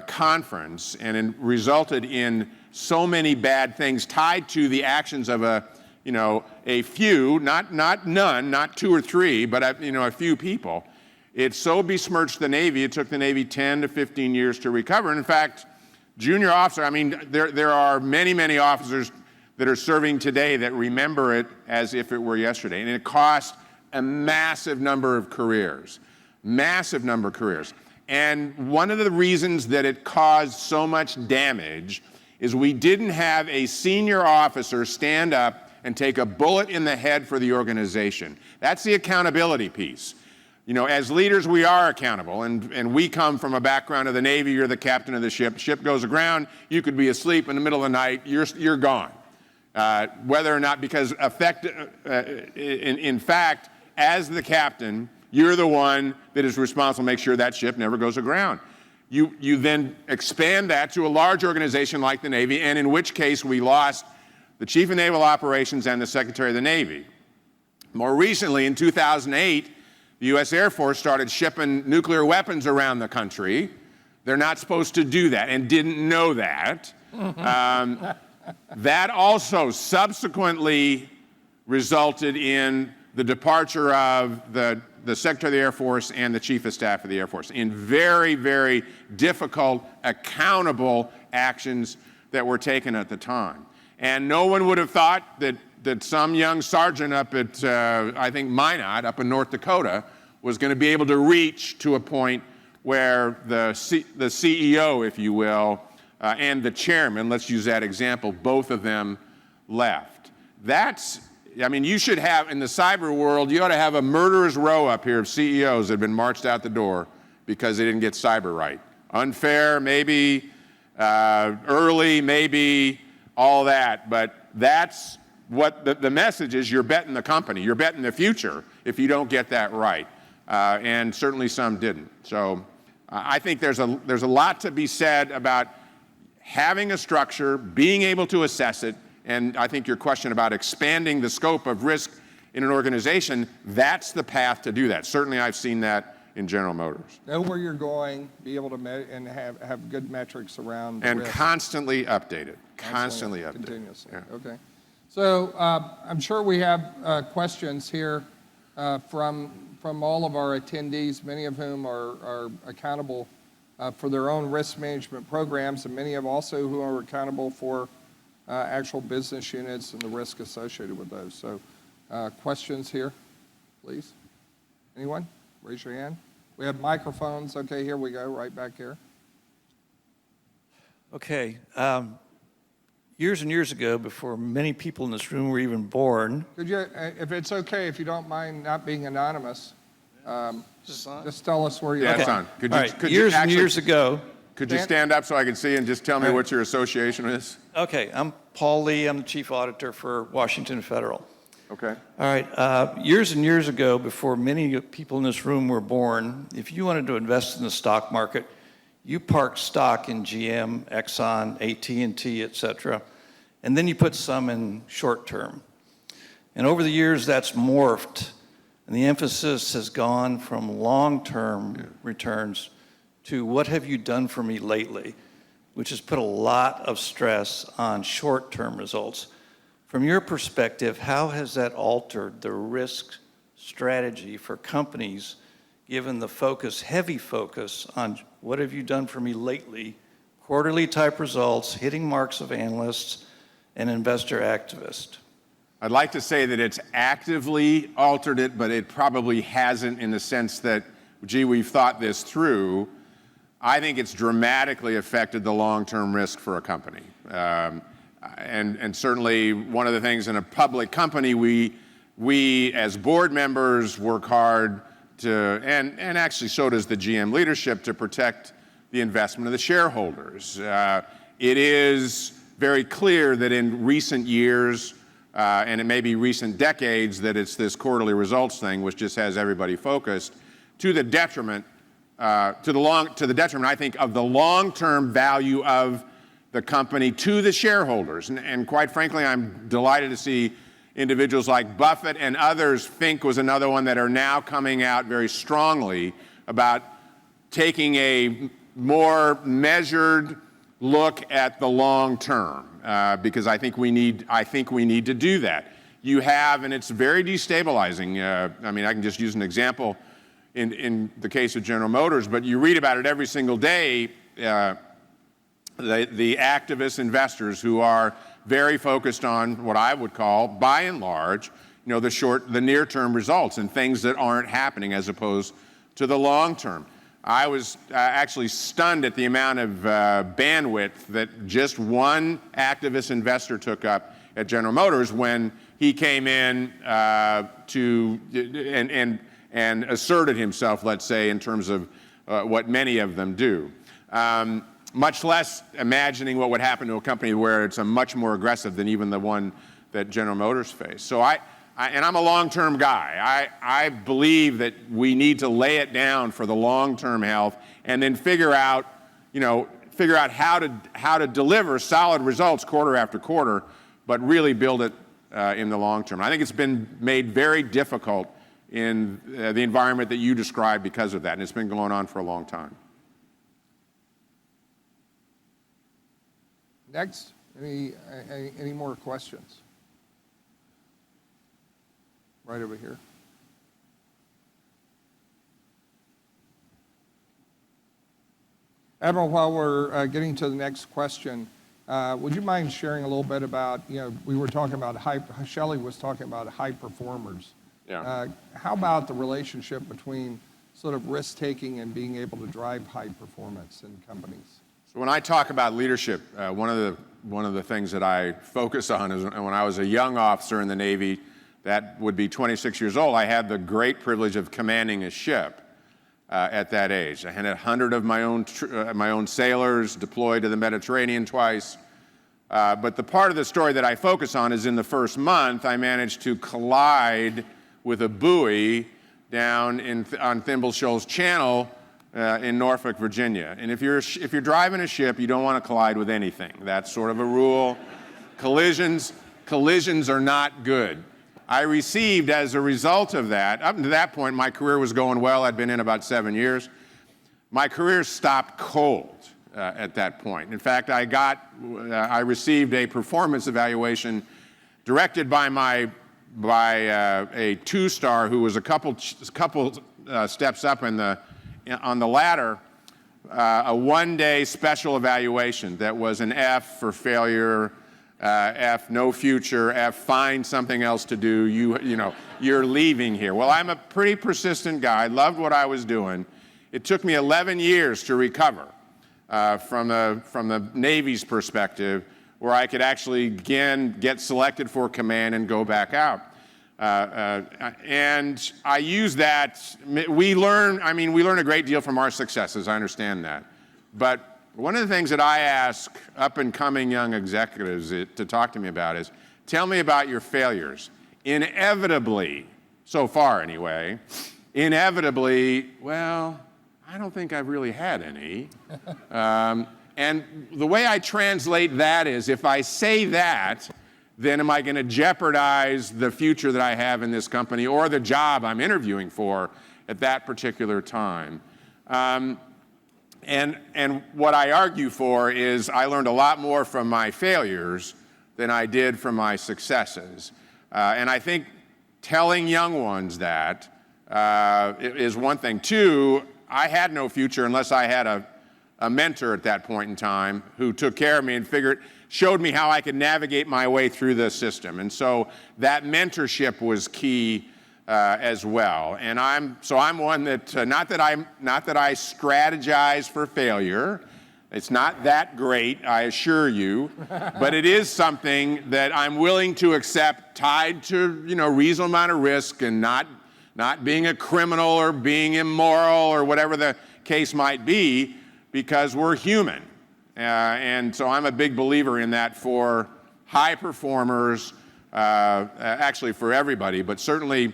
conference, and it resulted in so many bad things tied to the actions of a few, not none, not two or three, but a few people. It so besmirched the Navy, it took the Navy 10 to 15 years to recover. And in fact, junior officer, there are many, many officers that are serving today that remember it as if it were yesterday. And it cost a massive number of careers. And one of the reasons that it caused so much damage is we didn't have a senior officer stand up and take a bullet in the head for the organization. That's the accountability piece. As leaders, we are accountable, and we come from a background of the Navy. You're the captain of the ship. Ship goes aground. You could be asleep in the middle of the night. You're gone. Whether or not, because in fact, as the captain, you're the one that is responsible to make sure that ship never goes aground. You then expand that to a large organization like the Navy, and in which case we lost the Chief of Naval Operations and the Secretary of the Navy. More recently, in 2008, the U.S. Air Force started shipping nuclear weapons around the country. They're not supposed to do that, and didn't know that. That also subsequently resulted in the departure of the Secretary of the Air Force and the Chief of Staff of the Air Force in very, very difficult, accountable actions that were taken at the time. And no one would have thought that some young sergeant up at, I think, Minot, up in North Dakota, was going to be able to reach to a point where the CEO, if you will, and the chairman, let's use that example, both of them left. I mean, you should have, in the cyber world, you ought to have a murderer's row up here of CEOs that have been marched out the door because they didn't get cyber right. Unfair, maybe, early, maybe, all that, but that's what the message is. You're betting the company. You're betting the future if you don't get that right. And certainly some didn't. So I think there's a lot to be said about having a structure, being able to assess it, and I think your question about expanding the scope of risk in an organization, that's the path to do that. Certainly I've seen that in General Motors. Know where you're going, be able to and have good metrics around and risk. Constantly updated. Constantly updated. Continuously. Yeah. Okay. So I'm sure we have questions here from all of our attendees, many of whom are accountable for their own risk management programs, and many of also who are accountable for actual business units and the risk associated with those. So questions here, please? Anyone? Raise your hand. We have microphones. Okay, here we go, right back here. Okay. Years and years ago, before many people in this room were even born. Could you, if it's okay, if you don't mind not being anonymous, just tell us where you're Yeah, from. it's on. Could you, Right. could Years you actually, and years ago. Could you stand up so I can see and just tell me what your association is? Okay, I'm Paul Lee. I'm the chief auditor for Washington Federal. Okay. All right. Years and years ago, before many people in this room were born, if you wanted to invest in the stock market, you parked stock in GM, Exxon, AT&T, et cetera, and then you put some in short term. And over the years, that's morphed, and the emphasis has gone from long-term returns to what have you done for me lately, which has put a lot of stress on short-term results. From your perspective, how has that altered the risk strategy for companies given the focus, heavy focus on what have you done for me lately, quarterly type results, hitting marks of analysts and investor activists? I'd like to say that it's actively altered it, but it probably hasn't in the sense that, gee, we've thought this through. I think it's dramatically affected the long-term risk for a company. And certainly one of the things in a public company, we as board members work hard to, and actually so does the GM leadership, to protect the investment of the shareholders. It is very clear that in recent years, and it may be recent decades, that it's this quarterly results thing which just has everybody focused to the detriment, I think, of the long-term value of the company to the shareholders. And quite frankly, I'm delighted to see individuals like Buffett and others, Fink was another one, that are now coming out very strongly about taking a more measured look at the long term, because I think we need to do that. You have, and it's very destabilizing. I mean, I can just use an example in the case of General Motors, but you read about it every single day. The activist investors who are very focused on what I would call, by and large, the near-term results and things that aren't happening as opposed to the long term. I was actually stunned at the amount of bandwidth that just one activist investor took up at General Motors when he came in and asserted himself, let's say, in terms of what many of them do. Much less imagining what would happen to a company where it's a much more aggressive than even the one that General Motors faced. So and I'm a long-term guy. I believe that we need to lay it down for the long-term health and then figure out how to deliver solid results quarter after quarter, but really build it in the long term. I think it's been made very difficult in the environment that you described because of that, and it's been going on for a long time. Next, any more questions? right over here. Admiral, while we're getting to the next question, would you mind sharing a little bit about, we were talking about Shelley was talking about high performers. Yeah. How about the relationship between sort of risk-taking and being able to drive high performance in companies? So when I talk about leadership, one of the things that I focus on is when I was a young officer in the Navy, that would be 26 years old, I had the great privilege of commanding a ship at that age. I had 100 of my own sailors deployed to the Mediterranean twice. But the part of the story that I focus on is in the first month, I managed to collide with a buoy down on Thimble Shoals Channel in Norfolk, Virginia. And if you're driving a ship, you don't want to collide with anything. That's sort of a rule. Collisions are not good. I received, as a result of that, up to that point, my career was going well. I'd been in about 7 years. My career stopped cold at that point. In fact, I received a performance evaluation directed by a two-star who was a couple steps up on the ladder, a one-day special evaluation that was an F for failure, F, no future, F, find something else to do, you're leaving here. Well, I'm a pretty persistent guy, loved what I was doing. It took me 11 years to recover from the Navy's perspective, where I could actually again get selected for command and go back out. And I use that, we learn a great deal from our successes, I understand that. But one of the things that I ask up-and-coming young executives to talk to me about is, tell me about your failures. Inevitably, so far anyway, well, I don't think I've really had any. And the way I translate that is, if I say that, then am I going to jeopardize the future that I have in this company or the job I'm interviewing for at that particular time? And what I argue for is I learned a lot more from my failures than I did from my successes. And I think telling young ones that is one thing. Two, I had no future unless I had a mentor at that point in time who took care of me and showed me how I could navigate my way through the system. And so that mentorship was key as well. And I'm one that, not that I strategize for failure. It's not that great, I assure you, but it is something that I'm willing to accept, tied to reasonable amount of risk and not being a criminal or being immoral or whatever the case might be, because we're human. And so I'm a big believer in that for high performers, actually for everybody, but certainly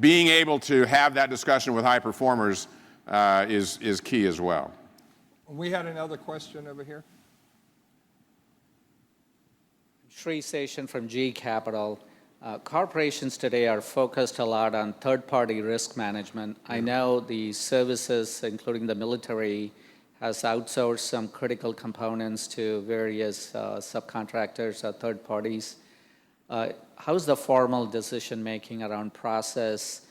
being able to have that discussion with high performers is key as well. We had another question over here. Sri Seshan from G Capital. Corporations today are focused a lot on third-party risk management. I know the services, including the military, has outsourced some critical components to various subcontractors or third parties. How's the formal decision-making around process,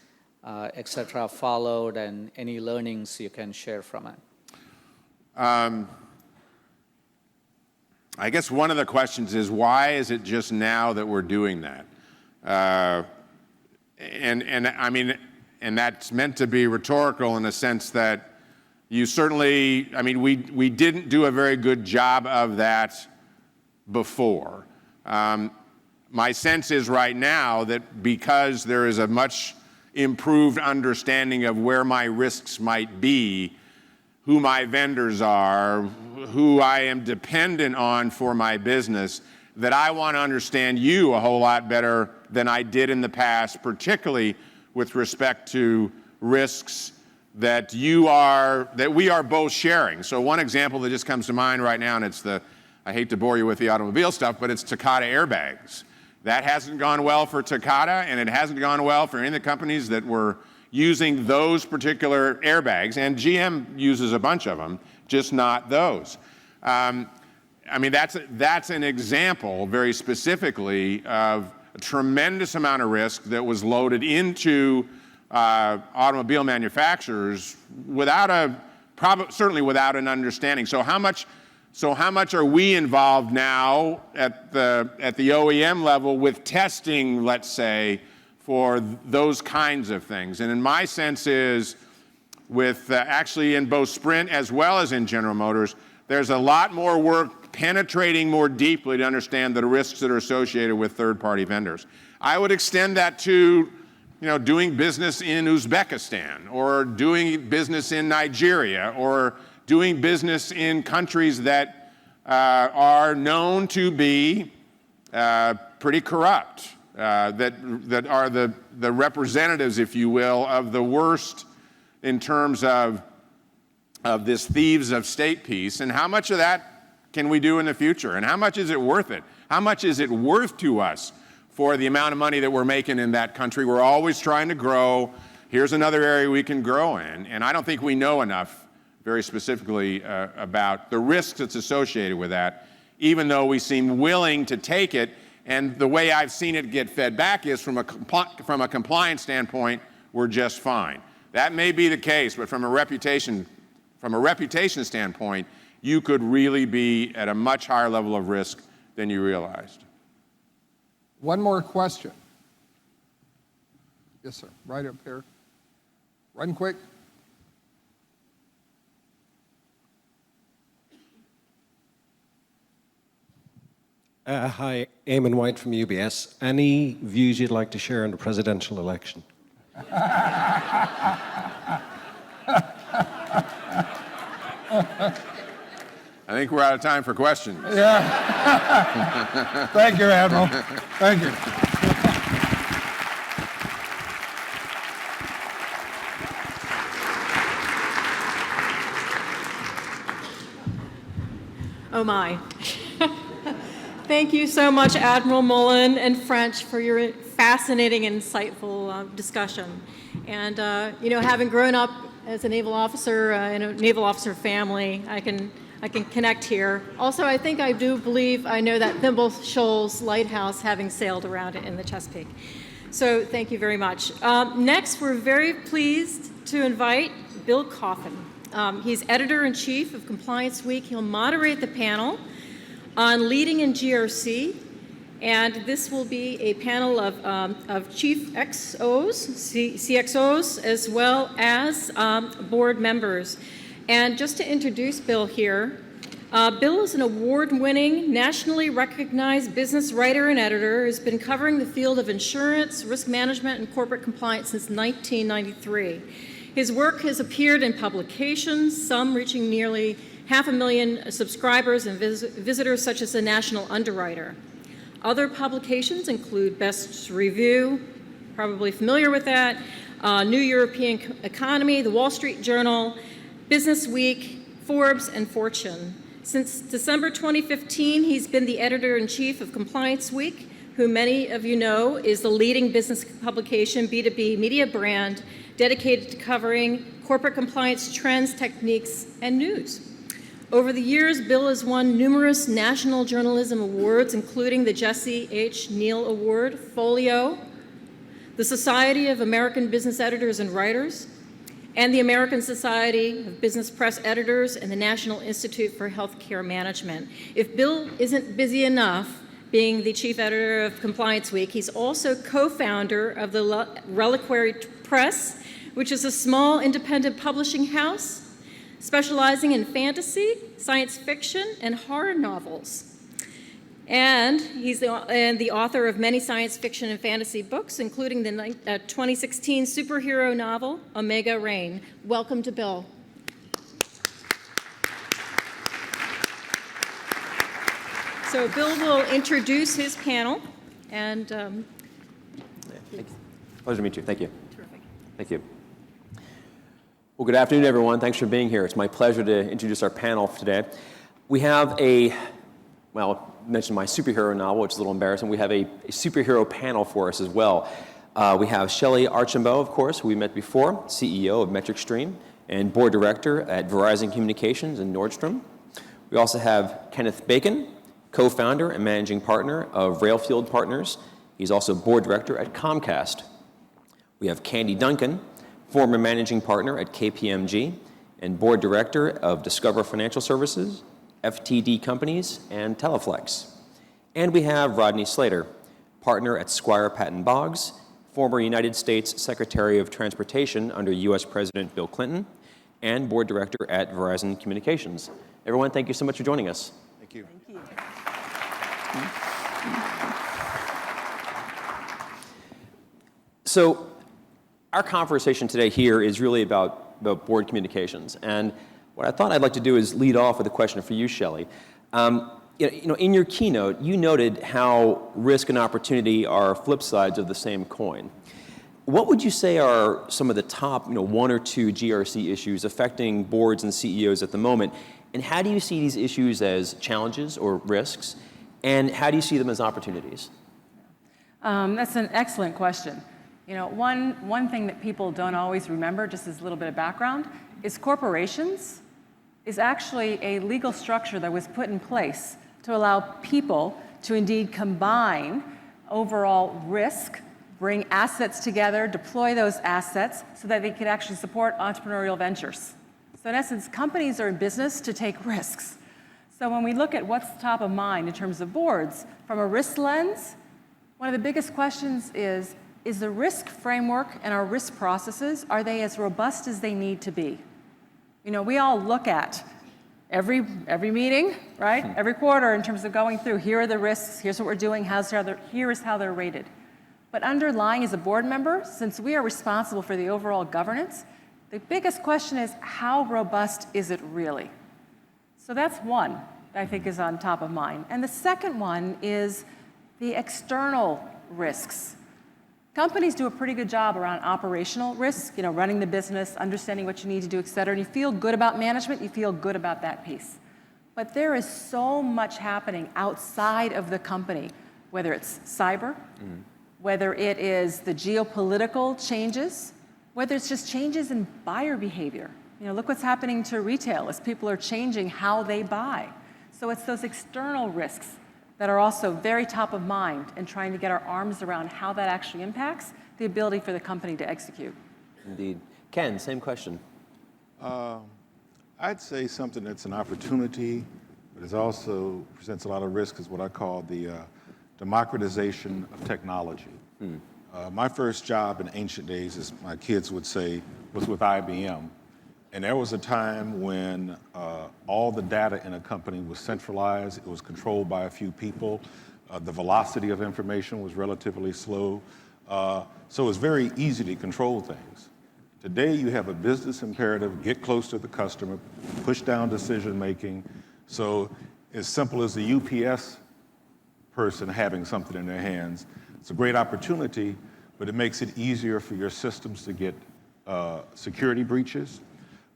et cetera, followed, and any learnings you can share from it? I guess one of the questions is, why is it just now that we're doing that? And that's meant to be rhetorical in the sense that you certainly, we didn't do a very good job of that before. My sense is right now that because there is a much improved understanding of where my risks might be, who my vendors are, who I am dependent on for my business, that I want to understand you a whole lot better than I did in the past, particularly with respect to risks that we are both sharing. So one example that just comes to mind right now, and I hate to bore you with the automobile stuff, but it's Takata airbags. That hasn't gone well for Takata, and it hasn't gone well for any of the companies that were using those particular airbags, and GM uses a bunch of them, just not those. That's an example, very specifically, of a tremendous amount of risk that was loaded into automobile manufacturers without certainly without an understanding. So how much are we involved now at the OEM level with testing, let's say, for those kinds of things? And in my sense is, with actually in both Sprint as well as in General Motors, there's a lot more work penetrating more deeply to understand the risks that are associated with third-party vendors. I would extend that to doing business in Uzbekistan, or doing business in Nigeria, or doing business in countries that are known to be pretty corrupt, that are the representatives, if you will, of the worst in terms of this thieves of state peace. And how much of that can we do in the future? And how much is it worth it? How much is it worth to us for the amount of money that we're making in that country? We're always trying to grow. Here's another area we can grow in. And I don't think we know enough very specifically about the risks that's associated with that, even though we seem willing to take it. And the way I've seen it get fed back is from a compliance standpoint, we're just fine. That may be the case, but from a reputation standpoint, you could really be at a much higher level of risk than you realized. One more question. Yes, sir. Right up here. Run quick. Hi, Eamon White from UBS. Any views you'd like to share on the presidential election? I think we're out of time for questions. Yeah. Thank you, Admiral. Thank you. Oh my. Thank you so much, Admiral Mullen and French, for your fascinating and insightful discussion. And, having grown up as a naval officer in a naval officer family, I can connect here. Also, I think I do believe I know that Thimble Shoals lighthouse, having sailed around it in the Chesapeake. So thank you very much. Next, we're very pleased to invite Bill Coffin. He's editor-in-chief of Compliance Week. He'll moderate the panel on leading in GRC, and this will be a panel of chief XOs, CXOs, as well as board members. And just to introduce Bill here, Bill is an award-winning, nationally recognized business writer and editor who's been covering the field of insurance, risk management, and corporate compliance since 1993. His work has appeared in publications, some reaching nearly 500,000 subscribers and visitors, such as the National Underwriter. Other publications include Best Review, probably familiar with that, New European Economy, the Wall Street Journal, Business Week, Forbes, and Fortune. Since December 2015, he's been the editor-in-chief of Compliance Week, who many of you know is the leading business publication, B2B media brand, dedicated to covering corporate compliance trends, techniques, and news. Over the years, Bill has won numerous national journalism awards, including the Jesse H. Neal Award, Folio, the Society of American Business Editors and Writers, and the American Society of Business Press Editors and the National Institute for Healthcare Management. If Bill isn't busy enough being the chief editor of Compliance Week, he's also co-founder of the Reliquary Press, which is a small independent publishing house specializing in fantasy, science fiction, and horror novels. And he's the author of many science fiction and fantasy books, including the 2016 superhero novel, Omega Rain. Welcome to Bill. So Bill will introduce his panel, and Pleasure to meet you. Thank you. Terrific. Thank you. Well, good afternoon, everyone. Thanks for being here. It's my pleasure to introduce our panel today. We have I mentioned my superhero novel, which is a little embarrassing. We have a superhero panel for us as well. We have Shelley Archambault, of course, who we met before, CEO of MetricStream and board director at Verizon Communications and Nordstrom. We also have Kenneth Bacon, co-founder and managing partner of Railfield Partners He's also board director at Comcast. We have Candy Duncan, former managing partner at KPMG and board director of Discover Financial Services, FTD Companies, and Teleflex. And we have Rodney Slater, partner at Squire Patton Boggs, former United States Secretary of Transportation under U.S. President Bill Clinton, and board director at Verizon Communications. Everyone, thank you so much for joining us. Thank you. Thank you. So our conversation today here is really about board communications. And what I thought I'd like to do is lead off with a question for you, Shelley. In your keynote, you noted how risk and opportunity are flip sides of the same coin. What would you say are some of the top, one or two GRC issues affecting boards and CEOs at the moment? And how do you see these issues as challenges or risks? And how do you see them as opportunities? That's an excellent question. One thing that people don't always remember, just as a little bit of background, is corporations is actually a legal structure that was put in place to allow people to indeed combine overall risk, bring assets together, deploy those assets so that they could actually support entrepreneurial ventures. So in essence, companies are in business to take risks. So when we look at what's top of mind in terms of boards, from a risk lens, one of the biggest questions is the risk framework and our risk processes, are they as robust as they need to be? We all look at every meeting, right? Every quarter in terms of going through, here are the risks, here's what we're doing, here is how they're rated. But underlying as a board member, since we are responsible for the overall governance, the biggest question is how robust is it really? So that's one that I think is on top of mind. And the second one is the external risks. Companies do a pretty good job around operational risk, running the business, understanding what you need to do, et cetera. And you feel good about management, you feel good about that piece. But there is so much happening outside of the company, whether it's cyber, whether it is the geopolitical changes, whether it's just changes in buyer behavior. Look what's happening to retail as people are changing how they buy. So it's those external risks that are also very top of mind and trying to get our arms around how that actually impacts the ability for the company to execute. Indeed. Ken, same question. I'd say something that's an opportunity, but it also presents a lot of risk is what I call the democratization of technology. My first job in ancient days, as my kids would say, was with IBM. And there was a time when all the data in a company was centralized, it was controlled by a few people, the velocity of information was relatively slow, so it was very easy to control things. Today you have a business imperative, get close to the customer, push down decision making, so as simple as the UPS person having something in their hands, it's a great opportunity, but it makes it easier for your systems to get security breaches.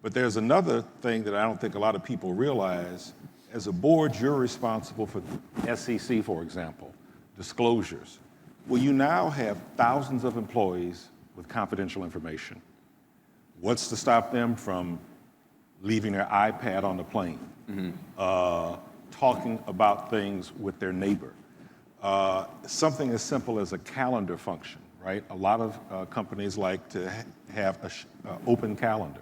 But there's another thing that I don't think a lot of people realize. As a board, you're responsible for SEC, for example, disclosures. Well, you now have thousands of employees with confidential information. What's to stop them from leaving their iPad on the plane, talking about things with their neighbor? Something as simple as a calendar function, right? A lot of companies like to have an open calendar.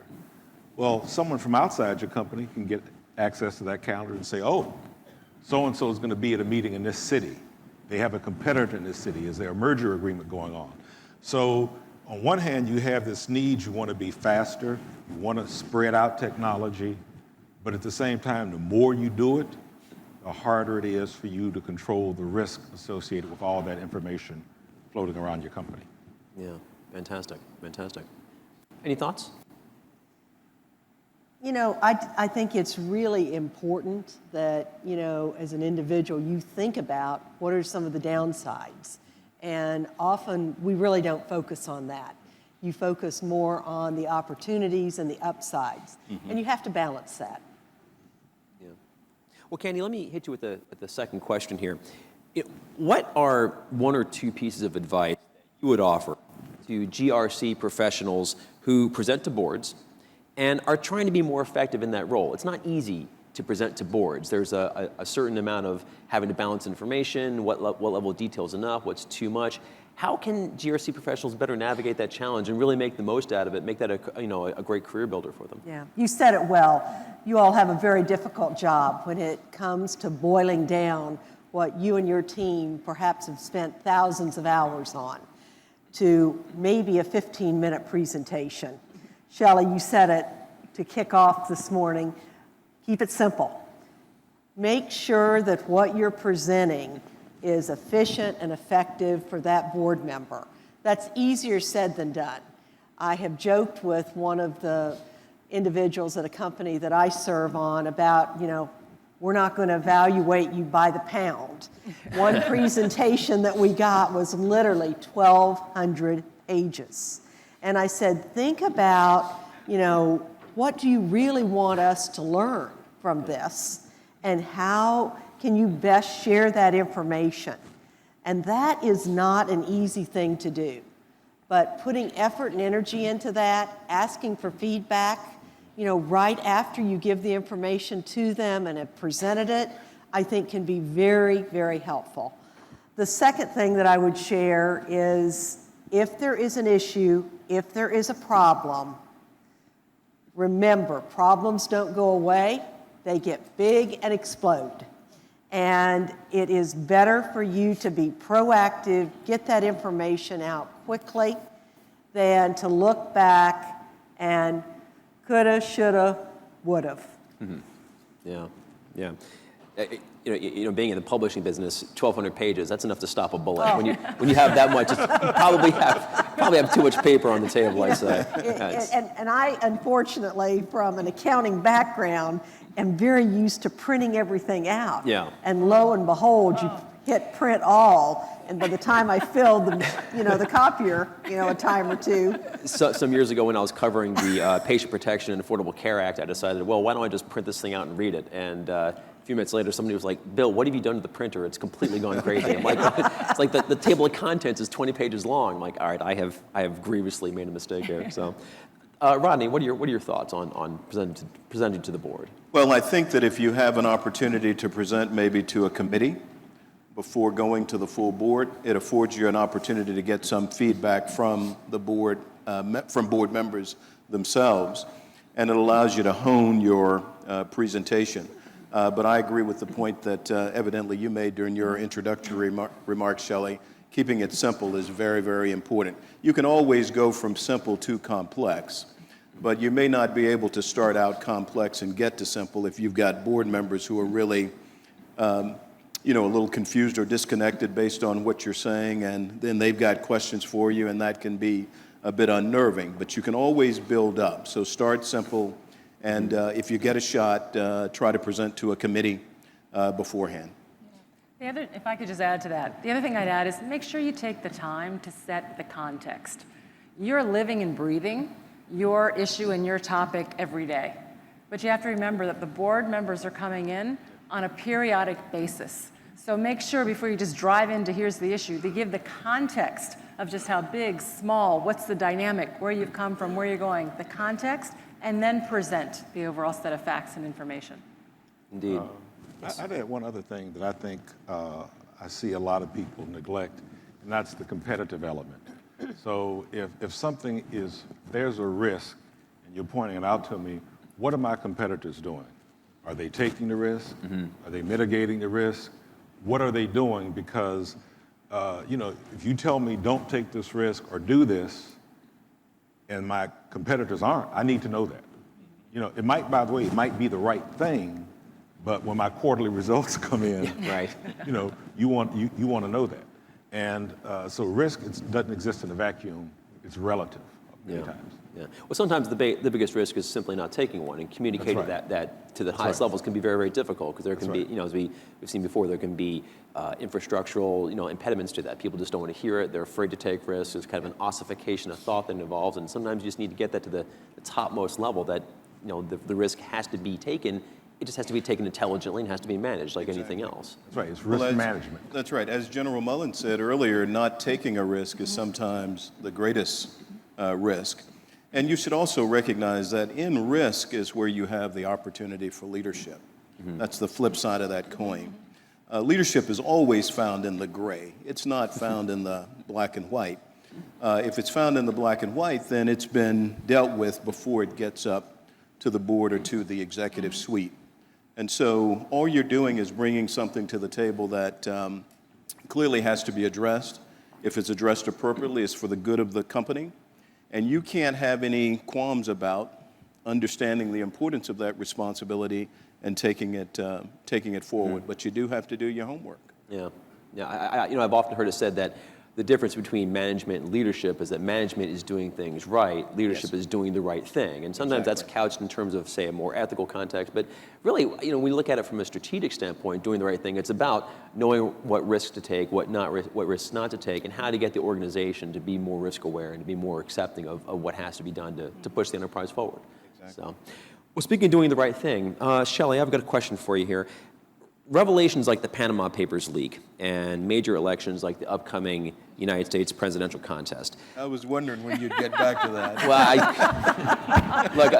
Well, someone from outside your company can get access to that calendar and say, oh, so-and-so is going to be at a meeting in this city. They have a competitor in this city. Is there a merger agreement going on? So on one hand, you have this need, you want to be faster, you want to spread out technology, but at the same time, the more you do it, the harder it is for you to control the risk associated with all that information floating around your company. Yeah, fantastic, fantastic. Any thoughts? I think it's really important that, as an individual, you think about what are some of the downsides. And often we really don't focus on that. You focus more on the opportunities and the upsides. And you have to balance that. Yeah. Well, Candy, let me hit you with the second question here. What are one or two pieces of advice that you would offer to GRC professionals who present to boards and are trying to be more effective in that role? It's not easy to present to boards. There's a certain amount of having to balance information, what level of detail is enough, what's too much. How can GRC professionals better navigate that challenge and really make the most out of it, make that a great career builder for them? Yeah, you said it well. You all have a very difficult job when it comes to boiling down what you and your team perhaps have spent thousands of hours on to maybe a 15-minute presentation. Shelley, you said it to kick off this morning. Keep it simple. Make sure that what you're presenting is efficient and effective for that board member. That's easier said than done. I have joked with one of the individuals at a company that I serve on about, we're not going to evaluate you by the pound. One presentation that we got was literally 1,200 pages. And I said, think about, what do you really want us to learn from this? And how can you best share that information? And that is not an easy thing to do. But putting effort and energy into that, asking for feedback, right after you give the information to them and have presented it, I think can be very, very helpful. The second thing that I would share is if there is an issue, if there is a problem, remember, problems don't go away. They get big and explode. And it is better for you to be proactive, get that information out quickly, than to look back and coulda, shoulda, would've. Mm-hmm. Yeah. Being in the publishing business, 1,200 pages, that's enough to stop a bullet. Oh. When you have that much, you probably have too much paper on the table, I'd say. And I, unfortunately, from an accounting background, am very used to printing everything out. Yeah. And lo and behold, you hit print all, and by the time I filled the copier, a time or two. Some years ago when I was covering the Patient Protection and Affordable Care Act, I decided, well, why don't I just print this thing out and read it? And a few minutes later, somebody was like, Bill, what have you done to the printer? It's completely gone crazy. I'm like, it's like the table of contents is 20 pages long. I'm like, all right, I have grievously made a mistake here. So, Rodney, what are your thoughts on presenting to the board? Well, I think that if you have an opportunity to present maybe to a committee before going to the full board, it affords you an opportunity to get some feedback from the board, from board members themselves, and it allows you to hone your presentation. But I agree with the point that evidently you made during your introductory remarks, Shelley. Keeping it simple is very, very important. You can always go from simple to complex, but you may not be able to start out complex and get to simple if you've got board members who are really a little confused or disconnected based on what you're saying, and then they've got questions for you, and that can be a bit unnerving. But you can always build up. So start simple, and if you get a shot, try to present to a committee beforehand. If I could just add to that, the other thing I'd add is make sure you take the time to set the context. You're living and breathing your issue and your topic every day. But you have to remember that the board members are coming in on a periodic basis. So make sure before you just drive into here's the issue, they give the context of just how big, small, what's the dynamic, where you've come from, where you're going, the context, and then present the overall set of facts and information. Indeed. I'd add one other thing that I think I see a lot of people neglect, and that's the competitive element. So if there's a risk, and you're pointing it out to me, what are my competitors doing? Are they taking the risk? Mm-hmm. Are they mitigating the risk? What are they doing? Because, if you tell me don't take this risk or do this, and my competitors aren't, I need to know that. It might be the right thing, but when my quarterly results come in, right. You want to know that. And so risk doesn't exist in a vacuum. It's relative many times. Yeah. Well, sometimes the biggest risk is simply not taking one, and communicating that to the highest levels can be very, very difficult because there can be, as we've seen before, there can be infrastructural, impediments to that. People just don't want to hear it. They're afraid to take risks. There's kind of an ossification of thought that involves, and sometimes you just need to get that to the topmost level that, the risk has to be taken. It just has to be taken intelligently and has to be managed like anything else. That's right. It's risk management. That's right. As General Mullen said earlier, not taking a risk is sometimes the greatest risk. And you should also recognize that in risk is where you have the opportunity for leadership. That's the flip side of that coin. Leadership is always found in the gray. It's not found in the black and white. If it's found in the black and white, then it's been dealt with before it gets up to the board or to the executive suite. And so all you're doing is bringing something to the table that clearly has to be addressed. If it's addressed appropriately, it's for the good of the company. And you can't have any qualms about understanding the importance of that responsibility and taking it forward. But you do have to do your homework. Yeah. I've often heard it said that the difference between management and leadership is that management is doing things right, leadership is doing the right thing. And sometimes that's couched in terms of, say, a more ethical context. But really, when we look at it from a strategic standpoint, doing the right thing, it's about knowing what risks to take, what risks not to take, and how to get the organization to be more risk aware and to be more accepting of what has to be done to push the enterprise forward. Exactly. So, well, speaking of doing the right thing, Shelley, I've got a question for you here. Revelations like the Panama Papers leak and major elections like the upcoming United States presidential contest. I was wondering when you'd get back to that. Well, look,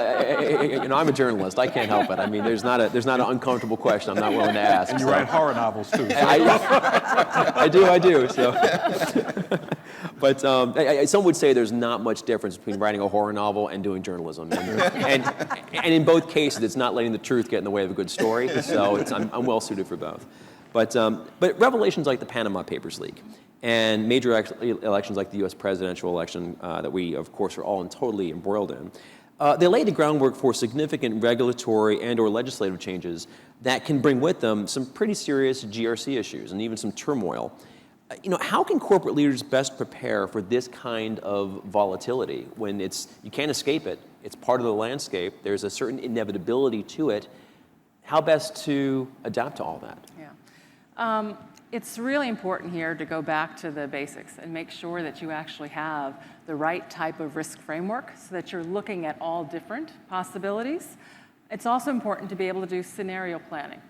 I'm a journalist. I can't help it. I mean, there's not an uncomfortable question I'm not willing to ask. And you write horror novels too. I do. So, but some would say there's not much difference between writing a horror novel and doing journalism, and in both cases, it's not letting the truth get in the way of a good story. So I'm well suited for both. But revelations like the Panama Papers leak and major elections like the U.S. presidential election that we, of course, are all totally embroiled in, they laid the groundwork for significant regulatory and/or legislative changes that can bring with them some pretty serious GRC issues and even some turmoil. How can corporate leaders best prepare for this kind of volatility when you can't escape it? It's part of the landscape. There's a certain inevitability to it. How best to adapt to all that? Yeah. It's really important here to go back to the basics and make sure that you actually have the right type of risk framework so that you're looking at all different possibilities. It's also important to be able to do scenario planning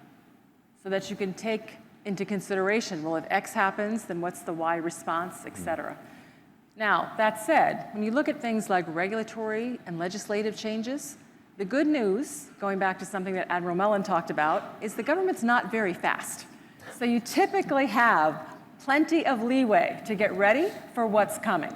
so that you can take into consideration, well, if X happens, then what's the Y response, et cetera. Now, that said, when you look at things like regulatory and legislative changes, the good news, going back to something that Admiral Mellon talked about, is the government's not very fast. So you typically have plenty of leeway to get ready for what's coming.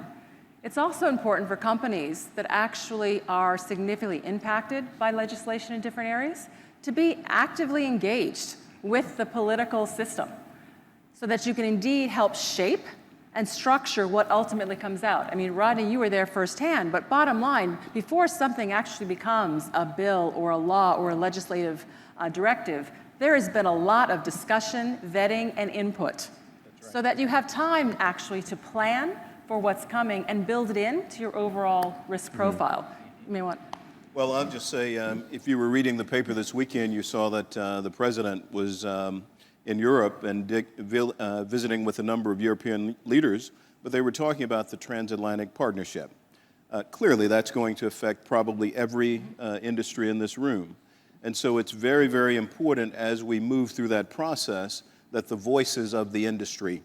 It's also important for companies that actually are significantly impacted by legislation in different areas to be actively engaged with the political system so that you can indeed help shape and structure what ultimately comes out. I mean, Rodney, you were there firsthand, but bottom line, before something actually becomes a bill or a law or a legislative directive, there has been a lot of discussion, vetting, and input so that you have time actually to plan for what's coming and build it into your overall risk profile. You may want. Well, I'll just say, if you were reading the paper this weekend, you saw that the president was in Europe and visiting with a number of European leaders, but they were talking about the transatlantic partnership. Clearly, that's going to affect probably every industry in this room. And so it's very, very important as we move through that process that the voices of the industry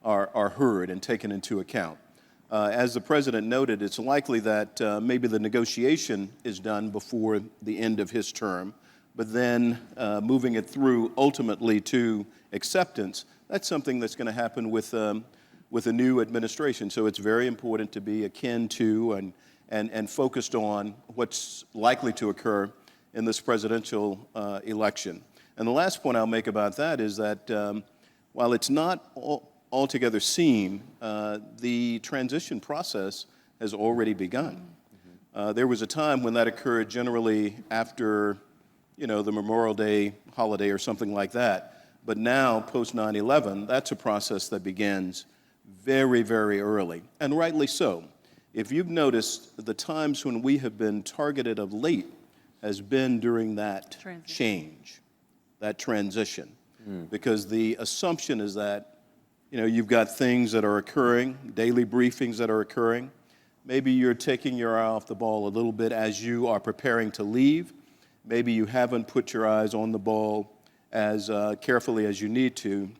are heard and taken into account. As the president noted, it's likely that maybe the negotiation is done before the end of his term, but then moving it through ultimately to acceptance, that's something that's going to happen with a new administration. So it's very important to be akin to and focused on what's likely to occur in this presidential election. And the last point I'll make about that is that while it's not altogether seen, the transition process has already begun. There was a time when that occurred generally after, the Memorial Day holiday or something like that. But now, post 9/11, that's a process that begins very, very early, and rightly so. If you've noticed, the times when we have been targeted of late has been during that change, that transition. Because the assumption is that, you've got things that are occurring, daily briefings that are occurring. Maybe you're taking your eye off the ball a little bit as you are preparing to leave. Maybe you haven't put your eyes on the ball as carefully as you need to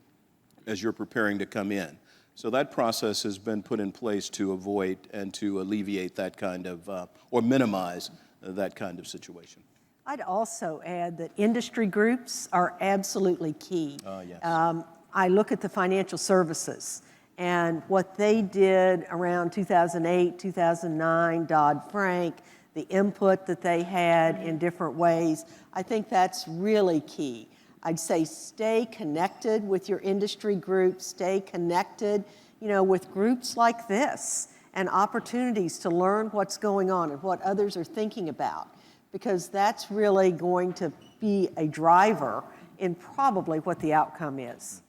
as you're preparing to come in. So that process has been put in place to avoid and to alleviate that kind of, or minimize that kind of situation. I'd also add that industry groups are absolutely key. Yes. I look at the financial services and what they did around 2008, 2009, Dodd-Frank, the input that they had in different ways. I think that's really key. I'd say stay connected with your industry groups, stay connected, with groups like this and opportunities to learn what's going on and what others are thinking about, because that's really going to be a driver in probably what the outcome is.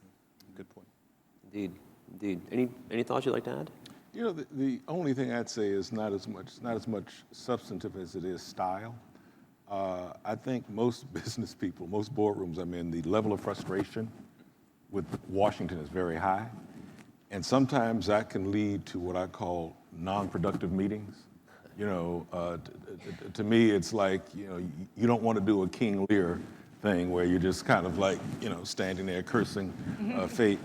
Good point. Indeed, indeed. Any thoughts you'd like to add? The only thing I'd say is not as much substantive as it is style. I think most business people, most boardrooms I'm in, the level of frustration with Washington is very high. And sometimes that can lead to what I call non-productive meetings. To me, it's like, you don't want to do a King Lear thing where you're just kind of like, standing there cursing fate.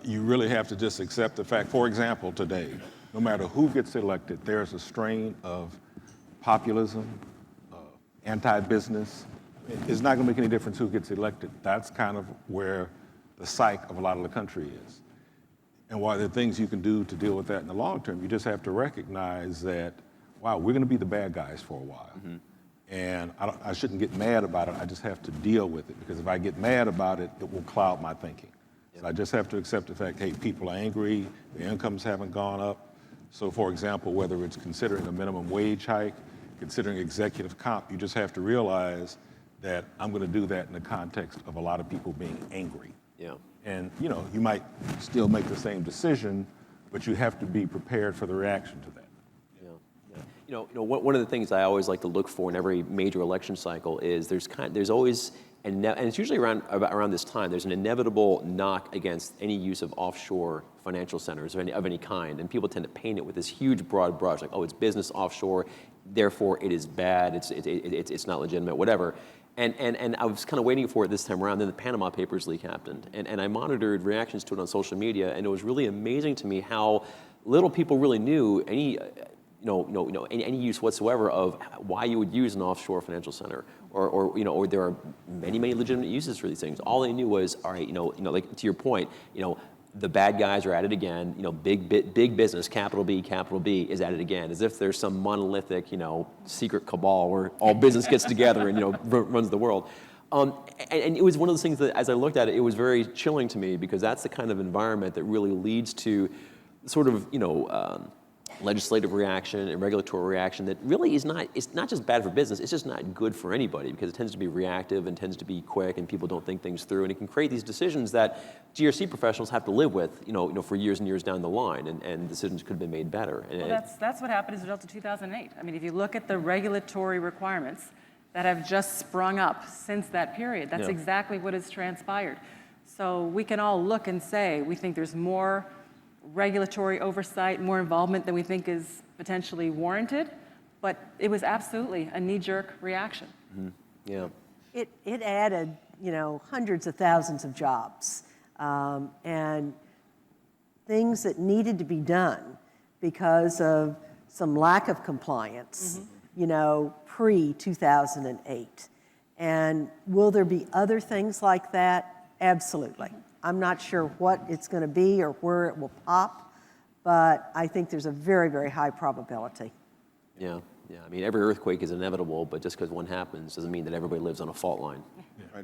You really have to just accept the fact. For example, today, no matter who gets elected, there's a strain of populism, anti-business. It's not going to make any difference who gets elected. That's kind of where the psyche of a lot of the country is. And while there are things you can do to deal with that in the long term, you just have to recognize that, wow, we're going to be the bad guys for a while. And I shouldn't get mad about it. I just have to deal with it, because if I get mad about it, it will cloud my thinking. So I just have to accept the fact, hey, people are angry, their incomes haven't gone up. So for example, whether it's considering a minimum wage hike, considering executive comp, you just have to realize that I'm going to do that in the context of a lot of people being angry. Yeah. And you might still make the same decision, but you have to be prepared for the reaction to that. One of the things I always like to look for in every major election cycle is there's always, and it's usually around this time, there's an inevitable knock against any use of offshore financial centers of any kind, and people tend to paint it with this huge broad brush, like, oh, it's business offshore, therefore it is bad, it's not legitimate, whatever. And I was kind of waiting for it this time around. Then the Panama Papers leak happened, and I monitored reactions to it on social media, and it was really amazing to me how little people really knew any use whatsoever of why you would use an offshore financial center, or there are many legitimate uses for these things. All they knew was, all right, like to your point, the bad guys are at it again. Big business, capital B, is at it again, as if there's some monolithic, secret cabal where all business gets together and runs the world. And it was one of those things that, as I looked at it, it was very chilling to me, because that's the kind of environment that really leads to sort of legislative reaction and regulatory reaction that really it's not just bad for business, it's just not good for anybody, because it tends to be reactive and tends to be quick, and people don't think things through, and it can create these decisions that GRC professionals have to live with, for years and years down the line, and decisions could have been made better. Well, that's what happened as a result of 2008. I mean, if you look at the regulatory requirements that have just sprung up since that period, that's exactly what has transpired. So we can all look and say, we think there's more regulatory oversight, more involvement than we think is potentially warranted, but it was absolutely a knee-jerk reaction. Yeah. It added, hundreds of thousands of jobs, and things that needed to be done because of some lack of compliance, pre-2008. And will there be other things like that? Absolutely. I'm not sure what it's going to be or where it will pop, but I think there's a very, very high probability. Yeah. I mean, every earthquake is inevitable, but just because one happens doesn't mean that everybody lives on a fault line.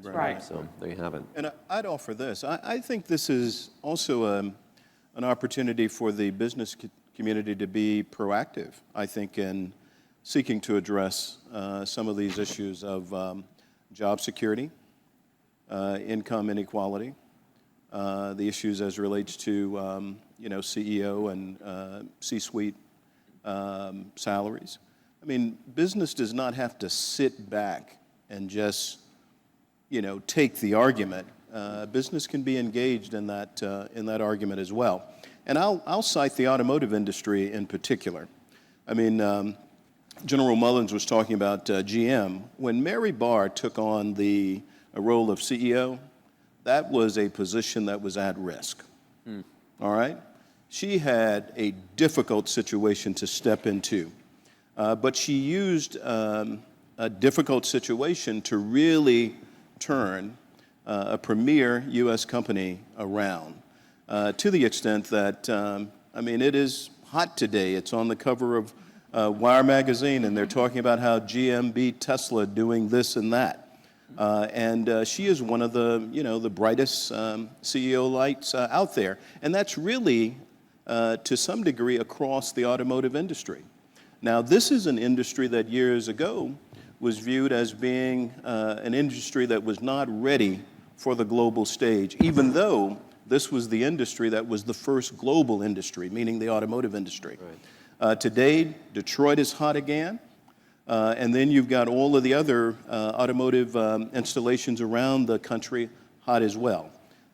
Right. So there you have it. And I'd offer this. I think this is also an opportunity for the business community to be proactive, I think, in seeking to address some of these issues of job security, income inequality, the issues as relates to CEO and C-suite salaries. I mean, business does not have to sit back and just take the argument. Business can be engaged in that argument as well. And I'll cite the automotive industry in particular. I mean, General Mullins was talking about GM. When Mary Barr took on the role of CEO, that was a position that was at risk. All right? She had a difficult situation to step into, but she used difficult situation to really turn a premier U.S. company around to the extent that, I mean, it is hot today. It's on the cover of Wire magazine, and they're talking about how GM beat Tesla doing this and that. And she is one of the, the brightest CEO lights out there. And that's really, to some degree, across the automotive industry. Now, this is an industry that years ago was viewed as being an industry that was not ready for the global stage, even though this was the industry that was the first global industry, meaning the automotive industry. Right. Today, Detroit is hot again. And then you've got all of the other automotive installations around the country hot as well.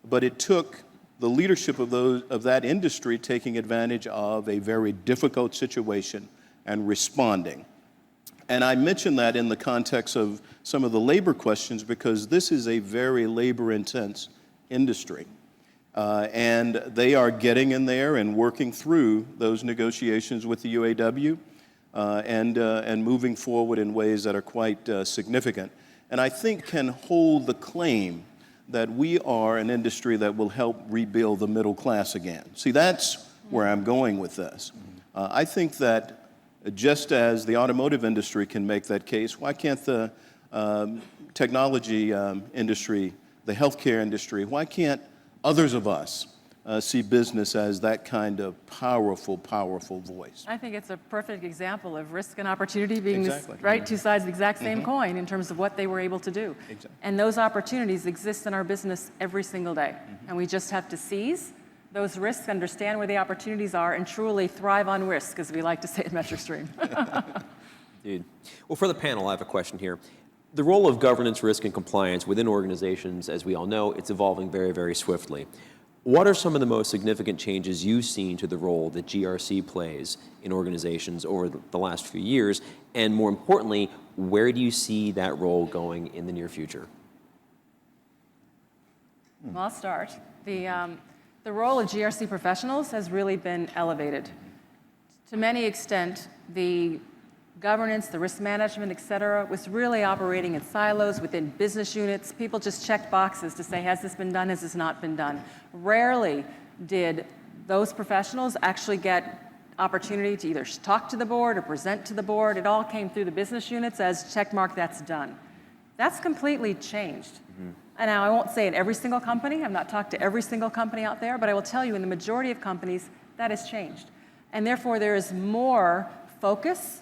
But it took the leadership of that industry taking advantage of a very difficult situation and responding. And I mention that in the context of some of the labor questions because this is a very labor-intense industry. And they are getting in there and working through those negotiations with the UAW. And moving forward in ways that are quite significant. And I think can hold the claim that we are an industry that will help rebuild the middle class again. See, that's where I'm going with this. I think that just as the automotive industry can make that case, why can't the technology industry, the healthcare industry, why can't others of us see business as that kind of powerful, powerful voice? I think it's a perfect example of risk and opportunity being Exactly. two sides of the exact same coin in terms of what they were able to do. Exactly. And those opportunities exist in our business every single day. And we just have to seize those risks, understand where the opportunities are, and truly thrive on risk, as we like to say at MetricStream. Dude. Well, for the panel, I have a question here. The role of governance, risk, and compliance within organizations, as we all know, it's evolving very, very swiftly. What are some of the most significant changes you've seen to the role that GRC plays in organizations over the last few years? And more importantly, where do you see that role going in the near future? Well, I'll start. The role of GRC professionals has really been elevated. To many extent, the governance, the risk management, et cetera, was really operating in silos within business units. People just checked boxes to say, has this been done, has this not been done? Rarely did those professionals actually get opportunity to either talk to the board or present to the board. It all came through the business units as check mark, that's done. That's completely changed. And now I won't say in every single company, I've not talked to every single company out there, but I will tell you in the majority of companies, that has changed. And therefore there is more focus.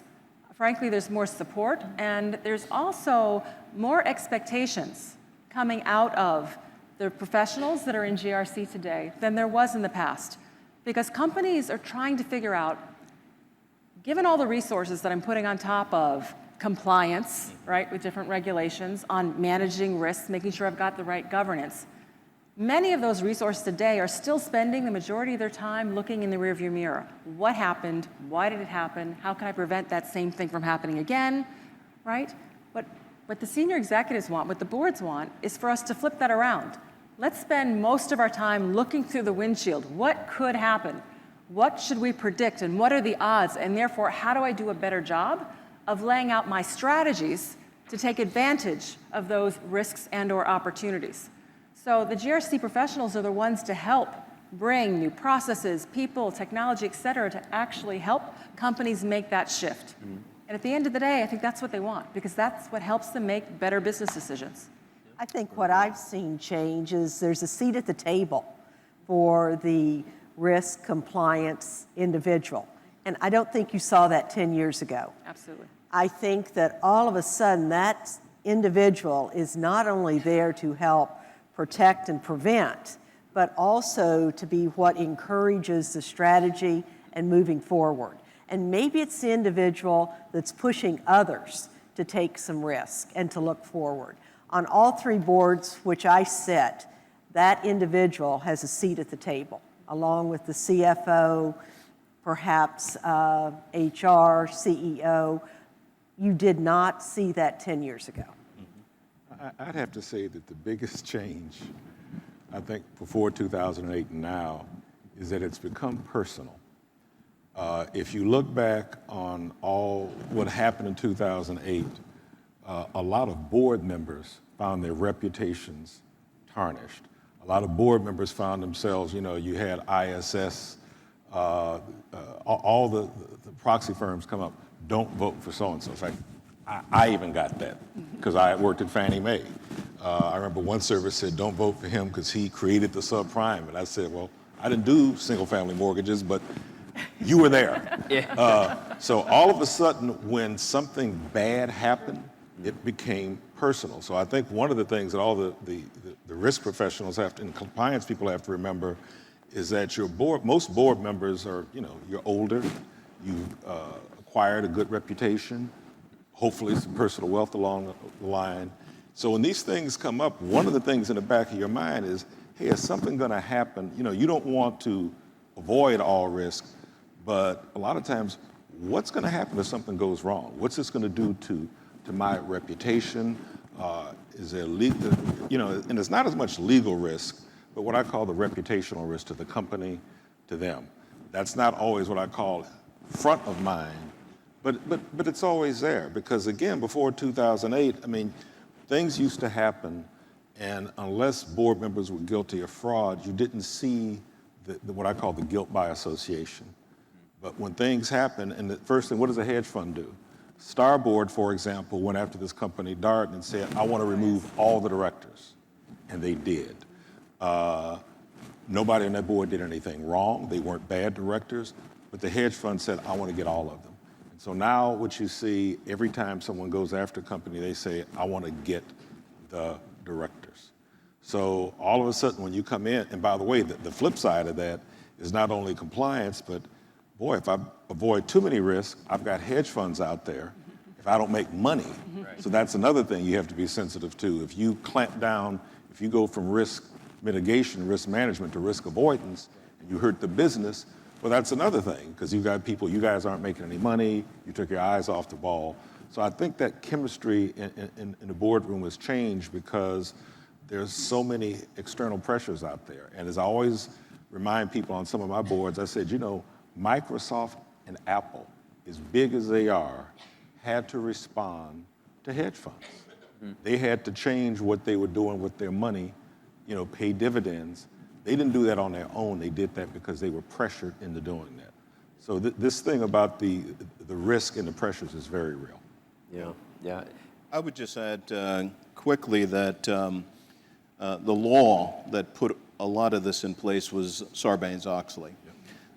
Frankly, there's more support, and there's also more expectations coming out of the professionals that are in GRC today than there was in the past. Because companies are trying to figure out, given all the resources that I'm putting on top of compliance, right, with different regulations, on managing risks, making sure I've got the right governance, many of those resources today are still spending the majority of their time looking in the rearview mirror. What happened? Why did it happen? How can I prevent that same thing from happening again? Right? What the senior executives want, what the boards want, is for us to flip that around. Let's spend most of our time looking through the windshield. What could happen? What should we predict? And what are the odds? And therefore, how do I do a better job of laying out my strategies to take advantage of those risks and/or opportunities? So the GRC professionals are the ones to help bring new processes, people, technology, et cetera, to actually help companies make that shift. And at the end of the day, I think that's what they want, because that's what helps them make better business decisions. I think what I've seen change is there's a seat at the table for the risk compliance individual. And I don't think you saw that 10 years ago. Absolutely. I think that all of a sudden that individual is not only there to help protect and prevent, but also to be what encourages the strategy and moving forward. And maybe it's the individual that's pushing others to take some risk and to look forward. On all three boards which I sit, that individual has a seat at the table, along with the CFO, perhaps HR, CEO. You did not see that 10 years ago. I'd have to say that the biggest change, I think, before 2008 and now, is that it's become personal. If you look back on all what happened in 2008, a lot of board members found their reputations tarnished. A lot of board members found themselves, you had ISS, all the proxy firms come up, don't vote for so-and-so. In fact, I even got that because I worked at Fannie Mae. I remember one service said, don't vote for him because he created the subprime. And I said, well, I didn't do single-family mortgages, but you were there. So all of a sudden, when something bad happened, it became personal. So I think one of the things that all the risk professionals have to, and compliance people have to remember, is that most board members are, you're older, you've acquired a good reputation, hopefully some personal wealth along the line. So when these things come up, one of the things in the back of your mind is, hey, is something going to happen? You don't want to avoid all risk, but a lot of times, what's going to happen if something goes wrong? What's this going to do to my reputation? Is there legal, and it's not as much legal risk, but what I call the reputational risk to the company, to them. That's not always what I call front of mind, but it's always there because again, before 2008, things used to happen, and unless board members were guilty of fraud, you didn't see what I call the guilt by association. But when things happen, and the first thing, what does a hedge fund do? Starboard, for example, went after this company, Darden, and said, I want to remove all the directors. And they did. Nobody on that board did anything wrong. They weren't bad directors, but the hedge fund said, I want to get all of them. And so now what you see, every time someone goes after a company, they say, I want to get the directors. So all of a sudden when you come in, and by the way, the flip side of that is not only compliance, but boy, if I avoid too many risks, I've got hedge funds out there. If I don't make money, so that's another thing you have to be sensitive to. If you clamp down, if you go from risk mitigation, risk management to risk avoidance, and you hurt the business, well, that's another thing, because you've got people, you guys aren't making any money, you took your eyes off the ball. So I think that chemistry in the boardroom has changed because there's so many external pressures out there. And as I always remind people on some of my boards, I said, Microsoft and Apple, as big as they are, had to respond to hedge funds. They had to change what they were doing with their money, pay dividends. They didn't do that on their own. They did that because they were pressured into doing that. So this thing about the risk and the pressures is very real. Yeah. I would just add quickly that the law that put a lot of this in place was Sarbanes-Oxley.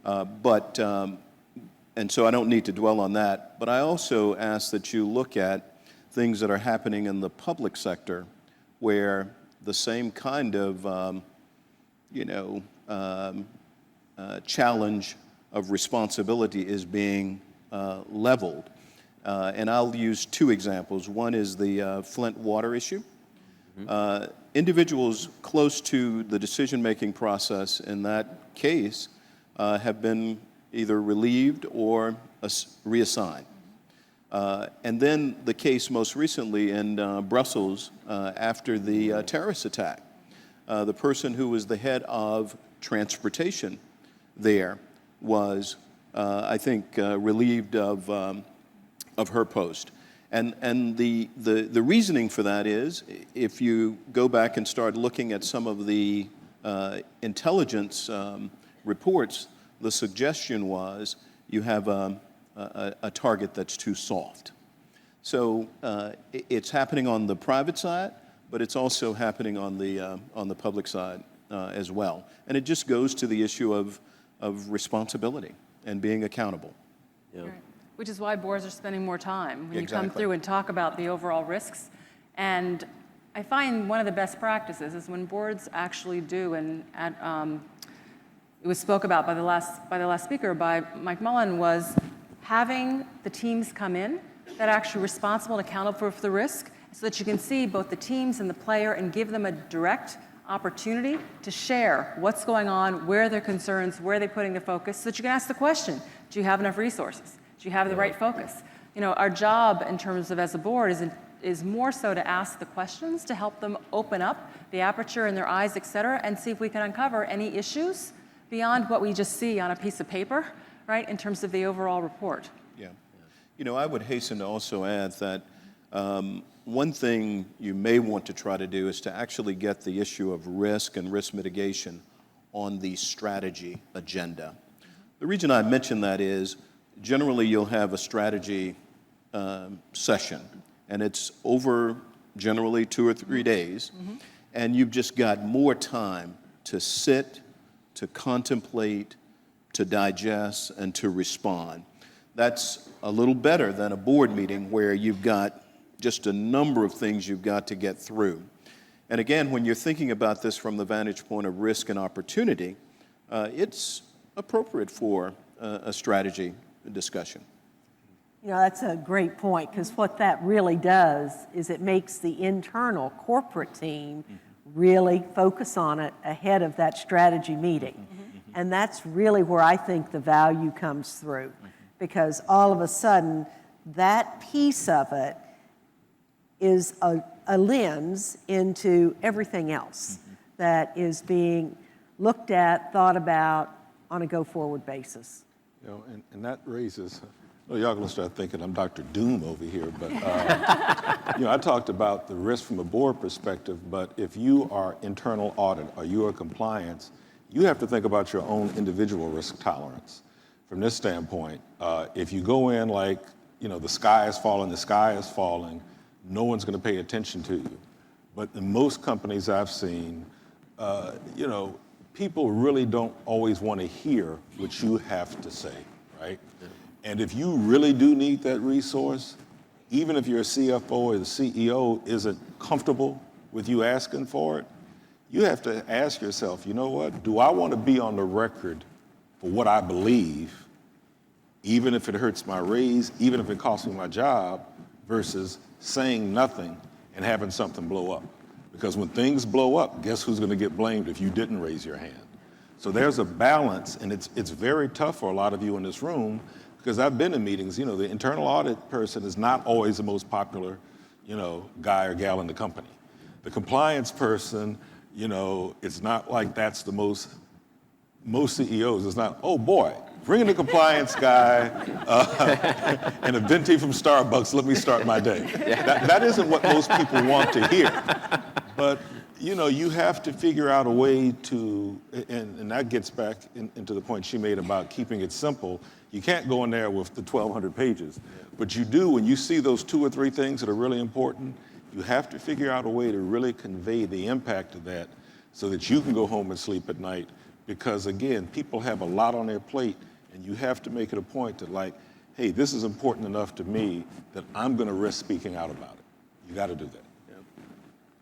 And so I don't need to dwell on that, but I also ask that you look at things that are happening in the public sector where the same kind of, challenge of responsibility is being leveled. And I'll use two examples. One is the Flint water issue. Individuals close to the decision-making process in that case have been either relieved or reassigned. And then the case most recently in Brussels after the terrorist attack. The person who was the head of transportation there was, I think, relieved of her post. And the reasoning for that is, if you go back and start looking at some of the intelligence reports, the suggestion was you have a target that's too soft. So it's happening on the private side, but it's also happening on the public side as well. And it just goes to the issue of responsibility and being accountable. Right. Which is why boards are spending more time when you come through and talk about the overall risks. And I find one of the best practices is when boards actually do, and it was spoke about by the last speaker, by Mike Mullen, was having the teams come in that are actually responsible and accountable for the risk so that you can see both the teams and the player and give them a direct opportunity to share what's going on, where are their concerns, where are they putting their focus, so that you can ask the question, do you have enough resources? Do you have the right focus? Our job in terms of as a board is more so to ask the questions to help them open up the aperture in their eyes, et cetera, and see if we can uncover any issues beyond what we just see on a piece of paper, right, in terms of the overall report. Yeah. I would hasten to also add that One thing you may want to try to do is to actually get the issue of risk and risk mitigation on the strategy agenda. The reason I mention that is generally you'll have a strategy session, and it's over generally 2 or 3 days, and you've just got more time to sit, to contemplate, to digest, and to respond. That's a little better than a board meeting where you've got just a number of things you've got to get through. And again, when you're thinking about this from the vantage point of risk and opportunity, it's appropriate for a strategy discussion. You know, that's a great point, because what that really does is it makes the internal corporate team really focus on it ahead of that strategy meeting. And that's really where I think the value comes through, because all of a sudden, that piece of it is a lens into everything else that is being looked at, thought about on a go-forward basis. You know, and that raises, well, y'all gonna start thinking I'm Dr. Doom over here, but you know, I talked about the risk from a board perspective, but if you are internal audit or you are compliance, you have to think about your own individual risk tolerance. From this standpoint, if you go in like, you know, the sky is falling, no one's gonna pay attention to you. But in most companies I've seen, you know, people really don't always want to hear what you have to say, right? Yeah. And if you really do need that resource, even if your CFO or the CEO isn't comfortable with you asking for it, you have to ask yourself, you know what, do I want to be on the record for what I believe, even if it hurts my raise, even if it costs me my job, versus saying nothing and having something blow up? Because when things blow up, guess who's going to get blamed if you didn't raise your hand? So there's a balance, and it's very tough for a lot of you in this room, because I've been in meetings, you know, the internal audit person is not always the most popular, you know, guy or gal in the company. The compliance person, you know, it's not like that's the most CEOs, it's not, oh boy, bring in the compliance guy and a venti from Starbucks, let me start my day. That isn't what most people want to hear. But, you know, you have to figure out a way to, and that gets back into the point she made about keeping it simple. You can't go in there with the 1,200 pages, but you do, when you see those 2 or 3 things that are really important, you have to figure out a way to really convey the impact of that so that you can go home and sleep at night. Because again, people have a lot on their plate, and you have to make it a point that, like, hey, this is important enough to me that I'm going to risk speaking out about it. You got to do that.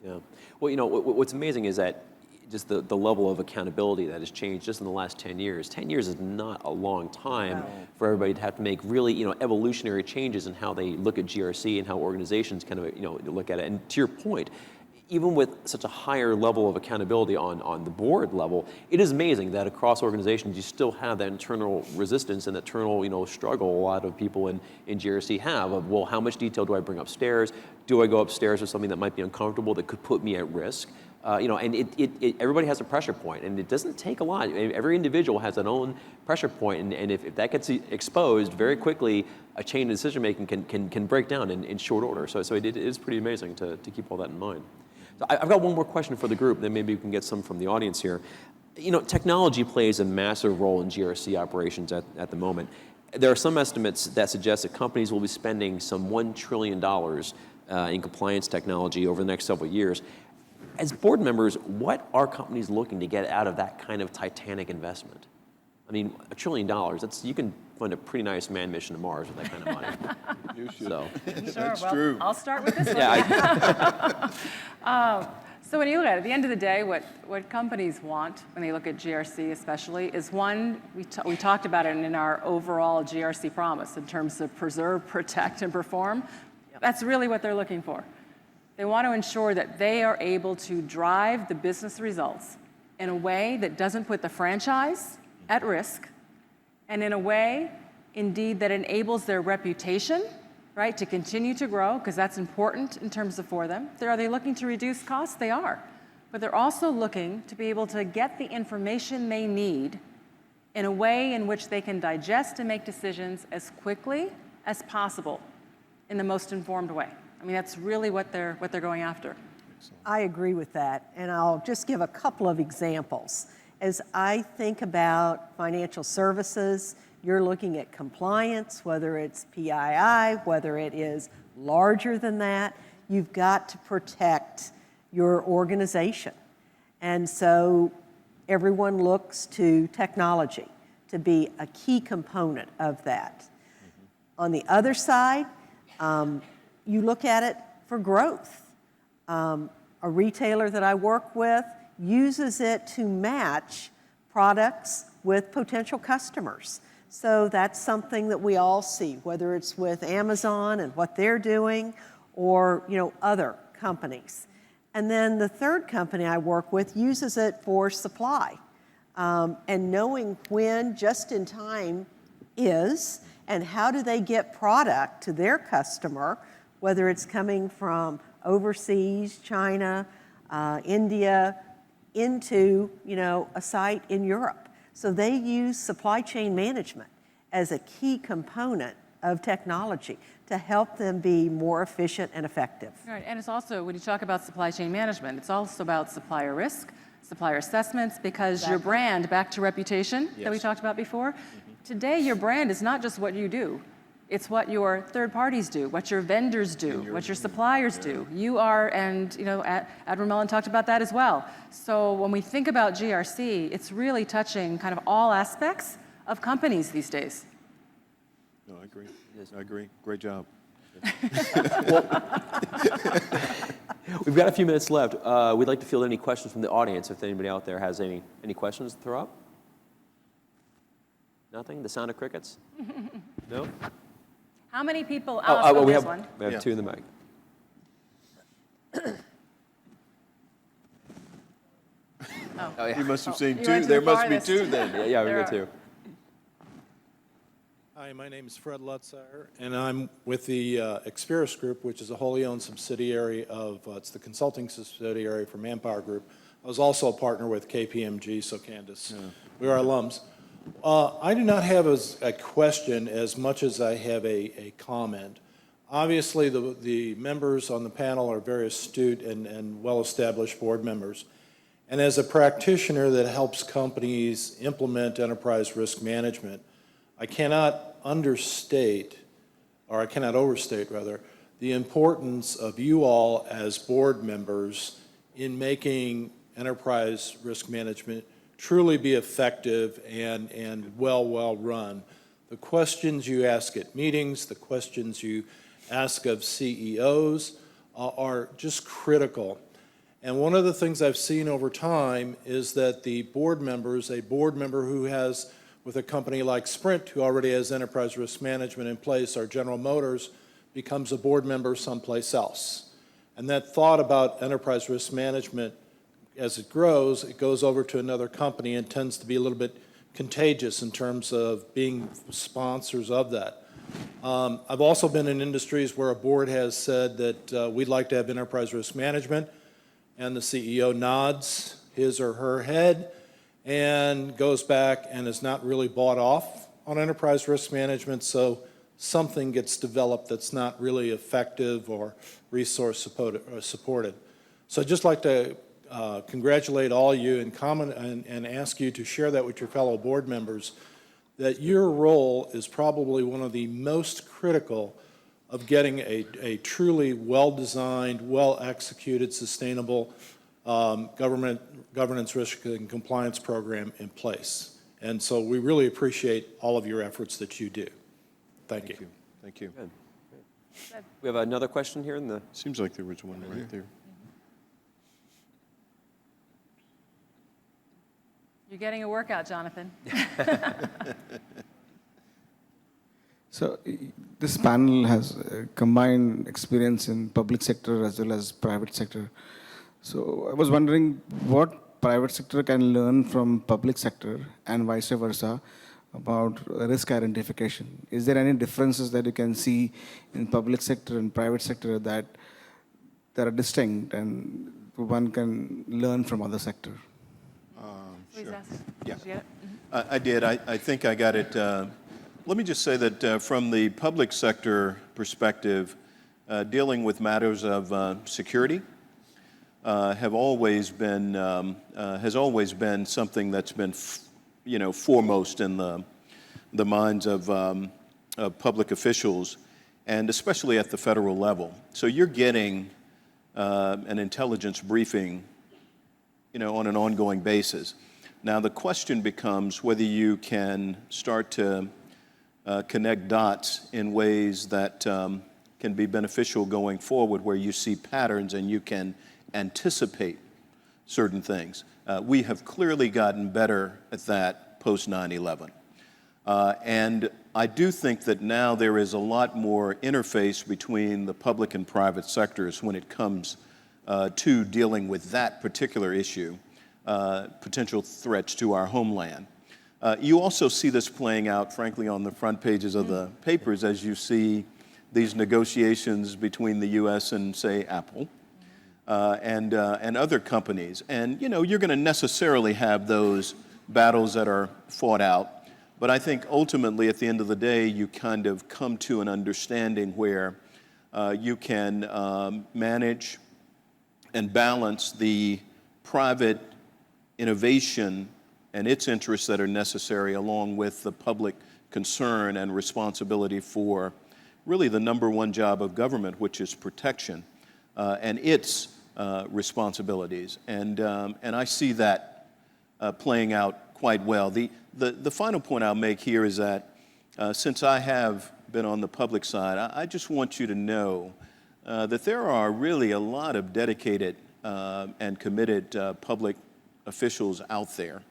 Yeah. Well, you know, what's amazing is that just the level of accountability that has changed just in the last 10 years. 10 years is not a long time for everybody to have to make really, you know, evolutionary changes in how they look at GRC and how organizations kind of, you know, look at it. And to your point, even with such a higher level of accountability on the board level, it is amazing that across organizations you still have that internal resistance and that internal, you know, struggle a lot of people in GRC have of, well, how much detail do I bring upstairs? Do I go upstairs with something that might be uncomfortable that could put me at risk? You know, and everybody has a pressure point, and it doesn't take a lot. Every individual has their own pressure point, and if that gets exposed very quickly, a chain of decision making can break down in short order. So it is pretty amazing to keep all that in mind. So I've got one more question for the group, then maybe we can get some from the audience here. You know, technology plays a massive role in GRC operations at the moment. There are some estimates that suggest that companies will be spending some $1 trillion in compliance technology over the next several years. As board members, what are companies looking to get out of that kind of titanic investment? I mean, $1 trillion, you can fund a pretty nice manned mission to Mars with that kind of money. You should. So. Sure, That's well, true. I'll start with this one. So when you look at it, at the end of the day, what companies want when they look at GRC especially is one, we talked about it in our overall GRC promise in terms of preserve, protect, and perform. That's really what they're looking for. They want to ensure that they are able to drive the business results in a way that doesn't put the franchise at risk, and in a way, indeed, that enables their reputation, right, to continue to grow, because that's important in terms of for them. Are they looking to reduce costs? They are. But they're also looking to be able to get the information they need in a way in which they can digest and make decisions as quickly as possible in the most informed way. mean, that's really what they're going after. I agree with that, and I'll just give a couple of examples. As I think about financial services, you're looking at compliance, whether it's PII, whether it is larger than that, you've got to protect your organization. And so everyone looks to technology to be a key component of that. On the other side, you look at it for growth. A retailer that I work with uses it to match products with potential customers. So that's something that we all see, whether it's with Amazon and what they're doing, or other companies. And then the third company I work with uses it for supply, and knowing when just-in-time is, and how do they get product to their customer, whether it's coming from overseas, China, India, into a site in Europe. So they use supply chain management as a key component of technology to help them be more efficient and effective. Right, and it's also, when you talk about supply chain management, it's also about supplier risk, supplier assessments, because your brand, back to reputation that we talked about before, today your brand is not just what you do. It's what your third parties do, what your vendors do, what your suppliers do. You are, and Admiral Mellon talked about that as well. So when we think about GRC, it's really touching kind of all aspects of companies these days. No, I agree. I agree. Great job. We've got a few minutes left. We'd like to field any questions from the audience if anybody out there has any questions to throw up. Nothing? The sound of crickets? No? How many people? We have one. We have two in the mic. Oh, You must have seen You two. went to There the must be farthest. two then. Yeah, we There got are- two. Hi, my name is Fred Lutzauer, and I'm with the Experis Group, which is a wholly owned subsidiary of, it's the consulting subsidiary for Manpower Group. I was also a partner with KPMG, so Candace, we are alums. I do not have a question as much as I have a comment. Obviously, the members on the panel are very astute and well-established board members. And as a practitioner that helps companies implement enterprise risk management, I cannot overstate, the importance of you all as board members in making enterprise risk management truly be effective and well run. The questions you ask at meetings, the questions you ask of CEOs are just critical. And one of the things I've seen over time is that the board members, a board member who has, with a company like Sprint, who already has enterprise risk management in place, or General Motors, becomes a board member someplace else. And that thought about enterprise risk management, as it grows, it goes over to another company and tends to be a little bit contagious in terms of being sponsors of that. I've also been in industries where a board has said that we'd like to have enterprise risk management, and the CEO nods his or her head and goes back and is not really bought off on enterprise risk management, so something gets developed that's not really effective or resource supported. So I'd just like to congratulate all you and comment and ask you to share that with your fellow board members, that your role is probably one of the most critical of getting a truly well-designed, well-executed, sustainable governance risk and compliance program in place. And so we really appreciate all of your efforts that you do. Thank you. Thank you. Good. We have another question here in the... Seems like there was one right there. You're getting a workout, Jonathan. So this panel has combined experience in public sector as well as private sector. So I was wondering what private sector can learn from public sector and vice versa about risk identification. Is there any differences that you can see in public sector and private sector that are distinct and one can learn from other sector? Please ask. Yeah. Did you get it? I did. I think I got it. Let me just say that from the public sector perspective, dealing with matters of security has always been something that's been, foremost in the minds of public officials, and especially at the federal level. So you're getting an intelligence briefing, on an ongoing basis. Now the question becomes whether you can start to connect dots in ways that can be beneficial going forward, where you see patterns and you can anticipate certain things. We have clearly gotten better at that post 9/11. And I do think that now there is a lot more interface between the public and private sectors when it comes to dealing with that particular issue, potential threats to our homeland. You also see this playing out, frankly, on the front pages of the papers as you see these negotiations between the U.S. and, say, Apple and other companies. And, you're going to necessarily have those battles that are fought out. But I think ultimately, at the end of the day, you kind of come to an understanding where you can manage and balance the private innovation and its interests that are necessary, along with the public concern and responsibility for really the number one job of government, which is protection, and its responsibilities. And I see that playing out quite well. The final point I'll make here is that since I have been on the public side, I just want you to know that there are really a lot of dedicated and committed public officials out there.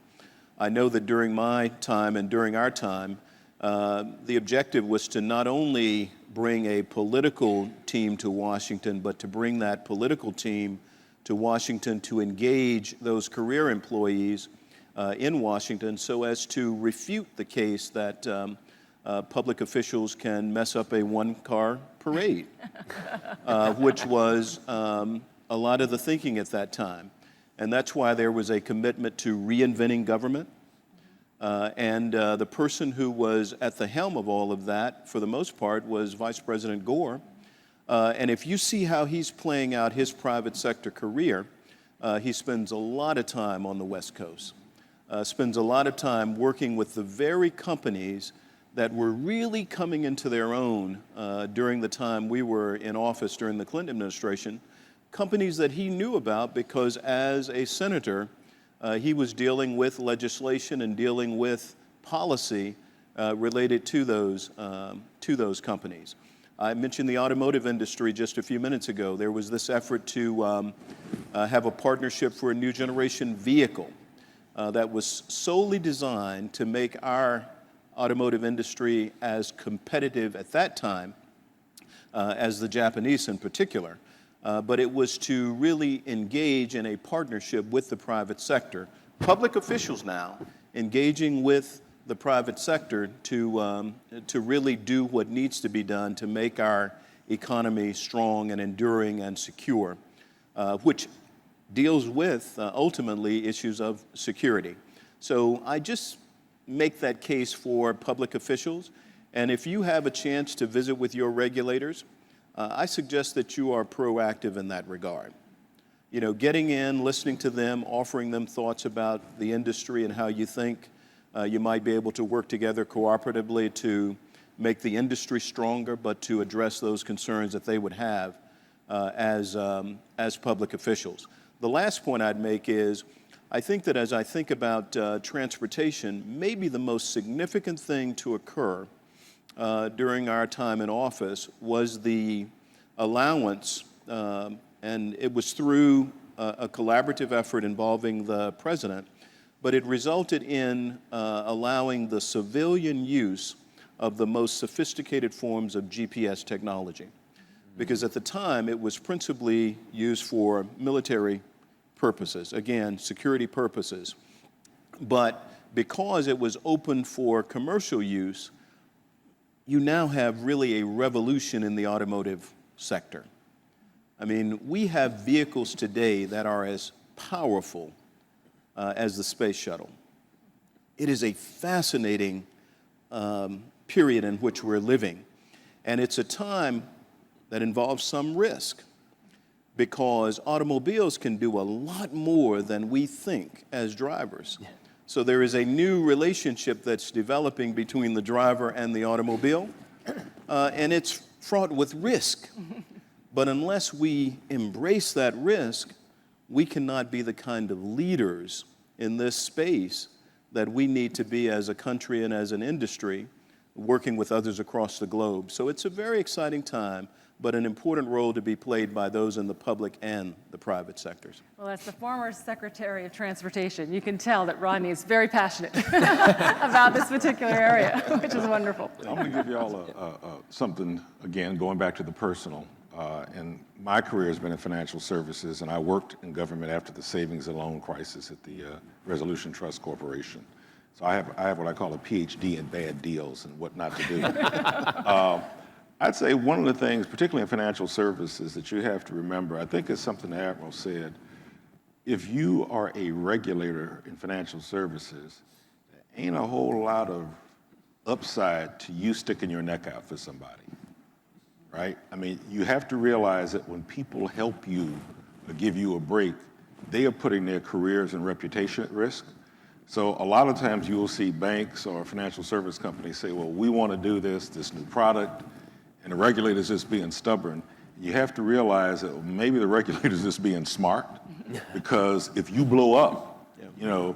I know that during my time and during our time, the objective was to not only bring a political team to Washington, but to bring that political team to Washington to engage those career employees in Washington so as to refute the case that public officials can mess up a one-car parade, which was a lot of the thinking at that time. And that's why there was a commitment to reinventing government. And the person who was at the helm of all of that, for the most part, was Vice President Gore. And if you see how he's playing out his private sector career, he spends a lot of time on the West Coast, spends a lot of time working with the very companies that were really coming into their own during the time we were in office during the Clinton administration, companies that he knew about because as a senator, he was dealing with legislation and dealing with policy related to those companies. I mentioned the automotive industry just a few minutes ago. There was this effort to have a partnership for a new generation vehicle that was solely designed to make our automotive industry as competitive at that time as the Japanese in particular. But it was to really engage in a partnership with the private sector. Public officials now engaging with the private sector to really do what needs to be done to make our economy strong and enduring and secure, which deals with ultimately issues of security. So I just make that case for public officials. And if you have a chance to visit with your regulators, I suggest that you are proactive in that regard. Getting in, listening to them, offering them thoughts about the industry and how you think you might be able to work together cooperatively to make the industry stronger, but to address those concerns that they would have as public officials. The last point I'd make is, I think that as I think about transportation, maybe the most significant thing to occur during our time in office was the allowance, and it was through a collaborative effort involving the president, but it resulted in allowing the civilian use of the most sophisticated forms of GPS technology. Because at the time, it was principally used for military purposes, again, security purposes. But because it was open for commercial use, you now have really a revolution in the automotive sector. I mean, we have vehicles today that are as powerful as the space shuttle. It is a fascinating period in which we're living. And it's a time that involves some risk, because automobiles can do a lot more than we think as drivers. So there is a new relationship that's developing between the driver and the automobile, and it's fraught with risk. But unless we embrace that risk, we cannot be the kind of leaders in this space that we need to be as a country and as an industry, working with others across the globe. So it's a very exciting time, but an important role to be played by those in the public and the private sectors. Well, as the former Secretary of Transportation, you can tell that Rodney is very passionate about this particular area, which is wonderful. I'm going to give you all something, again, going back to the personal. And my career has been in financial services, and I worked in government after the savings and loan crisis at the Resolution Trust Corporation. So I have what I call a PhD in bad deals and what not to do. I'd say one of the things, particularly in financial services, that you have to remember, I think it's something the Admiral said, if you are a regulator in financial services, there ain't a whole lot of upside to you sticking your neck out for somebody, right? I mean, you have to realize that when people help you or give you a break, they are putting their careers and reputation at risk. So a lot of times you will see banks or financial service companies say, well, we want to do this new product, and the regulator's just being stubborn. You have to realize that maybe the regulator's just being smart, because if you blow up, you know,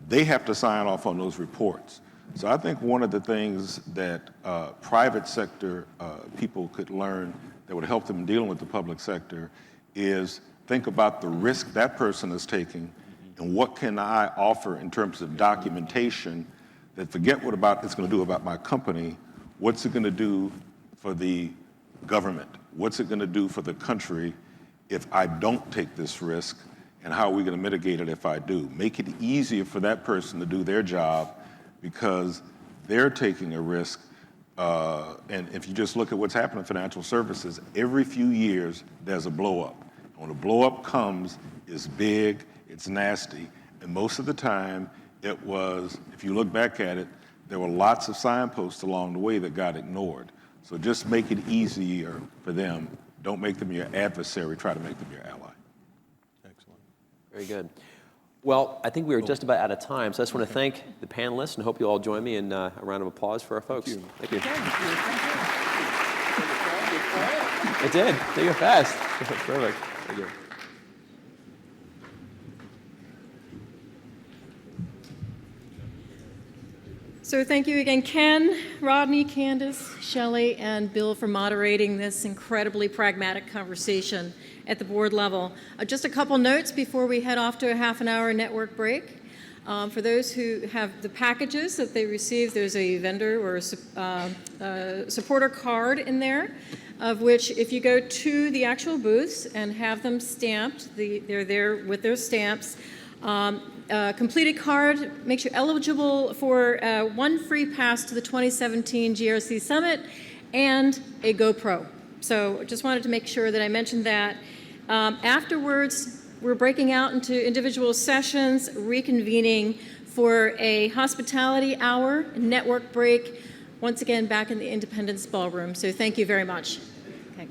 they have to sign off on those reports. So I think one of the things that private sector people could learn that would help them dealing with the public sector is think about the risk that person is taking and what can I offer in terms of documentation that forget what it's going to do about my company, what's it going to do for the government? What's it going to do for the country if I don't take this risk, and how are we going to mitigate it if I do? Make it easier for that person to do their job because they're taking a risk. And if you just look at what's happening in financial services, every few years there's a blow up. When a blow up comes, it's big, it's nasty, and most of the time it was, if you look back at it, there were lots of signposts along the way that got ignored. So just make it easier for them. Don't make them your adversary, try to make them your ally. Excellent. Very good. Well, I think we are just about out of time, so I just want to thank the panelists and hope you all join me in a round of applause for our folks. Thank you. It did. They go fast. Perfect. Thank you. So thank you again, Ken, Rodney, Candace, Shelley, and Bill for moderating this incredibly pragmatic conversation at the board level. Just a couple notes before we head off to a half-an-hour network break. For those who have the packages that they received, there's a vendor or a supporter card in there, of which if you go to the actual booths and have them stamped, they're there with their stamps. Completed card makes you eligible for one free pass to the 2017 GRC Summit and a GoPro. So just wanted to make sure that I mentioned that. Afterwards, we're breaking out into individual sessions, reconvening for a hospitality hour, network break, once again back in the Independence Ballroom. So thank you very much. Okay.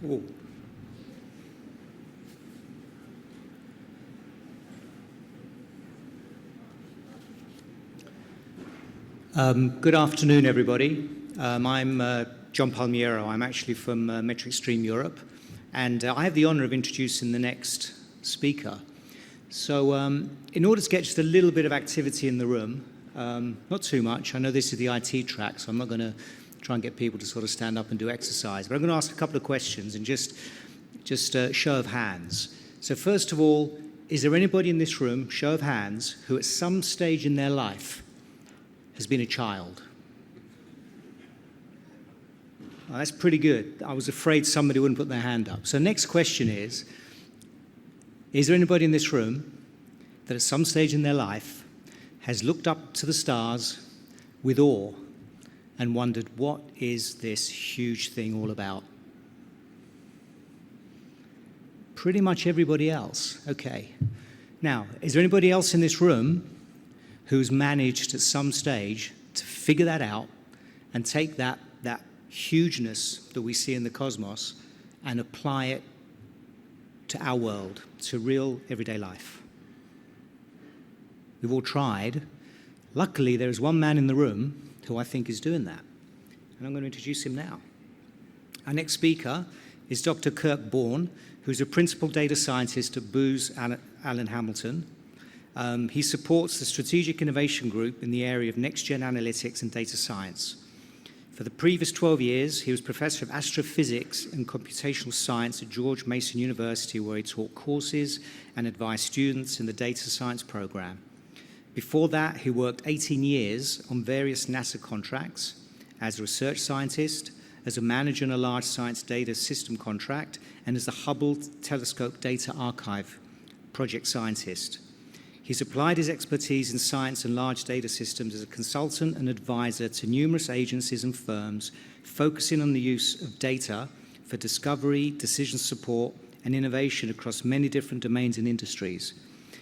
Oh. Good afternoon, everybody. I'm John Palmiero. I'm actually from MetricStream Europe, and I have the honor of introducing the next speaker. So in order to get just a little bit of activity in the room, not too much, I know this is the IT track, so I'm not going to try and get people to sort of stand up and do exercise, but I'm going to ask a couple of questions and just show of hands. So first of all, is there anybody in this room, show of hands, who at some stage in their life has been a child? Well, that's pretty good. I was afraid somebody wouldn't put their hand up. So next question is there anybody in this room that at some stage in their life has looked up to the stars with awe and wondered, what is this huge thing all about? Pretty much everybody else. Okay. Now, is there anybody else in this room who's managed at some stage to figure that out and take that hugeness that we see in the cosmos and apply it to our world, to real everyday life? We've all tried. Luckily, there is one man in the room who I think is doing that, and I'm going to introduce him now. Our next speaker is Dr. Kirk Bourne, who's a principal data scientist at Booz Allen Hamilton. He supports the Strategic Innovation Group in the area of next-gen analytics and data science. For the previous 12 years, he was professor of astrophysics and computational science at George Mason University, where he taught courses and advised students in the data science program. Before that, he worked 18 years on various NASA contracts as a research scientist, as a manager on a large science data system contract, and as the Hubble Telescope Data Archive project scientist. He's applied his expertise in science and large data systems as a consultant and advisor to numerous agencies and firms, focusing on the use of data for discovery, decision support, and innovation across many different domains and industries.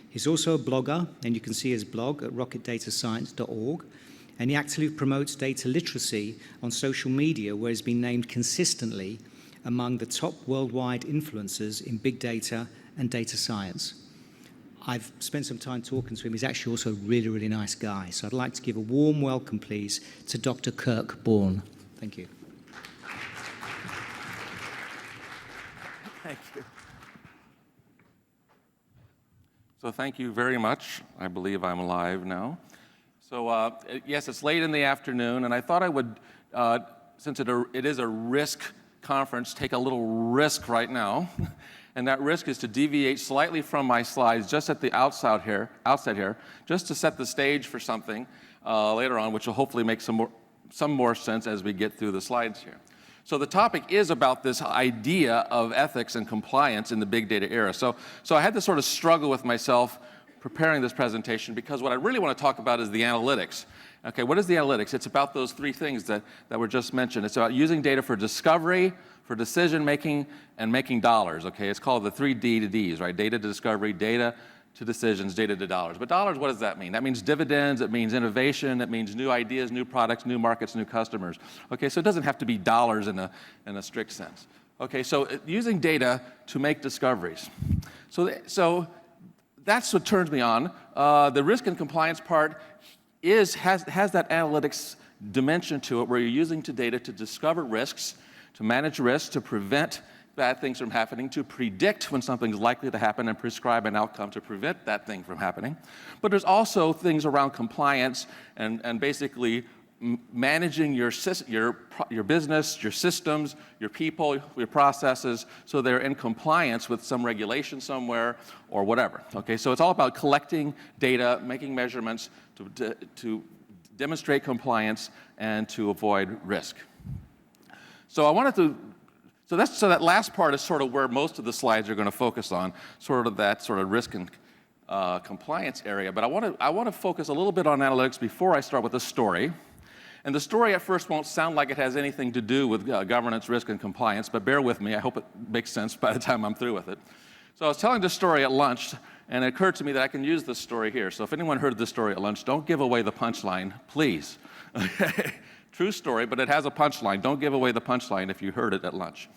He's also a blogger, and you can see his blog at rocketdatascience.org, and he actively promotes data literacy on social media, where he's been named consistently among the top worldwide influencers in big data and data science. I've spent some time talking to him. He's actually also a really, really nice guy. So I'd like to give a warm welcome, please, to Dr. Kirk Bourne. Thank you. Thank you. So thank you very much. I believe I'm live now. So yes, it's late in the afternoon, and I thought I would, since it is a risk conference, take a little risk right now. And that risk is to deviate slightly from my slides just at the outset here, just to set the stage for something later on, which will hopefully make some more sense as we get through the slides here. So the topic is about this idea of ethics and compliance in the big data era. So I had to sort of struggle with myself preparing this presentation, because what I really want to talk about is the analytics. Okay, what is the analytics? It's about those three things that were just mentioned. It's about using data for discovery, for decision making, and making dollars. Okay, it's called the 3 D to Ds, right? Data to discovery, data to decisions, data to dollars. But dollars, what does that mean? That means dividends, it means innovation, it means new ideas, new products, new markets, new customers. Okay, so it doesn't have to be dollars in a strict sense. Okay, so using data to make discoveries. So that's what turns me on. The risk and compliance part has that analytics dimension to it, where you're using data to discover risks, to manage risks, to prevent bad things from happening, to predict when something's likely to happen and prescribe an outcome to prevent that thing from happening. But there's also things around compliance and basically managing your business, your systems, your people, your processes, so they're in compliance with some regulation somewhere or whatever. Okay, so it's all about collecting data, making measurements to demonstrate compliance and to avoid risk. So that last part is sort of where most of the slides are going to focus on, sort of that sort of risk and compliance area. But I want to focus a little bit on analytics before I start with a story. And the story at first won't sound like it has anything to do with governance, risk, and compliance, but bear with me. I hope it makes sense by the time I'm through with it. So I was telling this story at lunch, and it occurred to me that I can use this story here. So if anyone heard this story at lunch, don't give away the punchline, please. Okay. True story, but it has a punchline. Don't give away the punchline if you heard it at lunch.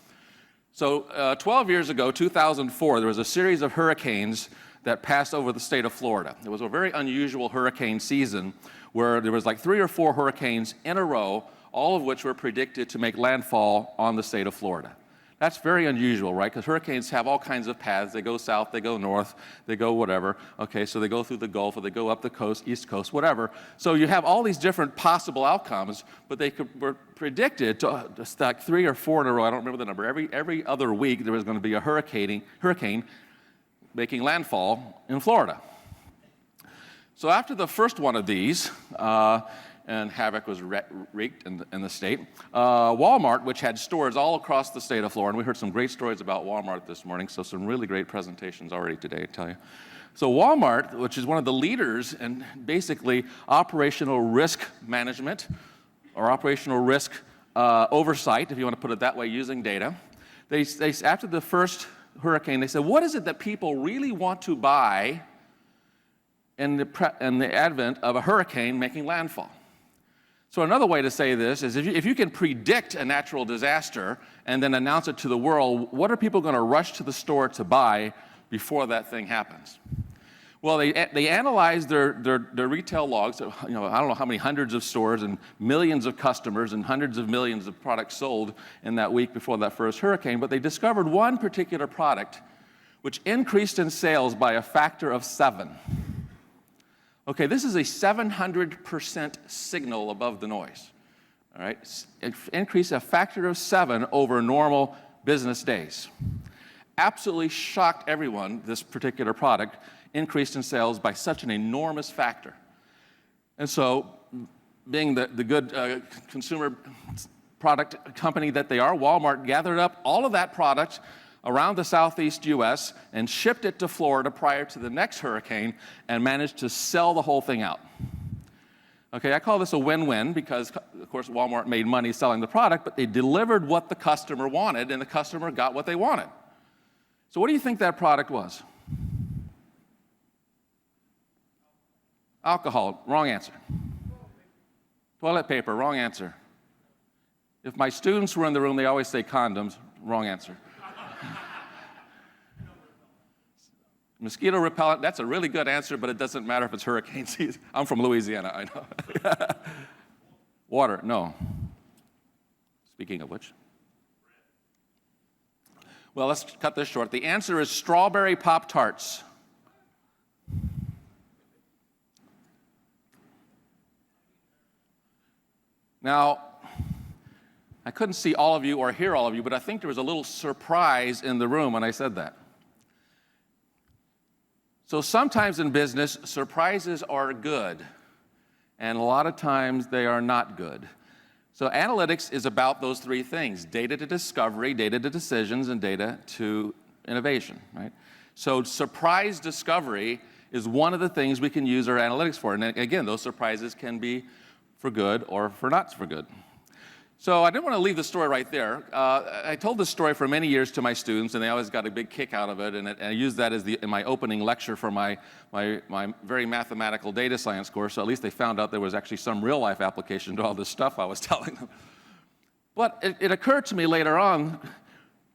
So 12 years ago, 2004, there was a series of hurricanes that passed over the state of Florida. It was a very unusual hurricane season where there was like 3 or 4 hurricanes in a row, all of which were predicted to make landfall on the state of Florida. That's very unusual, right? Because hurricanes have all kinds of paths. They go south, they go north, they go whatever. Okay, so they go through the Gulf, or they go up the coast, east coast, whatever. So you have all these different possible outcomes, but they were predicted to just like 3 or 4 in a row. I don't remember the number. Every other week there was going to be a hurricane making landfall in Florida. So after the first one of these, and havoc was wreaked in the state, Walmart, which had stores all across the state of Florida, and we heard some great stories about Walmart this morning, so some really great presentations already today, I tell you. So Walmart, which is one of the leaders in basically operational risk management, or operational risk oversight, if you want to put it that way, using data, they after the first hurricane, they said, what is it that people really want to buy in the advent of a hurricane making landfall? So another way to say this is if you can predict a natural disaster and then announce it to the world, what are people going to rush to the store to buy before that thing happens? Well, they analyzed their retail logs. I don't know how many hundreds of stores and millions of customers and hundreds of millions of products sold in that week before that first hurricane, but they discovered one particular product which increased in sales by a factor of 7. Okay, this is a 700% signal above the noise, all right? Increase a factor of 7 over normal business days. Absolutely shocked everyone, this particular product increased in sales by such an enormous factor. And so, being the good consumer product company that they are, Walmart gathered up all of that product around the southeast U.S. and shipped it to Florida prior to the next hurricane and managed to sell the whole thing out. Okay, I call this a win-win because, of course, Walmart made money selling the product, but they delivered what the customer wanted, and the customer got what they wanted. So what do you think that product was? Alcohol, wrong answer. Toilet paper, wrong answer. If my students were in the room, they always say condoms, wrong answer. Mosquito repellent, that's a really good answer, but it doesn't matter if it's hurricane season. I'm from Louisiana, I know. Water, no. Speaking of which. Well, let's cut this short. The answer is strawberry Pop-Tarts. Now, I couldn't see all of you or hear all of you, but I think there was a little surprise in the room when I said that. So sometimes in business, surprises are good, and a lot of times they are not good. So analytics is about those 3 things: data to discovery, data to decisions, and data to innovation, right? So surprise discovery is one of the things we can use our analytics for. And again, those surprises can be for good or for not for good. So I didn't want to leave the story right there. I told this story for many years to my students, and they always got a big kick out of it. And I used that in my opening lecture for my very mathematical data science course. So at least they found out there was actually some real-life application to all this stuff I was telling them. But it occurred to me later on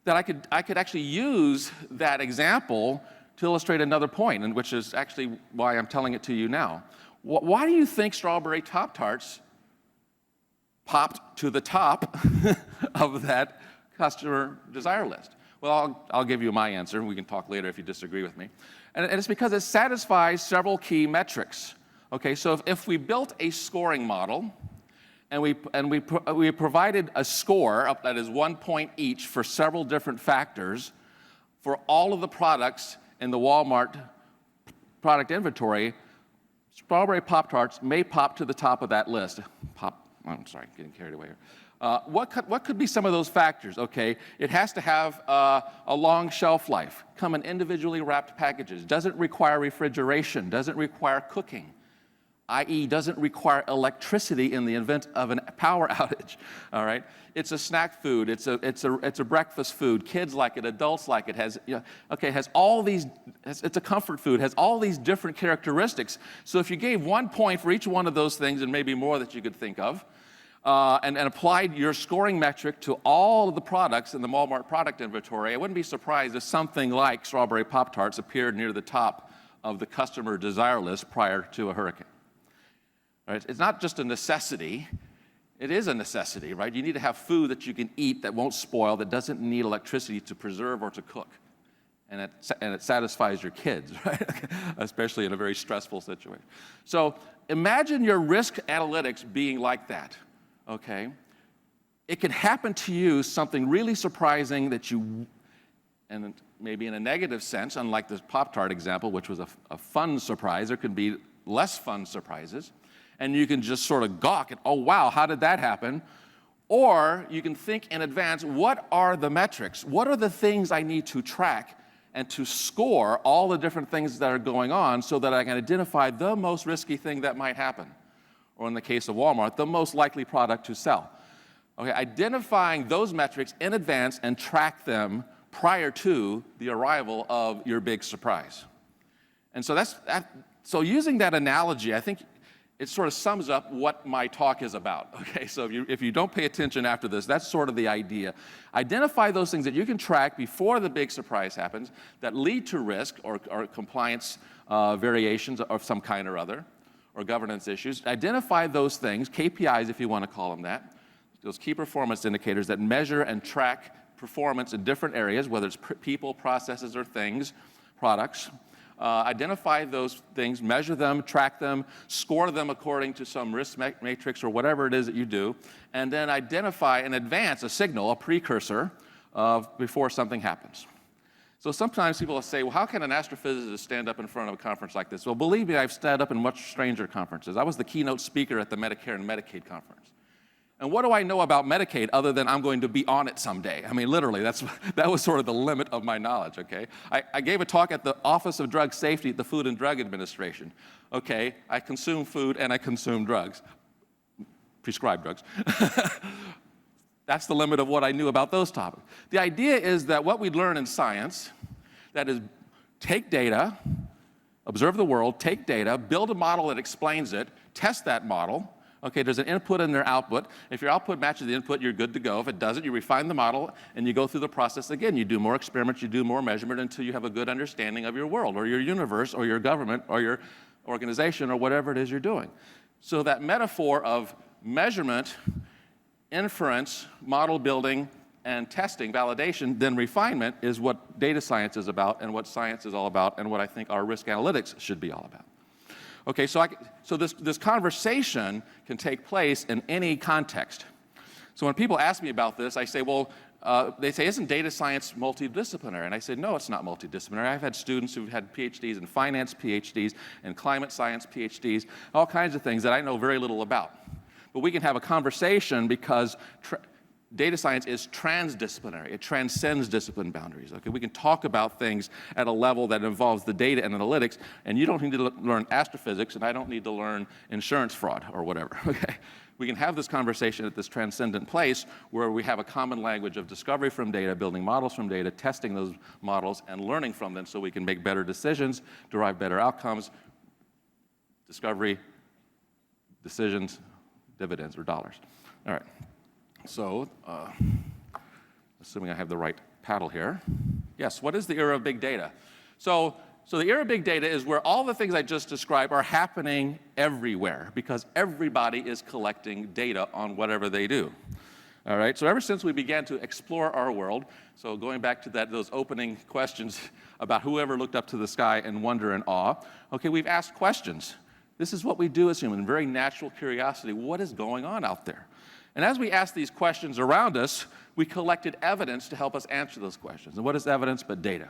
that I could actually use that example to illustrate another point, and which is actually why I'm telling it to you now. Why do you think strawberry Pop-Tarts popped to the top of that customer desire list? Well, I'll give you my answer, and we can talk later if you disagree with me. And it's because it satisfies several key metrics. Okay, so if we built a scoring model, and we provided a score that is 1 point each for several different factors for all of the products in the Walmart product inventory, strawberry Pop-Tarts may pop to the top of that list. I'm sorry, getting carried away here. What could be some of those factors? Okay, it has to have a long shelf life, come in individually wrapped packages, doesn't require refrigeration, doesn't require cooking, i.e. doesn't require electricity in the event of a power outage, all right? It's a snack food, it's a breakfast food, kids like it, adults like it, has all these, it's a comfort food, has all these different characteristics. So if you gave 1 point for each one of those things, and maybe more that you could think of, and applied your scoring metric to all of the products in the Walmart product inventory, I wouldn't be surprised if something like strawberry Pop-Tarts appeared near the top of the customer desire list prior to a hurricane. Right? It's not just a necessity. It is a necessity, right? You need to have food that you can eat that won't spoil, that doesn't need electricity to preserve or to cook. And it satisfies your kids, right? Especially in a very stressful situation. So imagine your risk analytics being like that, okay? It could happen to you something really surprising that you, and maybe in a negative sense, unlike the Pop-Tart example, which was a fun surprise, there could be less fun surprises. And you can just sort of gawk at, oh, wow, how did that happen? Or you can think in advance, what are the metrics? What are the things I need to track and to score all the different things that are going on so that I can identify the most risky thing that might happen? Or in the case of Walmart, the most likely product to sell. Okay, identifying those metrics in advance and track them prior to the arrival of your big surprise. And so so using that analogy, I think it sort of sums up what my talk is about, okay? So if you don't pay attention after this, that's sort of the idea. Identify those things that you can track before the big surprise happens that lead to risk or compliance variations of some kind or other, or governance issues. Identify those things, KPIs if you want to call them that, those key performance indicators that measure and track performance in different areas, whether it's people, processes, or things, products. Identify those things, measure them, track them, score them according to some risk matrix or whatever it is that you do, and then identify in advance a signal, a precursor, before something happens. So sometimes people will say, well, how can an astrophysicist stand up in front of a conference like this? Well, believe me, I've stood up in much stranger conferences. I was the keynote speaker at the Medicare and Medicaid conference. And what do I know about Medicaid other than I'm going to be on it someday? I mean, literally, that was sort of the limit of my knowledge, okay? I gave a talk at the Office of Drug Safety at the Food and Drug Administration. Okay, I consume food and I consume drugs, prescribed drugs. That's the limit of what I knew about those topics. The idea is that what we learn in science, that is take data, observe the world, take data, build a model that explains it, test that model. Okay, there's an input and their output. If your output matches the input, you're good to go. If it doesn't, you refine the model and you go through the process again. You do more experiments, you do more measurement until you have a good understanding of your world or your universe or your government or your organization or whatever it is you're doing. So that metaphor of measurement, inference, model building, and testing, validation, then refinement is what data science is about and what science is all about and what I think our risk analytics should be all about. Okay, so this conversation can take place in any context. So when people ask me about this, I say, well, they say, isn't data science multidisciplinary? And I say, no, it's not multidisciplinary. I've had students who've had PhDs in finance PhDs and climate science PhDs, all kinds of things that I know very little about. But we can have a conversation because data science is transdisciplinary. It transcends discipline boundaries. Okay, we can talk about things at a level that involves the data and analytics, and you don't need to learn astrophysics, and I don't need to learn insurance fraud or whatever. Okay, we can have this conversation at this transcendent place where we have a common language of discovery from data, building models from data, testing those models, and learning from them so we can make better decisions, derive better outcomes, discovery, decisions, dividends, or dollars. All right. So, assuming I have the right paddle here. Yes, what is the era of big data? So the era of big data is where all the things I just described are happening everywhere because everybody is collecting data on whatever they do. All right, so ever since we began to explore our world, so going back to those opening questions about whoever looked up to the sky in wonder and awe, okay, we've asked questions. This is what we do as humans, very natural curiosity. What is going on out there? And as we asked these questions around us, we collected evidence to help us answer those questions. And what is evidence but data?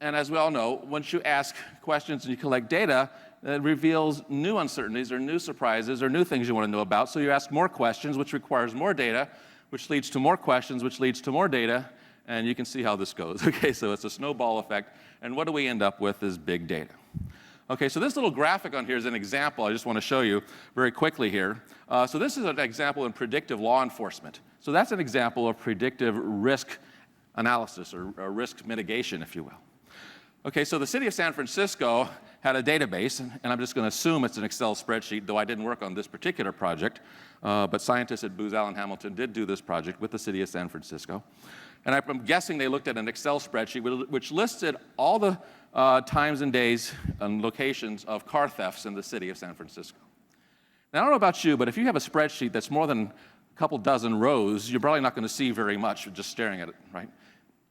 And as we all know, once you ask questions and you collect data, it reveals new uncertainties or new surprises or new things you want to know about. So you ask more questions, which requires more data, which leads to more questions, which leads to more data. And you can see how this goes. Okay, so it's a snowball effect. And what do we end up with is big data. Okay, so this little graphic on here is an example I just want to show you very quickly here. So this is an example in predictive law enforcement. So that's an example of predictive risk analysis or risk mitigation, if you will. Okay, so the city of San Francisco had a database, and I'm just going to assume it's an Excel spreadsheet, though I didn't work on this particular project, but scientists at Booz Allen Hamilton did do this project with the city of San Francisco. And I'm guessing they looked at an Excel spreadsheet which listed all the times and days and locations of car thefts in the city of San Francisco. Now, I don't know about you, but if you have a spreadsheet that's more than a couple dozen rows, you're probably not going to see very much just staring at it, right?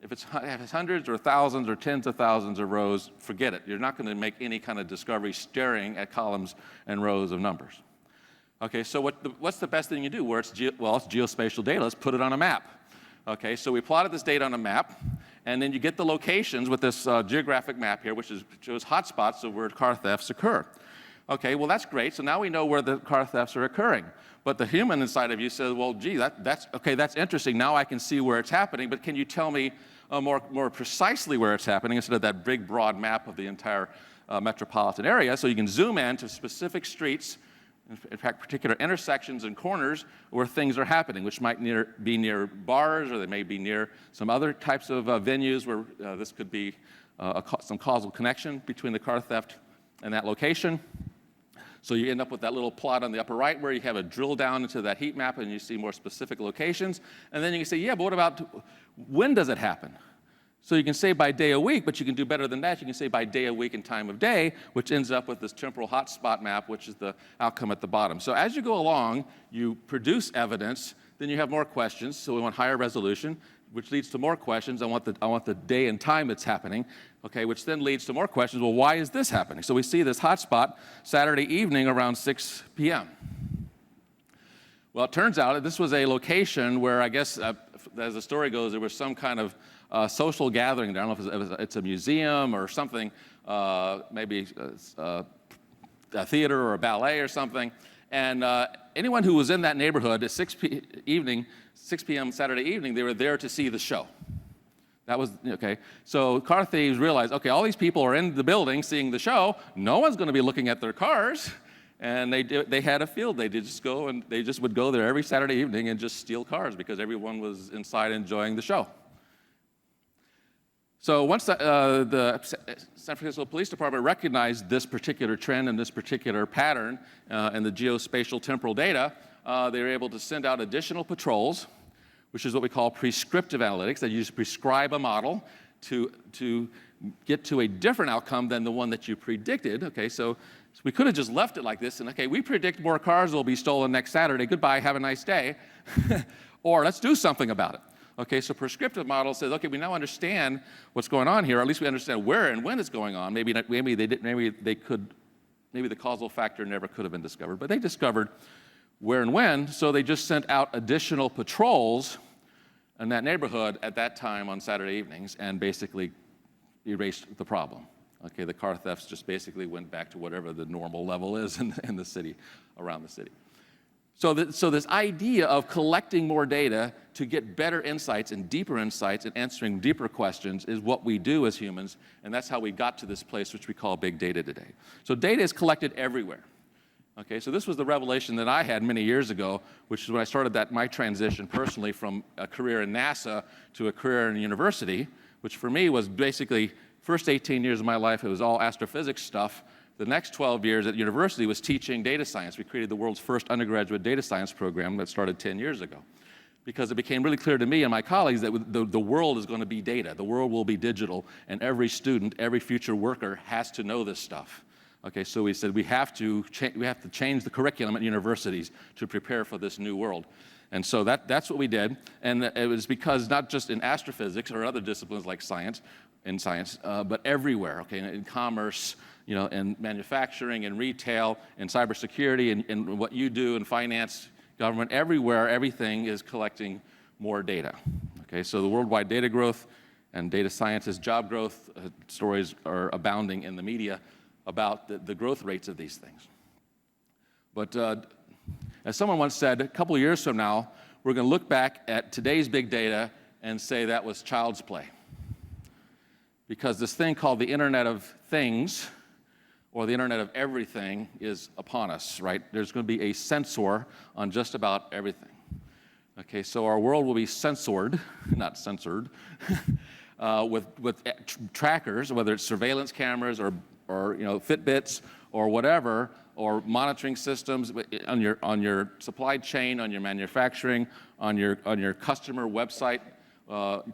If it's hundreds or thousands or tens of thousands of rows, forget it. You're not going to make any kind of discovery staring at columns and rows of numbers. Okay, so what's the best thing you do? It's geospatial data. Let's put it on a map. Okay, so we plotted this data on a map, and then you get the locations with this geographic map here, which shows hotspots of where car thefts occur. Okay, well, that's great. So now we know where the car thefts are occurring. But the human inside of you says, well, gee, that's interesting. Now I can see where it's happening, but can you tell me more precisely where it's happening instead of that big, broad map of the entire metropolitan area? So you can zoom in to specific streets, in fact, particular intersections and corners where things are happening, which might be near bars, or they may be near some other types of venues where this could be some causal connection between the car theft and that location. So you end up with that little plot on the upper right where you have a drill down into that heat map and you see more specific locations. And then you can say, yeah, but what about when does it happen? So you can say by day of week, but you can do better than that. You can say by day of week and time of day, which ends up with this temporal hotspot map, which is the outcome at the bottom. So as you go along, you produce evidence, then you have more questions. So we want higher resolution, which leads to more questions. I want the day and time it's happening, okay, which then leads to more questions. Well, why is this happening? So we see this hotspot Saturday evening around 6 p.m. Well, it turns out that this was a location where, I guess, as the story goes, there was some kind of social gathering there. I don't know if it's a museum or something, maybe a theater or a ballet or something. And anyone who was in that neighborhood at 6 p.m. Saturday evening, they were there to see the show. That was, okay. So car thieves realized, okay, all these people are in the building seeing the show. No one's going to be looking at their cars. And they had a field. They just would go there every Saturday evening and just steal cars because everyone was inside enjoying the show. So once the San Francisco Police Department recognized this particular trend and this particular pattern in the geospatial temporal data, they were able to send out additional patrols, which is what we call prescriptive analytics. They use prescribe a model to get to a different outcome than the one that you predicted. Okay, so we could have just left it like this and, okay, we predict more cars will be stolen next Saturday. Goodbye, have a nice day. Or let's do something about it. Okay, so prescriptive model says, okay, we now understand what's going on here, or at least we understand where and when it's going on. Maybe the causal factor never could have been discovered, but they discovered where and when, so they just sent out additional patrols in that neighborhood at that time on Saturday evenings and basically erased the problem. Okay, the car thefts just basically went back to whatever the normal level is in the city, around the city. So this idea of collecting more data to get better insights and deeper insights and answering deeper questions is what we do as humans, and that's how we got to this place which we call big data today. So data is collected everywhere. Okay, so this was the revelation that I had many years ago, which is when I started my transition personally from a career in NASA to a career in a university, which for me was basically first 18 years of my life, it was all astrophysics stuff. The next 12 years at university was teaching data science. We created the world's first undergraduate data science program that started 10 years ago. Because it became really clear to me and my colleagues that the world is going to be data. The world will be digital, and every student, every future worker has to know this stuff. Okay, so we said we have to change the curriculum at universities to prepare for this new world. And so that's what we did. And it was because not just in astrophysics or other disciplines like science, but everywhere, okay, in commerce, in manufacturing, in retail, in cybersecurity, in what you do in finance, government, everywhere, everything is collecting more data. Okay, so the worldwide data growth and data scientists' job growth stories are abounding in the media about the growth rates of these things. But as someone once said, a couple of years from now, we're going to look back at today's big data and say that was child's play. Because this thing called the Internet of Things, or the Internet of Everything, is upon us, right? There's going to be a sensor on just about everything. Okay, so our world will be censored, not censored, with trackers, whether it's surveillance cameras or Fitbits or whatever, or monitoring systems on your supply chain, on your manufacturing, on your customer website,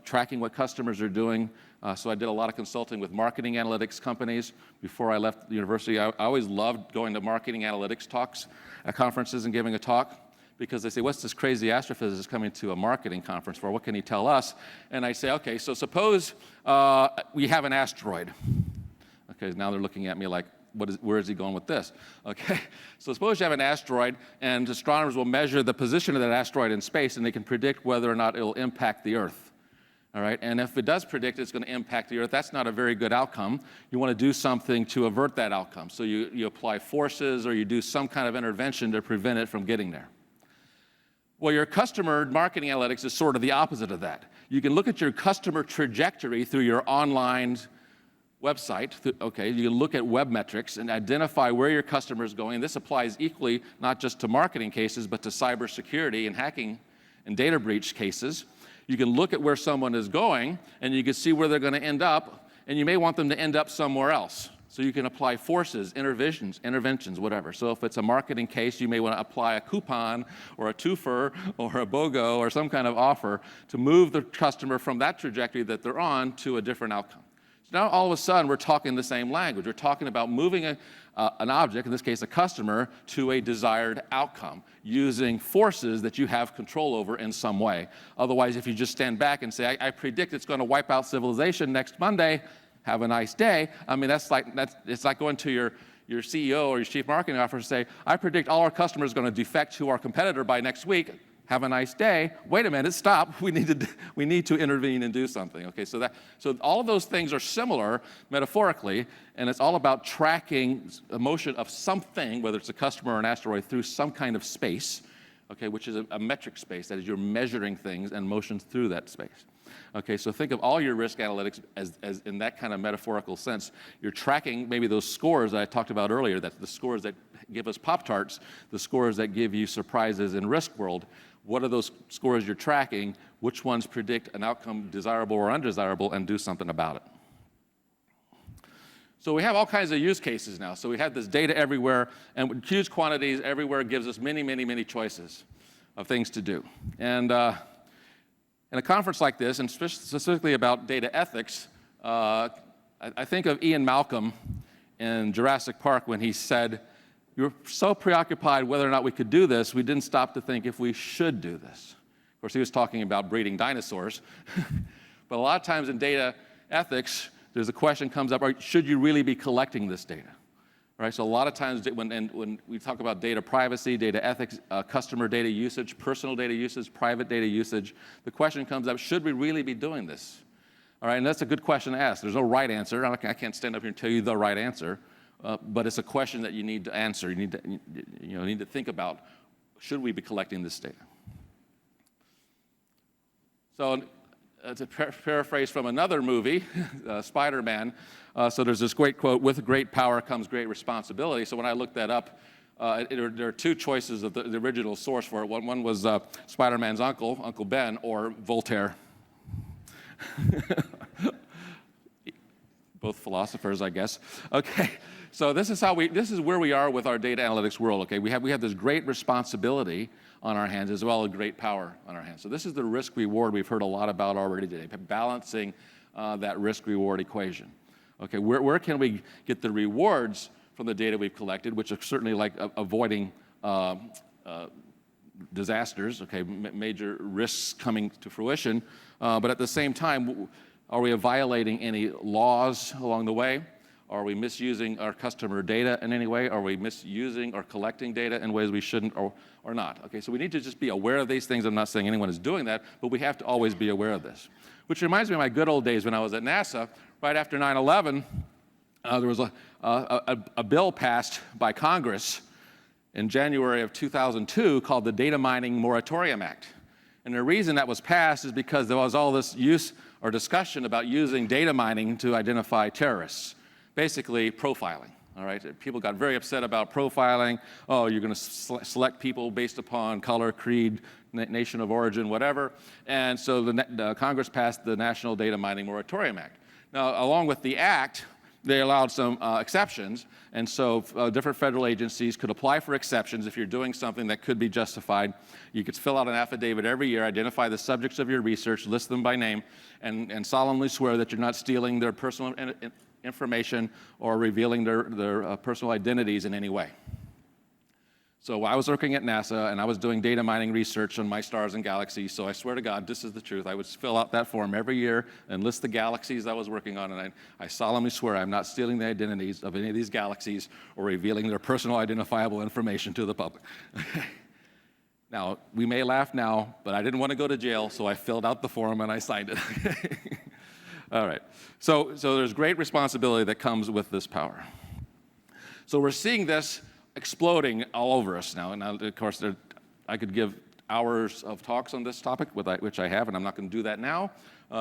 tracking what customers are doing. So I did a lot of consulting with marketing analytics companies before I left the university. I always loved going to marketing analytics talks at conferences and giving a talk, because they say, what's this crazy astrophysicist coming to a marketing conference for? What can he tell us? And I say, okay, so suppose we have an asteroid. Okay, now they're looking at me like, where is he going with this? Okay, so suppose you have an asteroid, and astronomers will measure the position of that asteroid in space, and they can predict whether or not it'll impact the Earth. All right, and if it does predict it's going to impact the Earth, that's not a very good outcome. You want to do something to avert that outcome. So you apply forces, or you do some kind of intervention to prevent it from getting there. Well, your customer marketing analytics is sort of the opposite of that. You can look at your customer trajectory through your online website. Okay, you can look at web metrics and identify where your customer is going. This applies equally not just to marketing cases, but to cybersecurity and hacking and data breach cases. You can look at where someone is going, and you can see where they're going to end up, and you may want them to end up somewhere else. So you can apply forces, interventions, whatever. So if it's a marketing case, you may want to apply a coupon or a twofer or a BOGO or some kind of offer to move the customer from that trajectory that they're on to a different outcome. So now all of a sudden we're talking the same language. We're talking about moving an object, in this case a customer, to a desired outcome using forces that you have control over in some way. Otherwise, if you just stand back and say, I predict it's going to wipe out civilization next Monday, have a nice day. I mean, it's like going to your CEO or your chief marketing officer and say, I predict all our customers are going to defect to our competitor by next week. Have a nice day. Wait a minute, stop. We need to intervene and do something. Okay, so all of those things are similar metaphorically, and it's all about tracking a motion of something, whether it's a customer or an asteroid, through some kind of space, okay, which is a metric space. That is, you're measuring things and motions through that space. Okay, so think of all your risk analytics as in that kind of metaphorical sense. You're tracking maybe those scores that I talked about earlier, that's the scores that give us Pop-Tarts, the scores that give you surprises in risk world. What are those scores you're tracking? Which ones predict an outcome desirable or undesirable, and do something about it? So we have all kinds of use cases now. So we have this data everywhere, and with huge quantities everywhere gives us many, many, many choices of things to do. And in a conference like this, and specifically about data ethics, I think of Ian Malcolm in Jurassic Park when he said, we were so preoccupied whether or not we could do this, we didn't stop to think if we should do this. Of course, he was talking about breeding dinosaurs. But a lot of times in data ethics, there's a question comes up, should you really be collecting this data? Right? So a lot of times when we talk about data privacy, data ethics, customer data usage, personal data usage, private data usage, the question comes up, should we really be doing this? All right, and that's a good question to ask. There's no right answer. I can't stand up here and tell you the right answer. But it's a question that you need to answer. You need to think about, should we be collecting this data? So to paraphrase from another movie, Spider-Man, so there's this great quote, with great power comes great responsibility. So when I looked that up, there are two choices of the original source for it. One was Spider-Man's uncle, Uncle Ben, or Voltaire. Both philosophers, I guess. Okay, so this is where we are with our data analytics world. Okay, we have this great responsibility on our hands as well as great power on our hands. So this is the risk reward we've heard a lot about already today, balancing that risk reward equation. Okay, where can we get the rewards from the data we've collected, which are certainly like avoiding disasters, okay, major risks coming to fruition, but at the same time, are we violating any laws along the way? Are we misusing our customer data in any way? Are we misusing or collecting data in ways we shouldn't or not? Okay, so we need to just be aware of these things. I'm not saying anyone is doing that, but we have to always be aware of this. Which reminds me of my good old days when I was at NASA. Right after 9/11, there was a bill passed by Congress in January of 2002 called the Data Mining Moratorium Act. And the reason that was passed is because there was all this use or discussion about using data mining to identify terrorists, basically profiling. All right, people got very upset about profiling. Oh, you're going to select people based upon color, creed, nation of origin, whatever. And so the Congress passed the National Data Mining Moratorium Act. Now, along with the act, they allowed some exceptions, and so different federal agencies could apply for exceptions if you're doing something that could be justified. You could fill out an affidavit every year, identify the subjects of your research, list them by name, and solemnly swear that you're not stealing their personal information or revealing their personal identities in any way. So I was working at NASA, and I was doing data mining research on my stars and galaxies, so I swear to God, this is the truth. I would fill out that form every year and list the galaxies I was working on, and I solemnly swear I'm not stealing the identities of any of these galaxies or revealing their personal identifiable information to the public. Now, we may laugh now, but I didn't want to go to jail, so I filled out the form and I signed it. All right, so there's great responsibility that comes with this power. So we're seeing this exploding all over us now. And of course, I could give hours of talks on this topic, which I have, and I'm not going to do that now.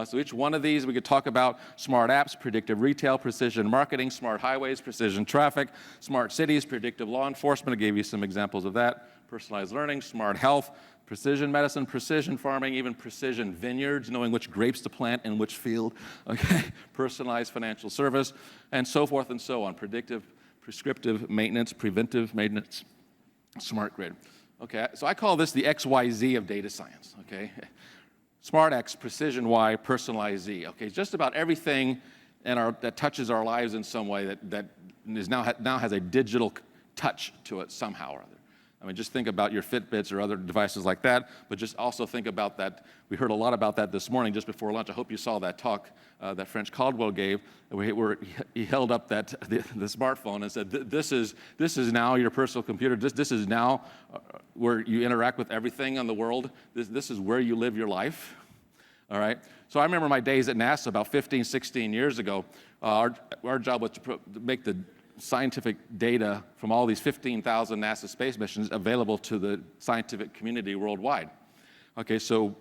So each one of these, we could talk about smart apps, predictive retail, precision marketing, smart highways, precision traffic, smart cities, predictive law enforcement. I gave you some examples of that. Personalized learning, smart health, precision medicine, precision farming, even precision vineyards, knowing which grapes to plant in which field, okay? Personalized financial service, and so forth and so on. Predictive, prescriptive maintenance, preventive maintenance, smart grid. Okay, so I call this the XYZ of data science, okay? Smart X, precision Y, personalized Z, okay? Just about everything that touches our lives in some way that now has a digital touch to it somehow or other. I mean, just think about your Fitbits or other devices like that, but just also think about that. We heard a lot about that this morning just before lunch. I hope you saw that talk that French Caldwell gave, where he held up the smartphone and said, this is now your personal computer. This is now where you interact with everything in the world. This is where you live your life. All right? So I remember my days at NASA about 15, 16 years ago. Our job was to make the scientific data from all these 15,000 NASA space missions available to the scientific community worldwide. Okay, so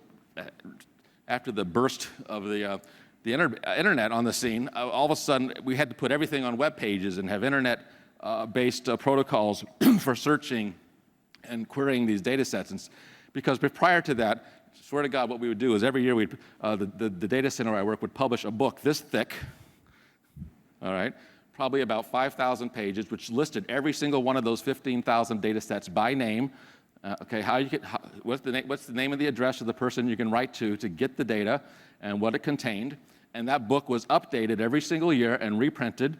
after the burst of the internet on the scene, all of a sudden we had to put everything on web pages and have internet-based protocols for searching and querying these data sets. Because prior to that, swear to God, what we would do is every year the data center where I work would publish a book this thick, all right, probably about 5,000 pages, which listed every single one of those 15,000 data sets by name. Okay, what's the name of the address of the person you can write to get the data and what it contained. And that book was updated every single year and reprinted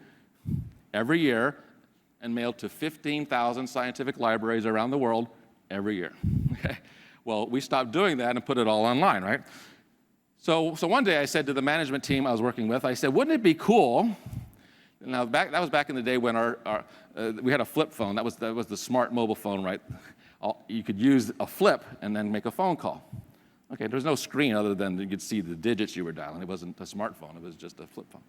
every year and mailed to 15,000 scientific libraries around the world every year. Okay? Well, we stopped doing that and put it all online, right? So one day I said to the management team I was working with, I said, wouldn't it be cool? Now, that was back in the day when we had a flip phone. That was the smart mobile phone, right? You could use a flip and then make a phone call. Okay, there's no screen other than you could see the digits you were dialing. It wasn't a smartphone. It was just a flip phone.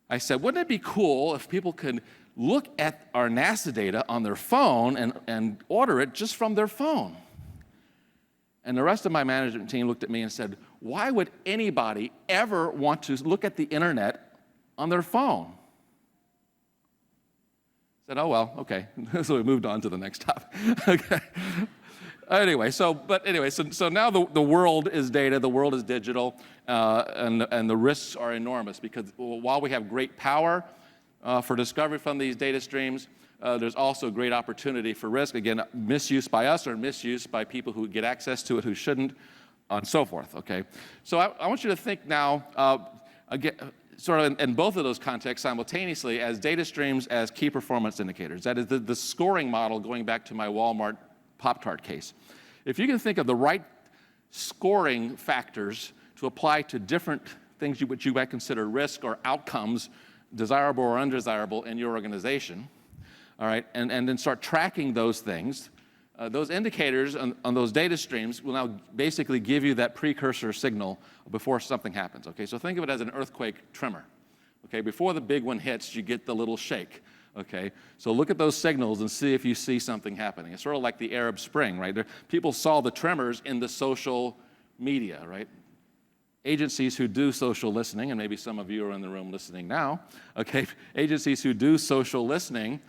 I said, wouldn't it be cool if people could look at our NASA data on their phone and order it just from their phone? And the rest of my management team looked at me and said, why would anybody ever want to look at the internet on their phone? I said, oh, well, okay. So we moved on to the next topic. Okay. Anyway, so now the world is data, the world is digital, and the risks are enormous because while we have great power for discovery from these data streams, there's also great opportunity for risk. Again, misuse by us or misuse by people who get access to it who shouldn't, and so forth, okay? So I want you to think now, again, sort of in both of those contexts simultaneously as data streams as key performance indicators. That is the scoring model going back to my Walmart Pop-Tart case. If you can think of the right scoring factors to apply to different things which you might consider risk or outcomes, desirable or undesirable in your organization, all right, and then start tracking those things, those indicators on those data streams will now basically give you that precursor signal before something happens, okay? So think of it as an earthquake tremor, okay? Before the big one hits, you get the little shake. Okay, so look at those signals and see if you see something happening. It's sort of like the Arab Spring, right? People saw the tremors in the social media, right? agencies who do social listening, and maybe some of you are in the room listening now, okay, agencies who do social listening,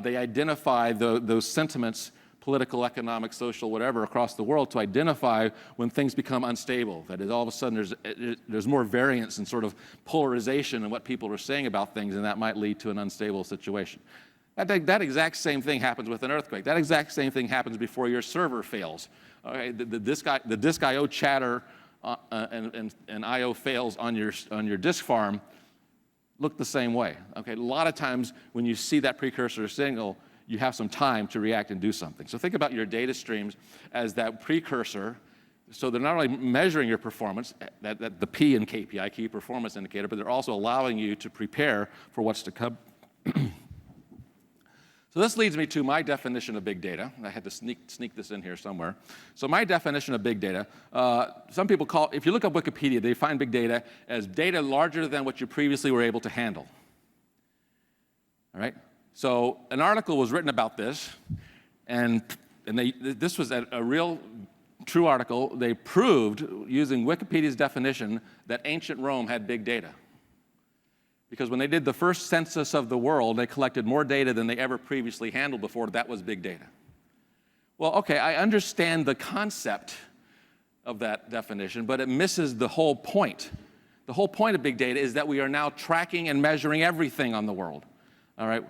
they identify those sentiments, political, economic, social, whatever, across the world to identify when things become unstable. That is, all of a sudden there's more variance and sort of polarization in what people are saying about things, and that might lead to an unstable situation. That exact same thing happens with an earthquake. That exact same thing happens before your server fails. Okay, the disk I/O chatter and I/O fails on your disk farm look the same way. Okay, a lot of times when you see that precursor signal, you have some time to react and do something. So think about your data streams as that precursor. So they're not only measuring your performance, that the P in KPI, key performance indicator, but they're also allowing you to prepare for what's to come. So this leads me to my definition of big data. I had to sneak this in here somewhere. So my definition of big data, some people call, if you look up Wikipedia, they define big data as data larger than what you previously were able to handle. All right? So an article was written about this, and this was a real true article. They proved, using Wikipedia's definition, that ancient Rome had big data. Because when they did the first census of the world, they collected more data than they ever previously handled before. That was big data. Well, okay, I understand the concept of that definition, but it misses the whole point. The whole point of big data is that we are now tracking and measuring everything on the world. All right?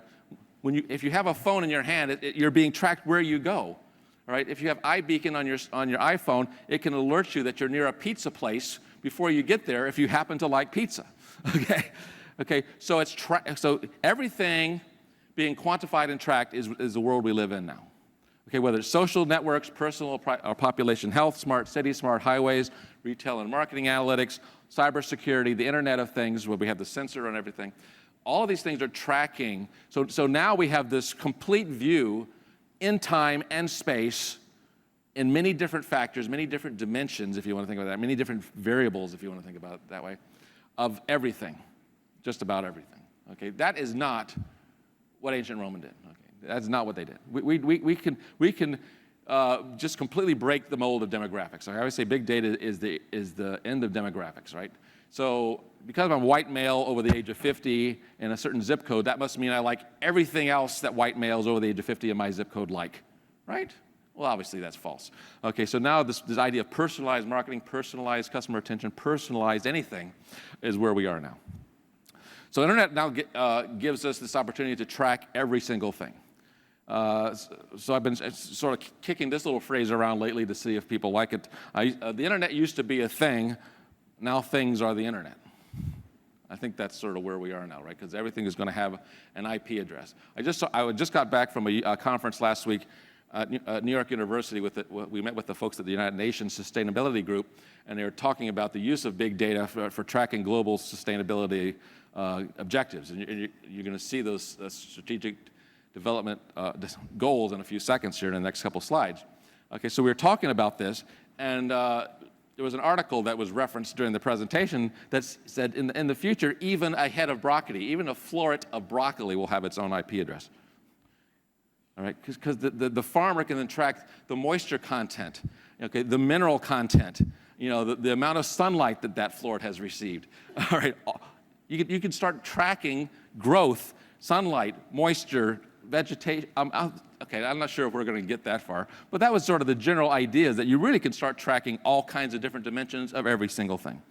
If you have a phone in your hand, you're being tracked where you go. All right? If you have iBeacon on your iPhone, it can alert you that you're near a pizza place before you get there if you happen to like pizza. Okay? Okay, so so everything being quantified and tracked is the world we live in now. Okay, whether it's social networks, personal or population health, smart cities, smart highways, retail and marketing analytics, cybersecurity, the Internet of Things, where we have the sensor on everything. All of these things are tracking. So now we have this complete view in time and space in many different factors, many different dimensions, if you want to think about that, many different variables, if you want to think about it that way, of everything. Just about everything. Okay, that is not what ancient Rome did. Okay, that's not what they did. We can just completely break the mold of demographics. I always say big data is the end of demographics, right? So because I'm a white male over the age of 50 in a certain zip code, that must mean I like everything else that white males over the age of 50 in my zip code like, right? Well, obviously that's false. Okay, so now this idea of personalized marketing, personalized customer attention, personalized anything is where we are now. So Internet now gives us this opportunity to track every single thing. So I've been sort of kicking this little phrase around lately to see if people like it. The Internet used to be a thing. Now things are the Internet. I think that's sort of where we are now, right? Because everything is going to have an IP address. I just got back from a conference last week at New York University. We met with the folks at the United Nations Sustainability Group, and they were talking about the use of big data for tracking global sustainability objectives. And you're going to see those strategic development goals in a few seconds here in the next couple slides. Okay, so we were talking about this, and there was an article that was referenced during the presentation that said in the future, even a head of broccoli, even a floret of broccoli will have its own IP address. All right, because the farmer can then track the moisture content, okay, the mineral content, you know, the amount of sunlight that floret has received. All right, you can start tracking growth, sunlight, moisture, vegetation. Okay, I'm not sure if we're going to get that far, but that was sort of the general idea, is that you really can start tracking all kinds of different dimensions of every single thing.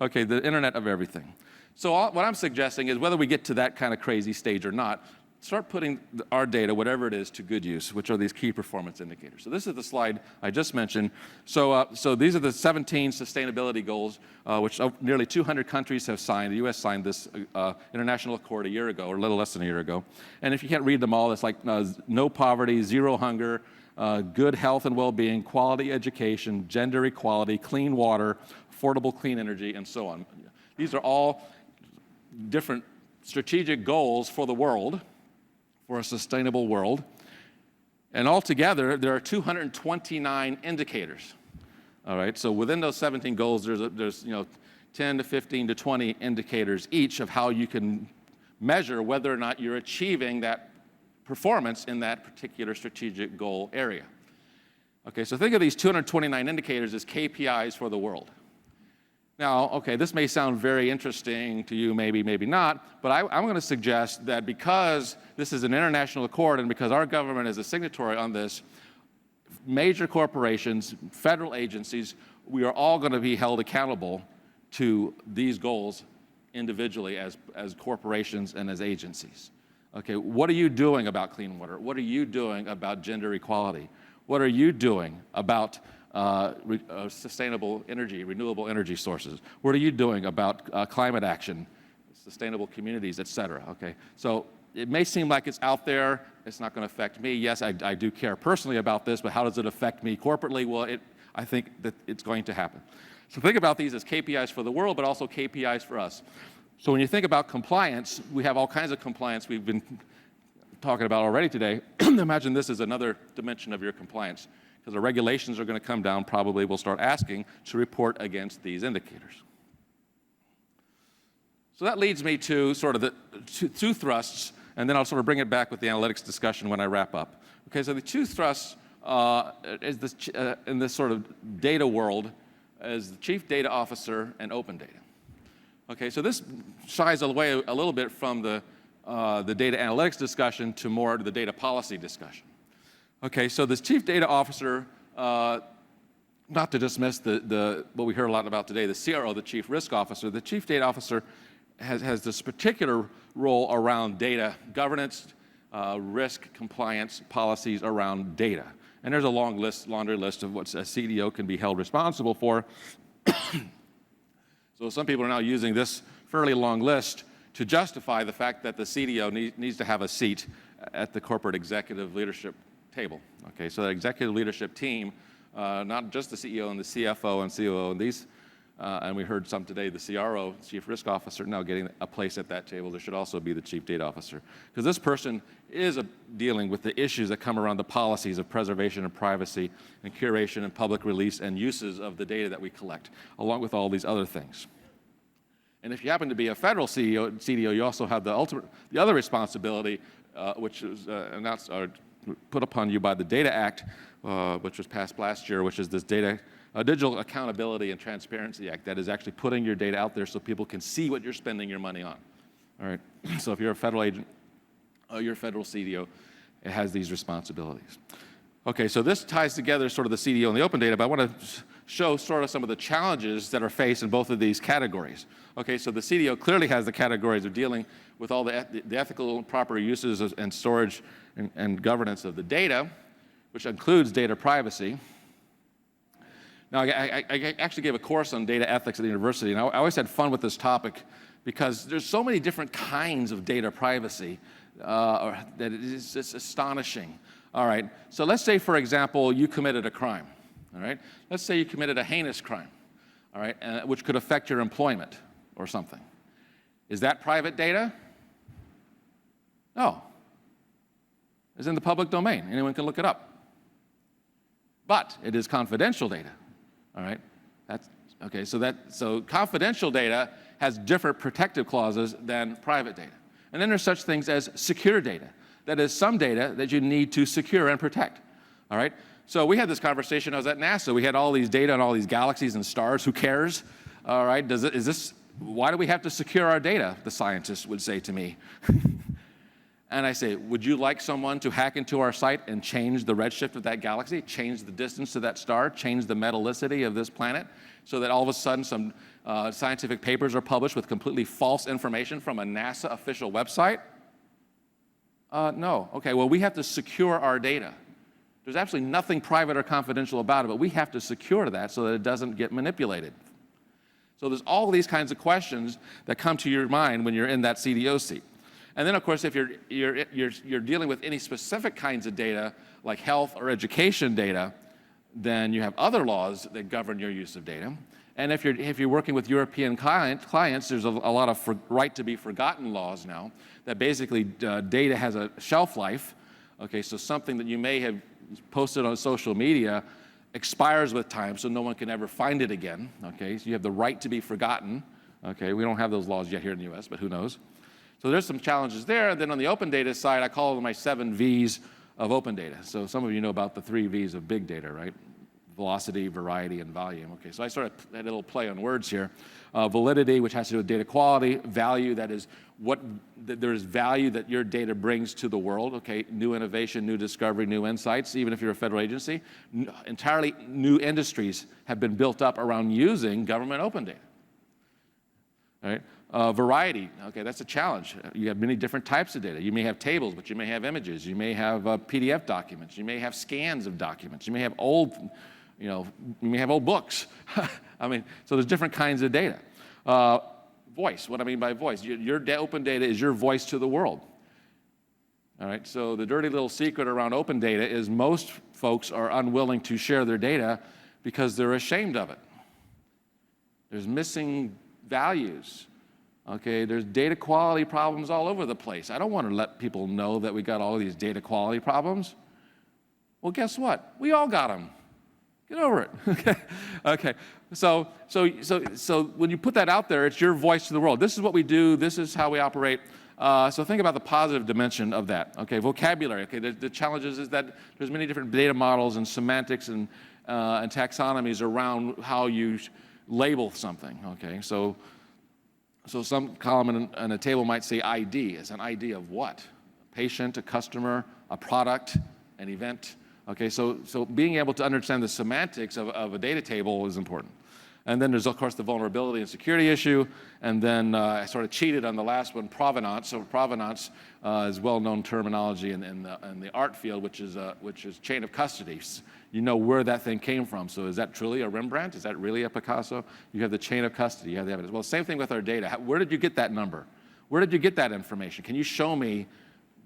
Okay, the Internet of everything. So what I'm suggesting is, whether we get to that kind of crazy stage or not, start putting our data, whatever it is, to good use, which are these key performance indicators. So this is the slide I just mentioned. So these are the 17 sustainability goals, which nearly 200 countries have signed. The U.S. signed this international accord a year ago, or a little less than a year ago. And if you can't read them all, it's like no poverty, zero hunger, good health and well-being, quality education, gender equality, clean water, affordable clean energy, and so on. These are all different strategic goals for the world, for a sustainable world. And altogether, there are 229 indicators. All right, so within those 17 goals, there's 10 to 15 to 20 indicators each of how you can measure whether or not you're achieving that performance in that particular strategic goal area. Okay, so think of these 229 indicators as KPIs for the world. Now, okay, this may sound very interesting to you, maybe, maybe not, but I'm going to suggest that because this is an international accord and because our government is a signatory on this, major corporations, federal agencies, we are all going to be held accountable to these goals individually as corporations and as agencies. Okay, what are you doing about clean water? What are you doing about gender equality? What are you doing about sustainable energy, renewable energy sources? What are you doing about climate action, sustainable communities, et cetera? Okay, so it may seem like it's out there, it's not going to affect me. Yes, I do care personally about this, but how does it affect me corporately? Well, I think that it's going to happen. So think about these as KPIs for the world, but also KPIs for us. So when you think about compliance, we have all kinds of compliance we've been talking about already today. Imagine this is another dimension of your compliance, because the regulations are going to come down, probably will start asking to report against these indicators. So that leads me to sort of the two thrusts, and then I'll sort of bring it back with the analytics discussion when I wrap up. Okay, so the two thrusts in this sort of data world is the Chief Data Officer and open data. Okay, so this shies away a little bit from the data analytics discussion to more the data policy discussion. Okay, so this Chief Data Officer, not to dismiss what we heard a lot about today, the CRO, the Chief Risk Officer, the Chief Data Officer has this particular role around data governance, risk, compliance, policies around data. And there's a laundry list of what a CDO can be held responsible for. So some people are now using this fairly long list to justify the fact that the CDO needs to have a seat at the corporate executive leadership table. Okay, so the executive leadership team, not just the CEO and the CFO and COO and these, and we heard some today, the CRO, Chief Risk Officer, now getting a place at that table. There should also be the Chief Data Officer, because this person is dealing with the issues that come around the policies of preservation and privacy and curation and public release and uses of the data that we collect, along with all these other things. And if you happen to be a federal CDO, you also have the other responsibility, which is announced or put upon you by the Data Act, which was passed last year, which is this Digital Accountability and Transparency Act that is actually putting your data out there so people can see what you're spending your money on. All right. So if you're a federal agent, you're a federal CDO, it has these responsibilities. Okay, so this ties together sort of the CDO and the open data, but I want to show sort of some of the challenges that are faced in both of these categories. Okay, so the CDO clearly has the categories of dealing with all the ethical and proper uses and storage and governance of the data, which includes data privacy. Now, I actually gave a course on data ethics at the university, and I always had fun with this topic because there's so many different kinds of data privacy that it is just astonishing. All right, so let's say, for example, you committed a crime. All right, let's say you committed a heinous crime, all right, which could affect your employment or something. Is that private data? No. It's in the public domain. Anyone can look it up. But it is confidential data. All right, that's okay. So confidential data has different protective clauses than private data. And then there's such things as secure data. That is some data that you need to secure and protect. All right. So we had this conversation. I was at NASA. We had all these data on all these galaxies and stars. Who cares? All right. Why do we have to secure our data? The scientists would say to me. And I say, would you like someone to hack into our site and change the redshift of that galaxy, change the distance to that star, change the metallicity of this planet, so that all of a sudden some scientific papers are published with completely false information from a NASA official website? No. Okay, well, we have to secure our data. There's absolutely nothing private or confidential about it, but we have to secure that so that it doesn't get manipulated. So there's all these kinds of questions that come to your mind when you're in that CDO seat. And then, of course, if you're dealing with any specific kinds of data, like health or education data, then you have other laws that govern your use of data. And if you're working with European clients, there's a lot of right to be forgotten laws now that basically data has a shelf life. Okay, so something that you may have posted on social media expires with time, so no one can ever find it again. Okay, so you have the right to be forgotten. Okay, we don't have those laws yet here in the U.S., but who knows? So there's some challenges there. Then on the open data side, I call them my 7 V's of open data. So some of you know about the 3 V's of big data, right? velocity, variety, and volume. Okay, so I sort of had a little play on words here. Validity, which has to do with data quality. Value, that is there's value that your data brings to the world. Okay, new innovation, new discovery, new insights. Even if you're a federal agency, entirely new industries have been built up around using government open data. All right. Variety, okay, that's a challenge. You have many different types of data. You may have tables, but you may have images. You may have PDF documents. You may have scans of documents. You may have old, you may have old books. I mean, so there's different kinds of data. Voice, what I mean by voice, your open data is your voice to the world. All right, so the dirty little secret around open data is most folks are unwilling to share their data because they're ashamed of it. There's missing values. Okay, there's data quality problems all over the place. I don't want to let people know that we got all these data quality problems. Well, guess what? We all got them. Get over it. Okay. Okay. So when you put that out there, it's your voice to the world. This is what we do. This is how we operate. So think about the positive dimension of that. Okay, vocabulary. Okay, the challenges is that there's many different data models and semantics and taxonomies around how you label something. Okay, so some column in a table might say ID. It's an ID of what? A patient, a customer, a product, an event. Okay, so being able to understand the semantics of a data table is important. And then there's, of course, the vulnerability and security issue. And then I sort of cheated on the last one, provenance. So provenance is well-known terminology in the art field, which is chain of custody. You know where that thing came from. So is that truly a Rembrandt? Is that really a Picasso? You have the chain of custody. You have the evidence. Well, same thing with our data. Where did you get that number? Where did you get that information? Can you show me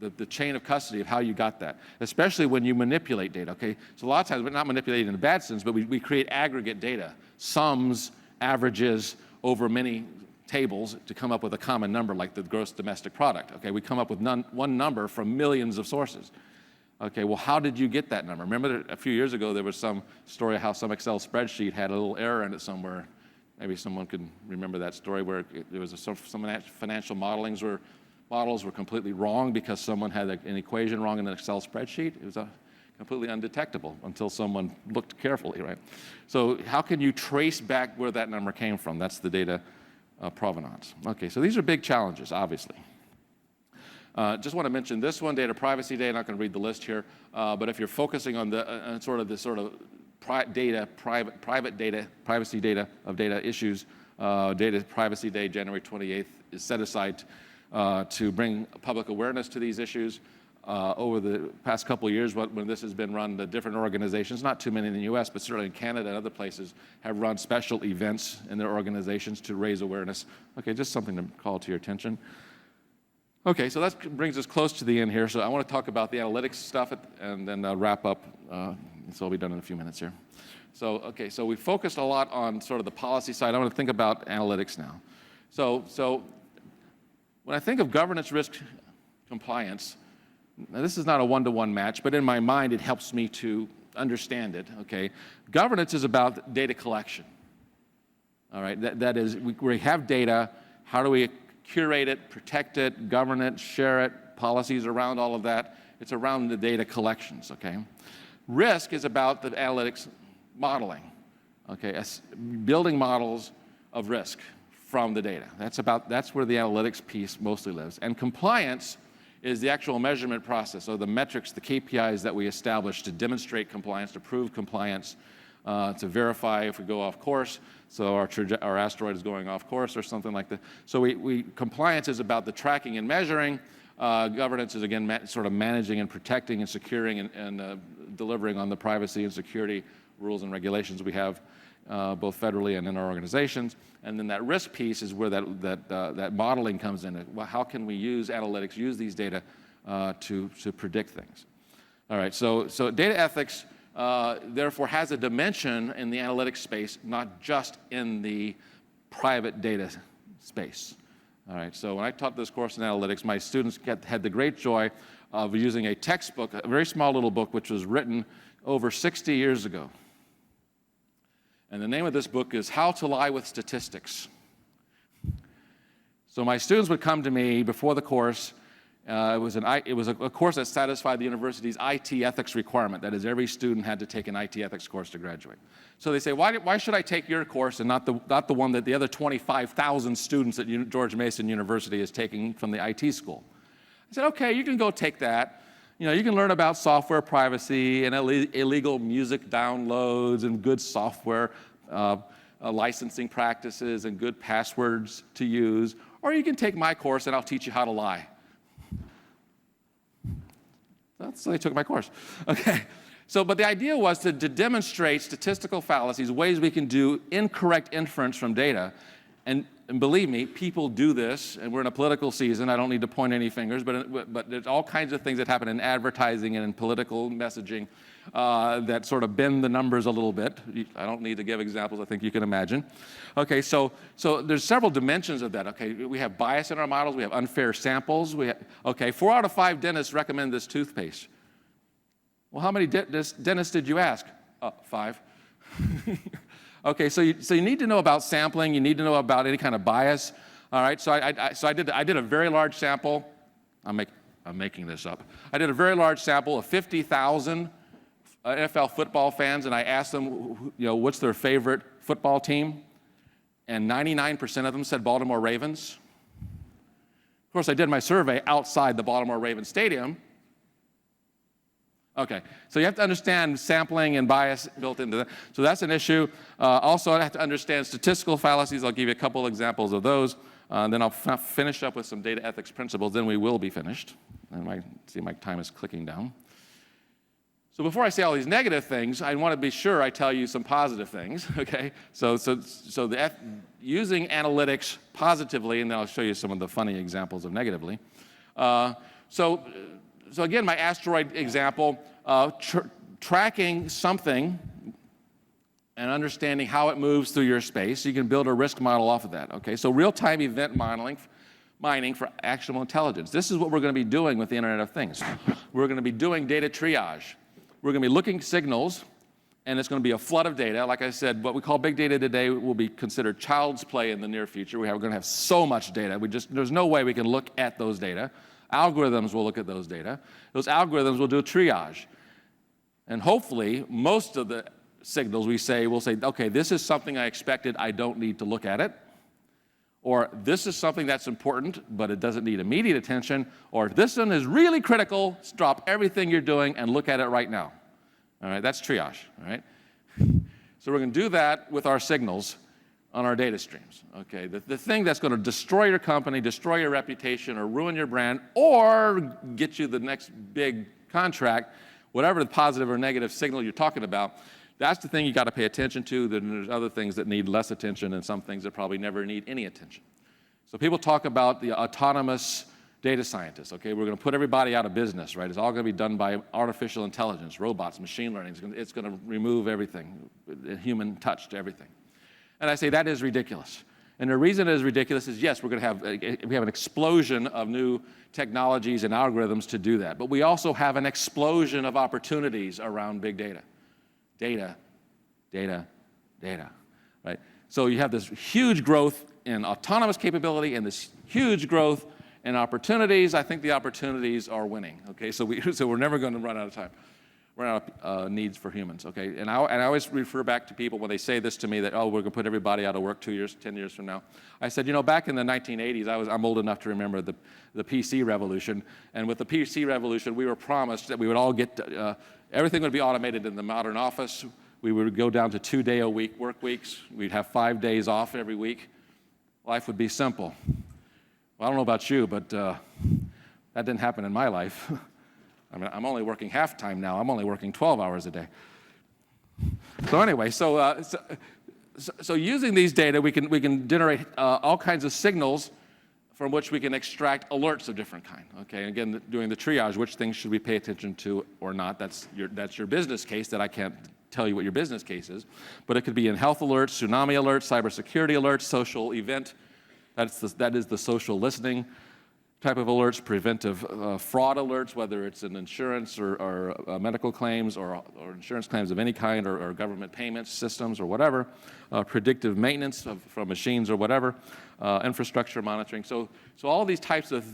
the chain of custody of how you got that, especially when you manipulate data, okay? So a lot of times we're not manipulating in a bad sense, but we create aggregate data, sums, averages over many tables to come up with a common number like the gross domestic product, okay? We come up with one number from millions of sources. Okay, well, how did you get that number? Remember a few years ago there was some story of how some Excel spreadsheet had a little error in it somewhere. Maybe someone could remember that story where there was some financial models were completely wrong because someone had an equation wrong in an Excel spreadsheet. It was completely undetectable until someone looked carefully, right? So how can you trace back where that number came from? That's the data provenance. Okay, so these are big challenges, obviously. Just want to mention this one, data privacy data. I'm not going to read the list here, but if you're focusing on the private data, privacy data of data issues, Data Privacy Day, January 28th, is set aside to bring public awareness to these issues. Over the past couple of years, when this has been run, the different organizations, not too many in the US, but certainly in Canada and other places, have run special events in their organizations to raise awareness. Okay, just something to call to your attention. Okay, so that brings us close to the end here. So I want to talk about the analytics stuff and then wrap up. So I'll be done in a few minutes here. So, okay, so we focused a lot on sort of the policy side. I want to think about analytics now. So when I think of governance risk compliance, now this is not a one-to-one match, but in my mind it helps me to understand it, okay? Governance is about data collection, all right? That is, we have data, how do we curate it, protect it, govern it, share it, policies around all of that. It's around the data collections, okay? Risk is about the analytics modeling, okay? Building models of risk from the data. That's where the analytics piece mostly lives. And compliance is the actual measurement process, so the metrics, the KPIs that we establish to demonstrate compliance, to prove compliance, to verify if we go off course, so our asteroid is going off course or something like that. So compliance is about the tracking and measuring. Governance is, again, sort of managing and protecting and securing and delivering on the privacy and security rules and regulations we have both federally and in our organizations. And then that risk piece is where that modeling comes in. Well, how can we use analytics, use these data to predict things? All right, so data ethics therefore has a dimension in the analytics space, not just in the private data space. All right, so when I taught this course in analytics, my students had the great joy of using a textbook, a very small little book, which was written over 60 years ago. And the name of this book is How to Lie with Statistics. So my students would come to me before the course, It was a course that satisfied the university's IT ethics requirement. That is, every student had to take an IT ethics course to graduate. So they say, why should I take your course and not the one that the other 25,000 students at George Mason University is taking from the IT school? I said, okay, you can go take that. You know, you can learn about software privacy and illegal music downloads and good software licensing practices and good passwords to use. Or you can take my course and I'll teach you how to lie. So they took my course. Okay. So, but the idea was to demonstrate statistical fallacies, ways we can do incorrect inference from data. And believe me, people do this, and we're in a political season. I don't need to point any fingers, but there's all kinds of things that happen in advertising and in political messaging that sort of bend the numbers a little bit. I don't need to give examples. I think you can imagine. Okay, so there's several dimensions of that. Okay, we have bias in our models. We have unfair samples. 4 out of 5 dentists recommend this toothpaste. Well, how many dentists did you ask? 5. Okay, so you need to know about sampling. You need to know about any kind of bias. All right, so I did a very large sample. I'm making this up. I did a very large sample of 50,000 NFL football fans, and I asked them, what's their favorite football team? And 99% of them said Baltimore Ravens. Of course, I did my survey outside the Baltimore Ravens stadium. Okay, so you have to understand sampling and bias built into that. So that's an issue. Also, I have to understand statistical fallacies. I'll give you a couple examples of those. Then I'll finish up with some data ethics principles. Then we will be finished. And my time is clicking down. So before I say all these negative things, I want to be sure I tell you some positive things. Okay, so using analytics positively, and then I'll show you some of the funny examples of negatively. So again, my asteroid example, tracking something and understanding how it moves through your space, you can build a risk model off of that. Okay, so real-time event mining for actionable intelligence. This is what we're going to be doing with the Internet of Things. We're going to be doing data triage. We're going to be looking at signals, and it's going to be a flood of data. Like I said, what we call big data today will be considered child's play in the near future. We're going to have so much data. There's no way we can look at those data. Algorithms will look at those data. Those algorithms will do a triage. And hopefully, most of the signals will say, okay, this is something I expected, I don't need to look at it. Or this is something that's important, but it doesn't need immediate attention. Or this one is really critical, stop everything you're doing and look at it right now. All right, that's triage, all right? So we're going to do that with our signals on our data streams, okay? The thing that's going to destroy your company, destroy your reputation, or ruin your brand, or get you the next big contract, whatever the positive or negative signal you're talking about, that's the thing you got to pay attention to. Then there's other things that need less attention and some things that probably never need any attention. So people talk about the autonomous data scientists, okay? We're going to put everybody out of business, right? It's all going to be done by artificial intelligence, robots, machine learning. It's going to remove everything, human touch to everything. And I say that is ridiculous. And the reason it is ridiculous is, yes, we have an explosion of new technologies and algorithms to do that. But we also have an explosion of opportunities around big data. Data, right? So you have this huge growth in autonomous capability and this huge growth in opportunities. I think the opportunities are winning, okay? So we're never going to run out of time. Run out of needs for humans, okay? And I always refer back to people when they say this to me that, oh, we're going to put everybody out of work 2 years, 10 years from now. I said, back in the 1980s, I'm old enough to remember the PC revolution. And with the PC revolution, we were promised that we would all get, everything would be automated in the modern office. We would go down to 2-day-a-week work weeks. We'd have 5 days off every week. Life would be simple. Well, I don't know about you, but that didn't happen in my life. I mean, I'm only working half time now. I'm only working 12 hours a day. So anyway, so using these data, we can generate all kinds of signals from which we can extract alerts of different kind. Okay, and again, doing the triage, which things should we pay attention to or not? That's your business case. That I can't tell you what your business case is, but it could be in health alerts, tsunami alerts, cybersecurity alerts, social event. That is the social listening type of alerts, preventive fraud alerts, whether it's in insurance or medical claims or insurance claims of any kind or government payment systems or whatever, predictive maintenance from machines or whatever, infrastructure monitoring. So all these types of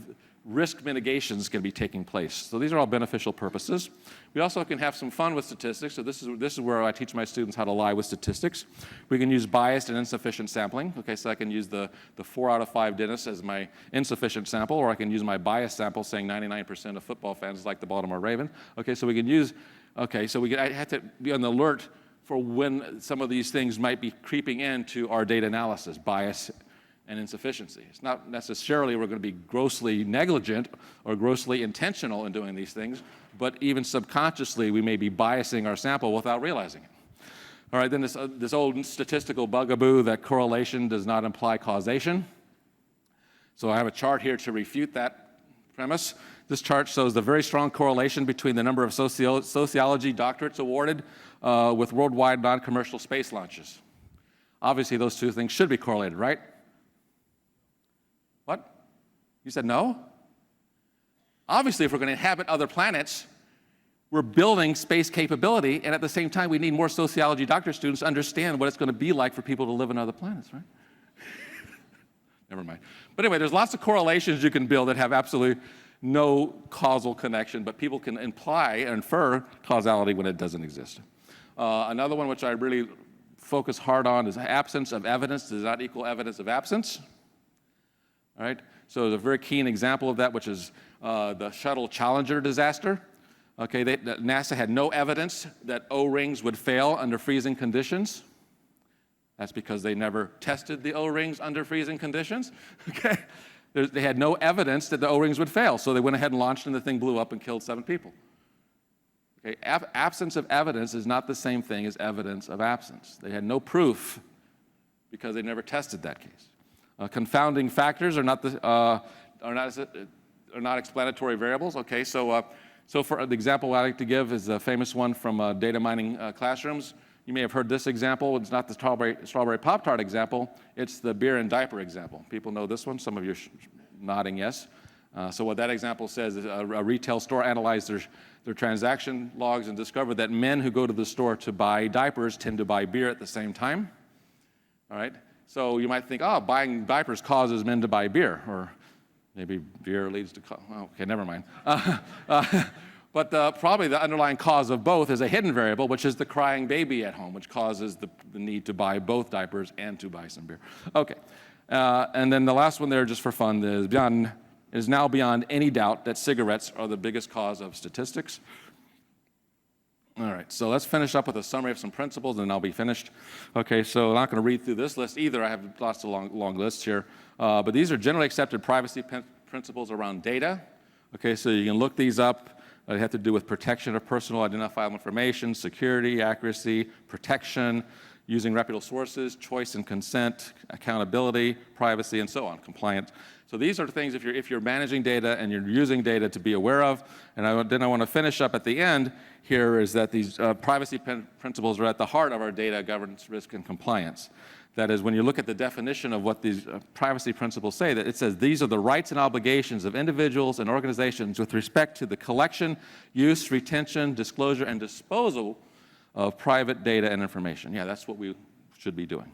risk mitigations can be taking place. So these are all beneficial purposes. We also can have some fun with statistics. So this is where I teach my students how to lie with statistics. We can use biased and insufficient sampling. Okay, so I can use the 4 out of 5 dentists as my insufficient sample, or I can use my biased sample saying 99% of football fans like the Baltimore Ravens. Okay, so we can use, I have to be on the alert for when some of these things might be creeping into our data analysis, bias and insufficiency. It's not necessarily we're going to be grossly negligent or grossly intentional in doing these things, but even subconsciously we may be biasing our sample without realizing it. All right, then this old statistical bugaboo that correlation does not imply causation. So I have a chart here to refute that premise. This chart shows the very strong correlation between the number of sociology doctorates awarded with worldwide non-commercial space launches. Obviously, those two things should be correlated, right? What? You said no? Obviously, if we're going to inhabit other planets, we're building space capability, and at the same time, we need more sociology doctorate students to understand what it's going to be like for people to live on other planets, right? Never mind. But anyway, there's lots of correlations you can build that have absolutely no causal connection, but people can infer causality when it doesn't exist. Another one which I really focus hard on is absence of evidence does not equal evidence of absence. All right, so there's a very keen example of that, which is the shuttle Challenger disaster. Okay, NASA had no evidence that O-rings would fail under freezing conditions. That's because they never tested the O-rings under freezing conditions. Okay, they had no evidence that the O-rings would fail, so they went ahead and launched, and the thing blew up and killed 7 people. Okay, absence of evidence is not the same thing as evidence of absence. They had no proof because they never tested that case. Confounding factors are not explanatory variables. Okay, so for the example I like to give is a famous one from data mining classrooms. You may have heard this example. It's not the strawberry Pop-Tart example. It's the beer and diaper example. People know this one. Some of you are nodding yes. So what that example says is a retail store analyzed their transaction logs and discovered that men who go to the store to buy diapers tend to buy beer at the same time. All right. So you might think, oh, buying diapers causes men to buy beer, or maybe beer leads to, okay, never mind. But probably the underlying cause of both is a hidden variable, which is the crying baby at home, which causes the need to buy both diapers and to buy some beer. Okay, and then the last one there, just for fun, is now beyond any doubt that cigarettes are the biggest cause of statistics. All right, so let's finish up with a summary of some principles, and then I'll be finished. Okay, so I'm not going to read through this list either. I have lots of long lists here. But these are generally accepted privacy principles around data. Okay, so you can look these up. They have to do with protection of personal identifiable information, security, accuracy, protection, using reputable sources, choice and consent, accountability, privacy, and so on, compliance. So these are things if you're managing data and you're using data to be aware of. And then I want to finish up at the end here is that these privacy principles are at the heart of our data governance, risk, and compliance. That is, when you look at the definition of what these privacy principles say, that it says these are the rights and obligations of individuals and organizations with respect to the collection, use, retention, disclosure, and disposal of private data and information. Yeah, that's what we should be doing.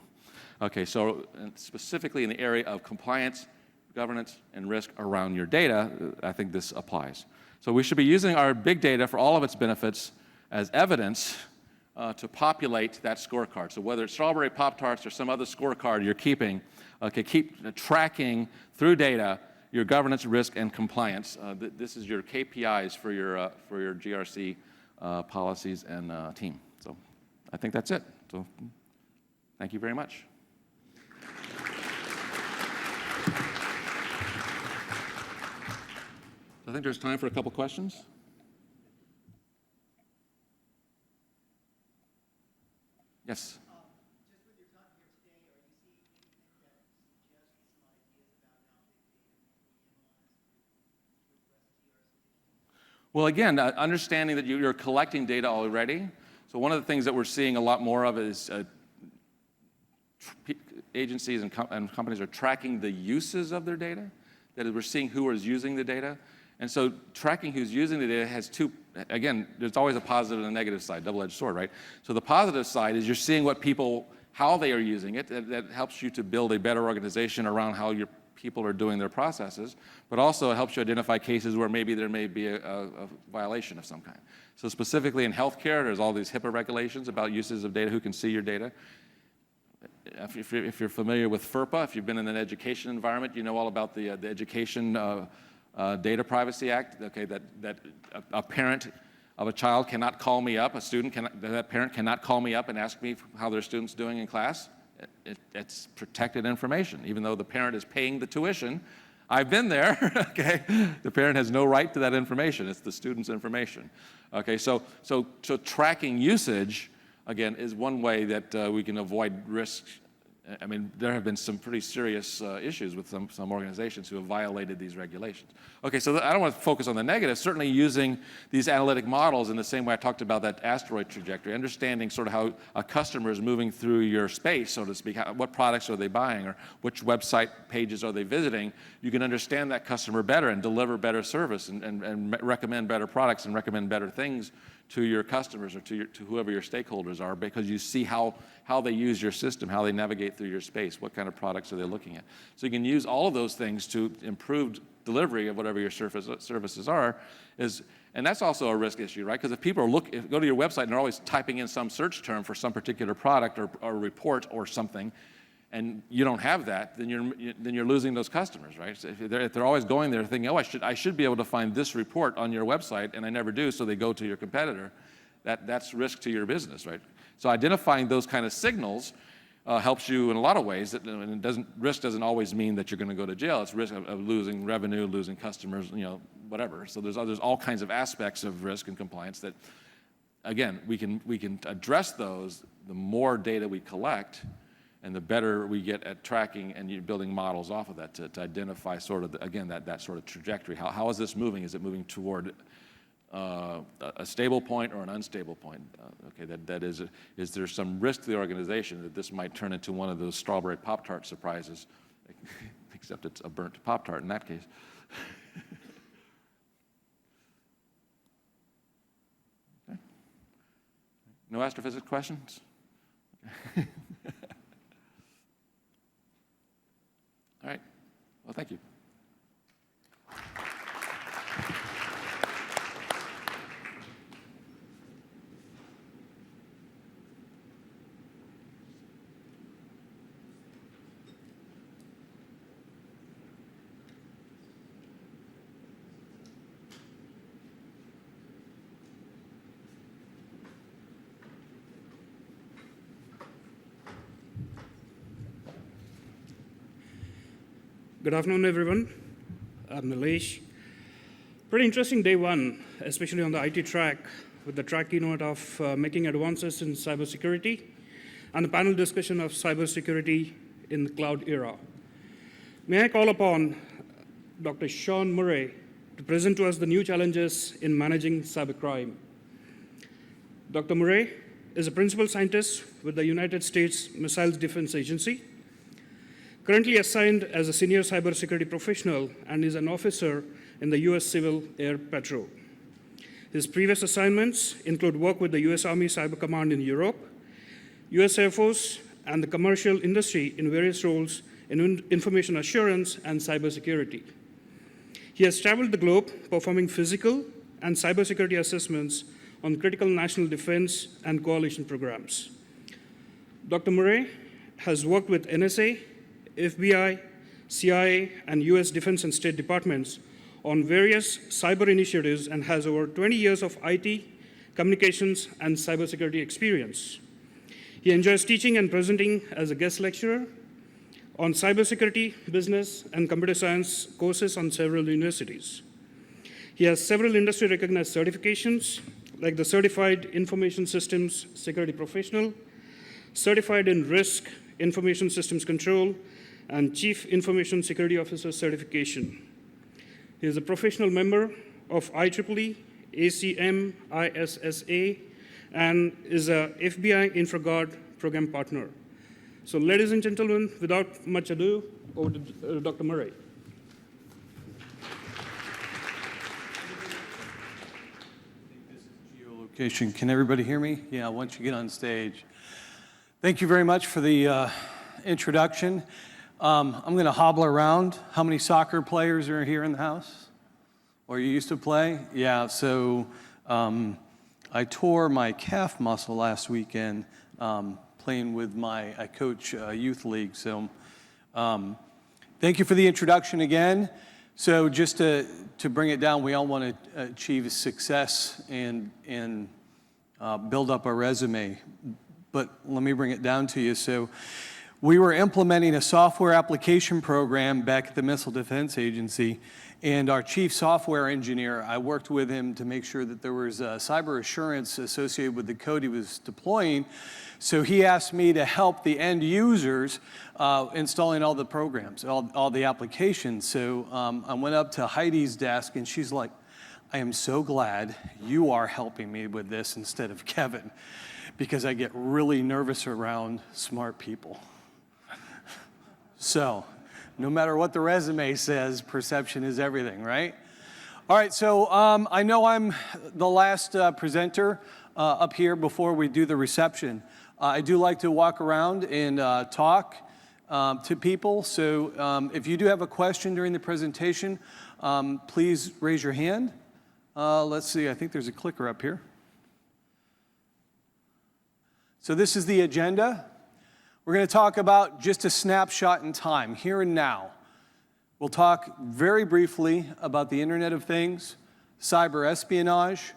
Okay, so specifically in the area of compliance, governance, and risk around your data, I think this applies. So we should be using our big data for all of its benefits as evidence to populate that scorecard. So whether it's strawberry Pop-Tarts or some other scorecard you're keeping, okay, keep tracking through data your governance, risk, and compliance. This is your KPIs for your GRC policies and team. So I think that's it. So thank you very much. I think there's time for a couple questions. Yes. Well, again, understanding that you're collecting data already. So one of the things that we're seeing a lot more of is agencies and companies are tracking the uses of their data. That is, we're seeing who is using the data. And so tracking who's using the data has again, there's always a positive and a negative side, double-edged sword, right? So the positive side is you're seeing how they are using it. That helps you to build a better organization around how you're people are doing their processes, but also it helps you identify cases where maybe there may be a violation of some kind. So specifically in healthcare, there's all these HIPAA regulations about uses of data, who can see your data. If you're familiar with FERPA, if you've been in an education environment, you know all about the Education Data Privacy Act, okay, that a parent of a child cannot call me up, that parent cannot call me up and ask me how their student's doing in class. It's protected information. Even though the parent is paying the tuition, I've been there, okay? The parent has no right to that information. It's the student's information. Okay, so tracking usage, again, is one way that we can avoid risks. I mean, there have been some pretty serious issues with some organizations who have violated these regulations. Okay, so I don't want to focus on the negative. Certainly using these analytic models in the same way I talked about that asteroid trajectory, understanding sort of how a customer is moving through your space, so to speak, what products are they buying or which website pages are they visiting, you can understand that customer better and deliver better service and recommend better products and recommend better things to your customers or to whoever your stakeholders are, because you see how they use your system, how they navigate through your space, what kind of products are they looking at. So you can use all of those things to improve delivery of whatever your services are. And that's also a risk issue, right? Because if people go to your website and they're always typing in some search term for some particular product or report or something, and you don't have that, then you're losing those customers, right? So if they're always going there thinking, oh, I should be able to find this report on your website, and I never do, so they go to your competitor, that's risk to your business, right? So identifying those kind of signals helps you in a lot of ways. And risk doesn't always mean that you're going to go to jail. It's risk of losing revenue, losing customers, whatever. So there's all kinds of aspects of risk and compliance that, again, we can address those. The more data we collect, and the better we get at tracking and building models off of that to identify sort of, that sort of trajectory. How is this moving? Is it moving toward a stable point or an unstable point? Is there some risk to the organization that this might turn into one of those strawberry Pop-Tart surprises, except it's a burnt Pop-Tart in that case. Okay. No astrophysics questions? Okay. All right. Well, thank you. Good afternoon, everyone. I'm Nilesh. Pretty interesting day one, especially on the IT track, with the track keynote of making advances in cybersecurity and the panel discussion of cybersecurity in the cloud era. May I call upon Dr. Sean Murray to present to us the new challenges in managing cybercrime. Dr. Murray is a principal scientist with the United States Missile Defense Agency, currently assigned as a senior cybersecurity professional, and is an officer in the U.S. Civil Air Patrol. His previous assignments include work with the U.S. Army Cyber Command in Europe, U.S. Air Force, and the commercial industry in various roles in information assurance and cybersecurity. He has traveled the globe performing physical and cybersecurity assessments on critical national defense and coalition programs. Dr. Murray has worked with NSA, FBI, CIA, and US Defense and State Departments on various cyber initiatives and has over 20 years of IT, communications, and cybersecurity experience. He enjoys teaching and presenting as a guest lecturer on cybersecurity, business, and computer science courses on several universities. He has several industry-recognized certifications, like the Certified Information Systems Security Professional, Certified in Risk Information Systems Control, and Chief Information Security Officer certification. He is a professional member of IEEE, ACM, ISSA, and is a FBI InfraGard program partner. So ladies and gentlemen, without much ado, over to Dr. Murray. Geolocation. Can everybody hear me? Yeah, once you get on stage. Thank you very much for the introduction. I'm going to hobble around. How many soccer players are here in the house? Or you used to play? Yeah, so I tore my calf muscle last weekend playing with I coach youth league. So thank you for the introduction again. So just to bring it down, we all want to achieve success and build up our resume. But let me bring it down to you. So we were implementing a software application program back at the Missile Defense Agency, and our chief software engineer, I worked with him to make sure that there was cyber assurance associated with the code he was deploying. So he asked me to help the end users installing all the programs, all the applications. So I went up to Heidi's desk, and she's like, I am so glad you are helping me with this instead of Kevin, because I get really nervous around smart people. So no matter what the resume says, perception is everything, right? All right, so I know I'm the last presenter up here before we do the reception. I do like to walk around and talk to people. So if you do have a question during the presentation, please raise your hand. Let's see, I think there's a clicker up here. So this is the agenda. We're going to talk about just a snapshot in time, here and now. We'll talk very briefly about the Internet of Things, cyber espionage,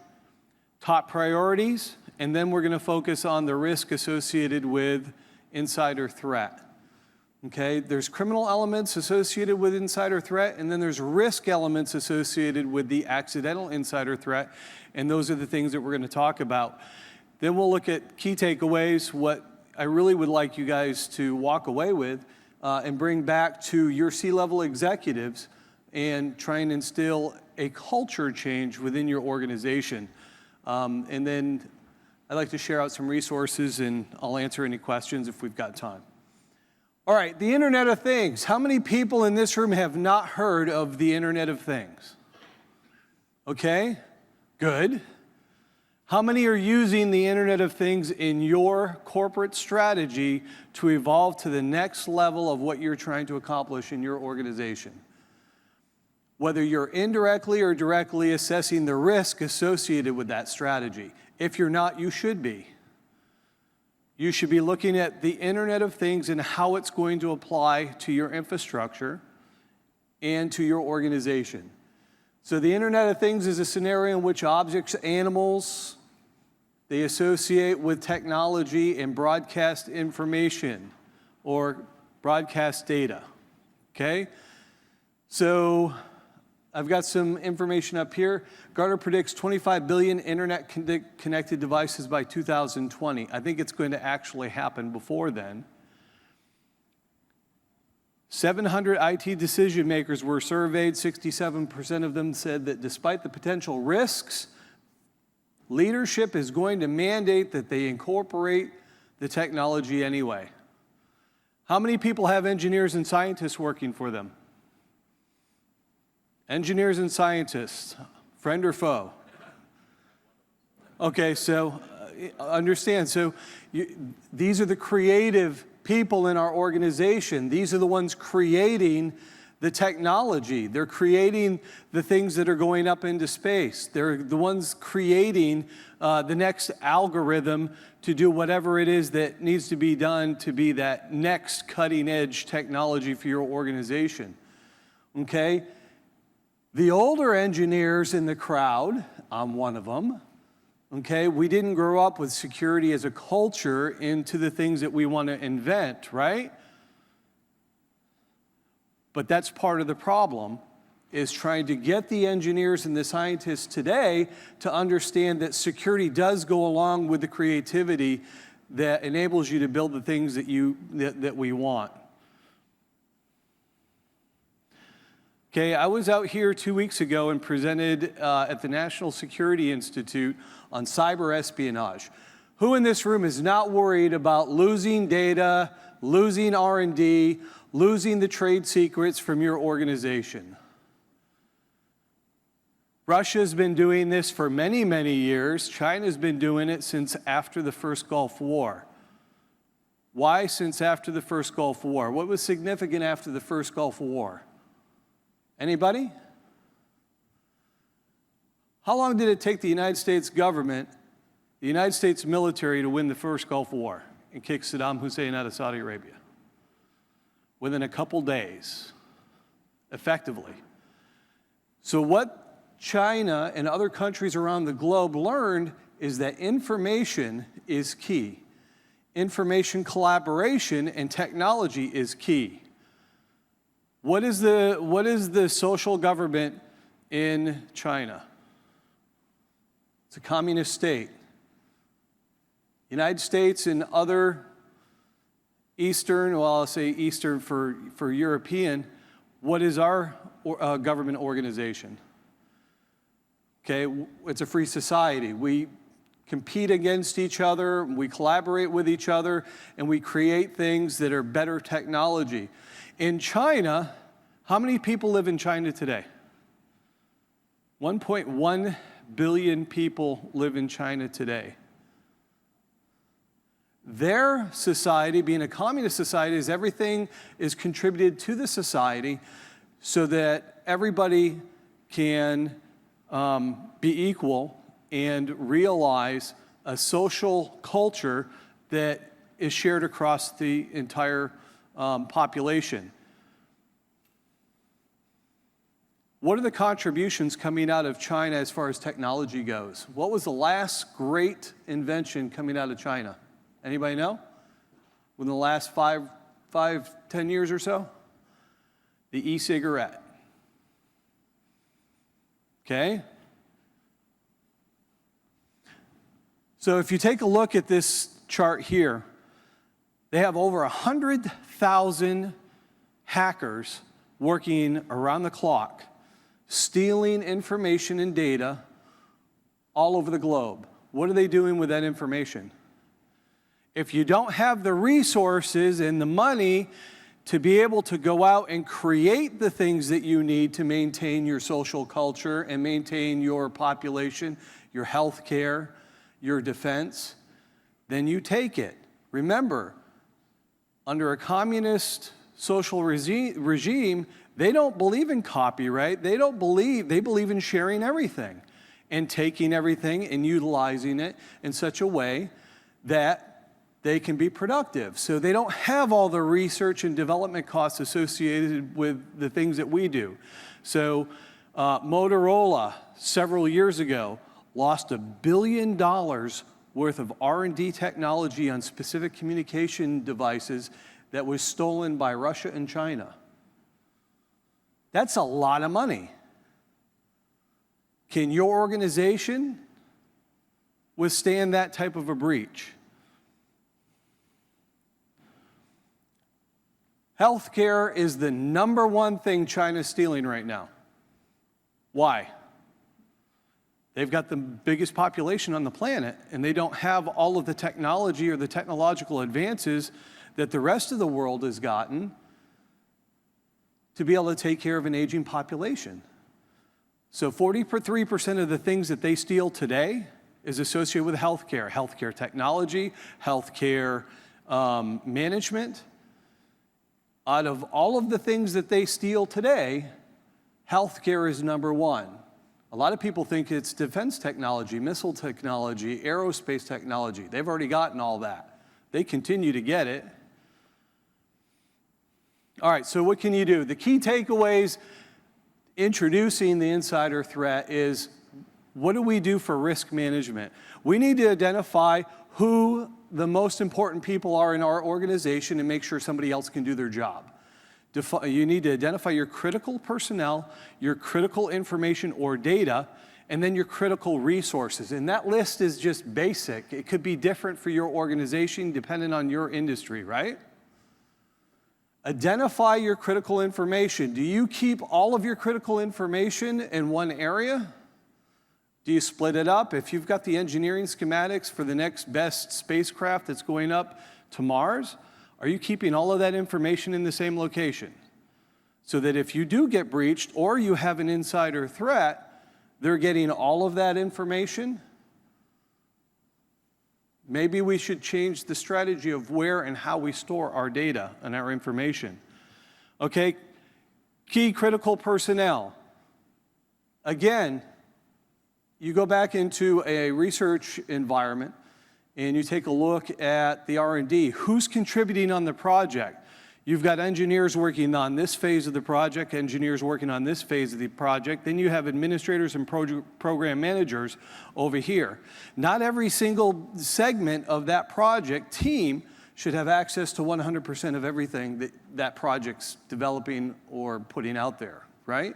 top priorities, and then we're going to focus on the risk associated with insider threat. Okay, there's criminal elements associated with insider threat, and then there's risk elements associated with the accidental insider threat, and those are the things that we're going to talk about. Then we'll look at key takeaways, what I really would like you guys to walk away with and bring back to your C-level executives and try and instill a culture change within your organization. And then I'd like to share out some resources, and I'll answer any questions if we've got time. All right, the Internet of Things. How many people in this room have not heard of the Internet of Things? Okay, good. How many are using the Internet of Things in your corporate strategy to evolve to the next level of what you're trying to accomplish in your organization? Whether you're indirectly or directly assessing the risk associated with that strategy. If you're not, you should be. You should be looking at the Internet of Things and how it's going to apply to your infrastructure and to your organization. So the Internet of Things is a scenario in which objects, animals, they associate with technology and broadcast information or broadcast data, okay? So I've got some information up here. Gartner predicts 25 billion internet-connected devices by 2020. I think it's going to actually happen before then. 700 IT decision makers were surveyed. 67% of them said that despite the potential risks, leadership is going to mandate that they incorporate the technology anyway. How many people have engineers and scientists working for them? Engineers and scientists, friend or foe? Okay, so understand. So these are the creative people in our organization. These are the ones creating the technology. They're creating the things that are going up into space. They're the ones creating the next algorithm to do whatever it is that needs to be done to be that next cutting edge technology for your organization. Okay? The older engineers in the crowd, I'm one of them, okay? We didn't grow up with security as a culture into the things that we want to invent, right? But that's part of the problem, is trying to get the engineers and the scientists today to understand that security does go along with the creativity that enables you to build the things that we want. Okay, I was out here 2 weeks ago and presented at the National Security Institute on cyber espionage. Who in this room is not worried about losing data, losing R&D, losing the trade secrets from your organization? Russia's been doing this for many, many years. China's been doing it since after the first Gulf War. Why since after the first Gulf War? What was significant after the first Gulf War? Anybody? How long did it take the United States government, the United States military, to win the first Gulf War and kick Saddam Hussein out of Saudi Arabia? Within a couple days, effectively. So what China and other countries around the globe learned is that information is key. Information collaboration and technology is key. What is the social government in China? It's a communist state. United States and other Eastern, well, I'll say Eastern for European, what is our government organization? Okay, it's a free society. We compete against each other, we collaborate with each other, and we create things that are better technology. In China, how many people live in China today? 1.1 billion people live in China today. Their society, being a communist society, is everything is contributed to the society so that everybody can be equal and realize a social culture that is shared across the entire population. What are the contributions coming out of China as far as technology goes? What was the last great invention coming out of China? Anybody know? Within the last 10 years or so? The e-cigarette. Okay? So if you take a look at this chart here, they have over 100,000 hackers working around the clock, stealing information and data all over the globe. What are they doing with that information? If you don't have the resources and the money to be able to go out and create the things that you need to maintain your social culture and maintain your population, your health care, your defense, then you take it. Remember, under a communist social regime, they don't believe in copyright. They believe in sharing everything and taking everything and utilizing it in such a way that they can be productive. So they don't have all the research and development costs associated with the things that we do. So Motorola, several years ago, lost $1 billion worth of R&D technology on specific communication devices that was stolen by Russia and China. That's a lot of money. Can your organization withstand that type of a breach? Healthcare is the #1 thing China's stealing right now. Why? They've got the biggest population on the planet, and they don't have all of the technology or the technological advances that the rest of the world has gotten to be able to take care of an aging population. So 43% of the things that they steal today is associated with healthcare, healthcare technology, healthcare management. Out of all of the things that they steal today, healthcare is #1. A lot of people think it's defense technology, missile technology, aerospace technology. They've already gotten all that. They continue to get it. All right, so what can you do? The key takeaways introducing the insider threat is, what do we do for risk management? We need to identify who the most important people are in our organization and make sure somebody else can do their job. You need to identify your critical personnel, your critical information or data, and then your critical resources. And that list is just basic. It could be different for your organization depending on your industry, right? Identify your critical information. Do you keep all of your critical information in one area? Do you split it up? If you've got the engineering schematics for the next best spacecraft that's going up to Mars, are you keeping all of that information in the same location? So that if you do get breached or you have an insider threat, they're getting all of that information? Maybe we should change the strategy of where and how we store our data and our information. Okay, key critical personnel. Again, you go back into a research environment and you take a look at the R&D. Who's contributing on the project? You've got engineers working on this phase of the project, engineers working on this phase of the project. Then you have administrators and program managers over here. Not every single segment of that project team should have access to 100% of everything that that project's developing or putting out there, right?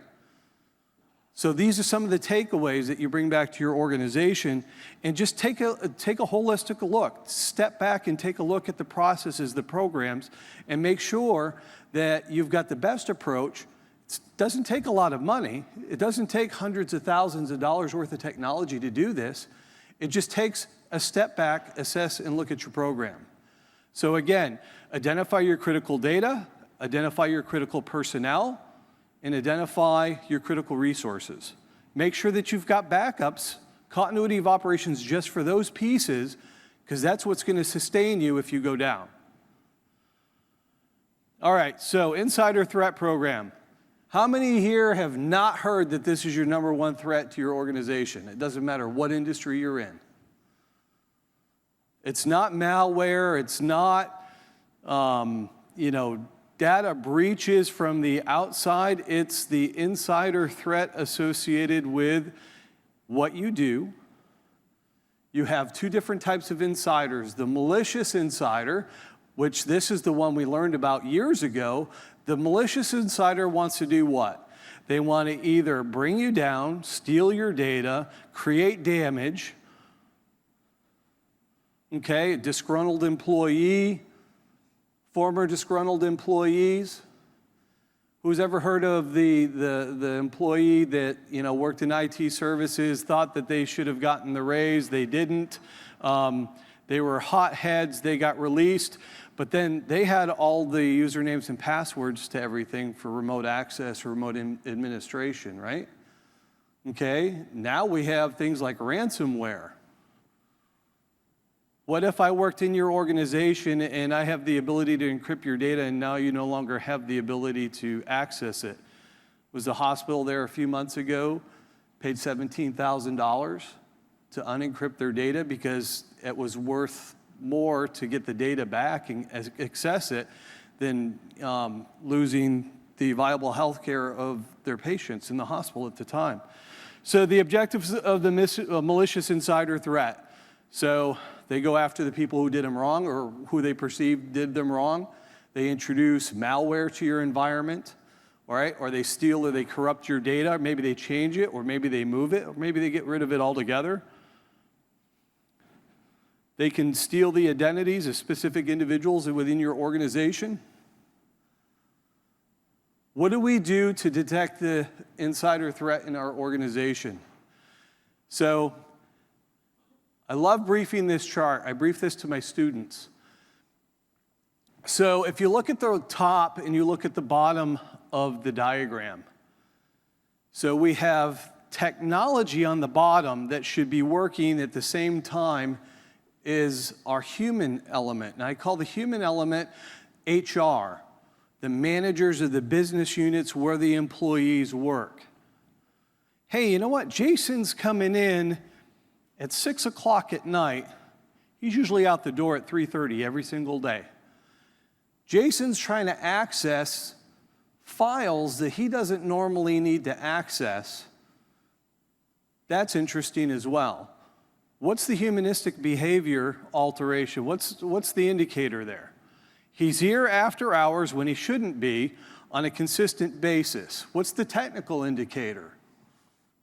So these are some of the takeaways that you bring back to your organization, and just take a holistic look. Step back and take a look at the processes, the programs, and make sure that you've got the best approach. It doesn't take a lot of money. It doesn't take hundreds of thousands of dollars worth of technology to do this. It just takes a step back, assess, and look at your program. So again, identify your critical data, identify your critical personnel, and identify your critical resources. Make sure that you've got backups, continuity of operations just for those pieces, because that's what's going to sustain you if you go down. All right, so Insider Threat Program. How many here have not heard that this is your #1 threat to your organization? It doesn't matter what industry you're in. It's not malware, it's not, data breaches from the outside. It's the insider threat associated with what you do. You have two different types of insiders. The malicious insider, which this is the one we learned about years ago. The malicious insider wants to do what? They want to either bring you down, steal your data, create damage. Okay, a disgruntled employee, former disgruntled employees. Who's ever heard of the employee that worked in IT services, thought that they should have gotten the raise, they didn't. They were hotheads, they got released, but then they had all the usernames and passwords to everything for remote access or remote administration, right? Okay, now we have things like ransomware. What if I worked in your organization and I have the ability to encrypt your data and now you no longer have the ability to access it? Was the hospital there a few months ago, paid $17,000 to unencrypt their data because it was worth more to get the data back and access it than losing the viable health care of their patients in the hospital at the time. So the objectives of the malicious insider threat. So they go after the people who did them wrong or who they perceive did them wrong. They introduce malware to your environment, all right? Or they steal or they corrupt your data. Maybe they change it, or maybe they move it, or maybe they get rid of it altogether. They can steal the identities of specific individuals within your organization. What do we do to detect the insider threat in our organization? So I love briefing this chart. I brief this to my students. So if you look at the top and you look at the bottom of the diagram, so we have technology on the bottom that should be working at the same time as our human element. And I call the human element HR, the managers of the business units where the employees work. Hey, you know what? Jason's coming in at 6 o'clock at night. He's usually out the door at 3:30 every single day. Jason's trying to access files that he doesn't normally need to access. That's interesting as well. What's the humanistic behavior alteration? What's the indicator there? He's here after hours when he shouldn't be on a consistent basis. What's the technical indicator?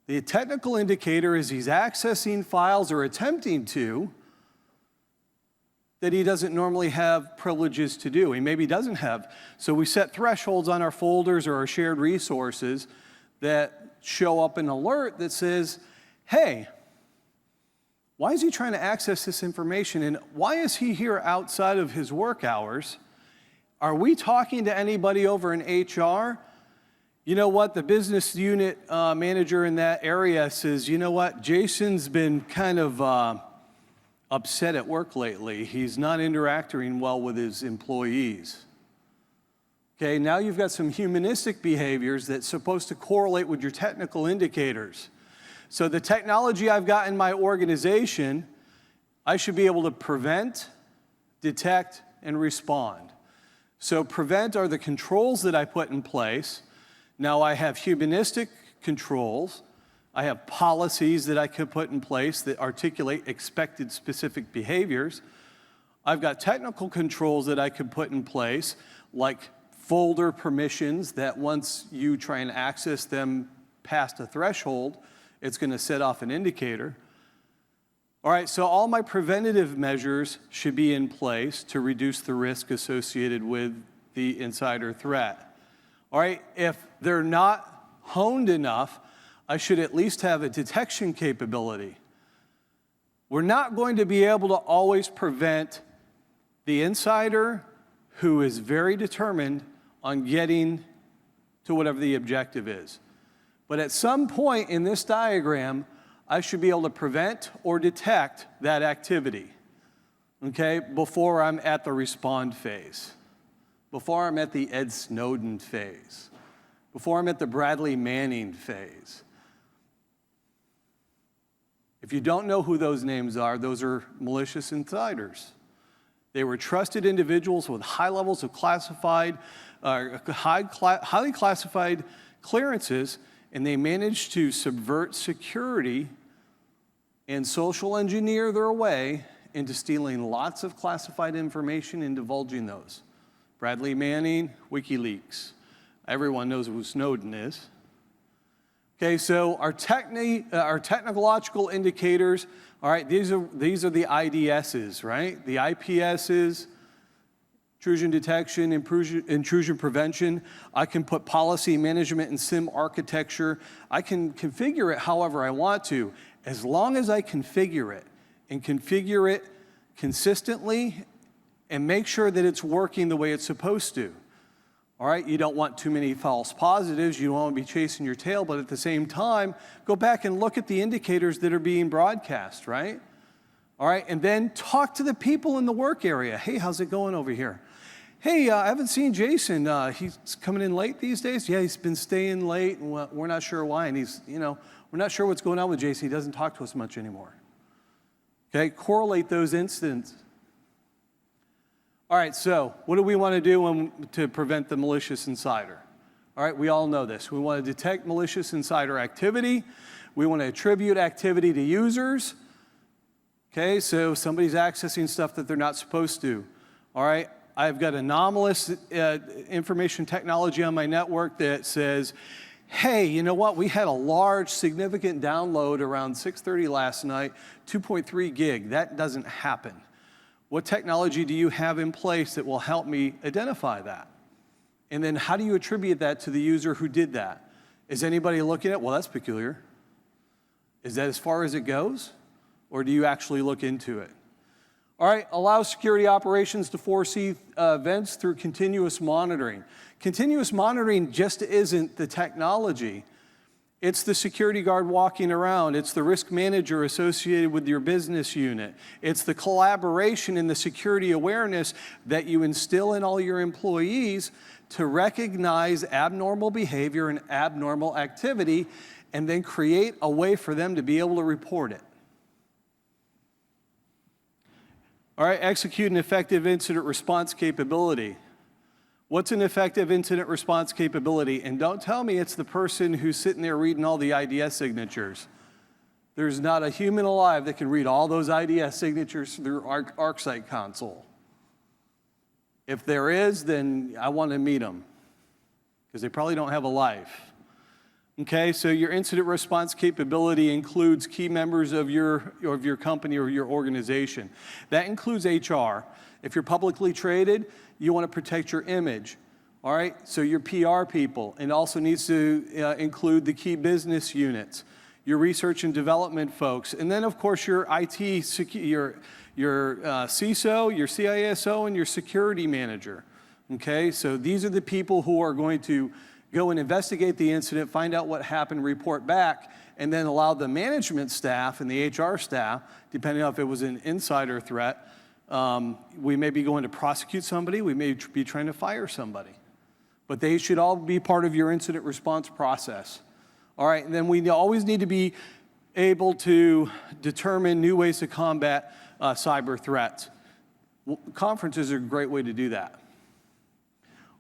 The technical indicator is he's accessing files or attempting to that he doesn't normally have privileges to do. He maybe doesn't have. So we set thresholds on our folders or our shared resources that show up an alert that says, hey, why is he trying to access this information? And why is he here outside of his work hours? Are we talking to anybody over in HR? You know what, the business unit manager in that area says, you know what, Jason's been kind of upset at work lately. He's not interacting well with his employees. Okay, now you've got some humanistic behaviors that's supposed to correlate with your technical indicators. So the technology I've got in my organization, I should be able to prevent, detect, and respond. So prevent are the controls that I put in place. Now I have humanistic controls. I have policies that I can put in place that articulate expected specific behaviors. I've got technical controls that I can put in place, like folder permissions that once you try and access them past a threshold, it's going to set off an indicator. All right, so all my preventative measures should be in place to reduce the risk associated with the insider threat. All right, if they're not honed enough, I should at least have a detection capability. We're not going to be able to always prevent the insider who is very determined on getting to whatever the objective is. But at some point in this diagram, I should be able to prevent or detect that activity, okay, before I'm at the respond phase, before I'm at the Ed Snowden phase, before I'm at the Bradley Manning phase. If you don't know who those names are, those are malicious insiders. They were trusted individuals with high levels of highly classified clearances, and they managed to subvert security and social engineer their way into stealing lots of classified information and divulging those. Bradley Manning, WikiLeaks. Everyone knows who Snowden is. Okay, so our technological indicators, all right, these are the IDSs, right? The IPSs, intrusion detection, intrusion prevention. I can put policy management and SIM architecture. I can configure it however I want to, as long as I configure it and configure it consistently and make sure that it's working the way it's supposed to. All right, you don't want too many false positives. You don't want to be chasing your tail, but at the same time, go back and look at the indicators that are being broadcast, right? All right, and then talk to the people in the work area. Hey, how's it going over here? Hey, I haven't seen Jason. He's coming in late these days. Yeah, he's been staying late, and we're not sure why. And we're not sure what's going on with Jason. He doesn't talk to us much anymore. Okay, correlate those incidents. All right, so what do we want to do to prevent the malicious insider? All right, we all know this. We want to detect malicious insider activity. We want to attribute activity to users. Okay, so somebody's accessing stuff that they're not supposed to. All right, I've got anomalous information technology on my network that says, hey, you know what? We had a large, significant download around 6:30 last night, 2.3 gig. That doesn't happen. What technology do you have in place that will help me identify that? And then how do you attribute that to the user who did that? Is anybody looking at, well, that's peculiar. Is that as far as it goes? Or do you actually look into it? All right, allow security operations to foresee events through continuous monitoring. Continuous monitoring just isn't the technology. It's the security guard walking around. It's the risk manager associated with your business unit. It's the collaboration and the security awareness that you instill in all your employees to recognize abnormal behavior and abnormal activity, and then create a way for them to be able to report it. All right, execute an effective incident response capability. What's an effective incident response capability? And don't tell me it's the person who's sitting there reading all the IDS signatures. There's not a human alive that can read all those IDS signatures through ArcSight console. If there is, then I want to meet them, because they probably don't have a life. Okay, so your incident response capability includes key members of your company or your organization. That includes HR. If you're publicly traded, you want to protect your image. All right, so your PR people, and also needs to include the key business units, your research and development folks, and then of course your IT, your CISO, your CISO, and your security manager. Okay, so these are the people who are going to go and investigate the incident, find out what happened, report back, and then allow the management staff and the HR staff, depending on if it was an insider threat, we may be going to prosecute somebody, we may be trying to fire somebody. But they should all be part of your incident response process. All right, and then we always need to be able to determine new ways to combat cyber threats. Conferences are a great way to do that.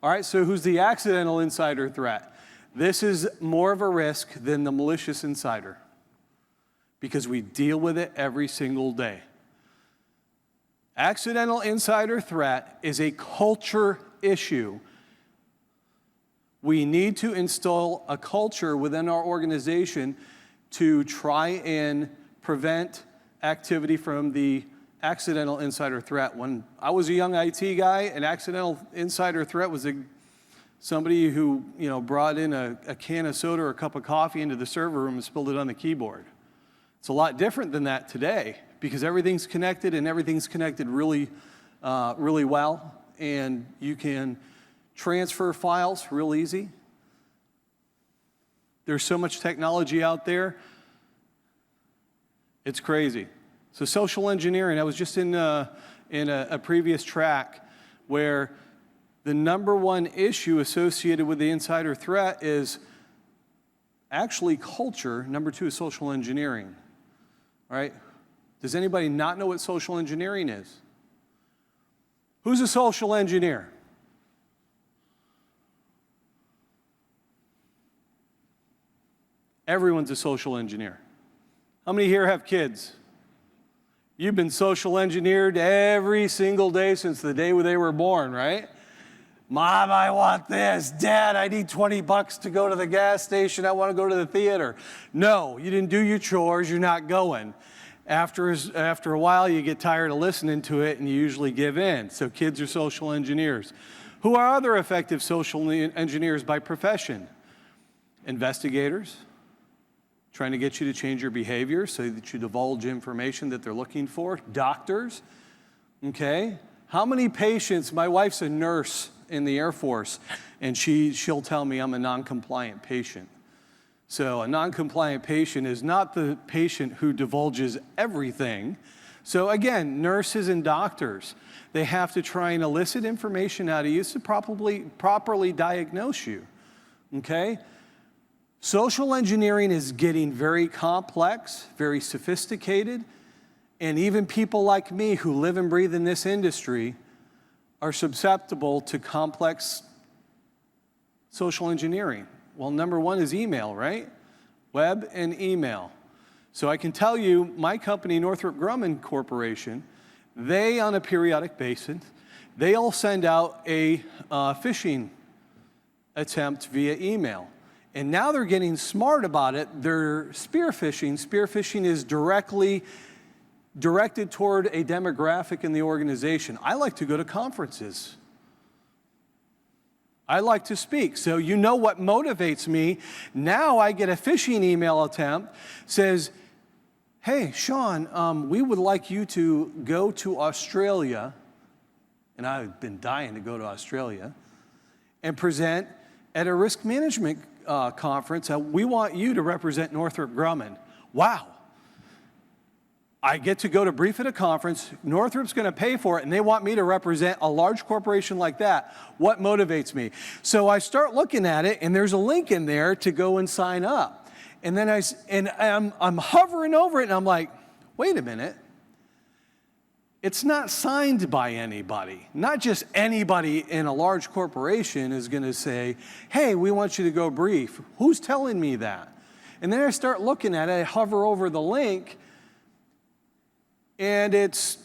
All right, so who's the accidental insider threat? This is more of a risk than the malicious insider because we deal with it every single day. Accidental insider threat is a culture issue. We need to install a culture within our organization to try and prevent activity from the accidental insider threat. When I was a young IT guy, an accidental insider threat was somebody who brought in a can of soda or a cup of coffee into the server room and spilled it on the keyboard. It's a lot different than that today because everything's connected and everything's connected really well, and you can transfer files real easy. There's so much technology out there. It's crazy. So social engineering, I was just in a previous track where the number one issue associated with the insider threat is actually culture. Number two is social engineering. All right? Does anybody not know what social engineering is? Who's a social engineer? Everyone's a social engineer. How many here have kids? You've been social engineered every single day since the day they were born, right? Mom, I want this. Dad, I need $20 to go to the gas station. I want to go to the theater. No, you didn't do your chores. You're not going. After a while, you get tired of listening to it, and you usually give in. So kids are social engineers. Who are other effective social engineers by profession? Investigators, trying to get you to change your behavior so that you divulge information that they're looking for. Doctors, okay? How many patients, my wife's a nurse in the Air Force, and she'll tell me I'm a non-compliant patient. So a non-compliant patient is not the patient who divulges everything. So again, nurses and doctors, they have to try and elicit information out of you to properly diagnose you, okay? Social engineering is getting very complex, very sophisticated, and even people like me who live and breathe in this industry are susceptible to complex social engineering. Well, number one is email, right? Web and email. So I can tell you, my company, Northrop Grumman Corporation, they, on a periodic basis, they'll send out a phishing attempt via email. And now they're getting smart about it. They're spear phishing. Spear phishing is directly directed toward a demographic in the organization. I like to go to conferences. I like to speak. So you know what motivates me. Now I get a phishing email attempt, says, hey, Sean, we would like you to go to Australia, and I've been dying to go to Australia, and present at a risk management conference. We want you to represent Northrop Grumman. Wow. I get to go to brief at a conference. Northrop's going to pay for it, and they want me to represent a large corporation like that. What motivates me? So I start looking at it, and there's a link in there to go and sign up. And then I'm hovering over it, and I'm like, wait a minute. It's not signed by anybody. Not just anybody in a large corporation is going to say, hey, we want you to go brief. Who's telling me that? And then I start looking at it, I hover over the link, and it's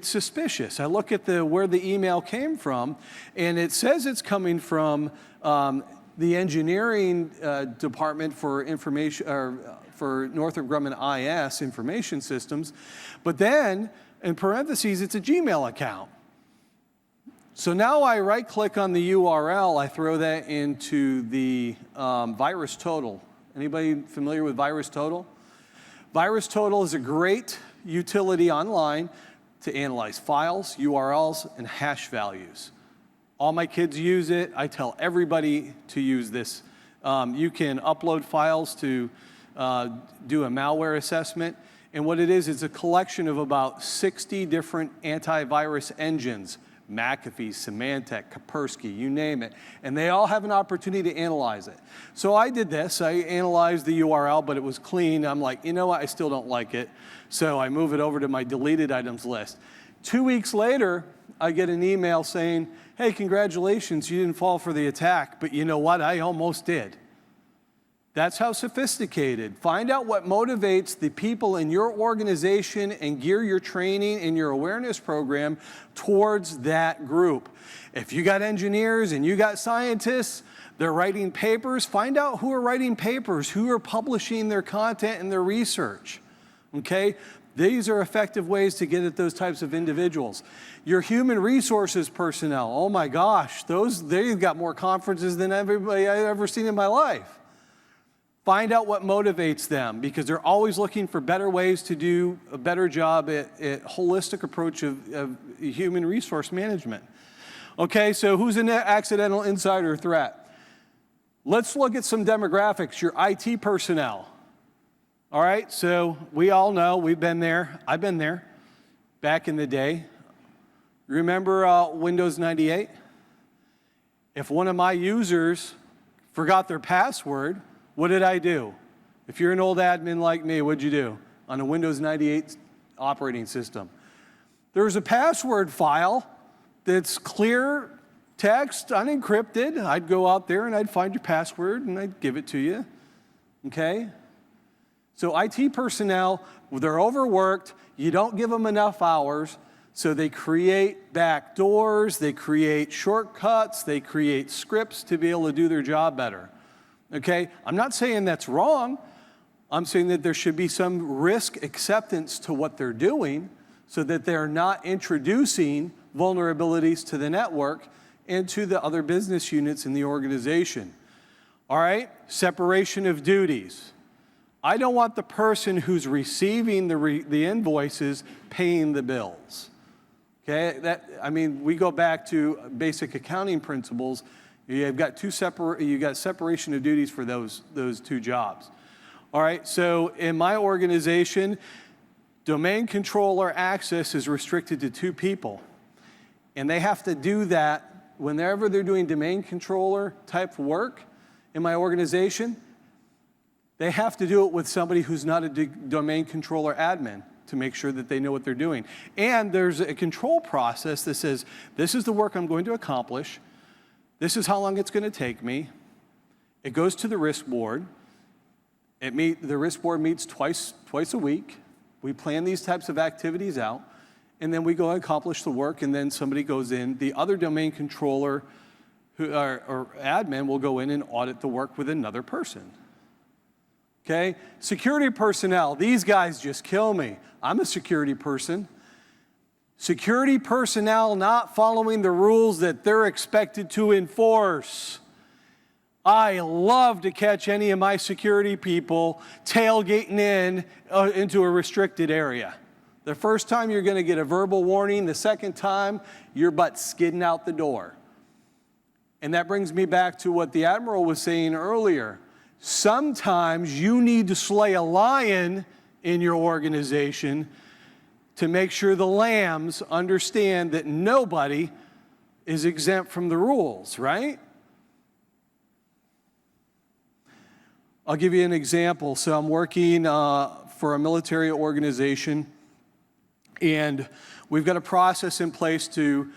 suspicious. I look at where the email came from, and it says it's coming from the engineering department for information, or for Northrop Grumman IS information systems, but then in parentheses, it's a Gmail account. So now I right-click on the URL, I throw that into the VirusTotal. Anybody familiar with VirusTotal? VirusTotal is a great utility online to analyze files, URLs, and hash values. All my kids use it. I tell everybody to use this. You can upload files to do a malware assessment. And what it is, it's a collection of about 60 different antivirus engines, McAfee, Symantec, Kaspersky, you name it. And they all have an opportunity to analyze it. So I did this. I analyzed the URL, but it was clean. I'm like, you know what? I still don't like it. So I move it over to my deleted items list. 2 weeks later, I get an email saying, hey, congratulations, you didn't fall for the attack. But you know what? I almost did. That's how sophisticated. Find out what motivates the people in your organization and gear your training and your awareness program towards that group. If you got engineers and you got scientists, they're writing papers, find out who are writing papers, who are publishing their content and their research, okay? These are effective ways to get at those types of individuals. Your human resources personnel, oh my gosh, they've got more conferences than everybody I've ever seen in my life. Find out what motivates them, because they're always looking for better ways to do a better job at holistic approach of human resource management. Okay, so who's an accidental insider threat? Let's look at some demographics, your IT personnel. All right, so we all know, we've been there, I've been there, back in the day. Remember Windows 98? If one of my users forgot their password, what did I do? If you're an old admin like me, what'd you do on a Windows 98 operating system? There's a password file that's clear text, unencrypted. I'd go out there and I'd find your password and I'd give it to you, okay? So IT personnel, they're overworked. You don't give them enough hours, so they create backdoors, they create shortcuts, they create scripts to be able to do their job better. Okay, I'm not saying that's wrong. I'm saying that there should be some risk acceptance to what they're doing so that they're not introducing vulnerabilities to the network and to the other business units in the organization. All right, separation of duties. I don't want the person who's receiving the invoices paying the bills. Okay, we go back to basic accounting principles. You've got separation of duties for those two jobs. All right, so in my organization, domain controller access is restricted to 2 people. And they have to do that whenever they're doing domain controller type work in my organization. They have to do it with somebody who's not a domain controller admin to make sure that they know what they're doing. And there's a control process that says, this is the work I'm going to accomplish. This is how long it's going to take me. It goes to the risk board. The risk board meets twice a week. We plan these types of activities out, and then we go and accomplish the work, and then somebody goes in. The other domain controller or admin will go in and audit the work with another person. Okay? Security personnel, these guys just kill me. I'm a security person. Security personnel not following the rules that they're expected to enforce. I love to catch any of my security people tailgating into a restricted area. The first time you're going to get a verbal warning. The second time, your butt's skidding out the door. And that brings me back to what the Admiral was saying earlier. Sometimes you need to slay a lion in your organization to make sure the lambs understand that nobody is exempt from the rules, right? I'll give you an example. So I'm working for a military organization, and we've got a process in place to,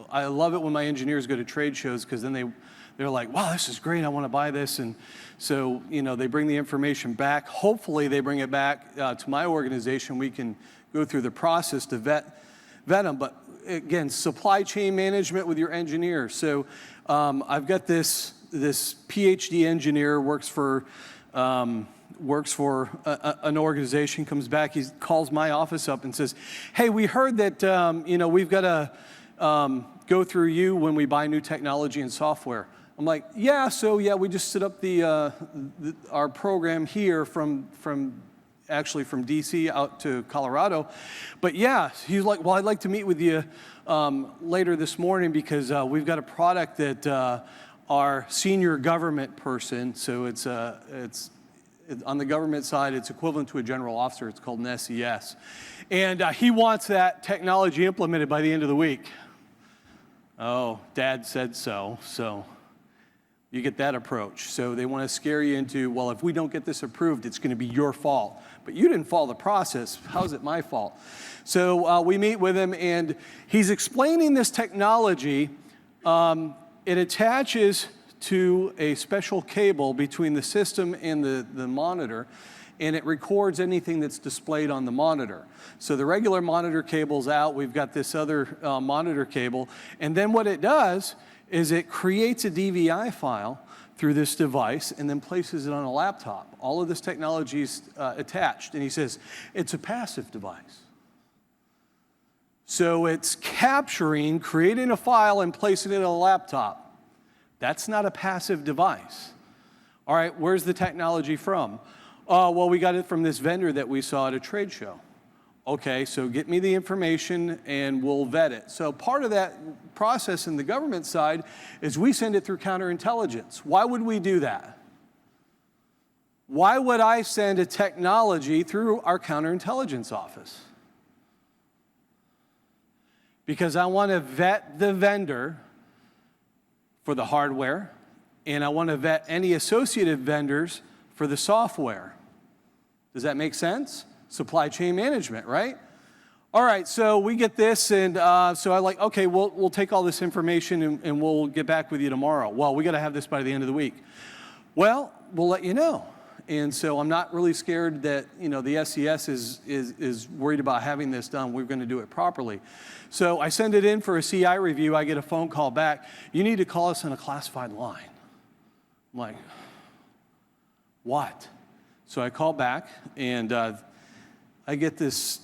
I love it when my engineers go to trade shows, because then they're like, wow, this is great, I want to buy this. And so, they bring the information back. Hopefully they bring it back to my organization. We can go through the process to vet them. But again, supply chain management with your engineers. So I've got this PhD engineer, works for an organization, comes back, he calls my office up and says, hey, we heard that, we've got to go through you when we buy new technology and software. I'm like, yeah, we just set up our program here from DC out to Colorado. But yeah, he's like, well, I'd like to meet with you later this morning, because we've got a product that our senior government person, so it's on the government side, it's equivalent to a general officer. It's called an SES. And he wants that technology implemented by the end of the week. Oh, Dad said so. So you get that approach. So they want to scare you into, well, if we don't get this approved, it's going to be your fault. But you didn't follow the process. How's it my fault? So we meet with him, and he's explaining this technology. It attaches to a special cable between the system and the monitor, and it records anything that's displayed on the monitor. So the regular monitor cable's out, we've got this other monitor cable, and then what it does is it creates a DVI file through this device and then places it on a laptop. All of this technology is attached, and he says, it's a passive device. So it's capturing, creating a file and placing it on a laptop. That's not a passive device. All right, where's the technology from? Well, we got it from this vendor that we saw at a trade show. Okay, so get me the information and we'll vet it. So part of that process in the government side is we send it through counterintelligence. Why would we do that? Why would I send a technology through our counterintelligence office? Because I want to vet the vendor for the hardware, and I want to vet any associated vendors for the software. Does that make sense? Supply chain management, right? All right, so we get this, and so I like, okay, we'll take all this information and we'll get back with you tomorrow. Well, we got to have this by the end of the week. Well, we'll let you know. And so I'm not really scared that, you know, the SES is worried about having this done. We're going to do it properly. So I send it in for a CI review. I get a phone call back. You need to call us on a classified line. I'm like, what? So I call back, and I get this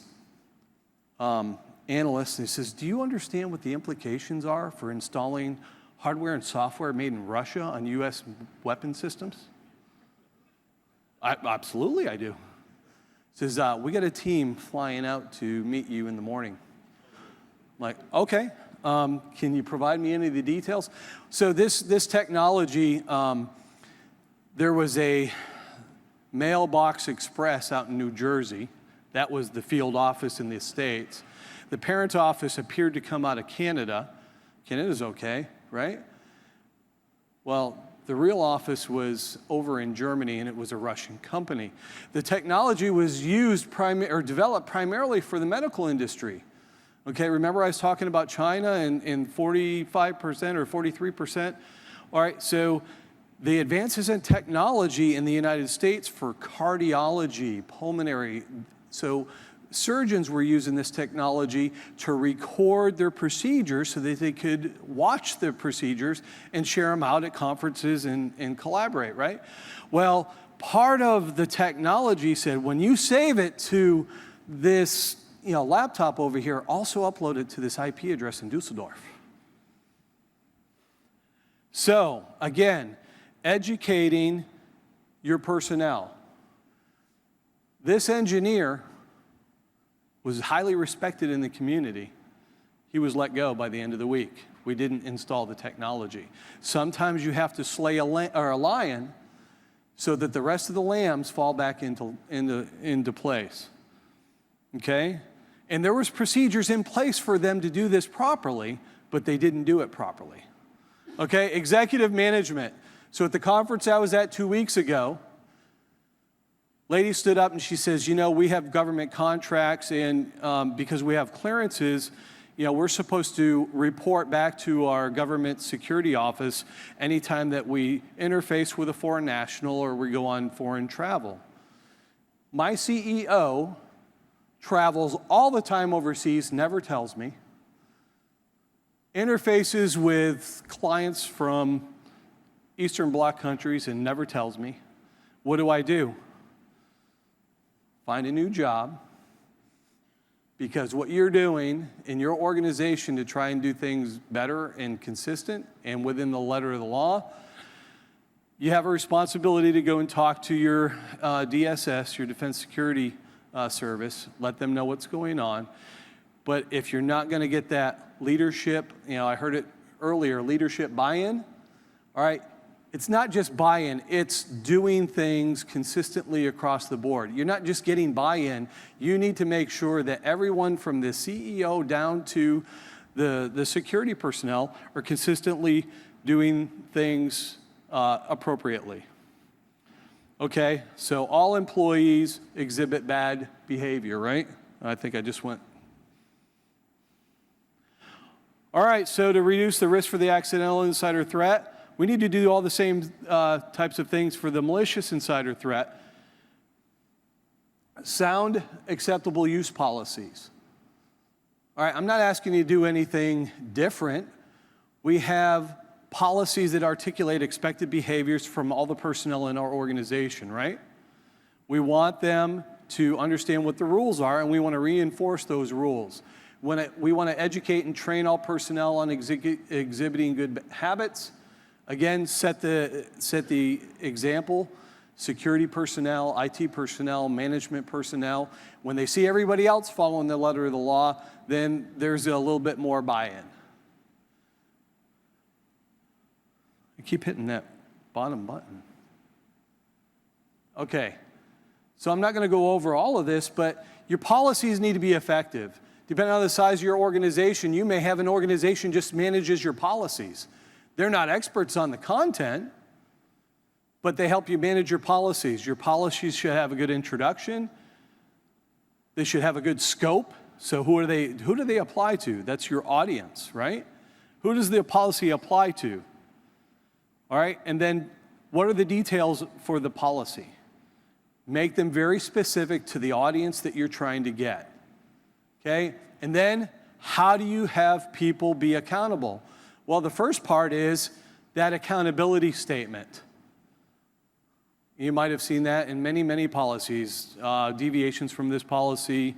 analyst, and he says, do you understand what the implications are for installing hardware and software made in Russia on U.S. weapon systems? Absolutely, I do. He says, we got a team flying out to meet you in the morning. I'm like, okay, can you provide me any of the details? So this technology, there was a mailbox express out in New Jersey. That was the field office in the States. The parent office appeared to come out of Canada. Canada's okay, right? Well, the real office was over in Germany, and it was a Russian company. The technology was used developed primarily for the medical industry. Okay, remember I was talking about China and 45% or 43%? All right, so the advances in technology in the United States for cardiology, pulmonary, so surgeons were using this technology to record their procedures so that they could watch the procedures and share them out at conferences and collaborate, right? Well, part of the technology said, when you save it to this laptop over here, also upload it to this IP address in Dusseldorf. So, again, educating your personnel. This engineer was highly respected in the community. He was let go by the end of the week. We didn't install the technology. Sometimes you have to slay a lion so that the rest of the lambs fall back into place. Okay? And there was procedures in place for them to do this properly, but they didn't do it properly. Okay? Executive management. So at the conference I was at 2 weeks ago, lady stood up and she says, we have government contracts, and because we have clearances, we're supposed to report back to our government security office anytime that we interface with a foreign national or we go on foreign travel. My CEO travels all the time overseas, never tells me, interfaces with clients from Eastern Bloc countries and never tells me. What do? Find a new job, because what you're doing in your organization to try and do things better and consistent and within the letter of the law, you have a responsibility to go and talk to your DSS, your Defense Security Service, let them know what's going on. But if you're not going to get that leadership, I heard it earlier, leadership buy-in, All right? It's not just buy-in, it's doing things consistently across the board. You're not just getting buy-in, you need to make sure that everyone from the CEO down to the security personnel are consistently doing things appropriately. Okay, so all employees exhibit bad behavior, right? I think I just went. All right, so to reduce the risk for the accidental insider threat, we need to do all the same types of things for the malicious insider threat. Sound acceptable use policies. All right, I'm not asking you to do anything different. We have policies that articulate expected behaviors from all the personnel in our organization, right? We want them to understand what the rules are, and we want to reinforce those rules. We want to educate and train all personnel on exhibiting good habits. Again, set the example. Security personnel, IT personnel, management personnel. When they see everybody else following the letter of the law, then there's a little bit more buy-in. I keep hitting that bottom button. Okay, so I'm not going to go over all of this, but your policies need to be effective. Depending on the size of your organization, you may have an organization just manages your policies. They're not experts on the content, but they help you manage your policies. Your policies should have a good introduction. They should have a good scope. So who do they apply to? That's your audience, right? Who does the policy apply to? All right, and then what are the details for the policy? Make them very specific to the audience that you're trying to get. Okay, and then how do you have people be accountable? Well, the first part is that accountability statement. You might have seen that in many, many policies. Deviations from this policy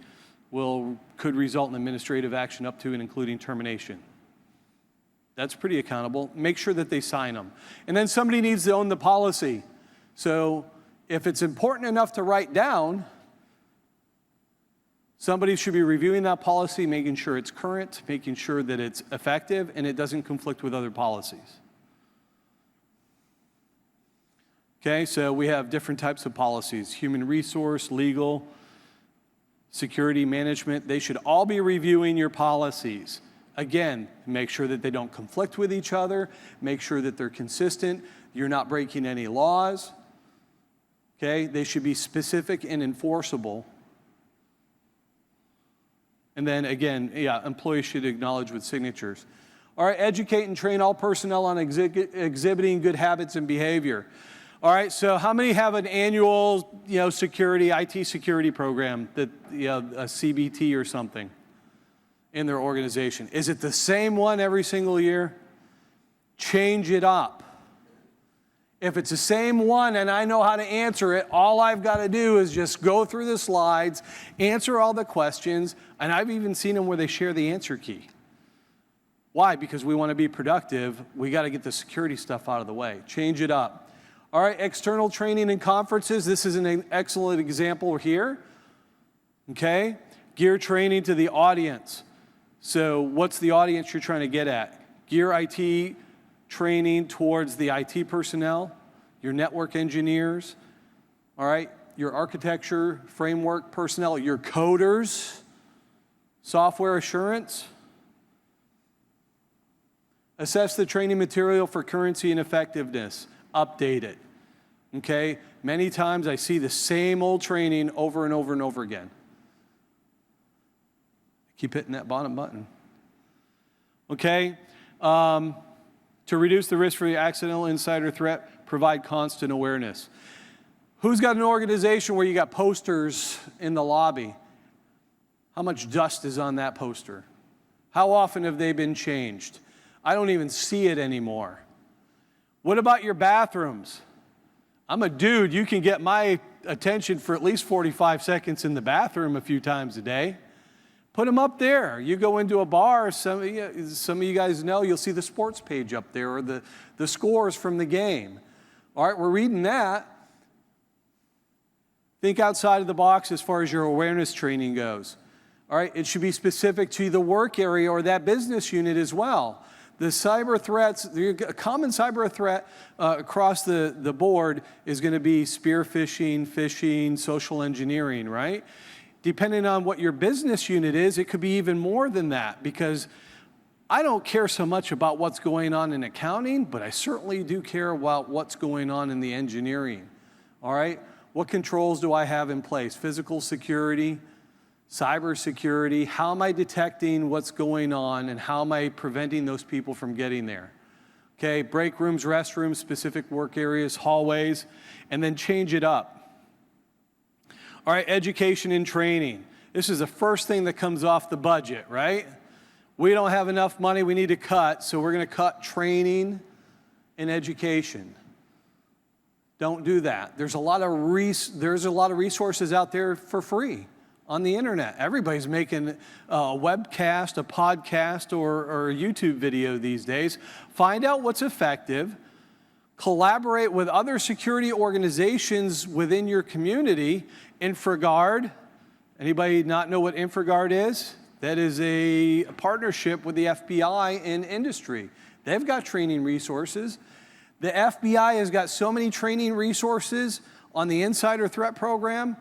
could result in administrative action up to and including termination. That's pretty accountable. Make sure that they sign them. And then somebody needs to own the policy. So if it's important enough to write down, somebody should be reviewing that policy, making sure it's current, making sure that it's effective, and it doesn't conflict with other policies. Okay, so we have different types of policies: human resource, legal, security management. They should all be reviewing your policies. Again, make sure that they don't conflict with each other, make sure that they're consistent, you're not breaking any laws. Okay, they should be specific and enforceable. And then again, employees should acknowledge with signatures. All right, educate and train all personnel on exhibiting good habits and behavior. All right, so how many have an annual, security, IT security program that, a CBT or something in their organization? Is it the same one every single year? Change it up. If it's the same one and I know how to answer it, all I've got to do is just go through the slides, answer all the questions, and I've even seen them where they share the answer key. Why? Because we want to be productive. We got to get the security stuff out of the way. Change it up. All right, external training and conferences. This is an excellent example here. Okay, gear training to the audience. So what's the audience you're trying to get at? Gear IT training towards the IT personnel, your network engineers, all right, your architecture, framework personnel, your coders, software assurance. Assess the training material for currency and effectiveness. Update it. Okay? Many times I see the same old training over and over and over again. Keep hitting that bottom button. Okay? To reduce the risk for the accidental insider threat, provide constant awareness. Who's got an organization where you got posters in the lobby? How much dust is on that poster? How often have they been changed? I don't even see it anymore. What about your bathrooms? I'm a dude. You can get my attention for at least 45 seconds in the bathroom a few times a day. Put them up there. You go into a bar, some of you guys know, you'll see the sports page up there or the scores from the game. All right, we're reading that. Think outside of the box as far as your awareness training goes. All right, it should be specific to the work area or that business unit as well. The cyber threats, a common cyber threat across the board is going to be spear phishing, phishing, social engineering, right? Depending on what your business unit is, it could be even more than that, because I don't care so much about what's going on in accounting, but I certainly do care about what's going on in the engineering, all right? What controls do I have in place? Physical security, cybersecurity, how am I detecting what's going on, and how am I preventing those people from getting there? Okay, break rooms, restrooms, specific work areas, hallways, and then change it up. All right, education and training. This is the first thing that comes off the budget, right? We don't have enough money, we need to cut, so we're going to cut training and education. Don't do that. There's a lot of resources out there for free on the internet. Everybody's making a webcast, a podcast, or a YouTube video these days. Find out what's effective. Collaborate with other security organizations within your community. InfraGard. Anybody not know what InfraGard is? That is a partnership with the FBI in industry. They've got training resources. The FBI has got so many training resources on the Insider Threat Program,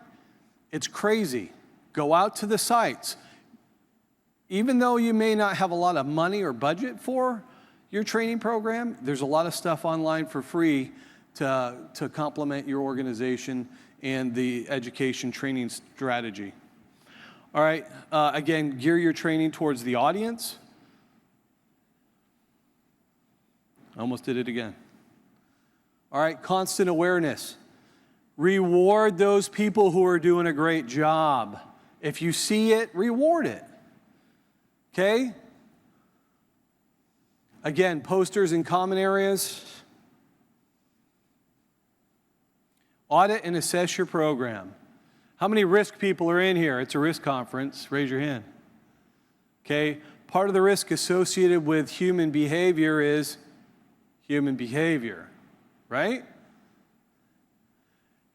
it's crazy. Go out to the sites. Even though you may not have a lot of money or budget for your training program, there's a lot of stuff online for free to complement your organization and the education training strategy. All right, again, gear your training towards the audience. Almost did it again. All right, constant awareness. Reward those people who are doing a great job. If you see it, reward it. Okay? Again, posters in common areas. Audit and assess your program. How many risk people are in here? It's a risk conference. Raise your hand. Okay? Part of the risk associated with human behavior is human behavior, right?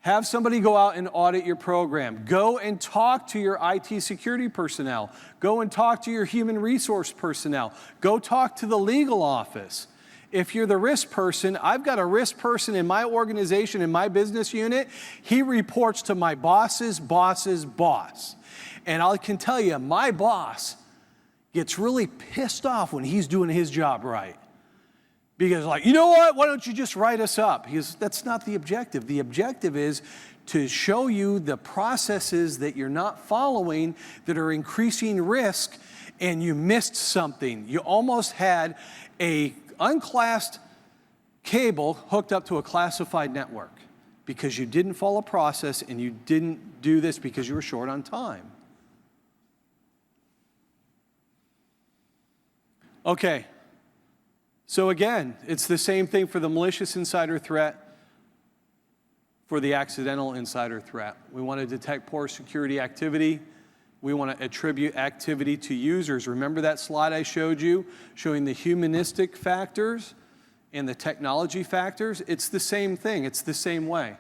Have somebody go out and audit your program. Go and talk to your IT security personnel. Go and talk to your human resource personnel. Go talk to the legal office. If you're the risk person, I've got a risk person in my organization, in my business unit. He reports to my boss's boss's boss. And I can tell you, my boss gets really pissed off when he's doing his job right. Because like, you know what, why don't you just write us up? Because that's not the objective. The objective is to show you the processes that you're not following that are increasing risk, and you missed something. You almost had a unclassed cable hooked up to a classified network because you didn't follow process and you didn't do this because you were short on time. Okay. So again, it's the same thing for the malicious insider threat, for the accidental insider threat. We want to detect poor security activity. We want to attribute activity to users. Remember that slide I showed you, showing the humanistic factors and the technology factors? It's the same thing. It's the same way.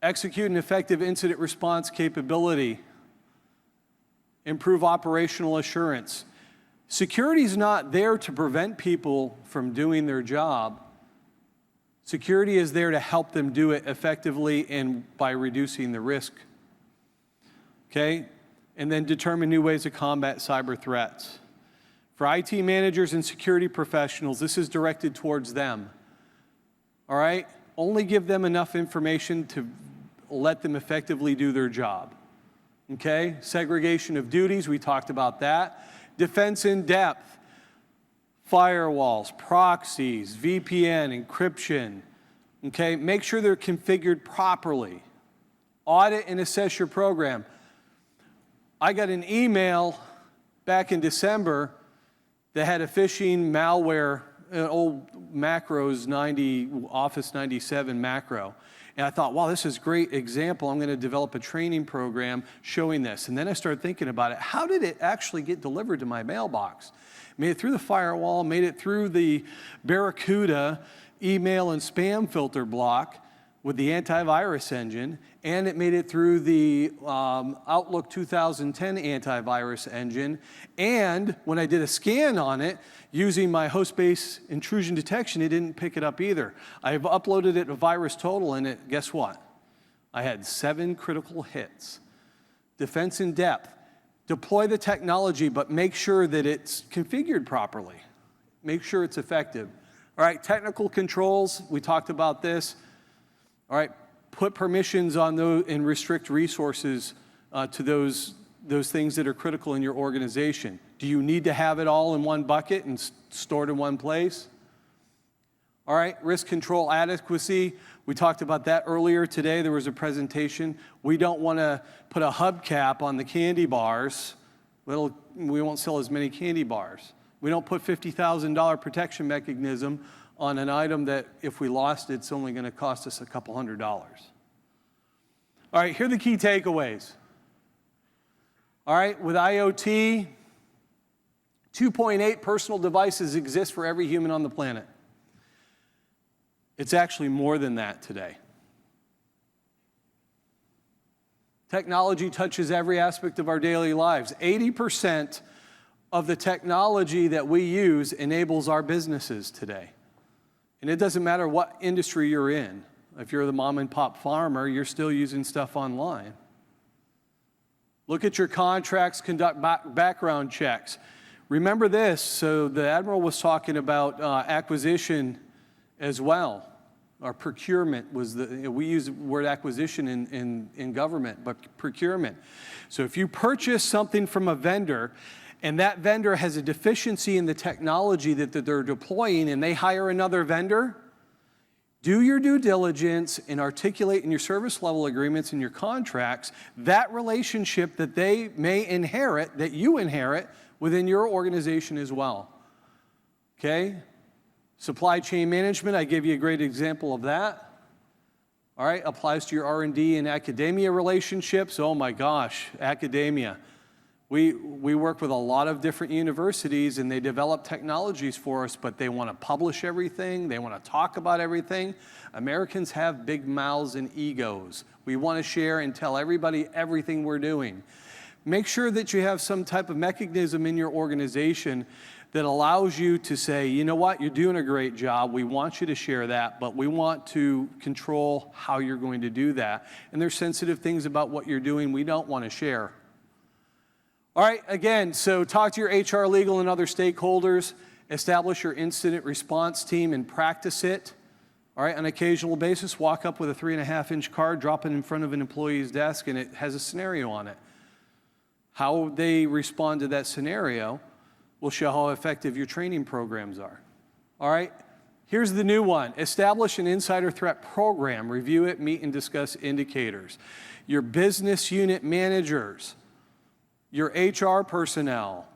Execute an effective incident response capability. Improve operational assurance. Security is not there to prevent people from doing their job. Security is there to help them do it effectively and by reducing the risk. Okay? And then determine new ways to combat cyber threats. For IT managers and security professionals, this is directed towards them. All right? Only give them enough information to let them effectively do their job. Okay? Segregation of duties, we talked about that. Defense in depth, firewalls, proxies, VPN, encryption. Okay? Make sure they're configured properly. Audit and assess your program. I got an email back in December that had a phishing malware, an old macros Office 97 macro. And I thought, wow, this is a great example. I'm going to develop a training program showing this. And then I started thinking about it. How did it actually get delivered to my mailbox? Made it through the firewall, made it through the Barracuda email and spam filter block. with the antivirus engine, and it made it through the Outlook 2010 antivirus engine. And when I did a scan on it, using my host-based intrusion detection, it didn't pick it up either. I've uploaded it to VirusTotal, and guess what? I had 7 critical hits. Defense in depth. Deploy the technology, but make sure that it's configured properly. Make sure it's effective. All right, technical controls, we talked about this. All right, put permissions on those and restrict resources to those things that are critical in your organization. Do you need to have it all in one bucket and stored in one place? All right, risk control adequacy. We talked about that earlier today. There was a presentation. We don't want to put a hubcap on the candy bars. We won't sell as many candy bars. We don't put $50,000 protection mechanism on an item that if we lost, it's only going to cost us a couple $100. All right, here are the key takeaways. All right, with IoT, 2.8 personal devices exist for every human on the planet. It's actually more than that today. Technology touches every aspect of our daily lives. 80% of the technology that we use enables our businesses today. And it doesn't matter what industry you're in. If you're the mom and pop farmer, you're still using stuff online. Look at your contracts, conduct background checks. Remember this, so the Admiral was talking about acquisition as well. Our procurement was we use the word acquisition in government, but procurement. So if you purchase something from a vendor and that vendor has a deficiency in the technology that they're deploying and they hire another vendor, do your due diligence and articulate in your service level agreements and your contracts that relationship that they may inherit, that you inherit within your organization as well. Okay? Supply chain management, I gave you a great example of that. All right, applies to your R&D and academia relationships. Oh my gosh, academia. We work with a lot of different universities and they develop technologies for us, but they want to publish everything, they want to talk about everything. Americans have big mouths and egos. We want to share and tell everybody everything we're doing. Make sure that you have some type of mechanism in your organization that allows you to say, you know what, you're doing a great job, we want you to share that, but we want to control how you're going to do that. And there's sensitive things about what you're doing we don't want to share. All right, again, so talk to your HR, legal, and other stakeholders, establish your incident response team and practice it. All right, on an occasional basis, walk up with a 3.5-inch card, drop it in front of an employee's desk, and it has a scenario on it. How they respond to that scenario will show how effective your training programs are. All right, here's the new one. Establish an insider threat program. Review it, meet and discuss indicators. Your business unit managers, your HR personnel,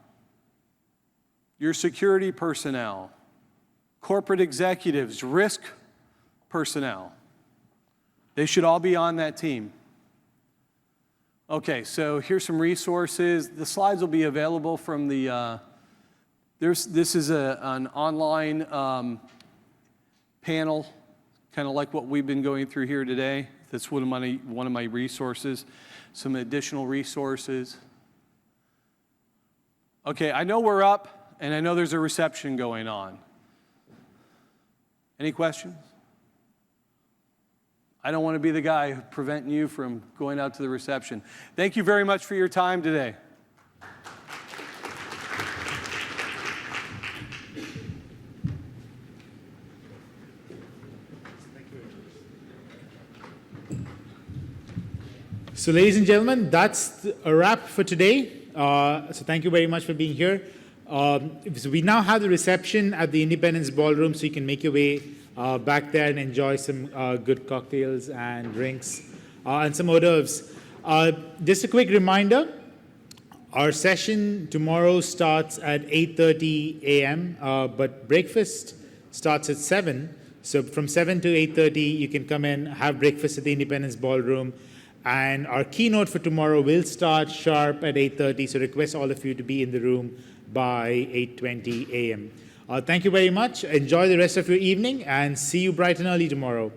your security personnel, corporate executives, risk personnel. They should all be on that team. Okay, so here's some resources. The slides will be available from the, this is an online panel, kind of like what we've been going through here today. That's one of my resources. Some additional resources. Okay, I know we're up, and I know there's a reception going on. Any questions? I don't want to be the guy preventing you from going out to the reception. Thank you very much for your time today. So ladies and gentlemen, that's a wrap for today. So thank you very much for being here. So we now have the reception at the Independence Ballroom, so you can make your way back there and enjoy some good cocktails and drinks and some hors d'oeuvres. Just a quick reminder, our session tomorrow starts at 8:30 a.m., but breakfast starts at 7. So from 7 to 8:30, you can come in, have breakfast at the Independence Ballroom. And our keynote for tomorrow will start sharp at 8:30, so request all of you to be in the room by 8:20 a.m. Thank you very much. Enjoy the rest of your evening, and see you bright and early tomorrow.